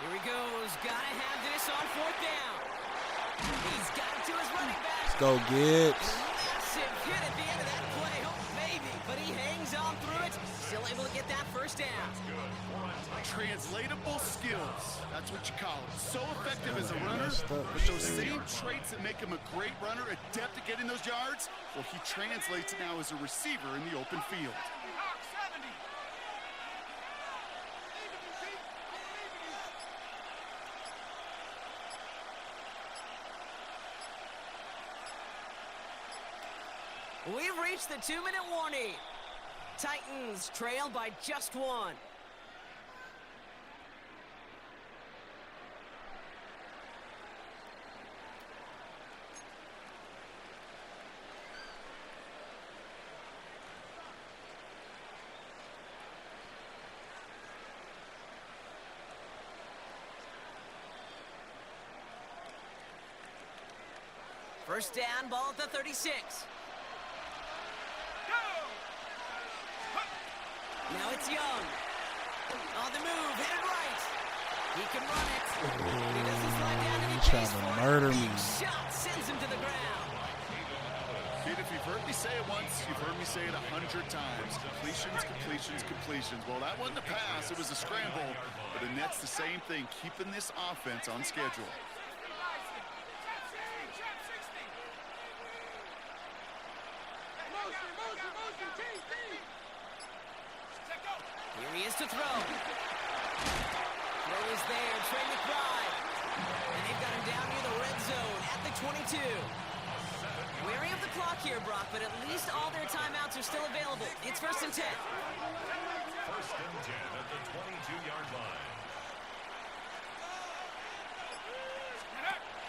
Speaker 8: Here he goes. Gotta have this on 4th down. He's got it to his running back.
Speaker 1: Let's go, Gibbs.
Speaker 8: Massive hit at the end of that play. Oh, baby. But he hangs on through it. Still able to get that 1st down.
Speaker 9: Translatable skills. That's what you call it. So effective as a runner, but those same traits that make him a great runner, adept at getting those yards, well, he translates it now as a receiver in the open field.
Speaker 8: We've reached the 2-minute warning. Titans trail by just 1. First down, ball at the 36. Now it's Young. On the move, headed right. He can run it. He doesn't slide down and he
Speaker 1: trying to murder me.
Speaker 8: Shot sends him to the ground.
Speaker 9: Kid, if you've heard me say it once, you've heard me say it 100 times. Completions, completions, completions. Well, that wasn't a pass, it was a scramble. But the Nets the same thing, keeping this offense on schedule.
Speaker 8: Here he is to throw. Throw is there, Trey McBride. And they've got him down near the red zone at the 22. Wary of the clock here, Brock, but at least all their timeouts are still available. It's 1st and 10.
Speaker 7: 1st and 10 at the 22-yard line.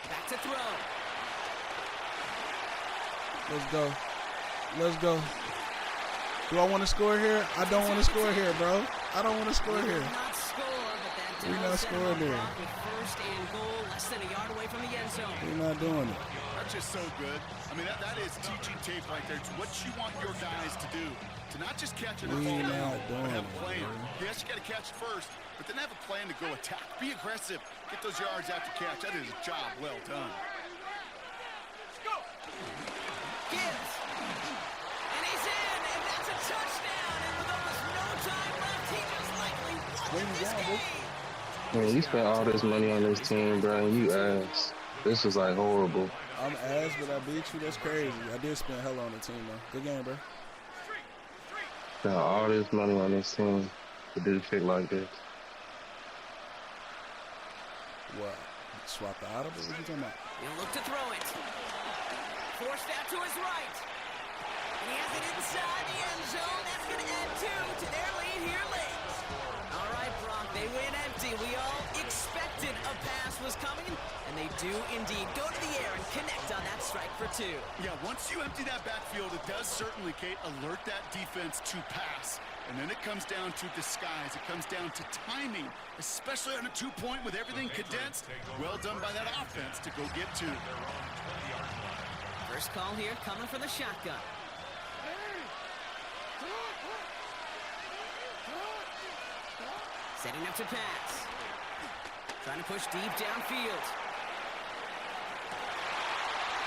Speaker 8: Back to throw.
Speaker 1: Let's go. Let's go. Do I want to score here? I don't want to score here, bro. I don't want to score here.
Speaker 8: Not score, but that
Speaker 1: We're not scoring there.
Speaker 8: with 1st and goal, less than a yard away from the end zone.
Speaker 1: We're not doing it.
Speaker 9: That's just so good. I mean, that is teaching tape right there. It's what you want your guys to do. To not just catch it and fall down, but have a plan. Yes, you got to catch it first, but then have a plan to go attack. Be aggressive. Get those yards after catch. That is a job well done.
Speaker 8: Gibbs. And he's in, and that's a touchdown. And with almost no time left, he just likely won this game.
Speaker 3: Man, you spent all this money on this team, bro, and you ass. This was like horrible.
Speaker 1: I'm ass, but I beat you. That's crazy. I did spend hell on the team, though. Good game, bro.
Speaker 3: Spent all this money on this team to do shit like this.
Speaker 1: What? Swap the audible? What you talking about?
Speaker 8: He'll look to throw it. Forced out to his right. And he has it inside the end zone. That's going to add 2 to their lead here late. All right, Brock, they win empty. We all expected a pass was coming, and they do indeed go to the air and connect on that strike for 2.
Speaker 9: Yeah, once you empty that backfield, it does certainly, Kate, alert that defense to pass. And then it comes down to disguise. It comes down to timing, especially on a 2-point with everything condensed. Well done by that offense to go get 2.
Speaker 8: First call here coming from the shotgun. Setting up to pass. Trying to push deep downfield.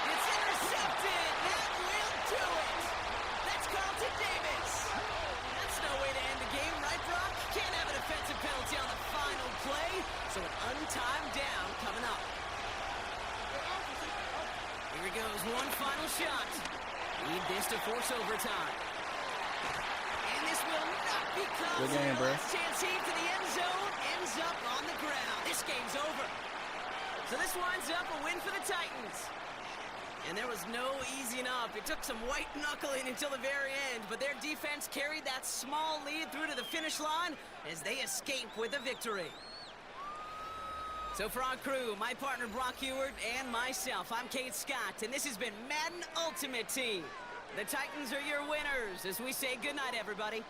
Speaker 8: It's intercepted. That will do it. That's Carlton Davis. That's no way to end the game, right, Brock? Can't have an offensive penalty on the final play, so an untimed down coming up. Here he goes, one final shot. Need this to force overtime. And this will not become
Speaker 1: good game, bro.
Speaker 8: Last chance heave to the end zone. Ends up on the ground. This game's over. So this winds up a win for the Titans. And there was no easing up. It took some white knuckling until the very end, but their defense carried that small lead through to the finish line as they escape with a victory. So for our crew, my partner Brock Heward and myself, I'm Kate Scott, and this has been Madden Ultimate Team. The Titans are your winners as we say goodnight, everybody.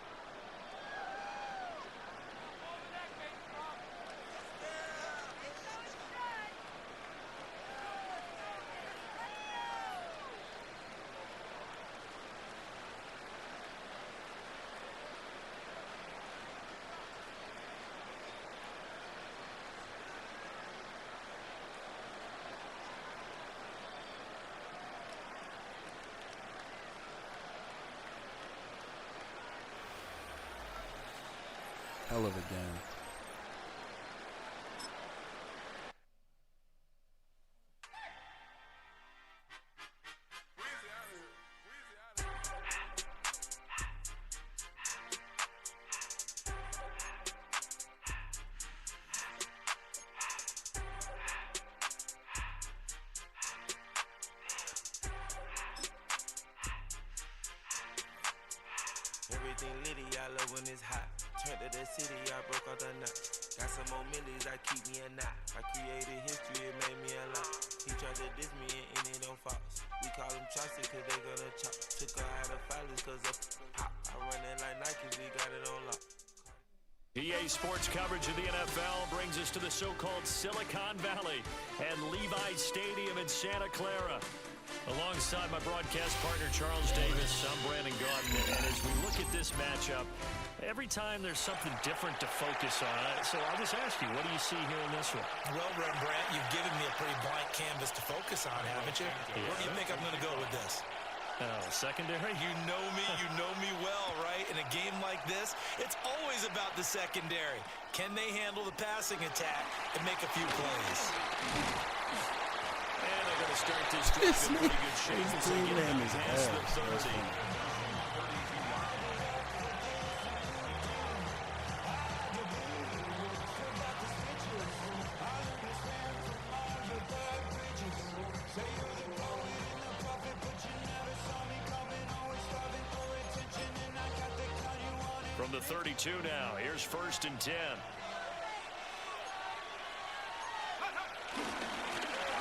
Speaker 1: Hell of a game.
Speaker 14: Everything litty, I love when it's hot. Turn to the city, I broke out the nut. Got some more millies, I keep me a knot. I created history, it made me a lot. He tried to diss me and it on Fox. We call them Chaucer cause they gonna chop. Took her out of filers cause of pop. I run it like Nike, we got it on lock.
Speaker 4: EA Sports coverage of the NFL brings us to the so-called Silicon Valley and Levi Stadium in Santa Clara. Alongside my broadcast partner, Charles Davis, I'm Brandon Gaudin. And as we look at this matchup, every time there's something different to focus on. So I'll just ask you, what do you see here in this one?
Speaker 5: Well, Rembrandt, you've given me a pretty blank canvas to focus on, haven't you? Yeah. Where do you think I'm going to go with this?
Speaker 4: Secondary?
Speaker 5: You know me well, right? In a game like this, it's always about the secondary. Can they handle the passing attack and make a few plays?
Speaker 4: And they're going to start this drive in pretty good shape.
Speaker 1: His team name is ass.
Speaker 4: From the 32 now, here's 1st and 10.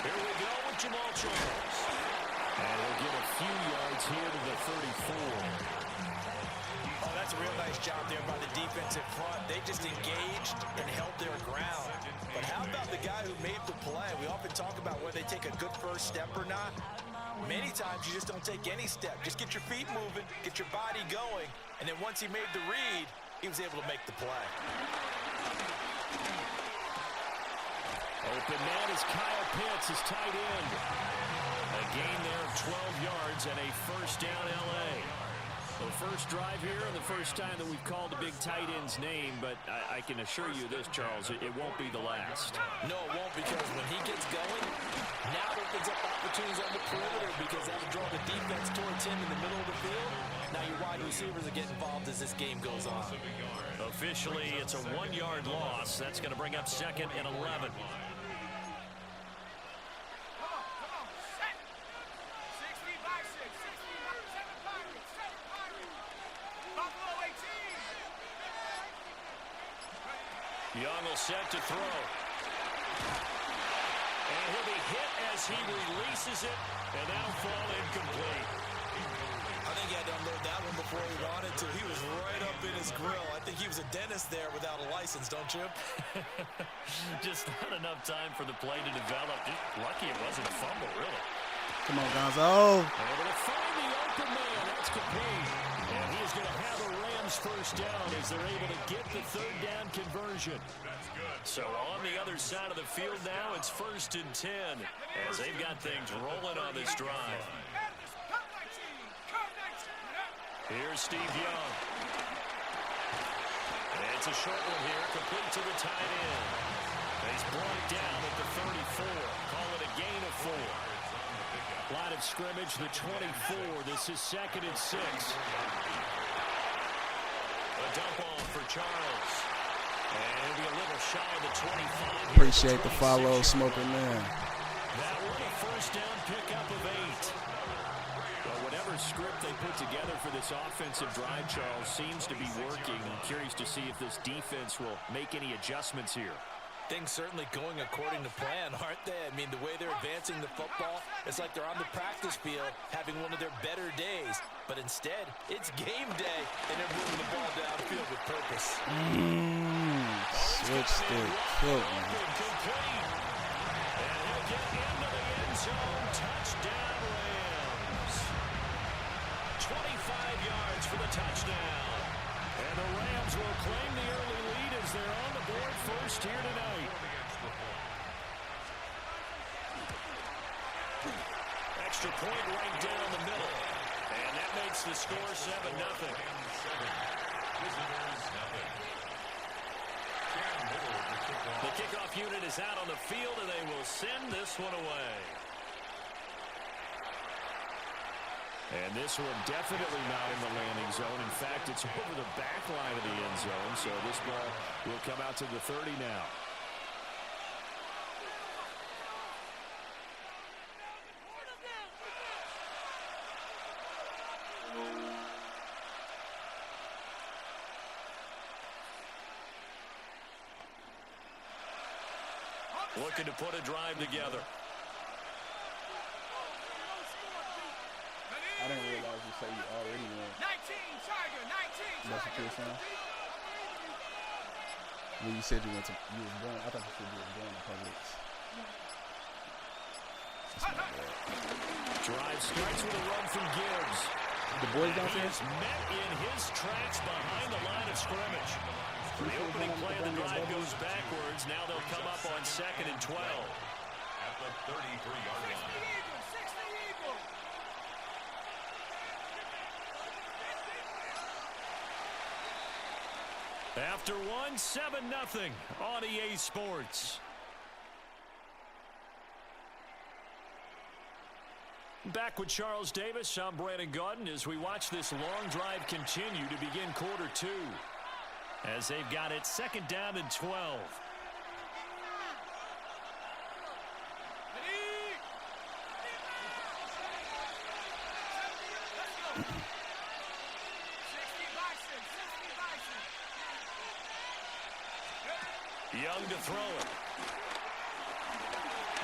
Speaker 4: Here we go with Jamal Charles. And he'll get a few yards here to the 34.
Speaker 5: Oh, that's a real nice job there by the defense in front. They just engaged and held their ground. But how about the guy who made the play? We often talk about whether they take a good first step or not. Many times you just don't take any step. Just get your feet moving, get your body going, and then once he made the read, he was able to make the play.
Speaker 4: Open man is Kyle Pitts, his tight end. A gain there of 12 yards and a first down L.A. So first drive here and the first time that we've called the big tight end's name, but I can assure you this, Charles, it won't be the last.
Speaker 5: No, it won't, because when he gets going, now it opens up opportunities on the perimeter because that'll draw the defense towards him in the middle of the field. Now your wide receivers are getting involved as this game goes on.
Speaker 4: Officially, it's a 1-yard loss. That's going to bring up 2nd and 11. Young will set to throw. And he'll be hit as he releases it, and that'll fall incomplete.
Speaker 5: I think he had to unload that one before he wanted to. He was right up in his grill. I think he was a dentist there without a license, don't you?
Speaker 4: Just not enough time for the play to develop. Just lucky it wasn't a fumble, really.
Speaker 1: Come on, Gonzo.
Speaker 4: Able to find the open man. That's Capine. And he is going to have a Rams first down as they're able to get the 3rd down conversion. So on the other side of the field now, it's 1st and 10 as they've got things rolling on this drive. Here's Steve Young. And it's a short one here, complete to the tight end. He's brought down at the 34. Call it a gain of 4. Line of scrimmage, the 24. This is 2nd and 6. A dump off for Charles. And it'll be a little shy of the 25.
Speaker 1: Appreciate the follow, Smoking Man.
Speaker 4: That one a first down pickup of 8. Well, whatever script they put together for this offensive drive, Charles, seems to be working. I'm curious to see if this defense will make any adjustments here.
Speaker 5: Things certainly going according to plan, aren't they? I mean, the way they're advancing the football, it's like they're on the practice field having one of their better days. But instead, it's game day, and they're moving the ball downfield with purpose.
Speaker 1: Switch stick. Killed me.
Speaker 4: And he'll get into the end zone. Touchdown, Rams. 25 yards for the touchdown. And the Rams will claim the early lead as they're on the board first here tonight. Extra point right down the middle. And that makes the score 7-0. The kickoff unit is out on the field, and they will send this one away. And this one definitely not in the landing zone. In fact, it's over the back line of the end zone, so this ball will come out to the 30 now. Looking to put a drive together.
Speaker 1: I didn't realize you say you already won.
Speaker 6: 19, Tiger, 19,
Speaker 1: That's what you were saying? When you said you was going, I thought you said you were going to Publix. That's my bad.
Speaker 4: Drive starts with a run from Gibbs.
Speaker 17: The boys downstairs?
Speaker 4: He's met in his tracks behind the line of scrimmage. The opening play of the drive goes backwards. Now they'll come up on 2nd and 12.
Speaker 7: At the 33-yard line.
Speaker 4: After one, 7-0 on EA Sports. Back with Charles Davis, I'm Brandon Gaudin as we watch this long drive continue to begin quarter 2. As they've got it 2nd down and 12. Young to throw it.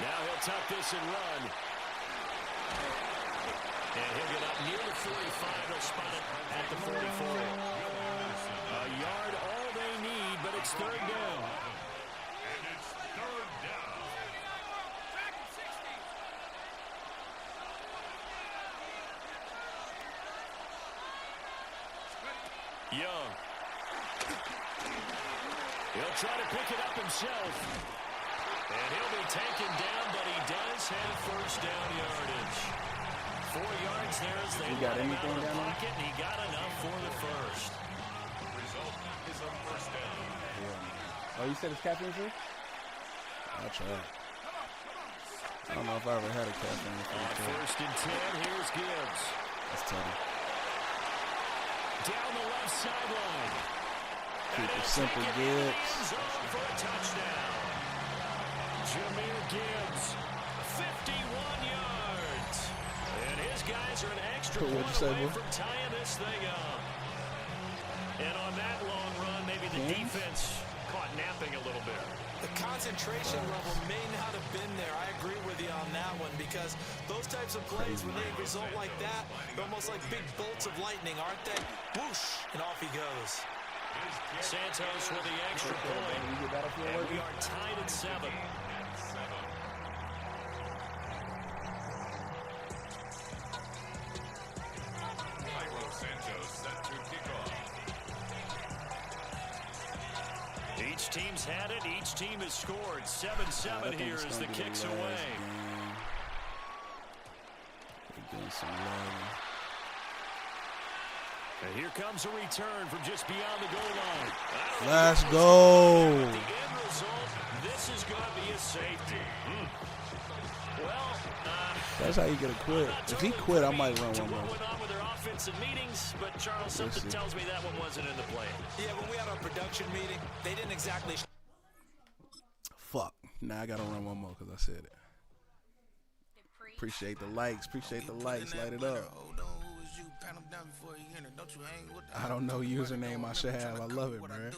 Speaker 4: Now he'll tuck this and run. And he'll get up near the 45. He'll spot it at the 44. A yard all they need, but it's 3rd down.
Speaker 7: And it's 3rd down.
Speaker 4: Young. He'll try to pick it up himself. And he'll be taken down, but he does have 1st down yardage. 4 yards there as they let him out of the pocket, and he got enough for the 1st.
Speaker 7: The result is a 1st down.
Speaker 17: Yeah. Oh, you said it's caffeine free?
Speaker 1: I'll try it. I don't know if I ever had a caffeine free.
Speaker 4: On 1st and 10, here's Gibbs.
Speaker 1: That's tough.
Speaker 4: Down the left sideline.
Speaker 1: Keep it simple, Gibbs.
Speaker 4: For a touchdown. Jahmyr Gibbs, 51 yards. And his guys are an extra point away from tying this thing up. And on that long run, maybe the defense caught napping a little bit.
Speaker 5: The concentration level may not have been there. I agree with you on that one because those types of plays, when they result like that, they're almost like big bolts of lightning, aren't they? Whoosh, and off he goes.
Speaker 4: Santos with the extra point. And we are tied at 7.
Speaker 7: Cairo Santos set to kick off.
Speaker 4: Each team's had it. Each team has scored. 7-7 here as the kicks away.
Speaker 1: Getting some love.
Speaker 4: And here comes a return from just beyond the goal line.
Speaker 1: Let's go.
Speaker 4: The end result, this is going to be a safety. Well,
Speaker 1: that's how you get a quit. If he quit, I might run one more.
Speaker 4: What went on with their offensive meetings, but Charles, something tells me that one wasn't in the plan.
Speaker 5: Yeah, when we had our production meeting, they didn't exactly.
Speaker 1: Fuck. Now I got to run one more because I said it. Appreciate the likes. Appreciate the likes. Light it up. I don't know username I should have. I love it, man.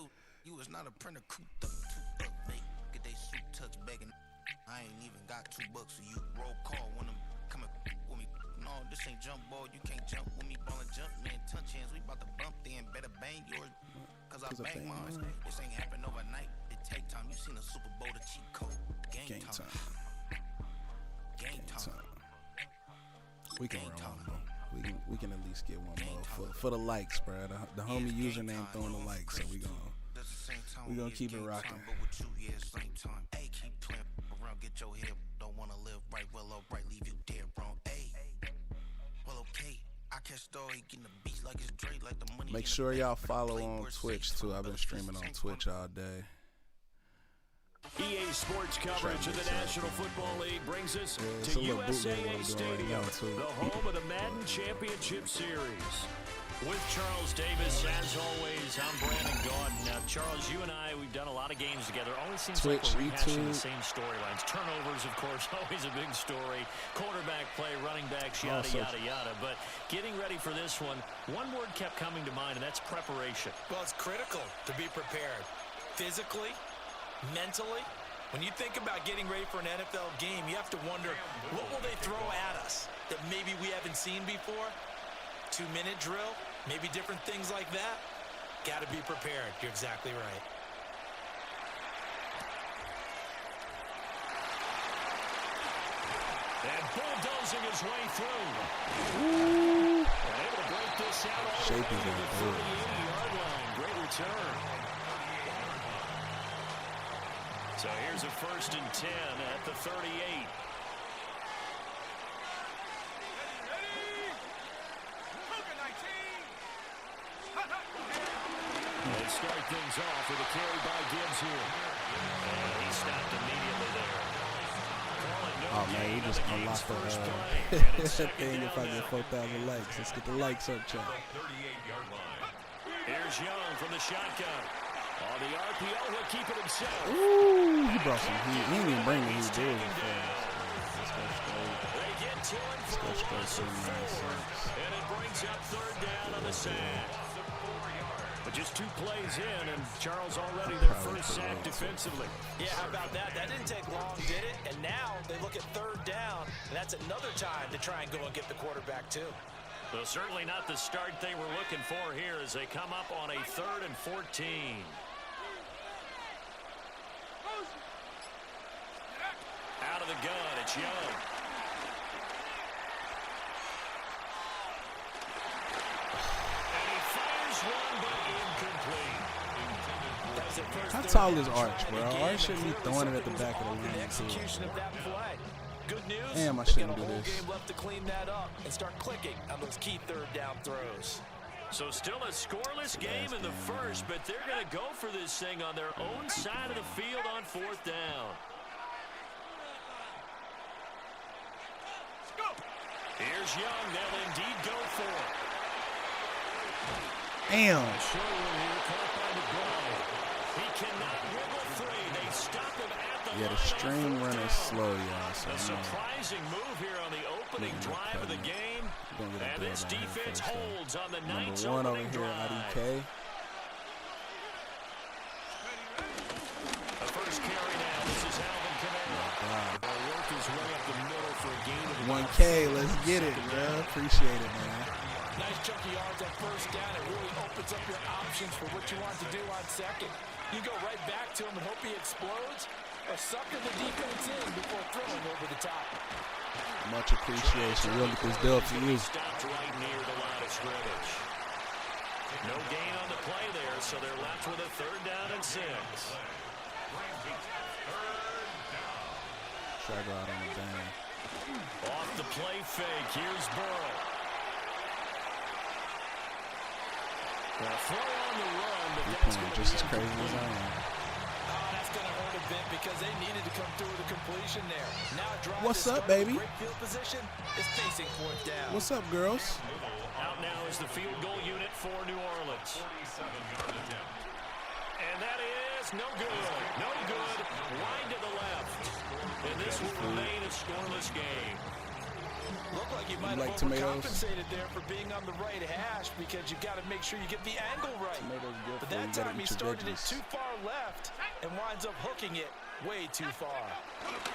Speaker 18: You was not a printer cooped up, get they suit touch begging. I ain't even got $2, so you roll call when I'm coming with me. No, this ain't jump ball. You can't jump with me. Ball and jump, man. Touch hands. We about to bump then. Better bang yours, cause I bang mine. This ain't happen overnight. It take time. You seen a Super Bowl, the cheat code. Game time. Game time.
Speaker 1: We can run one more. We can at least get one more for the likes, bro. The homie username throwing the likes, so we gonna keep it rocking.
Speaker 18: Hey, keep playing around, get your head. Don't wanna live right, well, all right, leave you dead wrong. Hey, well, okay. I catch story getting the beats like it's Drake, like the money.
Speaker 1: Make sure y'all follow on Twitch too. I've been streaming on Twitch all day.
Speaker 4: EA Sports coverage of the National Football League brings us to USAA Stadium, the home of the Madden Championship Series. With Charles Davis, as always, I'm Brandon Gaudin. Now, Charles, you and I, we've done a lot of games together. Always seems like we're rehashing the same storylines. Turnovers, of course, always a big story. Quarterback play, running backs, yada, yada, yada. But getting ready for this one word kept coming to mind, and that's preparation.
Speaker 5: Well, it's critical to be prepared. Physically, mentally. When you think about getting ready for an NFL game, you have to wonder, what will they throw at us that maybe we haven't seen before? 2-minute drill, maybe different things like that. Got to be prepared. You're exactly right.
Speaker 4: And bulldozing his way through.
Speaker 1: Ooh.
Speaker 4: And able to break this out all the way to the 38-yard line. Great return. So here's a 1st and 10 at the 38. They start things off with a carry by Gibbs here. And he stopped immediately there.
Speaker 1: Oh man, we just unlocked the thing if I get 4,000 likes. Let's get the likes up, chat.
Speaker 4: Here's Young from the shotgun. On the RPO, he'll keep it himself.
Speaker 1: Ooh, he brought some heat. He didn't even bring the heat, dude.
Speaker 4: They get to him for a loss of 4. And it brings up 3rd down on the sack. But just 2 plays in, and Charles already their first sack defensively.
Speaker 5: Yeah, how about that? That didn't take long, did it? And now they look at 3rd down, and that's another time to try and go and get the quarterback, too.
Speaker 4: Well, certainly not the start they were looking for here as they come up on a 3rd and 14. Out of the gun, it's Young. And he fires one, but incomplete.
Speaker 1: How tall is Arch, bro? Arch shouldn't be throwing it at the back of the line.
Speaker 5: Execution of that play. Good news.
Speaker 1: Damn, I
Speaker 5: they
Speaker 1: shouldn't
Speaker 5: got a
Speaker 1: do
Speaker 5: whole
Speaker 1: this.
Speaker 5: game left to clean that up and start clicking on those key 3rd down throws.
Speaker 4: So still a scoreless game in the first, but they're going to go for this thing on their own side of the field on 4th down. Here's Young. They'll indeed go for it.
Speaker 1: Damn.
Speaker 4: He cannot wiggle free. They stop him at the
Speaker 1: Yeah, the string run is slow, y'all. So
Speaker 4: a surprising move here on the opening drive of the game. And this defense holds on the Knights' opening drive.
Speaker 1: IDK.
Speaker 4: The first carry now. This is Alvin Kamara. They'll work his way up the middle for a gain of
Speaker 1: 1K, let's get it, bro. Appreciate it, man.
Speaker 5: Nice chunky yards on 1st down. It really opens up your options for what you want to do on 2nd. You go right back to him and hope he explodes, or sucker the defense in before throwing over the top.
Speaker 1: Much appreciation. We'll get this dub for you.
Speaker 4: Stopped right near the line of scrimmage. No gain on the play there, so they're left with a 3rd down and 6.
Speaker 1: Try to go out on the bang.
Speaker 4: Off the play fake, here's Burrow. Well, throw on the run, but
Speaker 1: You're
Speaker 4: that's
Speaker 1: playing
Speaker 4: going
Speaker 1: just as
Speaker 4: to be
Speaker 1: crazy as I am.
Speaker 5: That's going to hurt a bit because they needed to come through with a completion there. Now drive
Speaker 1: What's
Speaker 5: to
Speaker 1: up,
Speaker 5: start
Speaker 1: baby?
Speaker 5: with great field position is facing 4th down.
Speaker 1: What's up, girls?
Speaker 4: Out now is the field goal unit for New Orleans. And that is no good. No good. Wide to the left. And this will remain a scoreless game.
Speaker 5: Look like you might
Speaker 1: like
Speaker 5: have
Speaker 1: tomatoes?
Speaker 5: overcompensated there for being on the right hash because you've got to make sure you get the angle right.
Speaker 1: Tomatoes good
Speaker 5: But
Speaker 1: for you.
Speaker 5: that
Speaker 1: You gotta
Speaker 5: time he
Speaker 1: eat your
Speaker 5: started it
Speaker 1: veggies.
Speaker 5: too far left and winds up hooking it way too far.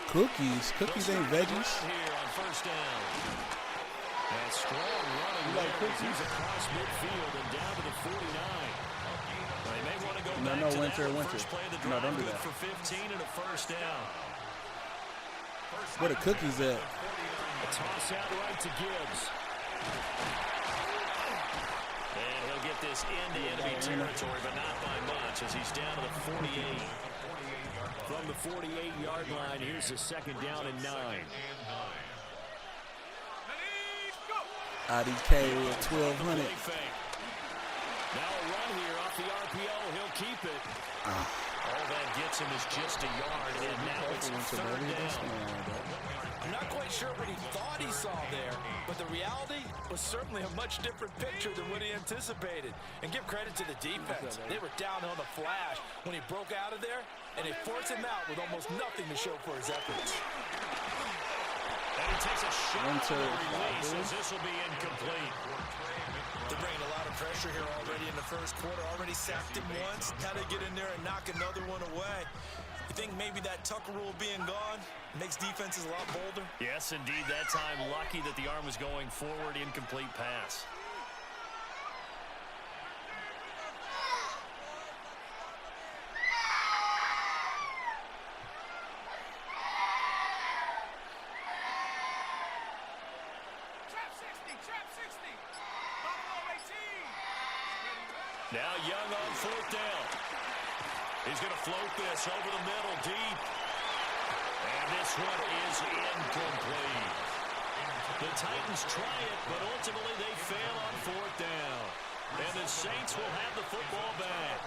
Speaker 1: Cookies? Cookies ain't veggies.
Speaker 4: Here on 1st down. And strong running
Speaker 1: You like
Speaker 4: there.
Speaker 1: cookies?
Speaker 4: He's across midfield and down to the 49. They may want to go
Speaker 1: No,
Speaker 4: back
Speaker 1: no,
Speaker 4: to
Speaker 1: winter,
Speaker 4: that one.
Speaker 1: winter.
Speaker 4: First play of the
Speaker 1: No,
Speaker 4: drive,
Speaker 1: don't do
Speaker 4: good
Speaker 1: that.
Speaker 4: for 15 and a 1st down.
Speaker 1: Where the cookies at?
Speaker 4: A toss out right to Gibbs. And he'll get this into enemy territory, but not by much as he's down to the 48. From the 48-yard line, here's the 2nd down and 9.
Speaker 1: IDK at 1,200.
Speaker 4: Now a run here off the RPO. He'll keep it. All that gets him is just a yard, and now it's 3rd down.
Speaker 5: I'm not quite sure what he thought he saw there, but the reality was certainly a much different picture than what he anticipated. And give credit to the defense. They were down on the flash when he broke out of there, and they forced him out with almost nothing to show for his efforts.
Speaker 4: And he takes a shot on the release as this will be incomplete.
Speaker 5: They're bringing a lot of pressure here already in the first quarter. Already sacked him once. Now they get in there and knock another one away. You think maybe that Tucker rule being gone makes defenses a lot bolder?
Speaker 4: Yes, indeed. That time, lucky that the arm was going forward. Incomplete pass. Now Young on fourth down. He's going to float this over the middle deep. And this one is incomplete. The Titans try it, but ultimately they fail on fourth down. And the Saints will have the football back.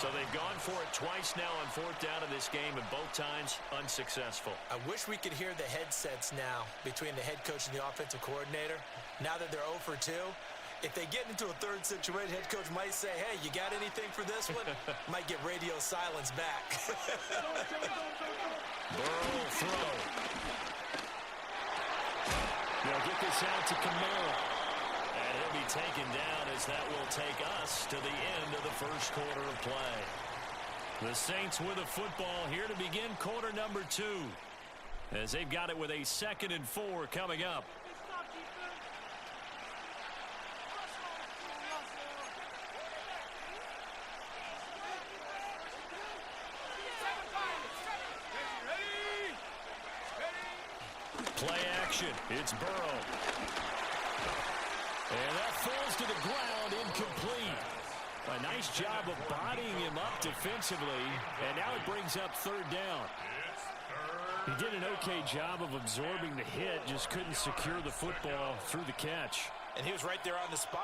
Speaker 4: So they've gone for it twice now on fourth down in this game, and both times unsuccessful.
Speaker 5: I wish we could hear the headsets now between the head coach and the offensive coordinator. Now that they're 0 for 2, if they get into a third situation, head coach might say, hey, you got anything for this one? Might get radio silence back.
Speaker 4: Burrow will throw. They'll get this out to Kamara. And he'll be taken down as that will take us to the end of the first quarter of play. The Saints with a football here to begin quarter number 2. As they've got it with a 2nd and 4 coming up. Play action. It's Burrow. And that falls to the ground, incomplete. A nice job of bodying him up defensively, and now it brings up third down. He did an okay job of absorbing the hit, just couldn't secure the football through the catch.
Speaker 5: And he was right there on the spot.